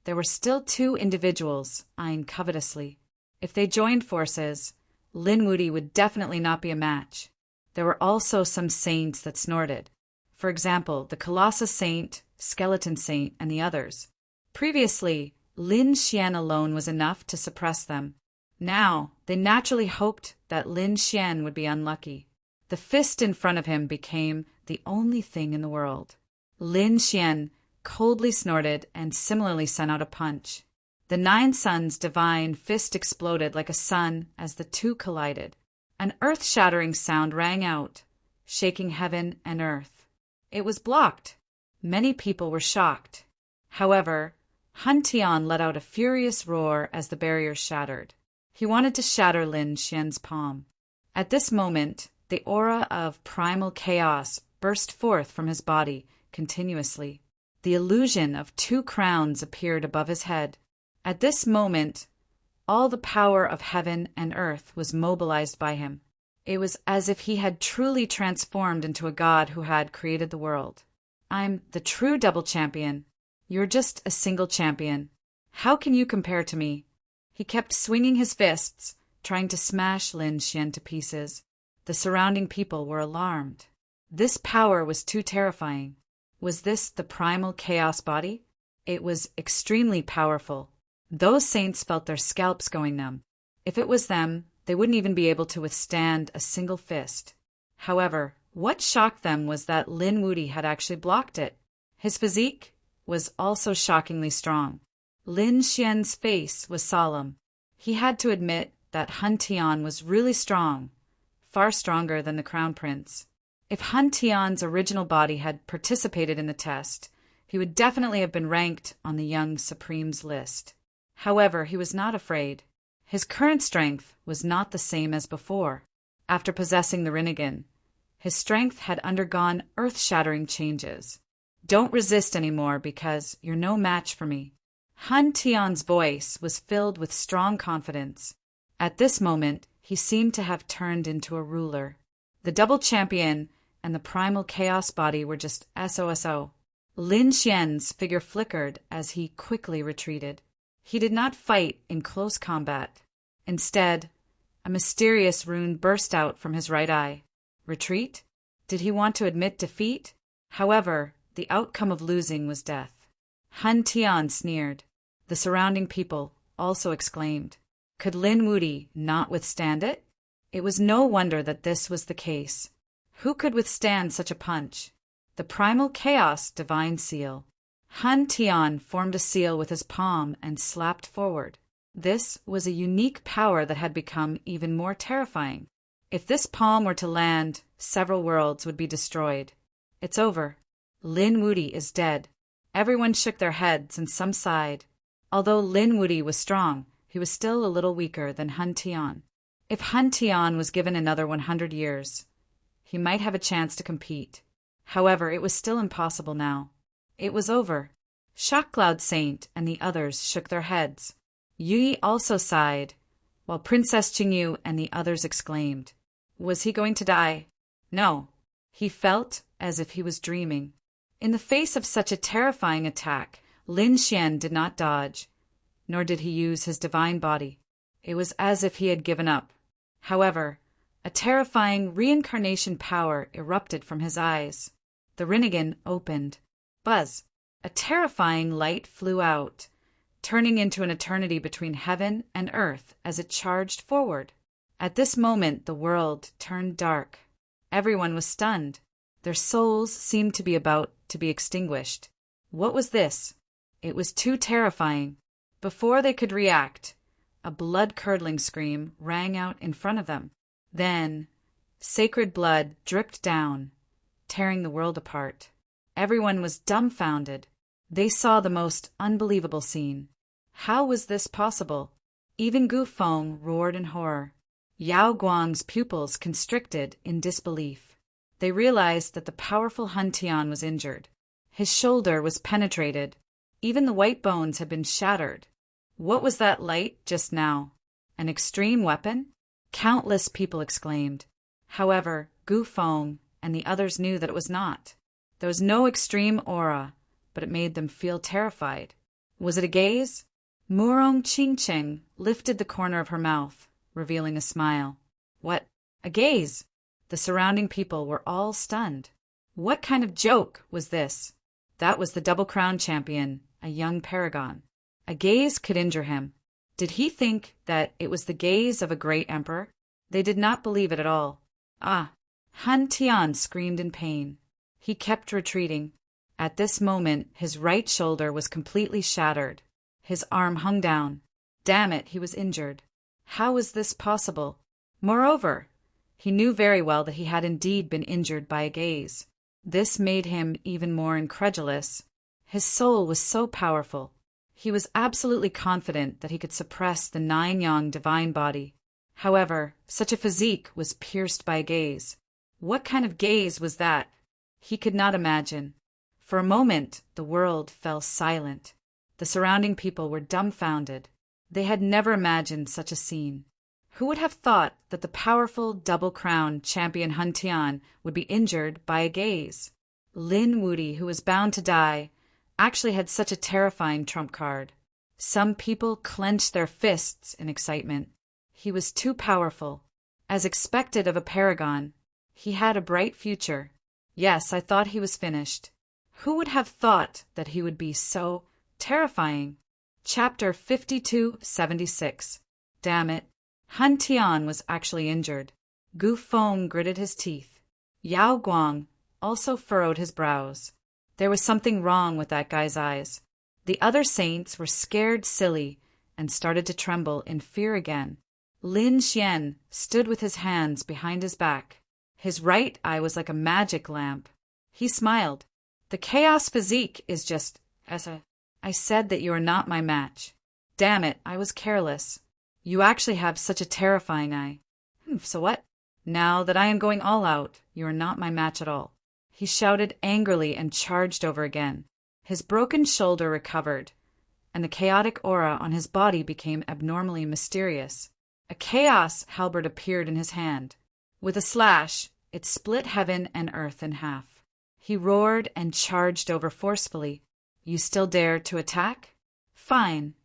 there were still two individuals eyeing covetously. If they joined forces, Lin Wudi would definitely not be a match. There were also some saints that snorted. For example, the Colossus Saint, Skeleton Saint, and the others. Previously, Lin Xian alone was enough to suppress them. Now, they naturally hoped that Lin Xian would be unlucky. The fist in front of him became the only thing in the world. Lin Xian coldly snorted and similarly sent out a punch. The Nine Suns' divine fist exploded like a sun as the two collided. An earth-shattering sound rang out, shaking heaven and earth. It was blocked. Many people were shocked. However, Hun Tian let out a furious roar as the barrier shattered. He wanted to shatter Lin Xian's palm. At this moment, the aura of primal chaos burst forth from his body continuously. The illusion of two crowns appeared above his head. At this moment, all the power of heaven and earth was mobilized by him. It was as if he had truly transformed into a god who had created the world. I'm the true double champion. You're just a single champion. How can you compare to me? He kept swinging his fists, trying to smash Lin Xian to pieces. The surrounding people were alarmed. This power was too terrifying. Was this the primal chaos body? It was extremely powerful. Those saints felt their scalps going numb. If it was them, they wouldn't even be able to withstand a single fist. However, what shocked them was that Lin Wuti had actually blocked it. His physique was also shockingly strong. Lin Xian's face was solemn. He had to admit that Han Tian was really strong, far stronger than the Crown Prince. If Han Tian's original body had participated in the test, he would definitely have been ranked on the young Supremes list. However, he was not afraid. His current strength was not the same as before. After possessing the Rinnegan, his strength had undergone earth-shattering changes. Don't resist anymore because you're no match for me. Han Tian's voice was filled with strong confidence. At this moment, he seemed to have turned into a ruler. The double champion and the primal chaos body were just SOSO. Lin Xian's figure flickered as he quickly retreated. He did not fight in close combat. Instead, a mysterious rune burst out from his right eye. Retreat? Did he want to admit defeat? However, the outcome of losing was death. Han Tian sneered. The surrounding people also exclaimed. Could Lin Wuti not withstand it? It was no wonder that this was the case. Who could withstand such a punch? The primal chaos divine seal. Han Tian formed a seal with his palm and slapped forward. This was a unique power that had become even more terrifying. If this palm were to land, several worlds would be destroyed. It's over. Lin Wuti is dead. Everyone shook their heads and some sighed. Although Lin Wuti was strong, he was still a little weaker than Han Tian. If Han Tian was given another 100 years, he might have a chance to compete. However, it was still impossible now. It was over. Shock Cloud Saint and the others shook their heads. Yi also sighed, while Princess Qingyu and the others exclaimed. Was he going to die? No. He felt as if he was dreaming. In the face of such a terrifying attack, Lin Xian did not dodge, nor did he use his divine body. It was as if he had given up. However, a terrifying reincarnation power erupted from his eyes. The Rinnegan opened. Buzz! A terrifying light flew out, turning into an eternity between heaven and earth as it charged forward. At this moment, the world turned dark. Everyone was stunned. Their souls seemed to be about to be extinguished. What was this? It was too terrifying. Before they could react, a blood-curdling scream rang out in front of them. Then, sacred blood dripped down, tearing the world apart. Everyone was dumbfounded. They saw the most unbelievable scene. How was this possible? Even Gu Feng roared in horror. Yao Guang's pupils constricted in disbelief. They realized that the powerful Han Tian was injured. His shoulder was penetrated. Even the white bones had been shattered. What was that light just now? An extreme weapon? Countless people exclaimed. However, Gu Feng and the others knew that it was not. There was no extreme aura, but it made them feel terrified. Was it a gaze? Murong Qingcheng lifted the corner of her mouth, revealing a smile. What? A gaze? The surrounding people were all stunned. What kind of joke was this? That was the Double Crown champion, a young paragon. A gaze could injure him. Did he think that it was the gaze of a great emperor? They did not believe it at all. Ah! Han Tian screamed in pain. He kept retreating. At this moment, his right shoulder was completely shattered. His arm hung down. Damn it, he was injured. How was this possible? Moreover, he knew very well that he had indeed been injured by a gaze. This made him even more incredulous. His soul was so powerful. He was absolutely confident that he could suppress the 9-yang divine body. However, such a physique was pierced by a gaze. What kind of gaze was that? He could not imagine. For a moment, the world fell silent. The surrounding people were dumbfounded. They had never imagined such a scene. Who would have thought that the powerful double-crown champion Hun Tian would be injured by a gaze? Lin Wuti, who was bound to die, actually had such a terrifying trump card. Some people clenched their fists in excitement. He was too powerful. As expected of a paragon, he had a bright future. Yes, I thought he was finished. Who would have thought that he would be so terrifying? Chapter 5276. Damn it. Hun Tian was actually injured. Gu Feng gritted his teeth. Yao Guang also furrowed his brows. There was something wrong with that guy's eyes. The other saints were scared silly and started to tremble in fear again. Lin Xian stood with his hands behind his back. His right eye was like a magic lamp. He smiled. The chaos physique is just I said that you are not my match. Damn it, I was careless. You actually have such a terrifying eye. So what? Now that I am going all out, you are not my match at all. He shouted angrily and charged over again. His broken shoulder recovered, and the chaotic aura on his body became abnormally mysterious. A chaos halberd appeared in his hand. With a slash, it split heaven and earth in half. He roared and charged over forcefully. You still dare to attack? Fine.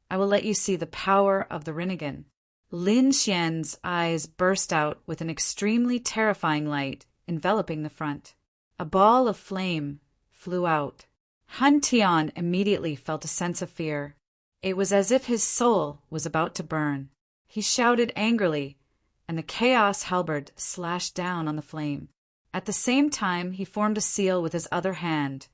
I will let you see the power of the Rinnegan. Lin Xian's eyes burst out with an extremely terrifying light enveloping the front. A ball of flame flew out. Hun Tian immediately felt a sense of fear. It was as if his soul was about to burn. He shouted angrily, and the chaos halberd slashed down on the flame. At the same time, he formed a seal with his other hand,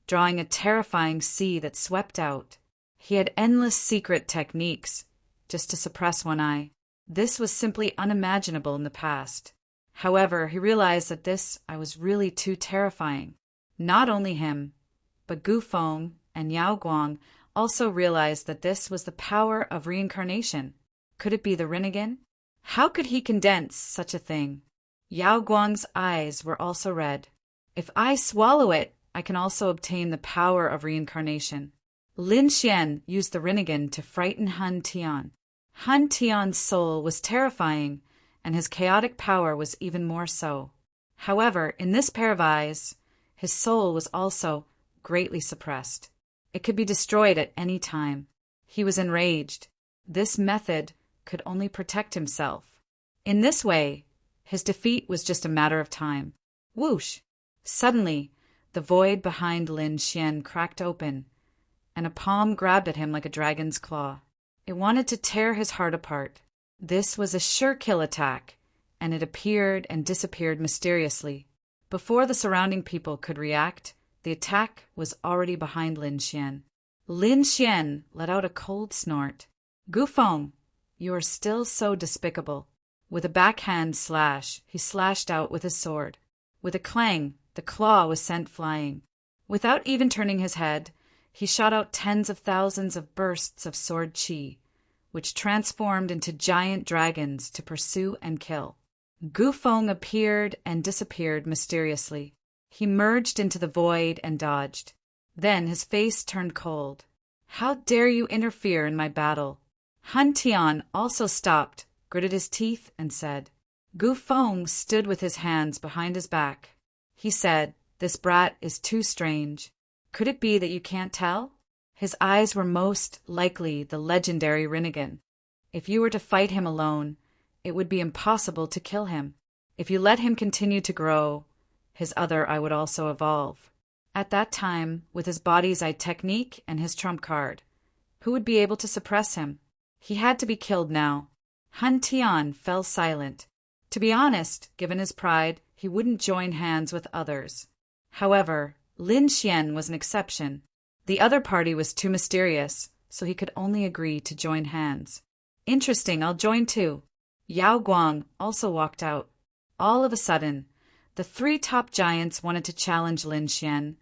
drawing a terrifying sea that swept out. He had endless secret techniques just to suppress one eye. This was simply unimaginable in the past. However, he realized that this eye was really too terrifying. Not only him, but Gu Feng and Yao Guang also realized that this was the power of reincarnation. Could it be the Rinnegan? How could he condense such a thing? Yao Guang's eyes were also red. If I swallow it, I can also obtain the power of reincarnation. Lin Xian used the Rinnegan to frighten Hun Tian. Hun Tian's soul was terrifying, and his chaotic power was even more so. However, in this pair of eyes, his soul was also greatly suppressed. It could be destroyed at any time. He was enraged. This method could only protect himself. In this way, his defeat was just a matter of time. Whoosh! Suddenly, the void behind Lin Xian cracked open, and a palm grabbed at him like a dragon's claw. It wanted to tear his heart apart. This was a sure kill attack, and it appeared and disappeared mysteriously. Before the surrounding people could react, the attack was already behind Lin Xian. Lin Xian let out a cold snort. Gu Feng, you are still so despicable. With a backhand slash, he slashed out with his sword. With a clang, the claw was sent flying. Without even turning his head, he shot out tens of thousands of bursts of sword chi, which transformed into giant dragons to pursue and kill. Gu Feng appeared and disappeared mysteriously. He merged into the void and dodged. Then his face turned cold. How dare you interfere in my battle? Hun Tian also stopped, gritted his teeth, and said. Gu Feng stood with his hands behind his back. He said, This brat is too strange. Could it be that you can't tell? His eyes were most likely the legendary Rinnegan. If you were to fight him alone, it would be impossible to kill him. If you let him continue to grow, his other eye would also evolve. At that time, with his body's eye technique and his trump card, who would be able to suppress him? He had to be killed now. Hun Tian fell silent. To be honest, given his pride, he wouldn't join hands with others. However, Lin Xian was an exception. The other party was too mysterious, so he could only agree to join hands. Interesting, I'll join too. Yao Guang also walked out. All of a sudden, the three top giants wanted to challenge Lin Xian,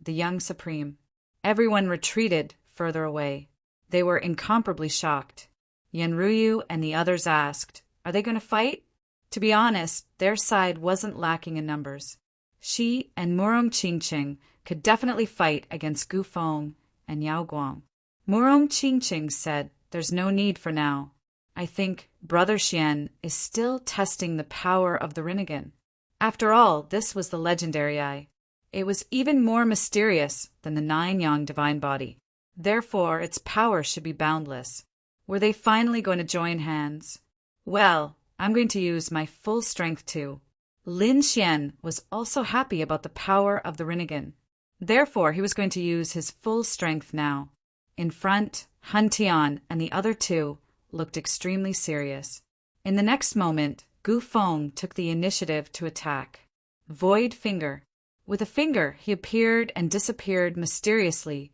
the young supreme. Everyone retreated further away. They were incomparably shocked. Yan Ruyu and the others asked, Are they going to fight? To be honest, their side wasn't lacking in numbers. She and Murong Qingqing could definitely fight against Gu Feng and Yao Guang. Murong Qingqing said, "There's no need for now. I think Brother Xian is still testing the power of the Rinnegan." After all, this was the legendary eye. It was even more mysterious than the nine-yang divine body. Therefore, its power should be boundless. Were they finally going to join hands? Well, I'm going to use my full strength too. Lin Xian was also happy about the power of the Rinnegan. Therefore, he was going to use his full strength now. In front, Han Tian and the other two looked extremely serious. In the next moment, Gu Feng took the initiative to attack. Void Finger. With a finger, he appeared and disappeared mysteriously,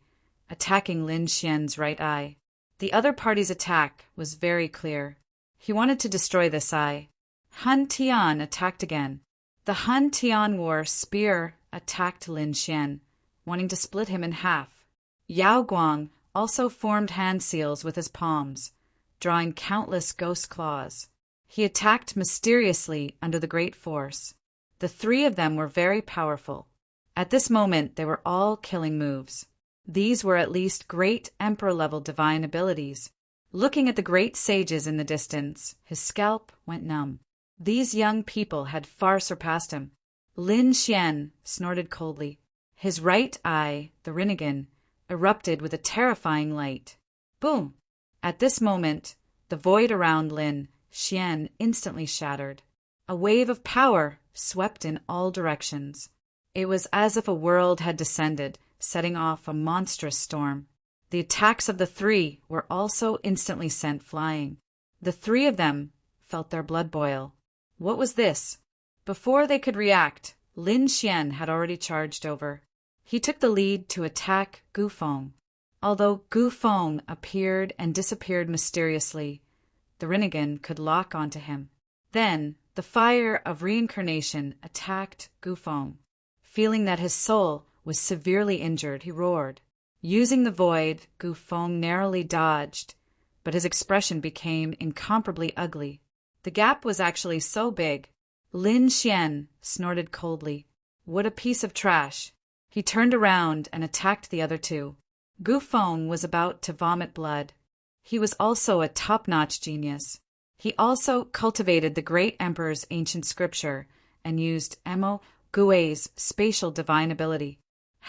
attacking Lin Xian's right eye. The other party's attack was very clear. He wanted to destroy this eye. Han Tian attacked again. The Han Tian War spear attacked Lin Xian, wanting to split him in half. Yao Guang also formed hand seals with his palms, drawing countless ghost claws. He attacked mysteriously under the great force. The three of them were very powerful. At this moment, they were all killing moves. These were at least great emperor-level divine abilities. Looking at the great sages in the distance, his scalp went numb. These young people had far surpassed him. Lin Xian snorted coldly. His right eye, the Rinnegan, erupted with a terrifying light. Boom! At this moment, the void around Lin Xian instantly shattered. A wave of power swept in all directions. It was as if a world had descended, setting off a monstrous storm. The attacks of the three were also instantly sent flying. The three of them felt their blood boil. What was this? Before they could react, Lin Xian had already charged over. He took the lead to attack Gu Feng. Although Gu Feng appeared and disappeared mysteriously, the Rinnegan could lock onto him. Then, the fire of reincarnation attacked Gu Feng. Feeling that his soul was severely injured, he roared. Using the void, Gu Feng narrowly dodged, but his expression became incomparably ugly. The gap was actually so big. Lin Xian snorted coldly. What a piece of trash. He turned around and attacked the other two. Gu Feng was about to vomit blood. He was also a top-notch genius. He also cultivated the great emperor's ancient scripture and used Emo Gui's spatial divine ability.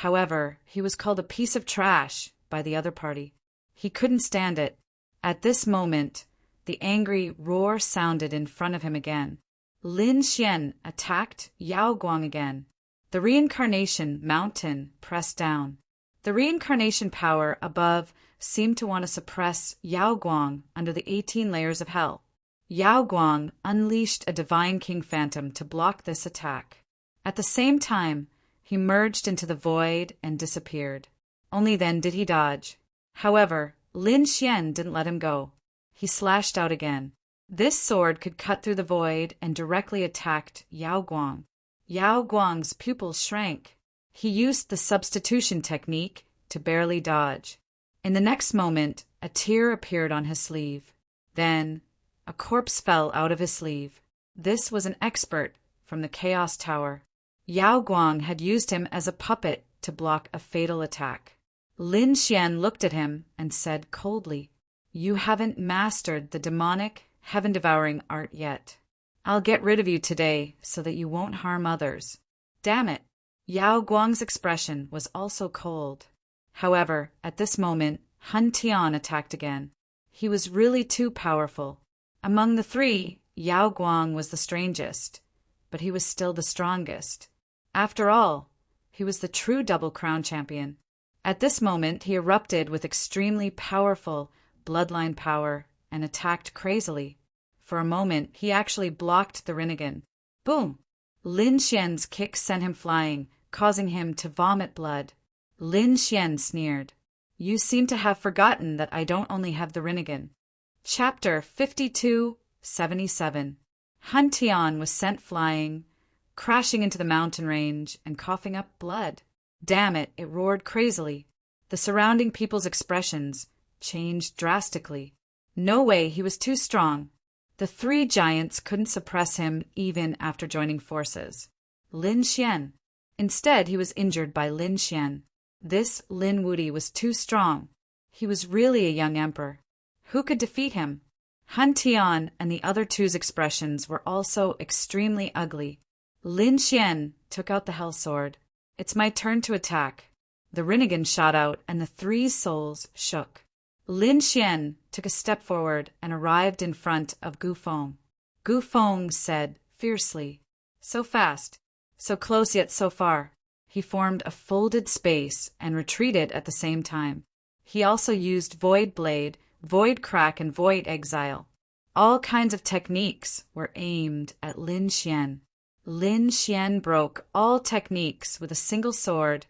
However, he was called a piece of trash by the other party. He couldn't stand it. At this moment, the angry roar sounded in front of him again. Lin Xian attacked Yao Guang again. The reincarnation mountain pressed down. The reincarnation power above seemed to want to suppress Yao Guang under the 18 layers of hell. Yao Guang unleashed a divine king phantom to block this attack. At the same time, he merged into the void and disappeared. Only then did he dodge. However, Lin Xian didn't let him go. He slashed out again. This sword could cut through the void and directly attacked Yao Guang. Yao Guang's pupils shrank. He used the substitution technique to barely dodge. In the next moment, a tear appeared on his sleeve. Then, a corpse fell out of his sleeve. This was an expert from the Chaos Tower. Yao Guang had used him as a puppet to block a fatal attack. Lin Xian looked at him and said coldly, "You haven't mastered the demonic, heaven-devouring art yet. I'll get rid of you today so that you won't harm others." Damn it! Yao Guang's expression was also cold. However, at this moment, Han Tian attacked again. He was really too powerful. Among the three, Yao Guang was the strangest, but he was still the strongest. After all, he was the true Double Crown champion. At this moment, he erupted with extremely powerful bloodline power and attacked crazily. For a moment, he actually blocked the Rinnegan. Boom! Lin Xian's kick sent him flying, causing him to vomit blood. Lin Xian sneered. "You seem to have forgotten that I don't only have the Rinnegan." Chapter 52:77. Han Tian was sent flying, crashing into the mountain range and coughing up blood. Damn it, it roared crazily. The surrounding people's expressions changed drastically. No way, he was too strong. The three giants couldn't suppress him even after joining forces. Lin Xian. Instead, he was injured by Lin Xian. This Lin Wuti was too strong. He was really a young emperor. Who could defeat him? Han Tian and the other two's expressions were also extremely ugly. Lin Xian took out the Hell Sword. It's my turn to attack. The Rinnegan shot out and the three souls shook. Lin Xian took a step forward and arrived in front of Gu Feng. Gu Feng said fiercely, "So fast, so close yet so far." He formed a folded space and retreated at the same time. He also used Void Blade, Void Crack, and Void Exile. All kinds of techniques were aimed at Lin Xian. Lin Xian broke all techniques with a single sword,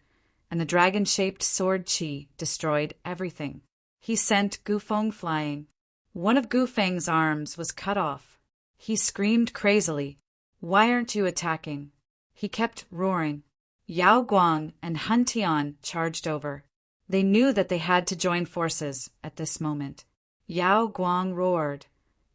and the dragon-shaped sword Qi destroyed everything. He sent Gu Feng flying. One of Gu Feng's arms was cut off. He screamed crazily, "Why aren't you attacking?" He kept roaring. Yao Guang and Han Tian charged over. They knew that they had to join forces at this moment. Yao Guang roared,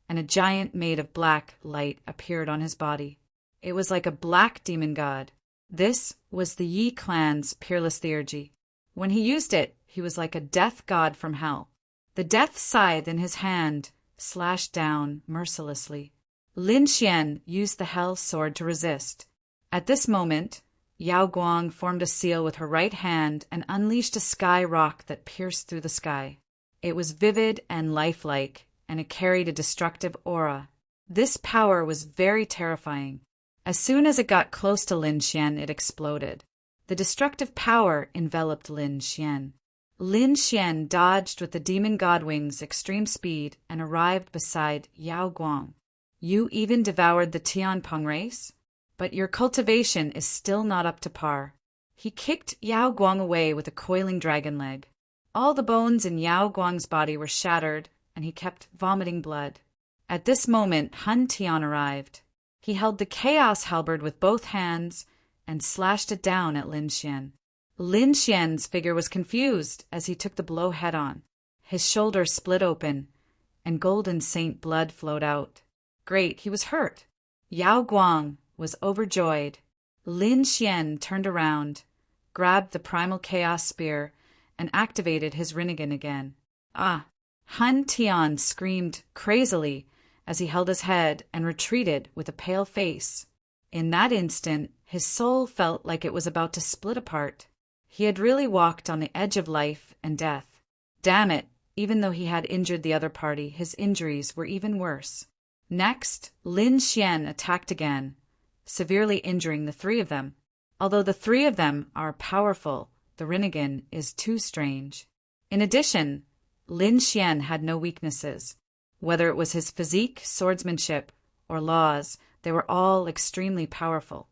and a giant made of black light appeared on his body. It was like a black demon god. This was the Yi clan's peerless theurgy. When he used it, he was like a death god from hell. The death scythe in his hand slashed down mercilessly. Lin Xian used the Hell Sword to resist. At this moment, Yao Guang formed a seal with her right hand and unleashed a sky rock that pierced through the sky. It was vivid and lifelike, and it carried a destructive aura. This power was very terrifying. As soon as it got close to Lin Xian, it exploded. The destructive power enveloped Lin Xian. Lin Xian dodged with the demon god wing's extreme speed and arrived beside Yao Guang. "You even devoured the Tianpeng race? But your cultivation is still not up to par." He kicked Yao Guang away with a coiling dragon leg. All the bones in Yao Guang's body were shattered, and he kept vomiting blood. At this moment, Han Tian arrived. He held the chaos halberd with both hands and slashed it down at Lin Xian. Lin Xian's figure was confused as he took the blow head-on. His shoulder split open, and golden saint blood flowed out. Great, he was hurt. Yao Guang was overjoyed. Lin Xian turned around, grabbed the primal chaos spear, and activated his Rinnegan again. Ah! Han Tian screamed crazily as he held his head and retreated with a pale face. In that instant, his soul felt like it was about to split apart. He had really walked on the edge of life and death. Damn it, even though he had injured the other party, his injuries were even worse. Next, Lin Xian attacked again, severely injuring the three of them. Although the three of them are powerful, the Rinnegan is too strange. In addition, Lin Xian had no weaknesses. Whether it was his physique, swordsmanship, or laws, they were all extremely powerful.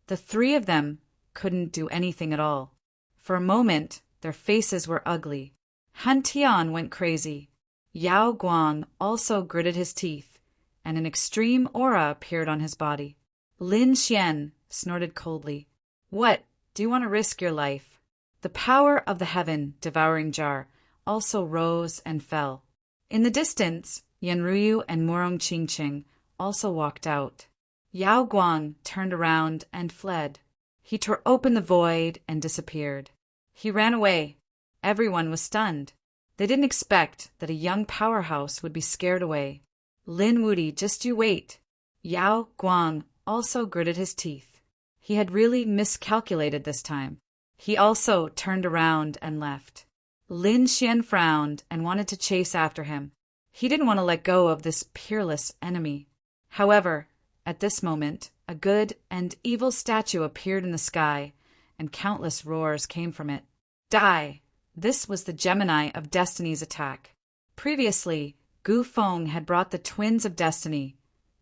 The three of them couldn't do anything at all. For a moment, their faces were ugly. Han Tian went crazy. Yao Guang also gritted his teeth, and an extreme aura appeared on his body. Lin Xian snorted coldly. "What? Do you want to risk your life?" The power of the heaven-devouring jar also rose and fell. In the distance, Yanruyu and Murong Qingqing also walked out. Yao Guang turned around and fled. He tore open the void and disappeared. He ran away. Everyone was stunned. They didn't expect that a young powerhouse would be scared away. Lin Wuti, just you wait. Yao Guang also gritted his teeth. He had really miscalculated this time. He also turned around and left. Lin Xian frowned and wanted to chase after him. He didn't want to let go of this peerless enemy. However, at this moment, a good and evil statue appeared in the sky, and countless roars came from it. Die! This was the Gemini of Destiny's attack. Previously, Gu Feng had brought the Twins of Destiny,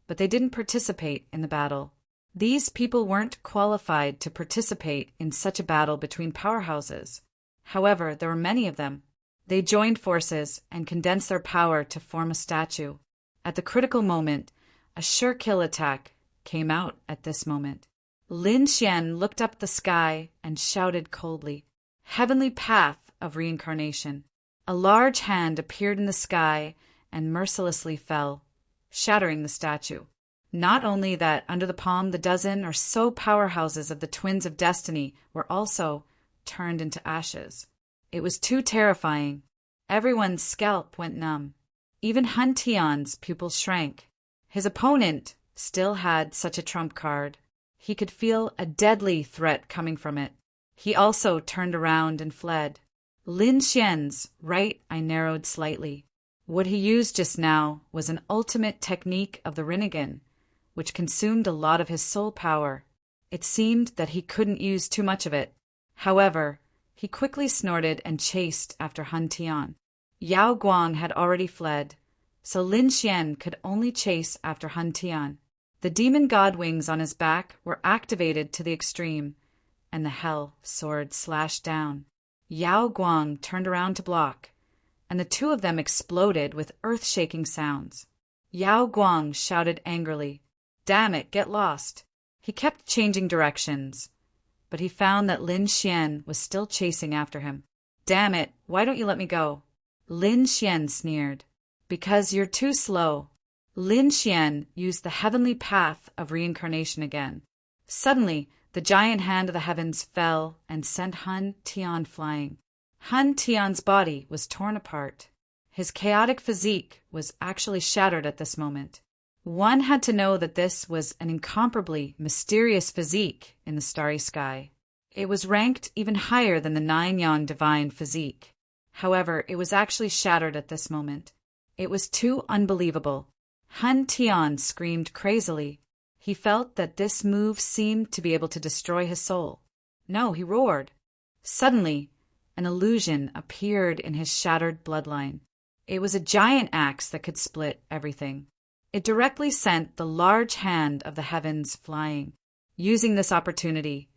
but they didn't participate in the battle. These people weren't qualified to participate in such a battle between powerhouses. However, there were many of them. They joined forces and condensed their power to form a statue. At the critical moment, a sure kill attack came out at this moment. Lin Xian looked up the sky and shouted coldly, "Heavenly path of reincarnation." A large hand appeared in the sky and mercilessly fell. shattering the statue. Not only that, under the palm, the dozen or so powerhouses of the Twins of Destiny were also turned into ashes. It was too terrifying. Everyone's scalp went numb. Even Hun Tion's pupils shrank. His opponent still had such a trump card. He could feel a deadly threat coming from it. He also turned around and fled. Lin Xian's right eye narrowed slightly. What he used just now was an ultimate technique of the Rinnegan, which consumed a lot of his soul power. It seemed that he couldn't use too much of it. However, he quickly snorted and chased after Hun Tian. Yao Guang had already fled, so Lin Xian could only chase after Hun Tian. The demon god wings on his back were activated to the extreme, and the hell sword slashed down. Yao Guang turned around to block, and the two of them exploded with earth-shaking sounds. Yao Guang shouted angrily, "Damn it, get lost!" He kept changing directions, but he found that Lin Xian was still chasing after him. "Damn it, why don't you let me go?" Lin Xian sneered. "Because you're too slow." Lin Xian used the heavenly path of reincarnation again. Suddenly, the giant hand of the heavens fell and sent Hun Tian flying. Hun Tian's body was torn apart. His chaotic physique was actually shattered at this moment. One had to know that this was an incomparably mysterious physique in the starry sky. It was ranked even higher than the nine-yang divine physique. However, it was actually shattered at this moment. It was too unbelievable. Hun Tian screamed crazily. He felt that this move seemed to be able to destroy his soul. No, he roared. Suddenly, an illusion appeared in his shattered bloodline. It was a giant axe that could split everything. It directly sent the large hand of the heavens flying. Using this opportunity,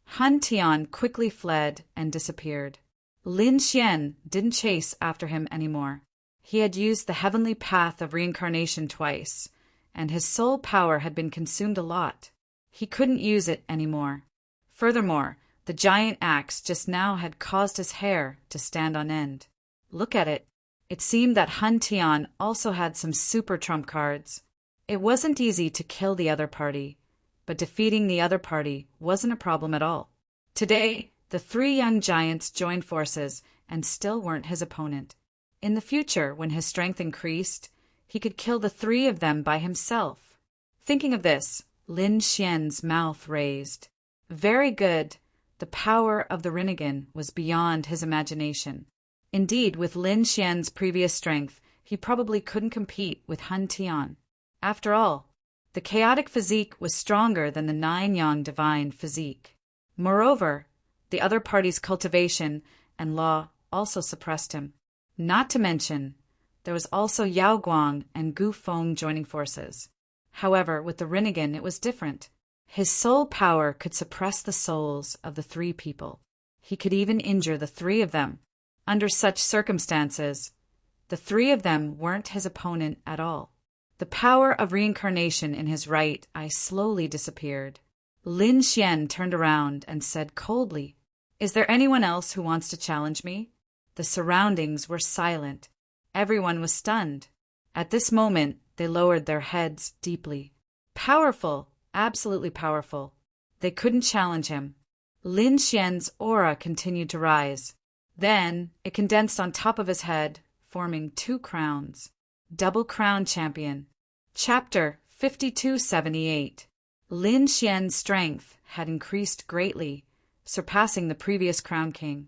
Hun Tian quickly fled and disappeared. Lin Xian didn't chase after him anymore. He had used the heavenly path of reincarnation twice, and his soul power had been consumed a lot. He couldn't use it anymore. Furthermore, the giant axe just now had caused his hair to stand on end. Look at it. It seemed that Hun Tian also had some super trump cards. It wasn't easy to kill the other party, but defeating the other party wasn't a problem at all. Today, the three young giants joined forces and still weren't his opponent. In the future, when his strength increased, he could kill the three of them by himself. Thinking of this, Lin Xian's mouth raised. Very good. The power of the Rinnegan was beyond his imagination. Indeed, with Lin Xian's previous strength, he probably couldn't compete with Hun Tian. After all, the chaotic physique was stronger than the nine-yang divine physique. Moreover, the other party's cultivation and law also suppressed him. Not to mention, there was also Yao Guang and Gu Feng joining forces. However, with the Rinnegan, it was different. His soul power could suppress the souls of the three people. He could even injure the three of them. Under such circumstances, the three of them weren't his opponent at all. The power of reincarnation in his right eye slowly disappeared. Lin Xian turned around and said coldly, "Is there anyone else who wants to challenge me?" The surroundings were silent. Everyone was stunned. At this moment, they lowered their heads deeply. Powerful, absolutely powerful. They couldn't challenge him. Lin Xian's aura continued to rise. Then, it condensed on top of his head, forming two crowns. Double Crown Champion. Chapter 5278. Lin Xian's strength had increased greatly, surpassing the previous Crown King.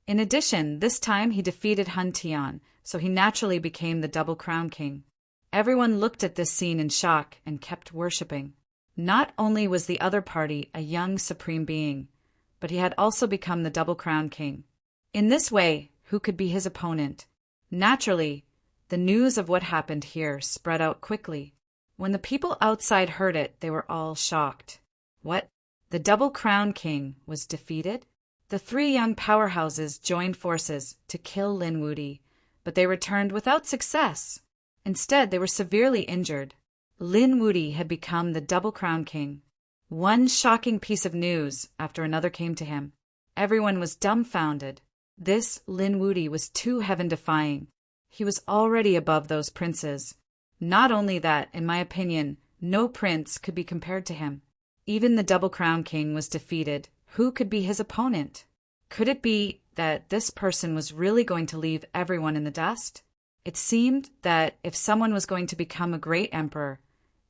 In addition, this time he defeated Hun Tian, so he naturally became the Double Crown King. Everyone looked at this scene in shock and kept worshipping. Not only was the other party a young supreme being, but he had also become the Double Crown King. In this way, who could be his opponent? Naturally, the news of what happened here spread out quickly. When the people outside heard it, they were all shocked. What? The Double Crown King was defeated? The three young powerhouses joined forces to kill Lin Wudi, but they returned without success. Instead, they were severely injured. Lin Wudi had become the Double Crown King. One shocking piece of news after another came to him. Everyone was dumbfounded. This Lin Wudi was too heaven-defying. He was already above those princes. Not only that, in my opinion, no prince could be compared to him. Even the Double Crown King was defeated. Who could be his opponent? Could it be that this person was really going to leave everyone in the dust? It seemed that if someone was going to become a great emperor,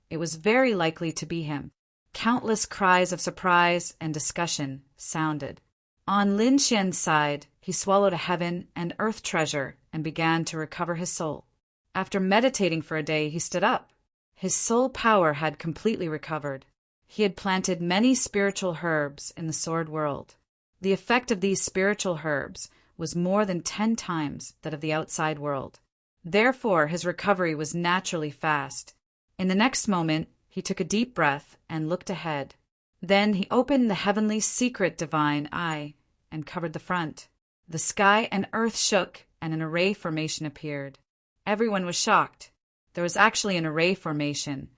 it was very likely to be him. Countless cries of surprise and discussion sounded. On Lin Xian's side, he swallowed a heaven and earth treasure and began to recover his soul. After meditating for a day, he stood up. His soul power had completely recovered. He had planted many spiritual herbs in the sword world. The effect of these spiritual herbs was more than 10 times that of the outside world. Therefore, his recovery was naturally fast. In the next moment, he took a deep breath and looked ahead. Then he opened the heavenly secret divine eye and covered the front. The sky and earth shook and an array formation appeared. Everyone was shocked. There was actually an array formation,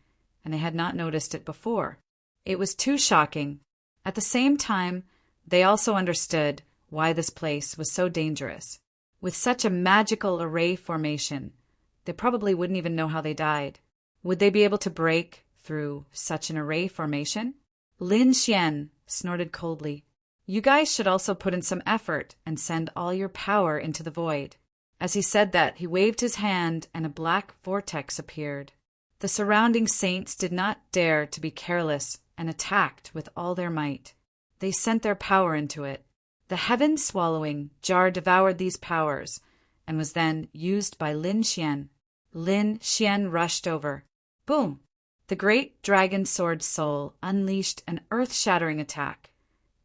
and they had not noticed it before. It was too shocking. At the same time, they also understood why this place was so dangerous. With such a magical array formation, they probably wouldn't even know how they died. Would they be able to break through such an array formation? Lin Xian snorted coldly. You guys should also put in some effort and send all your power into the void. As he said that, he waved his hand and a black vortex appeared. The surrounding saints did not dare to be careless and attacked with all their might. They sent their power into it. The heaven-swallowing jar devoured these powers and was then used by Lin Xian. Lin Xian rushed over. Boom! The great dragon sword soul unleashed an earth-shattering attack,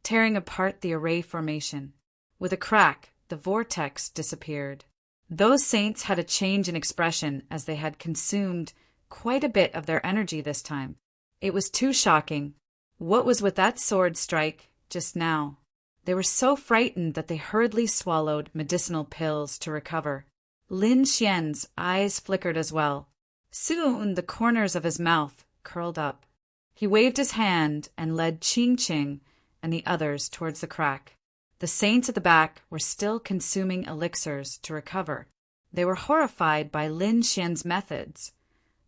tearing apart the array formation. With a crack, the vortex disappeared. Those saints had a change in expression as they had consumed quite a bit of their energy this time. It was too shocking. What was with that sword strike just now? They were so frightened that they hurriedly swallowed medicinal pills to recover. Lin Xian's eyes flickered as well. Soon the corners of his mouth curled up. He waved his hand and led Qing and the others towards the crack. The saints at the back were still consuming elixirs to recover. They were horrified by Lin Xian's methods,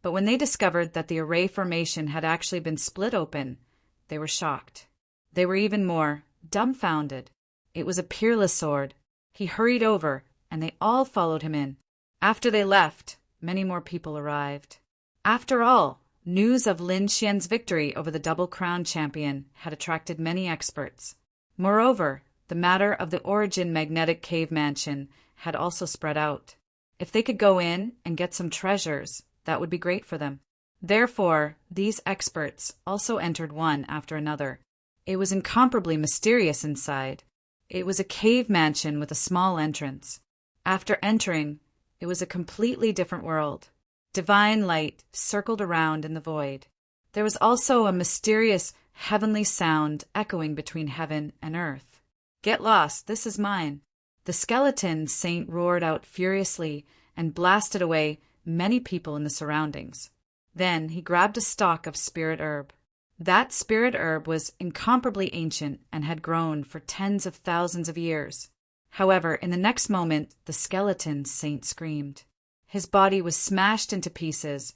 but when they discovered that the array formation had actually been split open, they were shocked. They were even more dumbfounded. It was a peerless sword. He hurried over, and they all followed him in. After they left, many more people arrived. After all, news of Lin Xian's victory over the Double Crown champion had attracted many experts. Moreover, the matter of the origin magnetic cave mansion had also spread out. If they could go in and get some treasures, that would be great for them. Therefore, these experts also entered one after another. It was incomparably mysterious inside. It was a cave mansion with a small entrance. After entering, it was a completely different world. Divine light circled around in the void. There was also a mysterious heavenly sound echoing between heaven and earth. Get lost, this is mine. The skeleton saint roared out furiously and blasted away many people in the surroundings. Then he grabbed a stalk of spirit herb. That spirit herb was incomparably ancient and had grown for tens of thousands of years. However, in the next moment, the skeleton saint screamed. His body was smashed into pieces,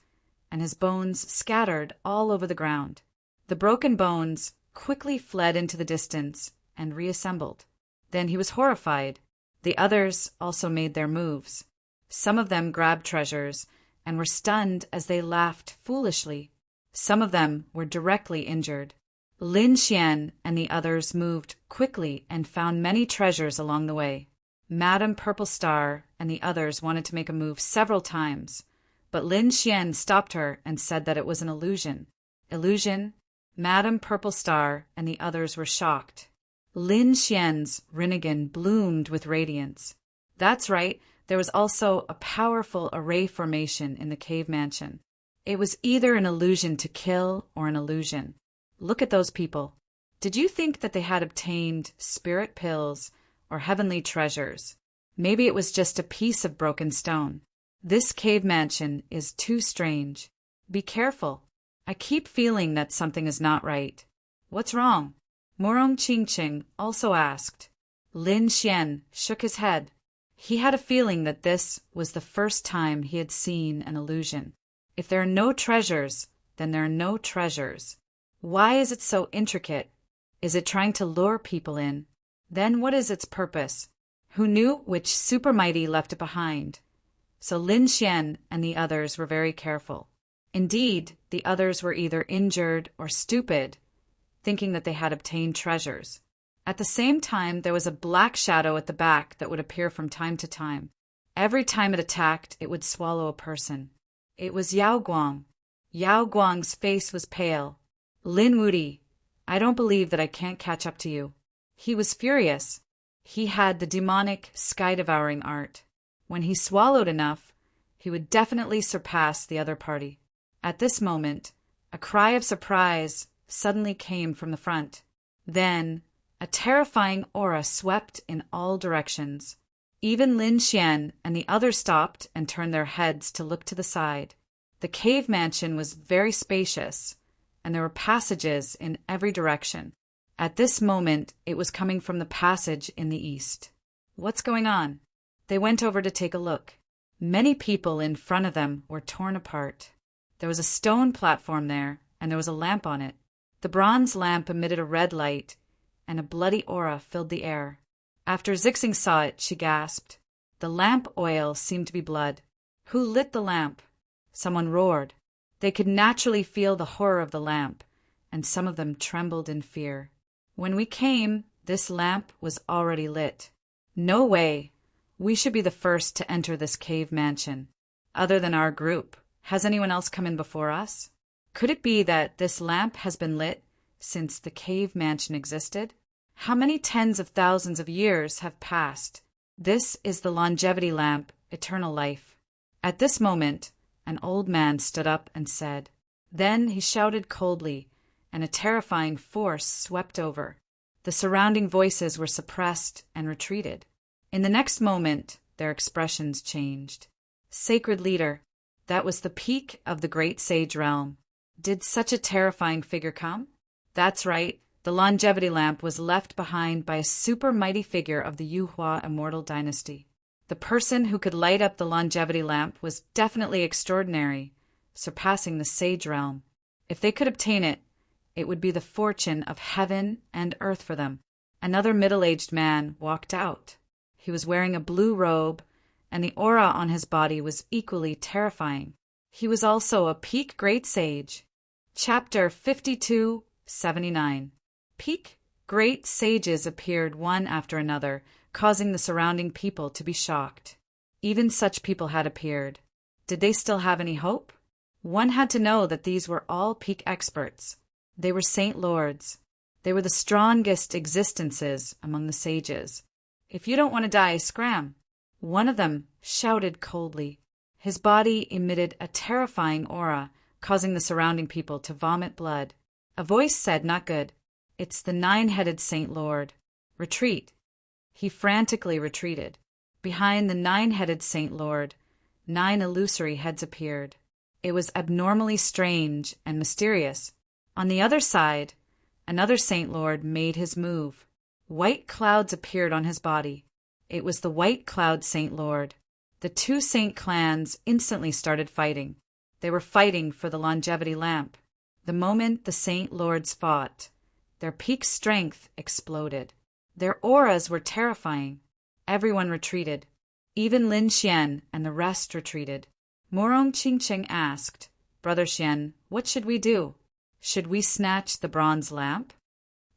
and his bones scattered all over the ground. The broken bones quickly fled into the distance and reassembled. Then he was horrified. The others also made their moves. Some of them grabbed treasures and were stunned as they laughed foolishly. Some of them were directly injured. Lin Xian and the others moved quickly and found many treasures along the way. Madame Purple Star and the others wanted to make a move several times, but Lin Xian stopped her and said that it was an illusion. Illusion? Madame Purple Star and the others were shocked. Lin Xian's Rinnegan bloomed with radiance. That's right, there was also a powerful array formation in the cave mansion. It was either an illusion to kill or an illusion. Look at those people. Did you think that they had obtained spirit pills or heavenly treasures? Maybe it was just a piece of broken stone. This cave mansion is too strange. Be careful. I keep feeling that something is not right. What's wrong? Morong Qing also asked. Lin Xian shook his head. He had a feeling that this was the first time he had seen an illusion. If there are no treasures, then there are no treasures. Why is it so intricate? Is it trying to lure people in? Then what is its purpose? Who knew which supermighty left it behind? So Lin Xian and the others were very careful. Indeed, the others were either injured or stupid, thinking that they had obtained treasures. At the same time, there was a black shadow at the back that would appear from time to time. Every time it attacked, it would swallow a person. It was Yao Guang. Yao Guang's face was pale. Lin Wudi, I don't believe that I can't catch up to you. He was furious. He had the demonic, sky-devouring art. When he swallowed enough, he would definitely surpass the other party. At this moment, a cry of surprise suddenly came from the front. Then, a terrifying aura swept in all directions. Even Lin Xian and the others stopped and turned their heads to look to the side. The cave mansion was very spacious, and there were passages in every direction. At this moment, it was coming from the passage in the east. What's going on? They went over to take a look. Many people in front of them were torn apart. There was a stone platform there, and there was a lamp on it. The bronze lamp emitted a red light, and a bloody aura filled the air. After Zixing saw it, she gasped. The lamp oil seemed to be blood. Who lit the lamp? Someone roared. They could naturally feel the horror of the lamp, and some of them trembled in fear. When we came, this lamp was already lit. No way. We should be the first to enter this cave mansion. Other than our group, has anyone else come in before us? Could it be that this lamp has been lit since the cave mansion existed? How many tens of thousands of years have passed? This is the longevity lamp, eternal life. At this moment, an old man stood up and said. Then he shouted coldly, and a terrifying force swept over. The surrounding voices were suppressed and retreated. In the next moment, their expressions changed. Sacred leader, that was the peak of the great sage realm. Did such a terrifying figure come? That's right, the longevity lamp was left behind by a super mighty figure of the Yuhua immortal dynasty. The person who could light up the longevity lamp was definitely extraordinary, surpassing the sage realm. If they could obtain it, it would be the fortune of heaven and earth for them. Another middle-aged man walked out. He was wearing a blue robe, and the aura on his body was equally terrifying. He was also a peak great sage. Chapter 52:79. Peak great sages appeared one after another, causing the surrounding people to be shocked. Even such people had appeared. Did they still have any hope? One had to know that these were all peak experts. They were saint lords. They were the strongest existences among the sages. If you don't want to die, scram. One of them shouted coldly. His body emitted a terrifying aura, causing the surrounding people to vomit blood. A voice said, not good. It's the nine-headed Saint Lord. Retreat. He frantically retreated. Behind the nine-headed Saint Lord, 9 illusory heads appeared. It was abnormally strange and mysterious. On the other side, another Saint Lord made his move. White clouds appeared on his body. It was the White Cloud Saint Lord. The 2 saint clans instantly started fighting. They were fighting for the longevity lamp. The moment the Saint Lords fought, their peak strength exploded. Their auras were terrifying. Everyone retreated. Even Lin Xian and the rest retreated. Morong Qingcheng asked, Brother Xian, what should we do? Should we snatch the bronze lamp?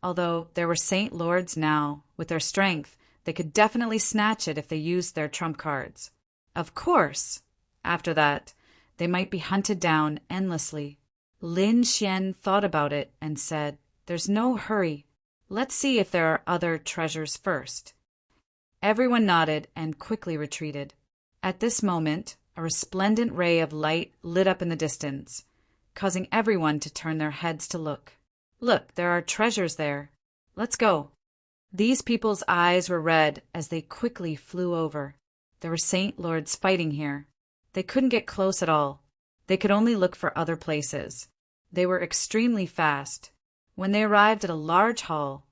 Although there were Saint Lords now, with their strength, they could definitely snatch it if they used their trump cards. Of course, after that, they might be hunted down endlessly. Lin Xian thought about it and said, There's no hurry. Let's see if there are other treasures first. Everyone nodded and quickly retreated. At this moment, a resplendent ray of light lit up in the distance, causing everyone to turn their heads to look. Look, there are treasures there. Let's go. These people's eyes were red as they quickly flew over. There were Saint Lords fighting here. They couldn't get close at all. They could only look for other places. They were extremely fast. When they arrived at a large hall,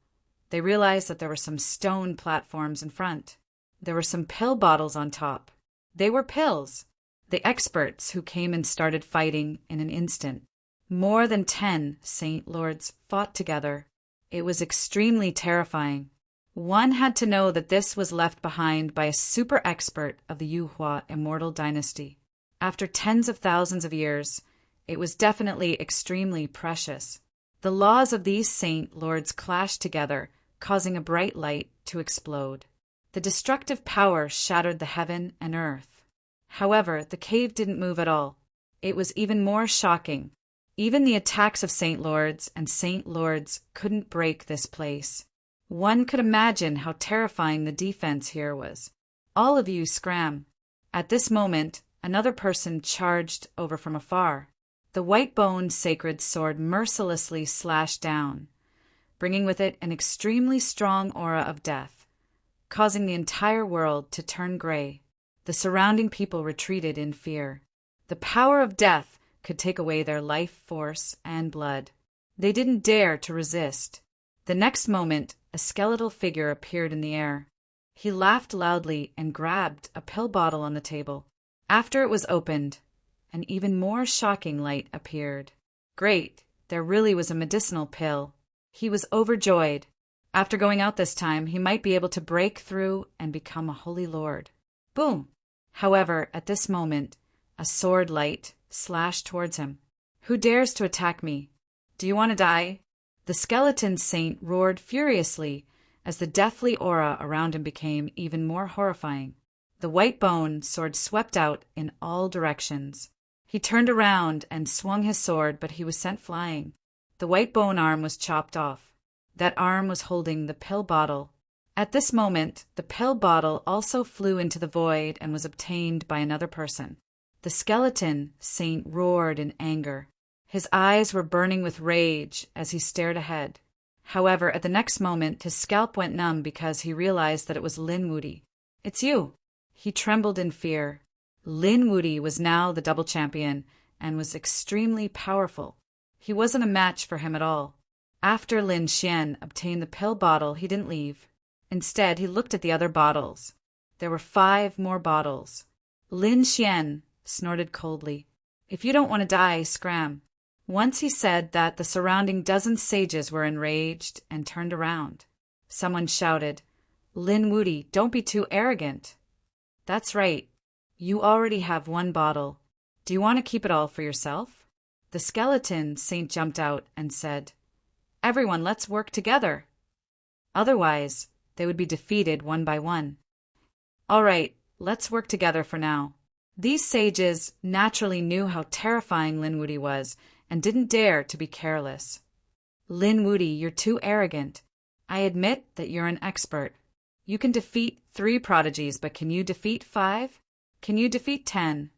they realized that there were some stone platforms in front. There were some pill bottles on top. They were pills. The experts who came and started fighting in an instant. More than 10 Saint Lords fought together. It was extremely terrifying. One had to know that this was left behind by a super expert of the Yuhua immortal dynasty. After tens of thousands of years, it was definitely extremely precious. The laws of these Saint Lords clashed together, causing a bright light to explode. The destructive power shattered the heaven and earth. However, the cave didn't move at all. It was even more shocking. Even the attacks of Saint Lords and Saint Lords couldn't break this place. One could imagine how terrifying the defense here was. All of you scram. At this moment, another person charged over from afar. The white-boned sacred sword mercilessly slashed down, bringing with it an extremely strong aura of death, causing the entire world to turn gray. The surrounding people retreated in fear. The power of death could take away their life force and blood. They didn't dare to resist. The next moment, a skeletal figure appeared in the air. He laughed loudly and grabbed a pill bottle on the table. After it was opened, an even more shocking light appeared. Great, there really was a medicinal pill. He was overjoyed. After going out this time, he might be able to break through and become a holy lord. Boom! However, at this moment, a sword light slashed towards him. Who dares to attack me? Do you want to die? The skeleton saint roared furiously as the deathly aura around him became even more horrifying. The white bone sword swept out in all directions. He turned around and swung his sword, but he was sent flying. The white bone arm was chopped off. That arm was holding the pill bottle. At this moment, the pill bottle also flew into the void and was obtained by another person. The skeleton saint roared in anger. His eyes were burning with rage as he stared ahead. However, at the next moment, his scalp went numb because he realized that it was Lin Wudi. It's you. He trembled in fear. Lin Wudi was now the double champion and was extremely powerful. He wasn't a match for him at all. After Lin Xian obtained the pill bottle, he didn't leave. Instead, he looked at the other bottles. There were 5 more bottles. Lin Xian snorted coldly. If you don't want to die, scram. Once he said that, the surrounding dozen sages were enraged and turned around. Someone shouted, Lin Wudi, don't be too arrogant. That's right. You already have 1 bottle. Do you want to keep it all for yourself? The skeleton saint jumped out and said, Everyone, let's work together. Otherwise, they would be defeated one by one. All right, let's work together for now. These sages naturally knew how terrifying Lin Wudi was and didn't dare to be careless. Lin Wudi, you're too arrogant. I admit that you're an expert. You can defeat 3 prodigies, but can you defeat 5? Can you defeat 10?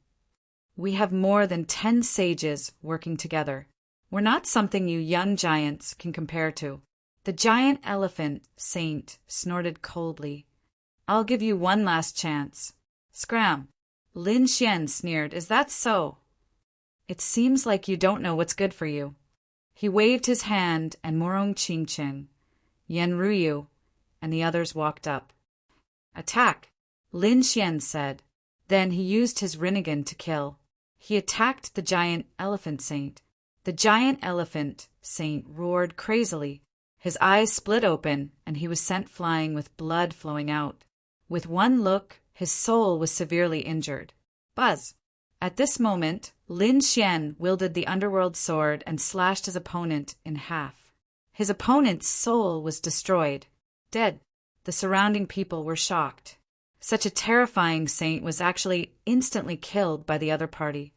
We have more than 10 sages working together. We're not something you young giants can compare to. The giant elephant saint snorted coldly. I'll give you 1 last chance. Scram. Lin Xian sneered, Is that so? It seems like you don't know what's good for you. He waved his hand and Morong Qingqing, Yan Ruyu, and the others walked up. Attack, Lin Xian said. Then he used his Rinnegan to kill. He attacked the giant elephant saint. The giant elephant saint roared crazily. His eyes split open, and he was sent flying with blood flowing out. With one look, his soul was severely injured. Buzz! At this moment, Lin Xian wielded the underworld sword and slashed his opponent in half. His opponent's soul was destroyed. Dead. The surrounding people were shocked. Such a terrifying saint was actually instantly killed by the other party.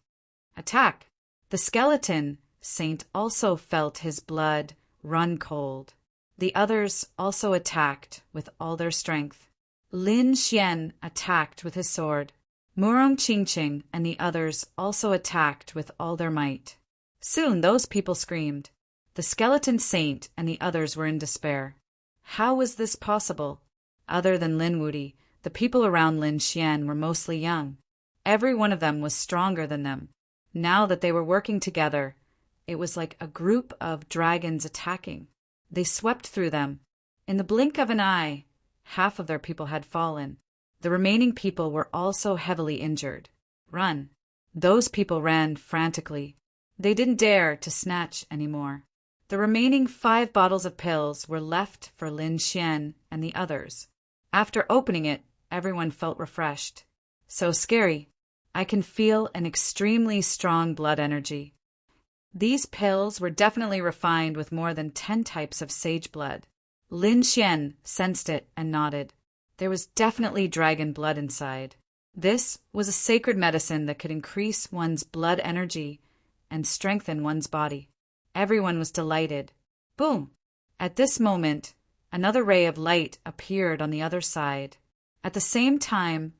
Attack! The skeleton saint also felt his blood run cold. The others also attacked with all their strength. Lin Xian attacked with his sword. Murong Qingqing and the others also attacked with all their might. Soon those people screamed. The skeleton saint and the others were in despair. How was this possible? Other than Lin Wudi, the people around Lin Xian were mostly young. Every one of them was stronger than them. Now that they were working together, it was like a group of dragons attacking. They swept through them. In the blink of an eye, half of their people had fallen. The remaining people were also heavily injured. Run. Those people ran frantically. They didn't dare to snatch anymore. The remaining 5 bottles of pills were left for Lin Xian and the others. After opening it, everyone felt refreshed. So scary. I can feel an extremely strong blood energy. These pills were definitely refined with more than 10 types of sage blood. Lin Xian sensed it and nodded. There was definitely dragon blood inside. This was a sacred medicine that could increase one's blood energy and strengthen one's body. Everyone was delighted. Boom! At this moment, another ray of light appeared on the other side. At the same time,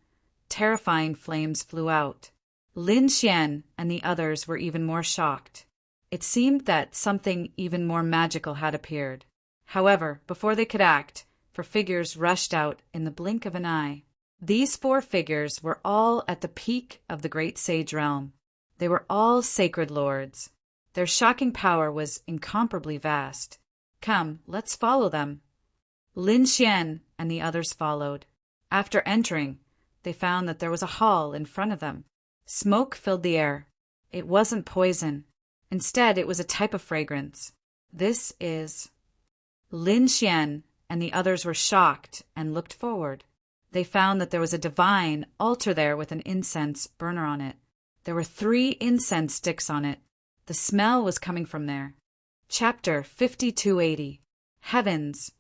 terrifying flames flew out. Lin Xian and the others were even more shocked. It seemed that something even more magical had appeared. However, before they could act, 4 figures rushed out in the blink of an eye. These 4 figures were all at the peak of the great sage realm. They were all sacred lords. Their shocking power was incomparably vast. Come, let's follow them. Lin Xian and the others followed. After entering, they found that there was a hall in front of them. Smoke filled the air. It wasn't poison. Instead, it was a type of fragrance. This is... Lin Xian and the others were shocked and looked forward. They found that there was a divine altar there with an incense burner on it. There were 3 incense sticks on it. The smell was coming from there. Chapter 5280. Heavens!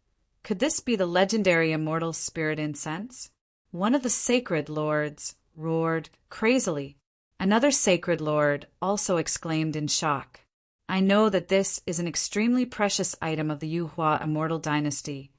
Could this be the legendary immortal spirit incense? One of the sacred lords roared crazily. Another sacred lord also exclaimed in shock. I know that this is an extremely precious item of the Yuhua immortal dynasty,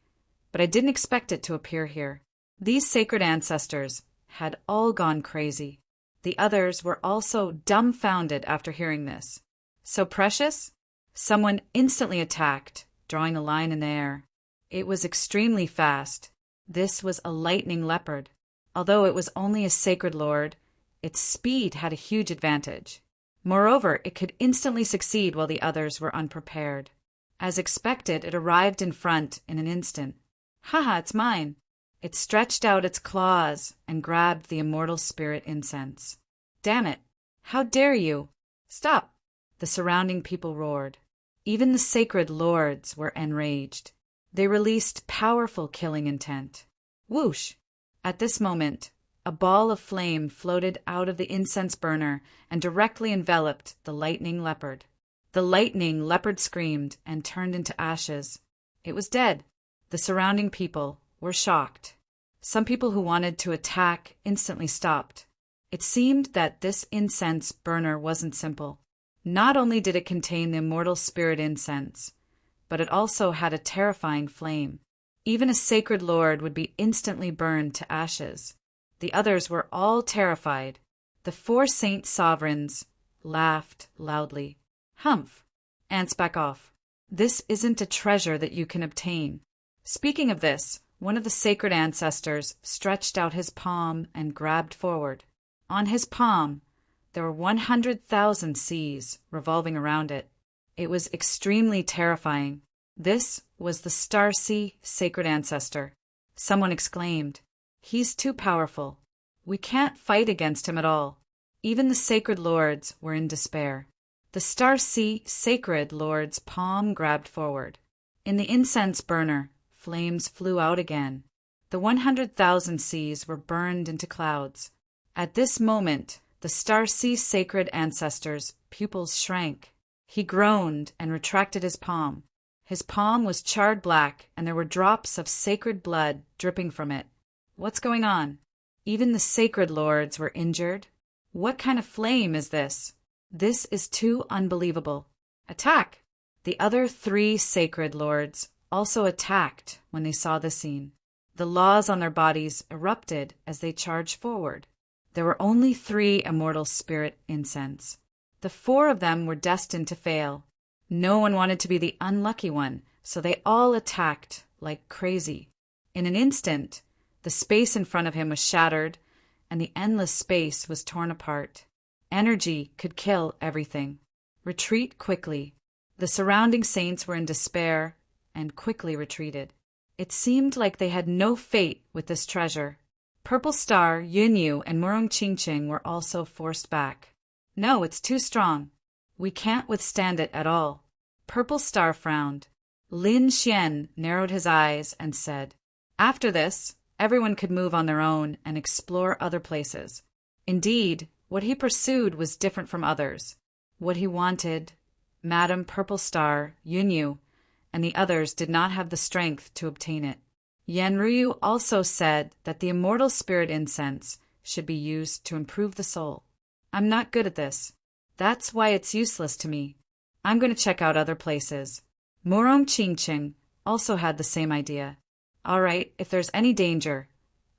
but I didn't expect it to appear here. These sacred ancestors had all gone crazy. The others were also dumbfounded after hearing this. So precious? Someone instantly attacked, drawing a line in the air. It was extremely fast. This was a lightning leopard. Although it was only a sacred lord, its speed had a huge advantage. Moreover, it could instantly succeed while the others were unprepared. As expected, it arrived in front in an instant. Haha, it's mine! It stretched out its claws and grabbed the immortal spirit incense. Damn it! How dare you! Stop! The surrounding people roared. Even the sacred lords were enraged. They released powerful killing intent. Whoosh! At this moment, a ball of flame floated out of the incense burner and directly enveloped the lightning leopard. The lightning leopard screamed and turned into ashes. It was dead. The surrounding people were shocked. Some people who wanted to attack instantly stopped. It seemed that this incense burner wasn't simple. Not only did it contain the immortal spirit incense, but it also had a terrifying flame. Even a sacred lord would be instantly burned to ashes. The others were all terrified. The 4 saint sovereigns laughed loudly. Humph! Ants, back off. This isn't a treasure that you can obtain. Speaking of this, one of the sacred ancestors stretched out his palm and grabbed forward. On his palm, there were 100,000 seas revolving around it. It was extremely terrifying. This was the Star Sea sacred ancestor. Someone exclaimed, "He's too powerful. We can't fight against him at all." Even the sacred lords were in despair. The Star Sea sacred lord's palm grabbed forward. In the incense burner, flames flew out again. The 100,000 seas were burned into clouds. At this moment, the Star Sea sacred ancestor's pupils shrank. He groaned and retracted his palm. His palm was charred black, and there were drops of sacred blood dripping from it. What's going on? Even the sacred lords were injured. What kind of flame is this? This is too unbelievable. Attack! The other 3 sacred lords also attacked when they saw the scene. The laws on their bodies erupted as they charged forward. There were only 3 immortal spirit incense. The 4 of them were destined to fail. No one wanted to be the unlucky one, so they all attacked like crazy. In an instant, the space in front of him was shattered, and the endless space was torn apart. Energy could kill everything. Retreat quickly. The surrounding saints were in despair and quickly retreated. It seemed like they had no fate with this treasure. Purple Star, Yunyu, and Murong Qingqing were also forced back. No, it's too strong. We can't withstand it at all. Purple Star frowned. Lin Xian narrowed his eyes and said, after this, everyone could move on their own and explore other places. Indeed, what he pursued was different from others. What he wanted, Madame Purple Star, Yunyu, and the others did not have the strength to obtain it. Yanryu also said that the immortal spirit incense should be used to improve the soul. I'm not good at this. That's why it's useless to me. I'm going to check out other places. Murong Qingqing also had the same idea. All right, if there's any danger,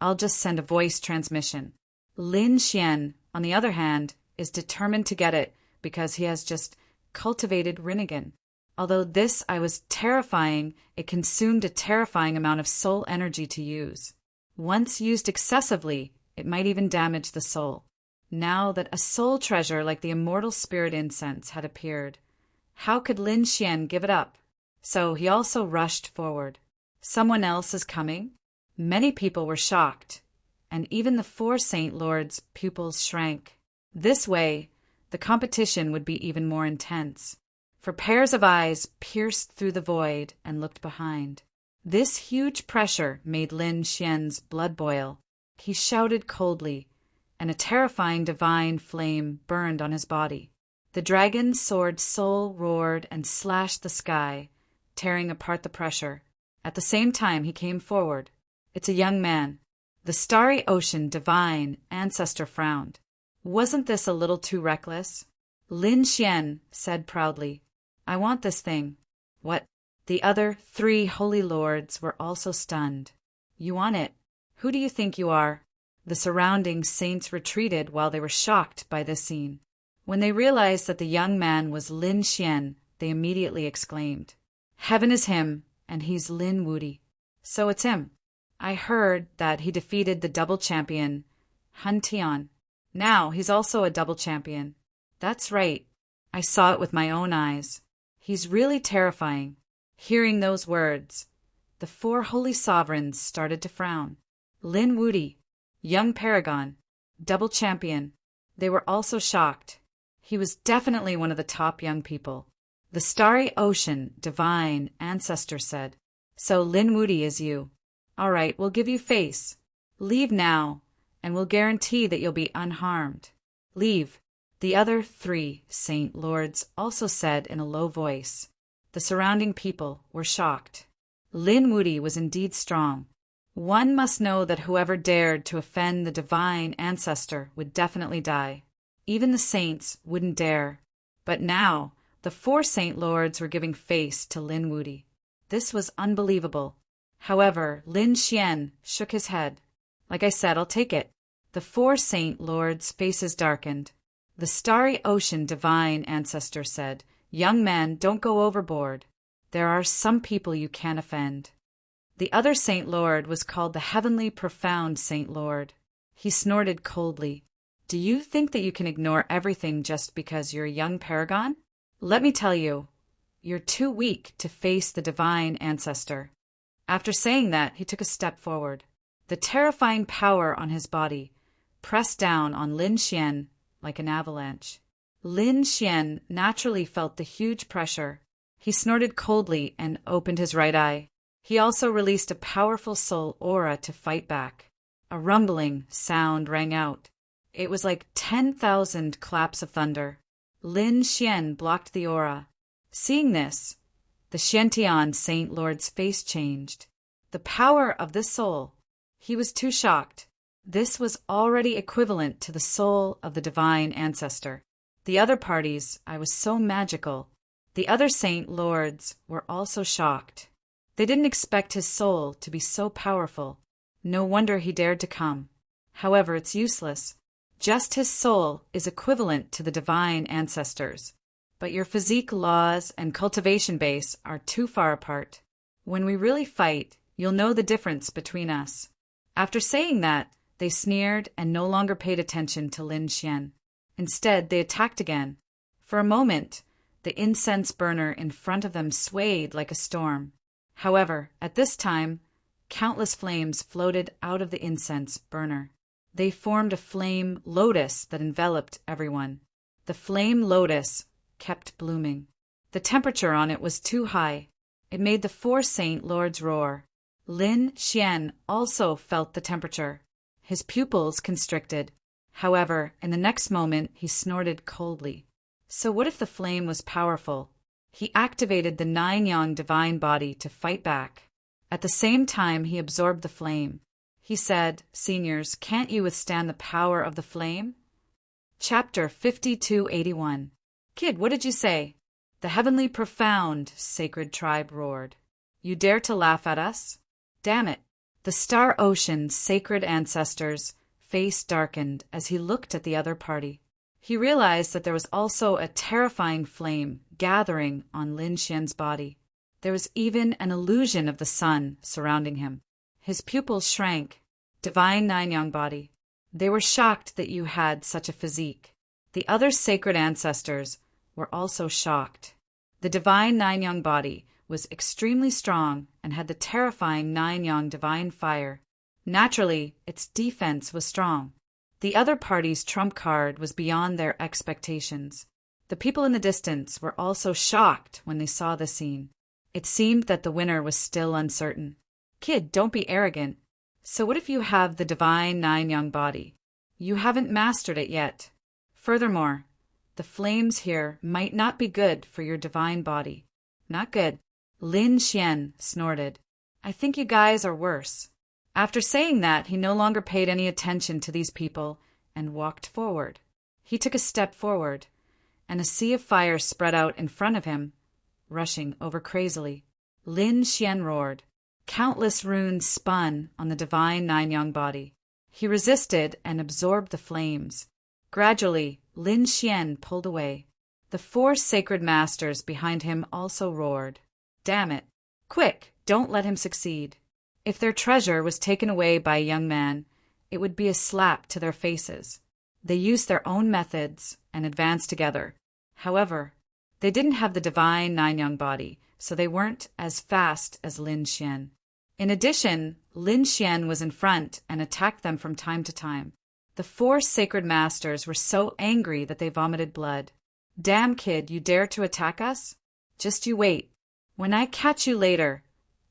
I'll just send a voice transmission. Lin Xian, on the other hand, is determined to get it because he has just cultivated Rinnegan. Although this I was terrifying, it consumed a terrifying amount of soul energy to use. Once used excessively, it might even damage the soul. Now that a soul treasure like the immortal spirit incense had appeared, how could Lin Xian give it up? So he also rushed forward. Someone else is coming? Many people were shocked, and even the 4 Saint Lords' pupils shrank. This way, the competition would be even more intense. For pairs of eyes pierced through the void and looked behind. This huge pressure made Lin Xian's blood boil. He shouted coldly, and a terrifying divine flame burned on his body. The dragon's sword soul roared and slashed the sky, tearing apart the pressure. At the same time he came forward. It's a young man. The starry ocean divine ancestor frowned. Wasn't this a little too reckless? Lin Xian said proudly, I want this thing. What? The other 3 holy lords were also stunned. You want it? Who do you think you are? The surrounding saints retreated while they were shocked by this scene. When they realized that the young man was Lin Xian, they immediately exclaimed, Heaven is him, and he's Lin Wudi. So it's him. I heard that he defeated the double champion, Han Tian. Now he's also a double champion. That's right. I saw it with my own eyes. He's really terrifying. Hearing those words, the 4 holy sovereigns started to frown. Lin Wudi, young paragon, double champion. They were also shocked. He was definitely one of the top young people. The starry ocean, divine ancestor said, So Lin Wudi is you. All right, we'll give you face. Leave now, and we'll guarantee that you'll be unharmed. Leave. The other 3 Saint Lords also said in a low voice. The surrounding people were shocked. Lin Wudi was indeed strong. One must know that whoever dared to offend the divine ancestor would definitely die. Even the saints wouldn't dare. But now, the 4 Saint Lords were giving face to Lin Wudi. This was unbelievable. However, Lin Xian shook his head. Like I said, I'll take it. The 4 Saint Lords' faces darkened. The starry ocean divine ancestor said, Young man, don't go overboard. There are some people you can't offend. The other Saint Lord was called the Heavenly Profound Saint Lord. He snorted coldly. Do you think that you can ignore everything just because you're a young paragon? Let me tell you, you're too weak to face the divine ancestor. After saying that, he took a step forward. The terrifying power on his body pressed down on Lin Xian like an avalanche. Lin Xian naturally felt the huge pressure. He snorted coldly and opened his right eye. He also released a powerful soul aura to fight back. A rumbling sound rang out. It was like 10,000 claps of thunder. Lin Xian blocked the aura. Seeing this, the Xiantian Saint Lord's face changed. The power of this soul. He was too shocked. This was already equivalent to the soul of the divine ancestor. The other parties, I was so magical. The other Saint Lords were also shocked. They didn't expect his soul to be so powerful. No wonder he dared to come. However, it's useless. Just his soul is equivalent to the divine ancestors. But your physique laws and cultivation base are too far apart. When we really fight, you'll know the difference between us. After saying that, they sneered and no longer paid attention to Lin Xian. Instead, they attacked again. For a moment, the incense burner in front of them swayed like a storm. However, at this time, countless flames floated out of the incense burner. They formed a flame lotus that enveloped everyone. The flame lotus kept blooming. The temperature on it was too high. It made the 4 saint lords roar. Lin Xian also felt the temperature. His pupils constricted. However, in the next moment, he snorted coldly. So what if the flame was powerful? He activated the 9 yang divine body to fight back. At the same time, he absorbed the flame. He said, "Seniors, can't you withstand the power of the flame?" Chapter 5281. Kid, what did you say? The heavenly profound, sacred tribe roared. You dare to laugh at us? Damn it. The star ocean's sacred ancestors' face darkened as he looked at the other party. He realized that there was also a terrifying flame gathering on Lin Xian's body. There was even an illusion of the sun surrounding him. His pupils shrank. Divine 9 yang body. They were shocked that you had such a physique. The other sacred ancestors were also shocked. The divine 9 yang body was extremely strong and had the terrifying 9 yang divine fire. Naturally, its defense was strong. The other party's trump card was beyond their expectations. The people in the distance were also shocked when they saw the scene. It seemed that the winner was still uncertain. Kid, don't be arrogant. So what if you have the divine 9 yang body? You haven't mastered it yet. Furthermore, the flames here might not be good for your divine body. Not good. Lin Xian snorted. I think you guys are worse. After saying that, he no longer paid any attention to these people and walked forward. He took a step forward, and a sea of fire spread out in front of him, rushing over crazily. Lin Xian roared. Countless runes spun on the divine 9 yang body. He resisted and absorbed the flames. Gradually, Lin Xian pulled away. The 4 sacred masters behind him also roared. Damn it. Quick, don't let him succeed. If their treasure was taken away by a young man, it would be a slap to their faces. They used their own methods and advanced together. However, they didn't have the divine 9 yang body, so they weren't as fast as Lin Xian. In addition, Lin Xian was in front and attacked them from time to time. The 4 sacred masters were so angry that they vomited blood. Damn, kid, you dare to attack us? Just you wait. When I catch you later,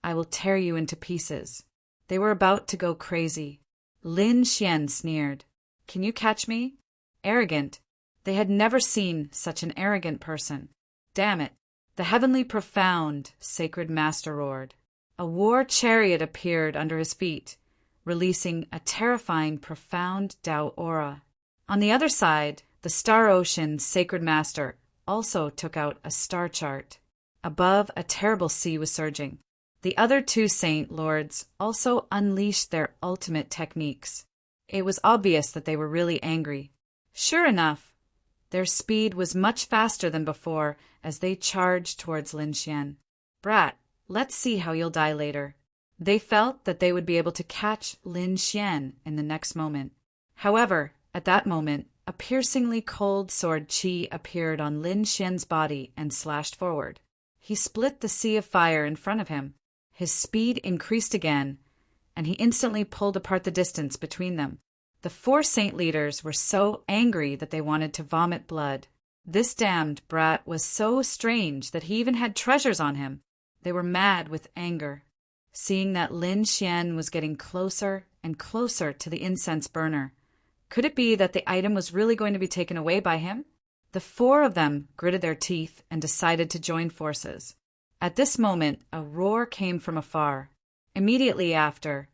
I will tear you into pieces. They were about to go crazy. Lin Xian sneered. Can you catch me? Arrogant. They had never seen such an arrogant person. Damn it. The heavenly profound, sacred master roared. A war chariot appeared under his feet, releasing a terrifying profound Tao aura. On the other side, the star ocean's sacred master also took out a star chart. Above, a terrible sea was surging. The other 2 saint lords also unleashed their ultimate techniques. It was obvious that they were really angry. Sure enough, their speed was much faster than before as they charged towards Lin Xian. Brat, let's see how you'll die later. They felt that they would be able to catch Lin Xian in the next moment. However, at that moment, a piercingly cold sword qi appeared on Lin Xian's body and slashed forward. He split the sea of fire in front of him. His speed increased again, and he instantly pulled apart the distance between them. The 4 saint leaders were so angry that they wanted to vomit blood. This damned brat was so strange that he even had treasures on him. They were mad with anger. Seeing that Lin Xian was getting closer and closer to the incense burner, could it be that the item was really going to be taken away by him? The 4 of them gritted their teeth and decided to join forces. At this moment, a roar came from afar. Immediately after,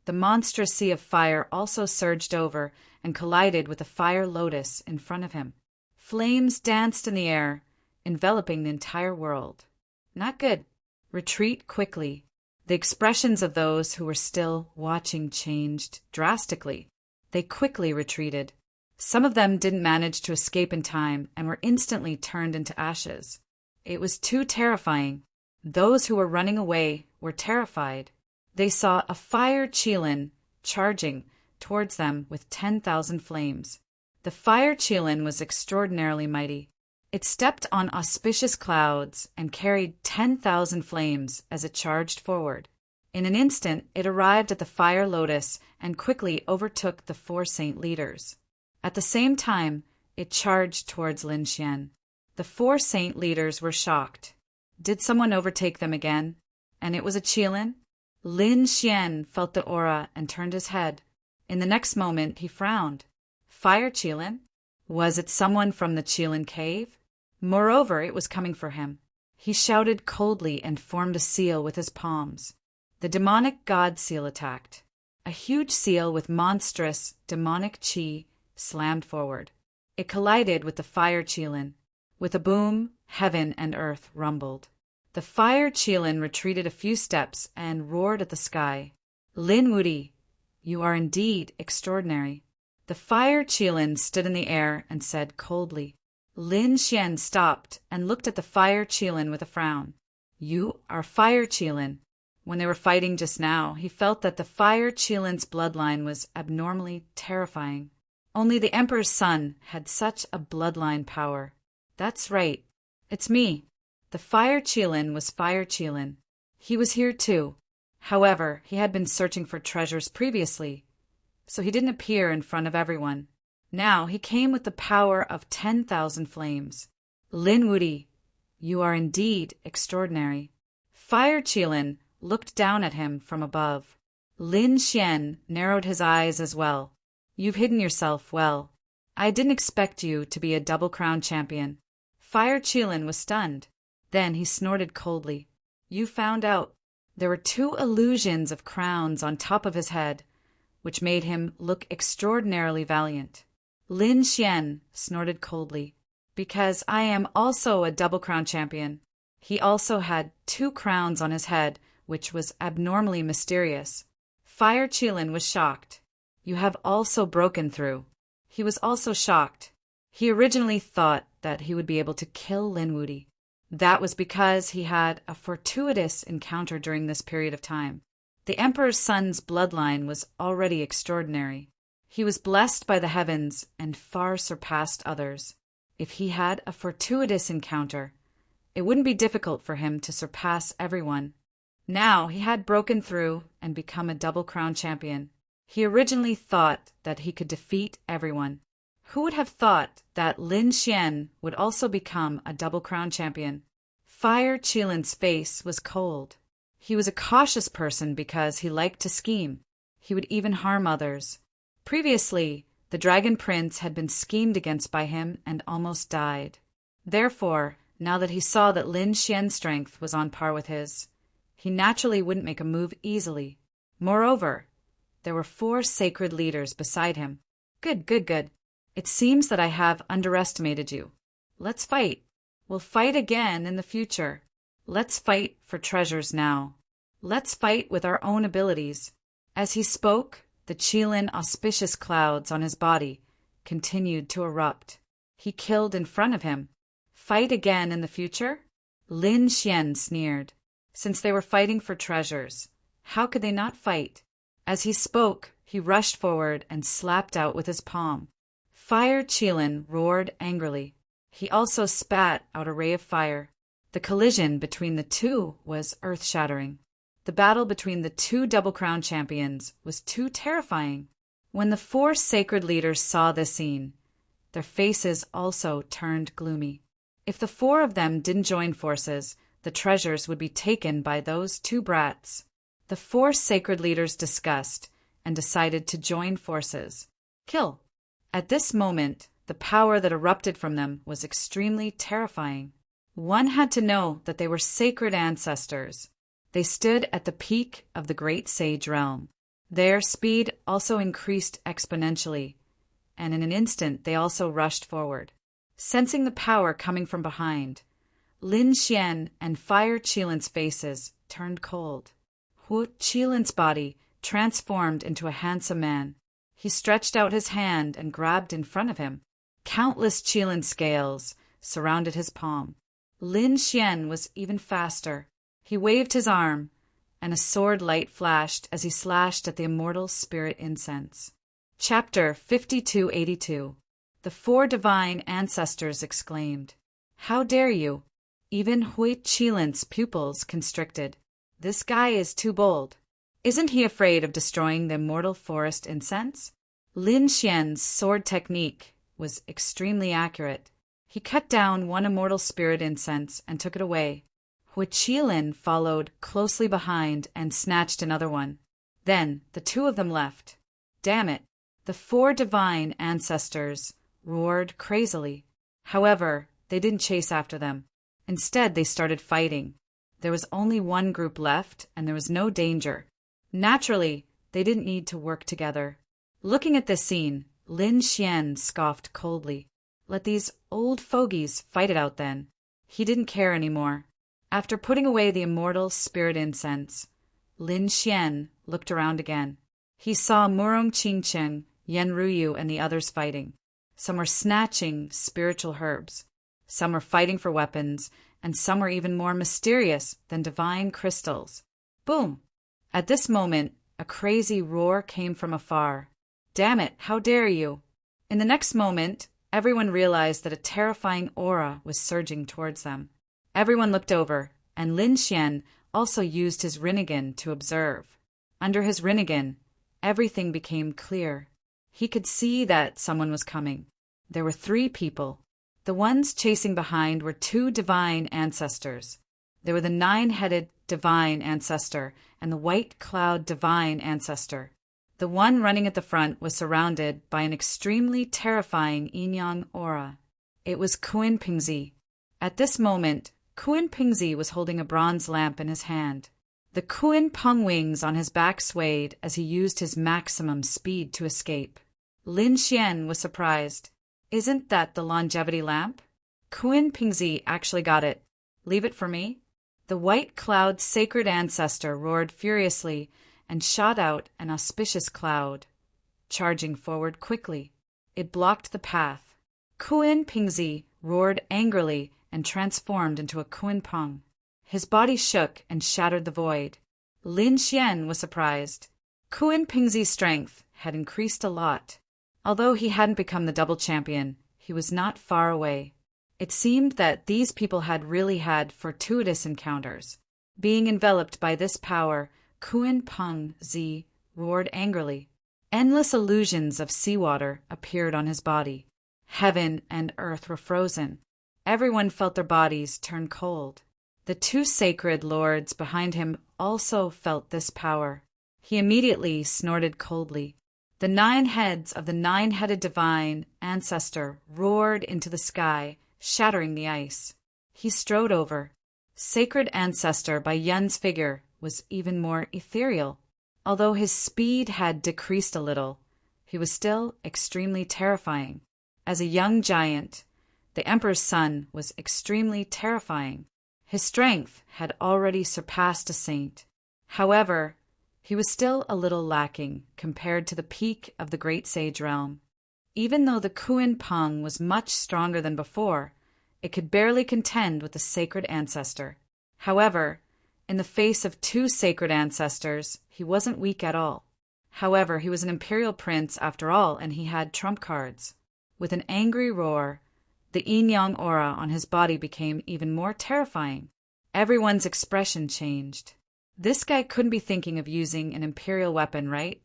the monstrous sea of fire also surged over and collided with the fire lotus in front of him. Flames danced in the air, enveloping the entire world. Not good. Retreat quickly. The expressions of those who were still watching changed drastically. They quickly retreated. Some of them didn't manage to escape in time and were instantly turned into ashes. It was too terrifying. Those who were running away were terrified. They saw a fire qilin charging towards them with 10,000 flames. The fire qilin was extraordinarily mighty. It stepped on auspicious clouds and carried 10,000 flames as it charged forward. In an instant, it arrived at the fire lotus and quickly overtook the 4 saint leaders. At the same time, It charged towards Lin Xian. The four saint leaders were shocked. Did someone overtake them again? And it was a Qilin? Lin Xian felt the aura and turned his head. In the next moment, he frowned. Fire Qilin? Was it someone from the Qilin cave? Moreover, it was coming for him. He shouted coldly and formed a seal with his palms. The demonic god seal attacked. A huge seal with monstrous, demonic qi slammed forward. It collided with the fire Qilin. With a boom, heaven and earth rumbled. The fire Qilin retreated a few steps and roared at the sky. Lin Wudi, you are indeed extraordinary. The fire Qilin stood in the air and said coldly. Lin Xian stopped and looked at the fire Qilin with a frown. You are fire Qilin. When they were fighting just now, he felt that the fire Qilin's bloodline was abnormally terrifying. Only the Emperor's son had such a bloodline power. That's right. It's me. The fire Qilin was fire Qilin. He was here too. However, he had been searching for treasures previously, so he didn't appear in front of everyone. Now he came with the power of 10,000 flames. Lin Wudi, you are indeed extraordinary. Fire Qilin looked down at him from above. Lin Xian narrowed his eyes as well. You've hidden yourself well. I didn't expect you to be a double-crown champion. Fire Qilin was stunned. Then he snorted coldly. You found out. There were 2 illusions of crowns on top of his head, which made him look extraordinarily valiant. Lin Xian snorted coldly. Because I am also a double-crown champion. He also had 2 crowns on his head, which was abnormally mysterious. Fire Qilin was shocked. You have also broken through. He was also shocked. He originally thought that he would be able to kill Lin Wudi. That was because he had a fortuitous encounter during this period of time. The Emperor's son's bloodline was already extraordinary. He was blessed by the heavens and far surpassed others. If he had a fortuitous encounter, it wouldn't be difficult for him to surpass everyone. Now he had broken through and become a double-crown champion. He originally thought that he could defeat everyone. Who would have thought that Lin Xian would also become a double-crown champion? Fire Qilin's face was cold. He was a cautious person because he liked to scheme. He would even harm others. Previously, the Dragon Prince had been schemed against by him and almost died. Therefore, now that he saw that Lin Xian's strength was on par with his, he naturally wouldn't make a move easily. Moreover, there were 4 sacred leaders beside him. Good. It seems that I have underestimated you. Let's fight. We'll fight again in the future. Let's fight for treasures now. Let's fight with our own abilities. As he spoke, the Qilin auspicious clouds on his body continued to erupt. He killed in front of him. Fight again in the future? Lin Xian sneered. Since they were fighting for treasures, how could they not fight? As he spoke, he rushed forward and slapped out with his palm. Fire Qilin roared angrily. He also spat out a ray of fire. The collision between the 2 was earth-shattering. The battle between the 2 double-crown champions was too terrifying. When the 4 sacred leaders saw this scene, their faces also turned gloomy. If the 4 of them didn't join forces, the treasures would be taken by those 2 brats. The 4 sacred leaders discussed and decided to join forces. Kill. At this moment, the power that erupted from them was extremely terrifying. One had to know that they were sacred ancestors. They stood at the peak of the great sage realm. Their speed also increased exponentially, and in an instant they also rushed forward. Sensing the power coming from behind, Lin Xian and Fire Qilin's faces turned cold. Hu Qilin's body transformed into a handsome man. He stretched out his hand and grabbed in front of him. Countless Qilin scales surrounded his palm. Lin Xian was even faster. He waved his arm, and a sword light flashed as he slashed at the immortal spirit incense. Chapter 5282. The 4 divine ancestors exclaimed, "How dare you!" Even Hui Qilin's pupils constricted. This guy is too bold. Isn't he afraid of destroying the immortal forest incense? Lin Xian's sword technique was extremely accurate. He cut down one immortal spirit incense and took it away. Huichilin followed closely behind and snatched another one. Then the two of them left. Damn it! The 4 divine ancestors roared crazily. However, they didn't chase after them. Instead, they started fighting. There was only one group left, and there was no danger. Naturally, they didn't need to work together. Looking at this scene, Lin Xian scoffed coldly. Let these old fogies fight it out then. He didn't care anymore. After putting away the immortal spirit incense, Lin Xian looked around again. He saw Murong Qingcheng, Yan Ruyu, and the others fighting. Some were snatching spiritual herbs. Some were fighting for weapons, and some were even more mysterious than divine crystals. Boom! At this moment, a crazy roar came from afar. Damn it, how dare you! In the next moment, everyone realized that a terrifying aura was surging towards them. Everyone looked over, and Lin Xian also used his Rinnegan to observe. Under his Rinnegan, everything became clear. He could see that someone was coming. There were 3 people. The ones chasing behind were 2 divine ancestors. There were the 9-headed divine ancestor and the white cloud divine ancestor. The one running at the front was surrounded by an extremely terrifying yin-yang aura. It was Kuan Pingzi. At this moment, Kuan Pingzi was holding a bronze lamp in his hand. The Kuan Peng wings on his back swayed as he used his maximum speed to escape. Lin Xian was surprised. Isn't that the longevity lamp? Kuan Pingzi actually got it. Leave it for me? The white cloud's sacred ancestor roared furiously and shot out an auspicious cloud, charging forward quickly. It blocked the path. Kuan Pingzi roared angrily and transformed into a Kuan Peng. His body shook and shattered the void. Lin Xian was surprised. Kuan Pingzi's strength had increased a lot. Although he hadn't become the double champion, he was not far away. It seemed that these people had really had fortuitous encounters. Being enveloped by this power, Kuan Pengzi roared angrily. Endless illusions of seawater appeared on his body. Heaven and earth were frozen. Everyone felt their bodies turn cold. The 2 sacred lords behind him also felt this power. He immediately snorted coldly. The 9 heads of the 9-headed divine ancestor roared into the sky, shattering the ice. He strode over. Sacred ancestor by Yun's figure was even more ethereal. Although his speed had decreased a little, he was still extremely terrifying. As a young giant, the emperor's son was extremely terrifying. His strength had already surpassed a saint. However, he was still a little lacking compared to the peak of the great sage realm. Even though the Kuan Peng was much stronger than before, it could barely contend with the sacred ancestor. However, in the face of 2 sacred ancestors, he wasn't weak at all. However, he was an imperial prince after all, and he had trump cards. With an angry roar, the yin-yang aura on his body became even more terrifying. Everyone's expression changed. This guy couldn't be thinking of using an imperial weapon, right?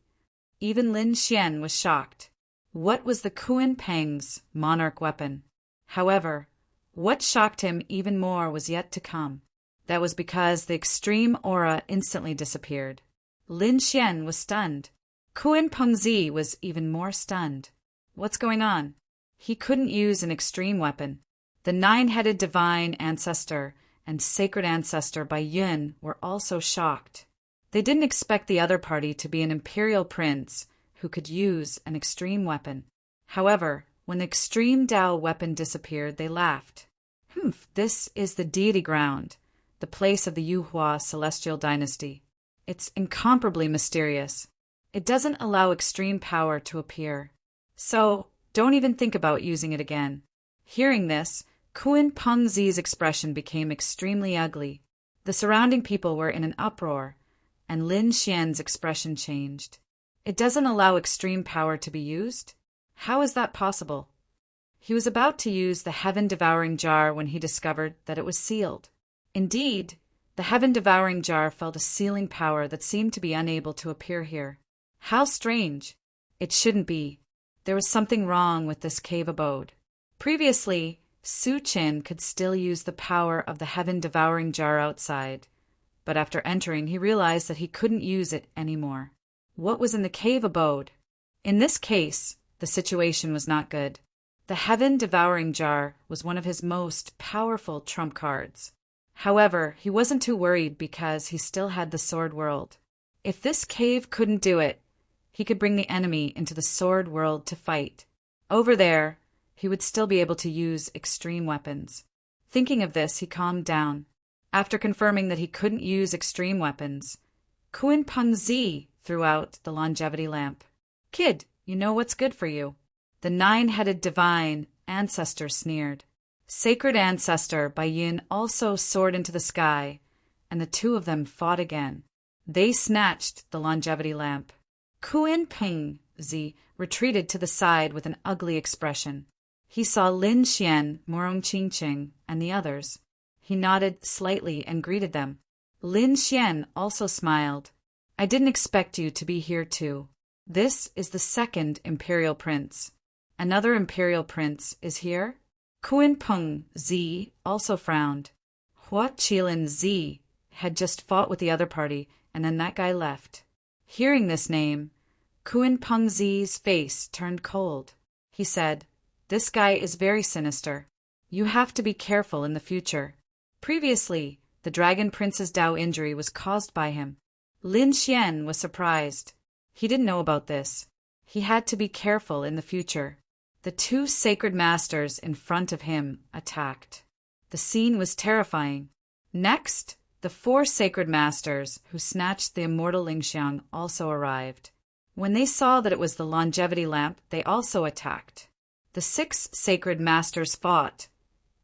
Even Lin Xian was shocked. What was the Kuan Peng's monarch weapon? However, what shocked him even more was yet to come. That was because the extreme aura instantly disappeared. Lin Xian was stunned. Kuan Pengzi was even more stunned. What's going on? He couldn't use an extreme weapon. The 9-headed divine ancestor and sacred ancestor by Yun were also shocked. They didn't expect the other party to be an imperial prince who could use an extreme weapon. However, when the extreme Dao weapon disappeared, they laughed. This is the Deity ground, the place of the Yuhua celestial dynasty. It's incomparably mysterious. It doesn't allow extreme power to appear. So, don't even think about using it again. Hearing this, Kuan Pengzi's expression became extremely ugly. The surrounding people were in an uproar, and Lin Xian's expression changed. It doesn't allow extreme power to be used? How is that possible? He was about to use the heaven-devouring jar when he discovered that it was sealed. Indeed, the heaven-devouring jar felt a sealing power that seemed to be unable to appear here. How strange! It shouldn't be. There was something wrong with this cave abode. Previously, Su Qin could still use the power of the heaven-devouring jar outside, but after entering he realized that he couldn't use it anymore. What was in the cave abode? In this case, the situation was not good. The heaven-devouring jar was one of his most powerful trump cards. However, he wasn't too worried because he still had the sword world. If this cave couldn't do it, he could bring the enemy into the sword world to fight. Over there, he would still be able to use extreme weapons. Thinking of this, he calmed down. After confirming that he couldn't use extreme weapons, Kun Peng Zi threw out the longevity lamp. "Kid, you know what's good for you." The nine-headed divine ancestor sneered. Sacred Ancestor Bai Yin also soared into the sky, and the two of them fought again. They snatched the longevity lamp. Kun Peng Zi retreated to the side with an ugly expression. He saw Lin Xian, Morong Qingqing, and the others. He nodded slightly and greeted them. Lin Xian also smiled. "I didn't expect you to be here too. This is the second Imperial Prince. Another Imperial Prince is here?" Kun Peng Zi also frowned. Hua Qilin Zi had just fought with the other party, and then that guy left. Hearing this name, Kun Peng Zi's face turned cold. He said, "This guy is very sinister. You have to be careful in the future." Previously, the Dragon Prince's Dao injury was caused by him. Lin Xian was surprised. He didn't know about this. He had to be careful in the future. The two sacred masters in front of him attacked. The scene was terrifying. Next, the four sacred masters who snatched the immortal Lingxiang also arrived. When they saw that it was the longevity lamp, they also attacked. The six sacred masters fought,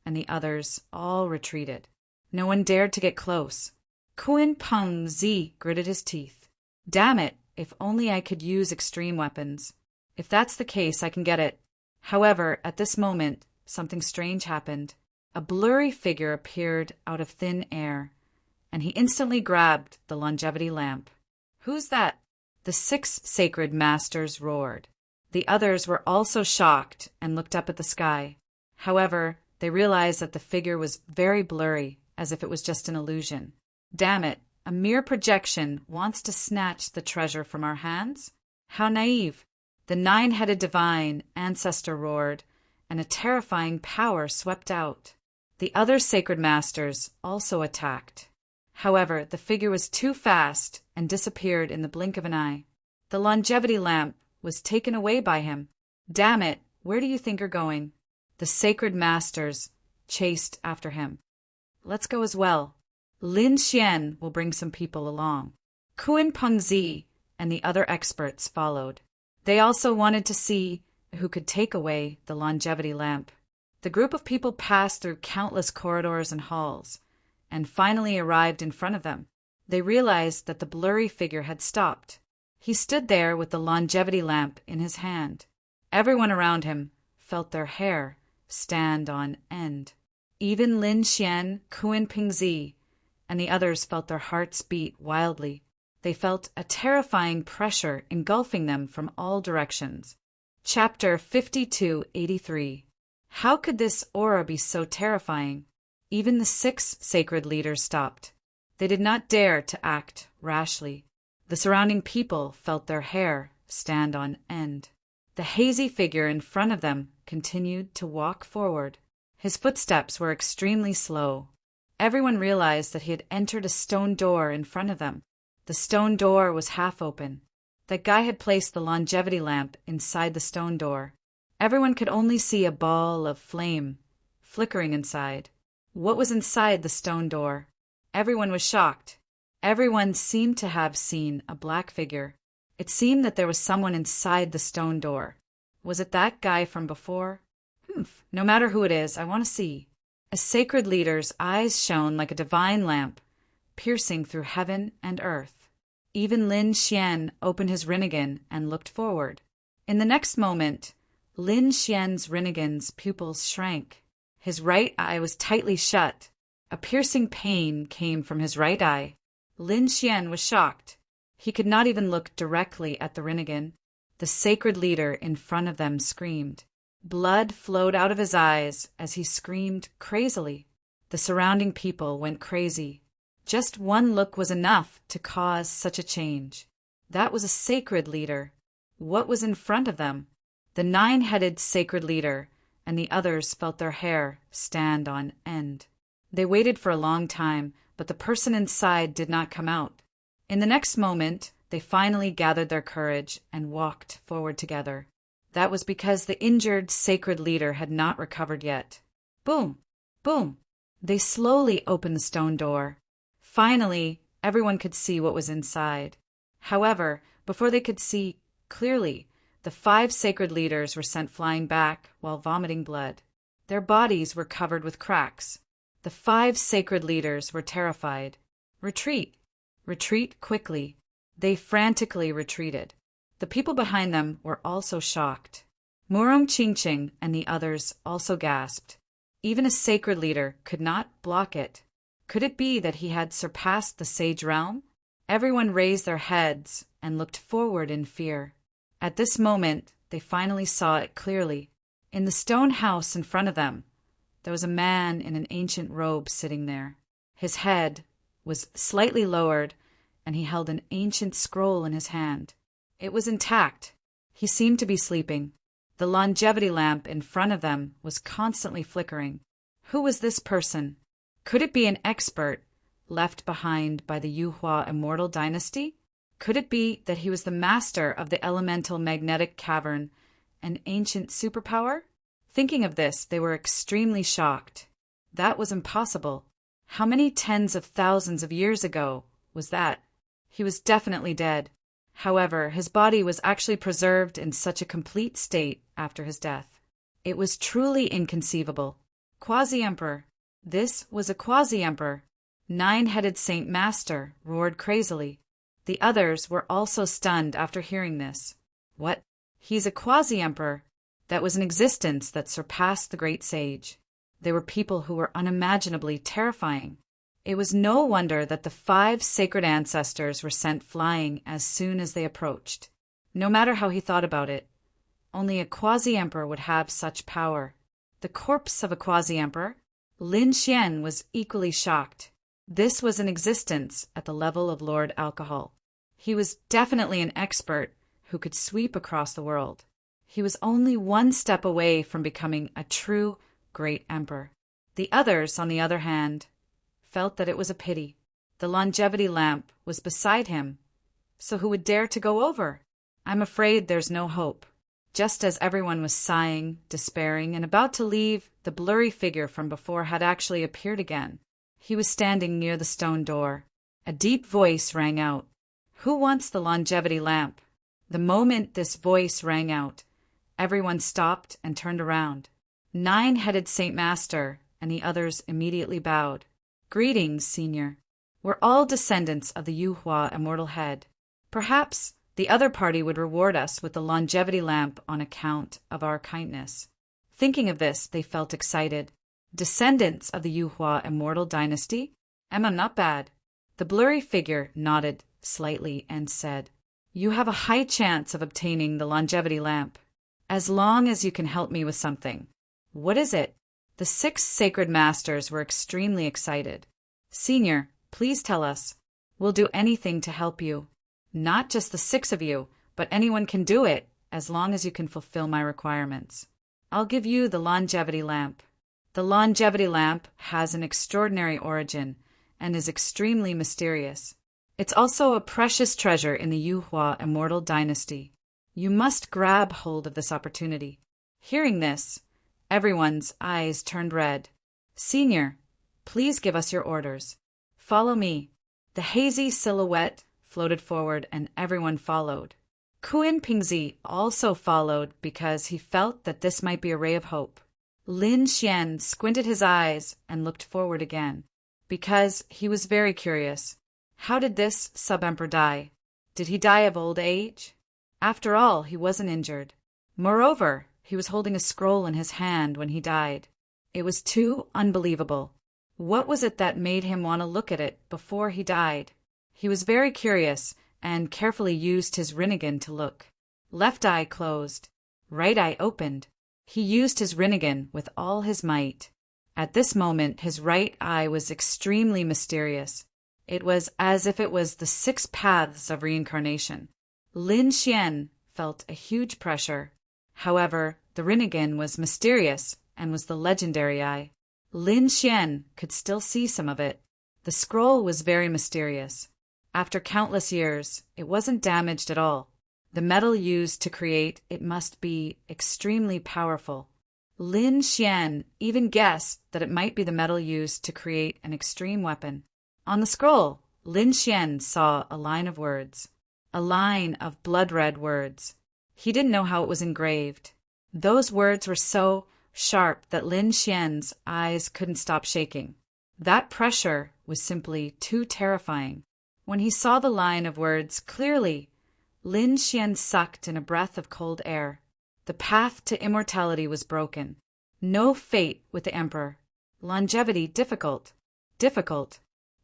and the others all retreated. No one dared to get close. Kun Peng Zi gritted his teeth. "Damn it, if only I could use extreme weapons. If that's the case, I can get it." However, at this moment, something strange happened. A blurry figure appeared out of thin air, and he instantly grabbed the longevity lamp. "Who's that?" The six sacred masters roared. The others were also shocked and looked up at the sky. However, they realized that the figure was very blurry, as if it was just an illusion. "Damn it, a mere projection wants to snatch the treasure from our hands? How naive!" The nine-headed divine ancestor roared, and a terrifying power swept out. The other sacred masters also attacked. However, the figure was too fast and disappeared in the blink of an eye. The longevity lamp was taken away by him. "Damn it, where do you think you're going?" The sacred masters chased after him. "Let's go as well. Lin Xian will bring some people along." Kun Peng Zi and the other experts followed. They also wanted to see who could take away the longevity lamp. The group of people passed through countless corridors and halls, and finally arrived in front of them. They realized that the blurry figure had stopped. He stood there with the longevity lamp in his hand. Everyone around him felt their hair stand on end. Even Lin Xian, Kun Peng Zi, and the others felt their hearts beat wildly. They felt a terrifying pressure engulfing them from all directions. Chapter 5283. How could this aura be so terrifying? Even the six sacred leaders stopped. They did not dare to act rashly. The surrounding people felt their hair stand on end. The hazy figure in front of them continued to walk forward. His footsteps were extremely slow. Everyone realized that he had entered a stone door in front of them. The stone door was half open. That guy had placed the longevity lamp inside the stone door. Everyone could only see a ball of flame flickering inside. What was inside the stone door? Everyone was shocked. Everyone seemed to have seen a black figure. It seemed that there was someone inside the stone door. Was it that guy from before? No matter who it is, I want to see. A sacred leader's eyes shone like a divine lamp, piercing through heaven and earth. Even Lin Xian opened his Rinnegan and looked forward. In the next moment, Lin Xian's Rinnegan's pupils shrank. His right eye was tightly shut. A piercing pain came from his right eye. Lin Xian was shocked. He could not even look directly at the Rinnegan. The sacred leader in front of them screamed. Blood flowed out of his eyes as he screamed crazily. The surrounding people went crazy. Just one look was enough to cause such a change. That was a sacred leader. What was in front of them? The 9-headed sacred leader, and the others felt their hair stand on end. They waited for a long time, but the person inside did not come out. In the next moment, they finally gathered their courage and walked forward together. That was because the injured sacred leader had not recovered yet. Boom! Boom! They slowly opened the stone door. Finally, everyone could see what was inside. However, before they could see clearly, the 5 sacred leaders were sent flying back while vomiting blood. Their bodies were covered with cracks. The 5 sacred leaders were terrified. Retreat! Retreat quickly. They frantically retreated. The people behind them were also shocked. Murong Qingqing and the others also gasped. Even a sacred leader could not block it. Could it be that he had surpassed the sage realm? Everyone raised their heads and looked forward in fear. At this moment, they finally saw it clearly. In the stone house in front of them, there was a man in an ancient robe sitting there. His head was slightly lowered, and he held an ancient scroll in his hand. It was intact. He seemed to be sleeping. The longevity lamp in front of them was constantly flickering. Who was this person? Could it be an expert left behind by the Yuhua immortal dynasty? Could it be that he was the master of the elemental magnetic cavern, an ancient superpower? Thinking of this, they were extremely shocked. That was impossible. How many tens of thousands of years ago was that? He was definitely dead. However, his body was actually preserved in such a complete state after his death. It was truly inconceivable. Quasi-Emperor. This was a quasi-emperor. 9-headed Saint Master roared crazily. The others were also stunned after hearing this. What? He's a quasi-emperor? That was an existence that surpassed the great sage. They were people who were unimaginably terrifying. It was no wonder that the 5 sacred ancestors were sent flying as soon as they approached. No matter how he thought about it, only a quasi-emperor would have such power. The corpse of a quasi-emperor? Lin Xian was equally shocked. This was an existence at the level of Lord Alcohol. He was definitely an expert who could sweep across the world. He was only one step away from becoming a true great emperor. The others, on the other hand, felt that it was a pity. The longevity lamp was beside him, so who would dare to go over? I'm afraid there's no hope. Just as everyone was sighing, despairing, and about to leave, the blurry figure from before had actually appeared again. He was standing near the stone door. A deep voice rang out. Who wants the longevity lamp? The moment this voice rang out, everyone stopped and turned around. 9-headed Saint Master and the others immediately bowed. Greetings, Senior. We're all descendants of the Yuhua immortal head. Perhaps the other party would reward us with the longevity lamp on account of our kindness. Thinking of this, they felt excited. Descendants of the Yuhua immortal dynasty? Emma, not bad. The blurry figure nodded slightly and said, You have a high chance of obtaining the longevity lamp, as long as you can help me with something. What is it? The 6 sacred masters were extremely excited. Senior, please tell us. We'll do anything to help you. Not just the 6 of you, but anyone can do it, as long as you can fulfill my requirements. I'll give you the longevity lamp. The longevity lamp has an extraordinary origin and is extremely mysterious. It's also a precious treasure in the Yuhua immortal dynasty. You must grab hold of this opportunity. Hearing this, everyone's eyes turned red. Senior, please give us your orders. Follow me. The hazy silhouette floated forward and everyone followed. Kuan Pingzi also followed because he felt that this might be a ray of hope. Lin Xian squinted his eyes and looked forward again, because he was very curious. How did this sub-emperor die? Did he die of old age? After all, he wasn't injured. Moreover, he was holding a scroll in his hand when he died. It was too unbelievable. What was it that made him want to look at it before he died? He was very curious and carefully used his Rinnegan to look. Left eye closed. Right eye opened. He used his Rinnegan with all his might. At this moment his right eye was extremely mysterious. It was as if it was the 6 paths of reincarnation. Lin Xian felt a huge pressure. However, the Rinnegan was mysterious and was the legendary eye. Lin Xian could still see some of it. The scroll was very mysterious. After countless years, it wasn't damaged at all. The metal used to create it must be extremely powerful. Lin Xian even guessed that it might be the metal used to create an extreme weapon. On the scroll, Lin Xian saw a line of words. A line of blood-red words. He didn't know how it was engraved. Those words were so sharp that Lin Xian's eyes couldn't stop shaking. That pressure was simply too terrifying. When he saw the line of words clearly, Lin Xian sucked in a breath of cold air. The path to immortality was broken. No fate with the emperor. Longevity difficult. Difficult.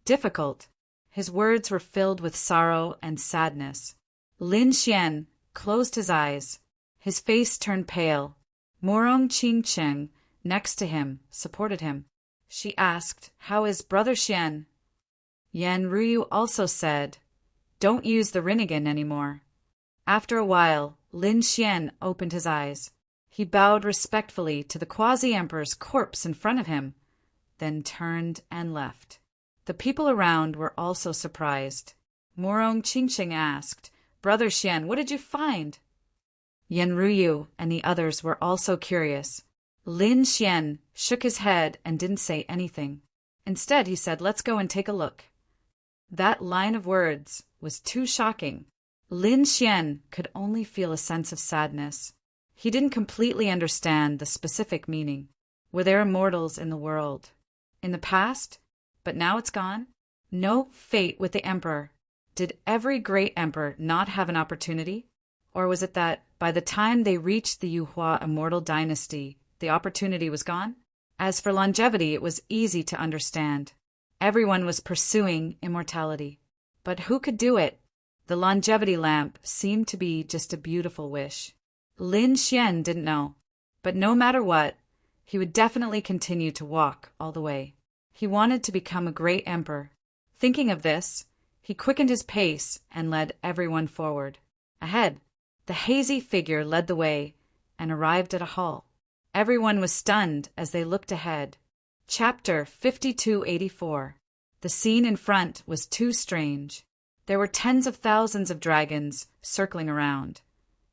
Difficult. His words were filled with sorrow and sadness. Lin Xian closed his eyes. His face turned pale. Morong Qingcheng, next to him, supported him. She asked, "How is Brother Xian?" Yan Ruyu also said, "Don't use the Rinnegan anymore." After a while, Lin Xian opened his eyes. He bowed respectfully to the quasi-emperor's corpse in front of him, then turned and left. The people around were also surprised. Morong Qingcheng asked, "Brother Xian, what did you find?" Yan Ruyu and the others were also curious. Lin Xian shook his head and didn't say anything. Instead, he said, "Let's go and take a look." That line of words was too shocking. Lin Xian could only feel a sense of sadness. He didn't completely understand the specific meaning. Were there immortals in the world? In the past? But now it's gone? No fate with the emperor. Did every great emperor not have an opportunity? Or was it that by the time they reached the Yuhua immortal dynasty, the opportunity was gone? As for longevity, it was easy to understand. Everyone was pursuing immortality. But who could do it? The longevity lamp seemed to be just a beautiful wish. Lin Xian didn't know. But no matter what, he would definitely continue to walk all the way. He wanted to become a great emperor. Thinking of this, he quickened his pace and led everyone forward. Ahead, the hazy figure led the way and arrived at a hall. Everyone was stunned as they looked ahead. Chapter 5284. The scene in front was too strange. There were tens of thousands of dragons circling around,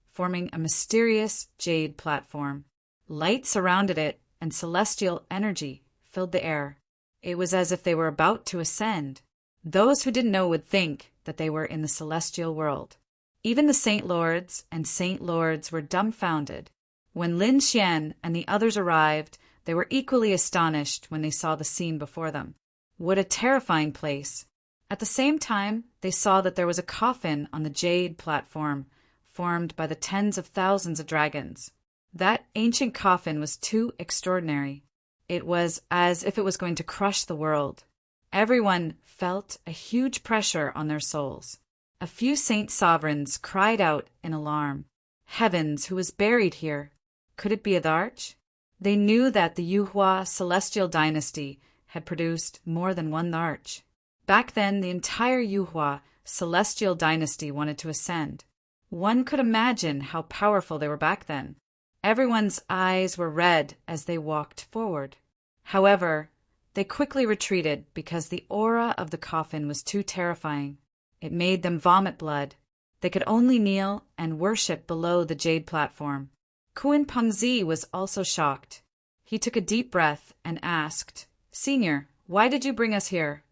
forming a mysterious jade platform. Light surrounded it, and celestial energy filled the air. It was as if they were about to ascend. Those who didn't know would think that they were in the celestial world. Even the Saint Lords and Saint Lords were dumbfounded. When Lin Xian and the others arrived, they were equally astonished when they saw the scene before them. What a terrifying place! At the same time, they saw that there was a coffin on the jade platform, formed by the tens of thousands of dragons. That ancient coffin was too extraordinary. It was as if it was going to crush the world. Everyone felt a huge pressure on their souls. A few saint sovereigns cried out in alarm. Heavens, who was buried here? Could it be a Dharch? They knew that the Yuhua celestial dynasty had produced more than one Dharch. Back then, the entire Yuhua celestial dynasty wanted to ascend. One could imagine how powerful they were back then. Everyone's eyes were red as they walked forward. However, they quickly retreated because the aura of the coffin was too terrifying. It made them vomit blood. They could only kneel and worship below the jade platform. Kun Pengzi was also shocked. He took a deep breath and asked, "Senior, why did you bring us here?"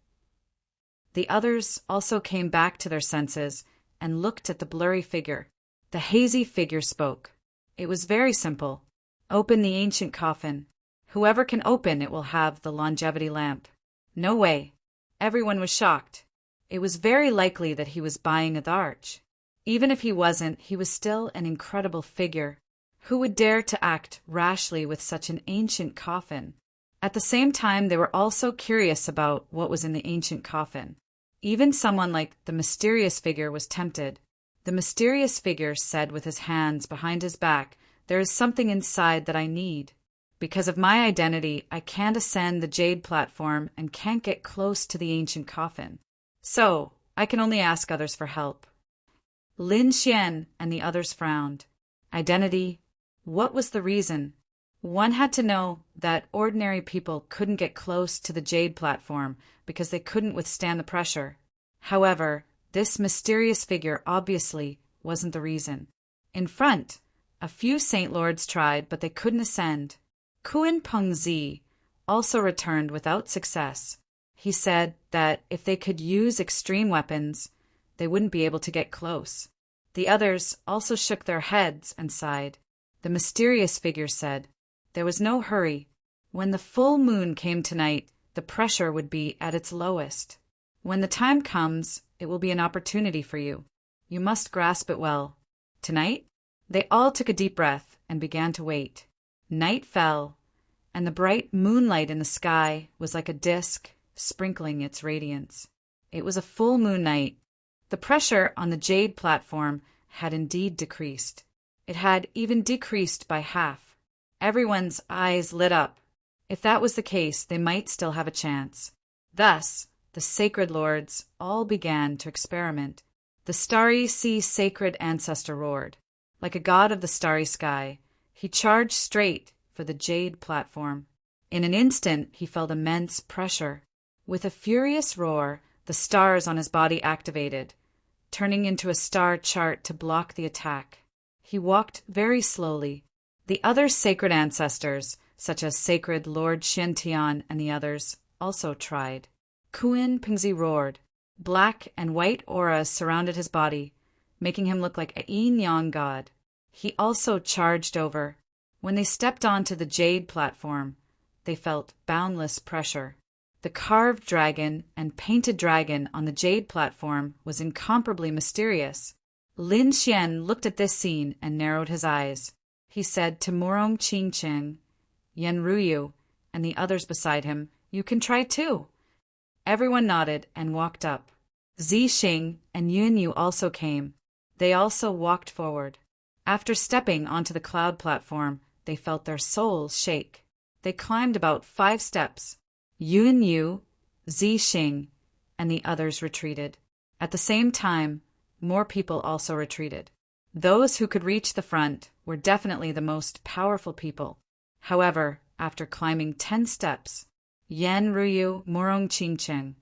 The others also came back to their senses and looked at the blurry figure. The hazy figure spoke. It was very simple. "Open the ancient coffin. Whoever can open it will have the longevity lamp." No way. Everyone was shocked. It was very likely that he was buying a Dharch. Even if he wasn't, he was still an incredible figure. Who would dare to act rashly with such an ancient coffin? At the same time, they were also curious about what was in the ancient coffin. Even someone like the mysterious figure was tempted. The The mysterious figure said with his hands behind his back, "There is something inside that I need. Because of my identity, I can't ascend the jade platform and can't get close to the ancient coffin. So, I can only ask others for help." Lin Xian and the others frowned. Identity? What was the reason? One had to know that ordinary people couldn't get close to the jade platform because they couldn't withstand the pressure. However, this mysterious figure obviously wasn't the reason. In front, a few Saint Lords tried, but they couldn't ascend. Kuan Peng Zi also returned without success. He said that if they could use extreme weapons, they wouldn't be able to get close. The others also shook their heads and sighed. The mysterious figure said, "There was no hurry. When the full moon came tonight, the pressure would be at its lowest. When the time comes, it will be an opportunity for you. You must grasp it well. Tonight?" They all took a deep breath and began to wait. Night fell, and the bright moonlight in the sky was like a disk sprinkling its radiance. It was a full moon night. The pressure on the jade platform had indeed decreased. It had even decreased by half. Everyone's eyes lit up. If that was the case, they might still have a chance. Thus, the sacred lords all began to experiment. The starry sea sacred ancestor roared. Like a god of the starry sky, he charged straight for the jade platform. In an instant, he felt immense pressure. With a furious roar, the stars on his body activated, turning into a star chart to block the attack. He walked very slowly. The other sacred ancestors, such as Sacred Lord Xiantian and the others, also tried. Kuan Pingzi roared. Black and white auras surrounded his body, making him look like a yin-yang god. He also charged over. When they stepped onto the jade platform, they felt boundless pressure. The carved dragon and painted dragon on the jade platform was incomparably mysterious. Lin Xian looked at this scene and narrowed his eyes. He said to Morong Qingcheng, Yan Ruyu, and the others beside him, "You can try too." Everyone nodded and walked up. Zi Xing and Yun Yu also came. They also walked forward. After stepping onto the cloud platform, they felt their souls shake. They climbed about 5 steps. Yun Yu, Zi Xing, and the others retreated. At the same time, more people also retreated. Those who could reach the front were definitely the most powerful people. However, after climbing 10 steps, Yan Ruyu, Morong Qingcheng,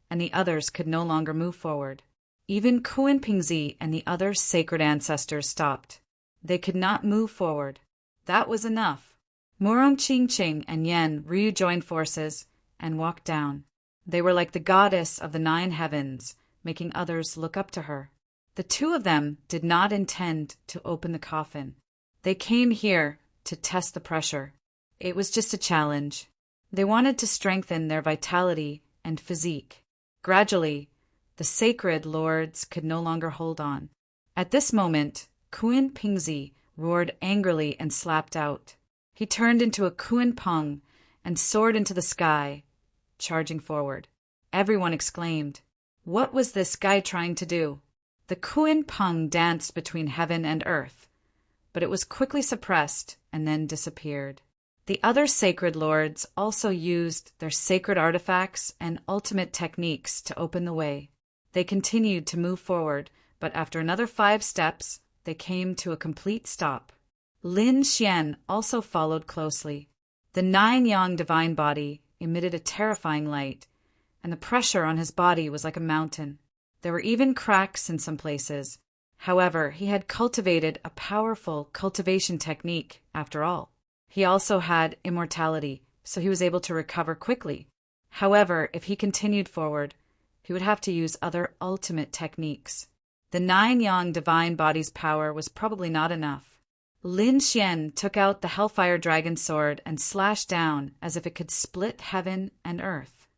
and the others could no longer move forward. Even Kuan Pingzi and the other sacred ancestors stopped. They could not move forward. That was enough. Morong Qingcheng and Yan Ruyu joined forces and walked down. They were like the goddess of the 9 heavens, making others look up to her. The 2 of them did not intend to open the coffin. They came here to test the pressure. It was just a challenge. They wanted to strengthen their vitality and physique. Gradually, the sacred lords could no longer hold on. At this moment, Kuan Pingzi roared angrily and slapped out. He turned into a Kuan Peng and soared into the sky, charging forward. Everyone exclaimed, "What was this guy trying to do?" The Kuan Peng danced between heaven and earth, but it was quickly suppressed and then disappeared. The other sacred lords also used their sacred artifacts and ultimate techniques to open the way. They continued to move forward, but after another 5 steps, they came to a complete stop. Lin Xian also followed closely. The 9-yang divine body emitted a terrifying light, and the pressure on his body was like a mountain. There were even cracks in some places. However, he had cultivated a powerful cultivation technique, after all. He also had immortality, so he was able to recover quickly. However, if he continued forward, he would have to use other ultimate techniques. The 9-yang divine body's power was probably not enough. Lin Xian took out the Hellfire Dragon sword and slashed down as if it could split heaven and earth.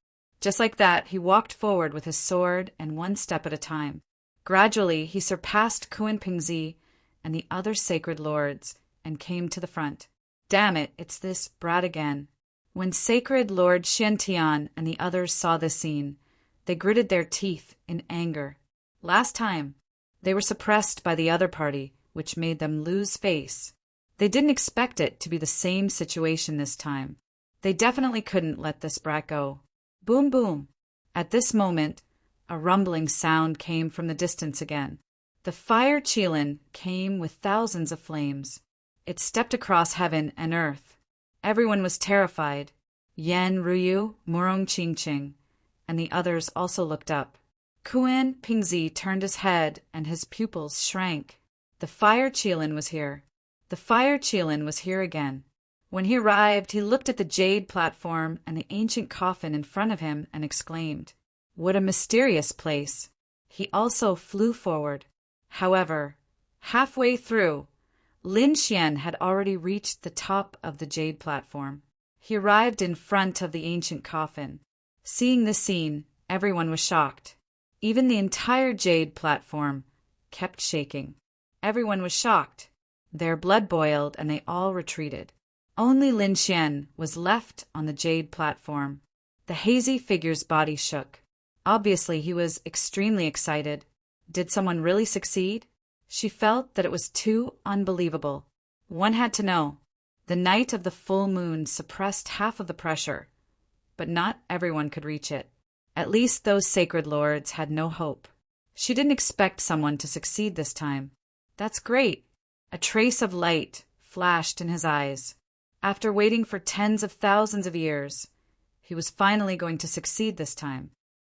Just like that, he walked forward with his sword and 1 step at a time. Gradually, he surpassed Kuan Pingzi and the other sacred lords and came to the front. Damn it, it's this brat again. When Sacred Lord Xiantian and the others saw this scene, they gritted their teeth in anger. Last time, They were suppressed by the other party, which made them lose face. They didn't expect it to be the same situation this time. They definitely couldn't let this brat go. Boom, boom. At this moment, a rumbling sound came from the distance again. The fire Qilin came with thousands of flames. It stepped across heaven and earth. Everyone was terrified. Yan Ruyu, Murong Qingqing, and the others also looked up. Kuan Pingzi turned his head and his pupils shrank. The fire Qilin was here. The fire Qilin was here again. When he arrived, he looked at the jade platform and the ancient coffin in front of him and exclaimed, "What a mysterious place!" He also flew forward. However, halfway through, Lin Xian had already reached the top of the jade platform. He arrived in front of the ancient coffin. Seeing this scene, everyone was shocked. Even the entire jade platform kept shaking. Everyone was shocked. Their blood boiled and they all retreated. Only Lin Xian was left on the jade platform. The hazy figure's body shook. Obviously, he was extremely excited. Did someone really succeed? She felt that it was too unbelievable. One had to know. The night of the full moon suppressed half of the pressure, but not everyone could reach it. At least those sacred lords had no hope. She didn't expect someone to succeed this time. That's great. A trace of light flashed in his eyes. After waiting for tens of thousands of years, he was finally going to succeed this time.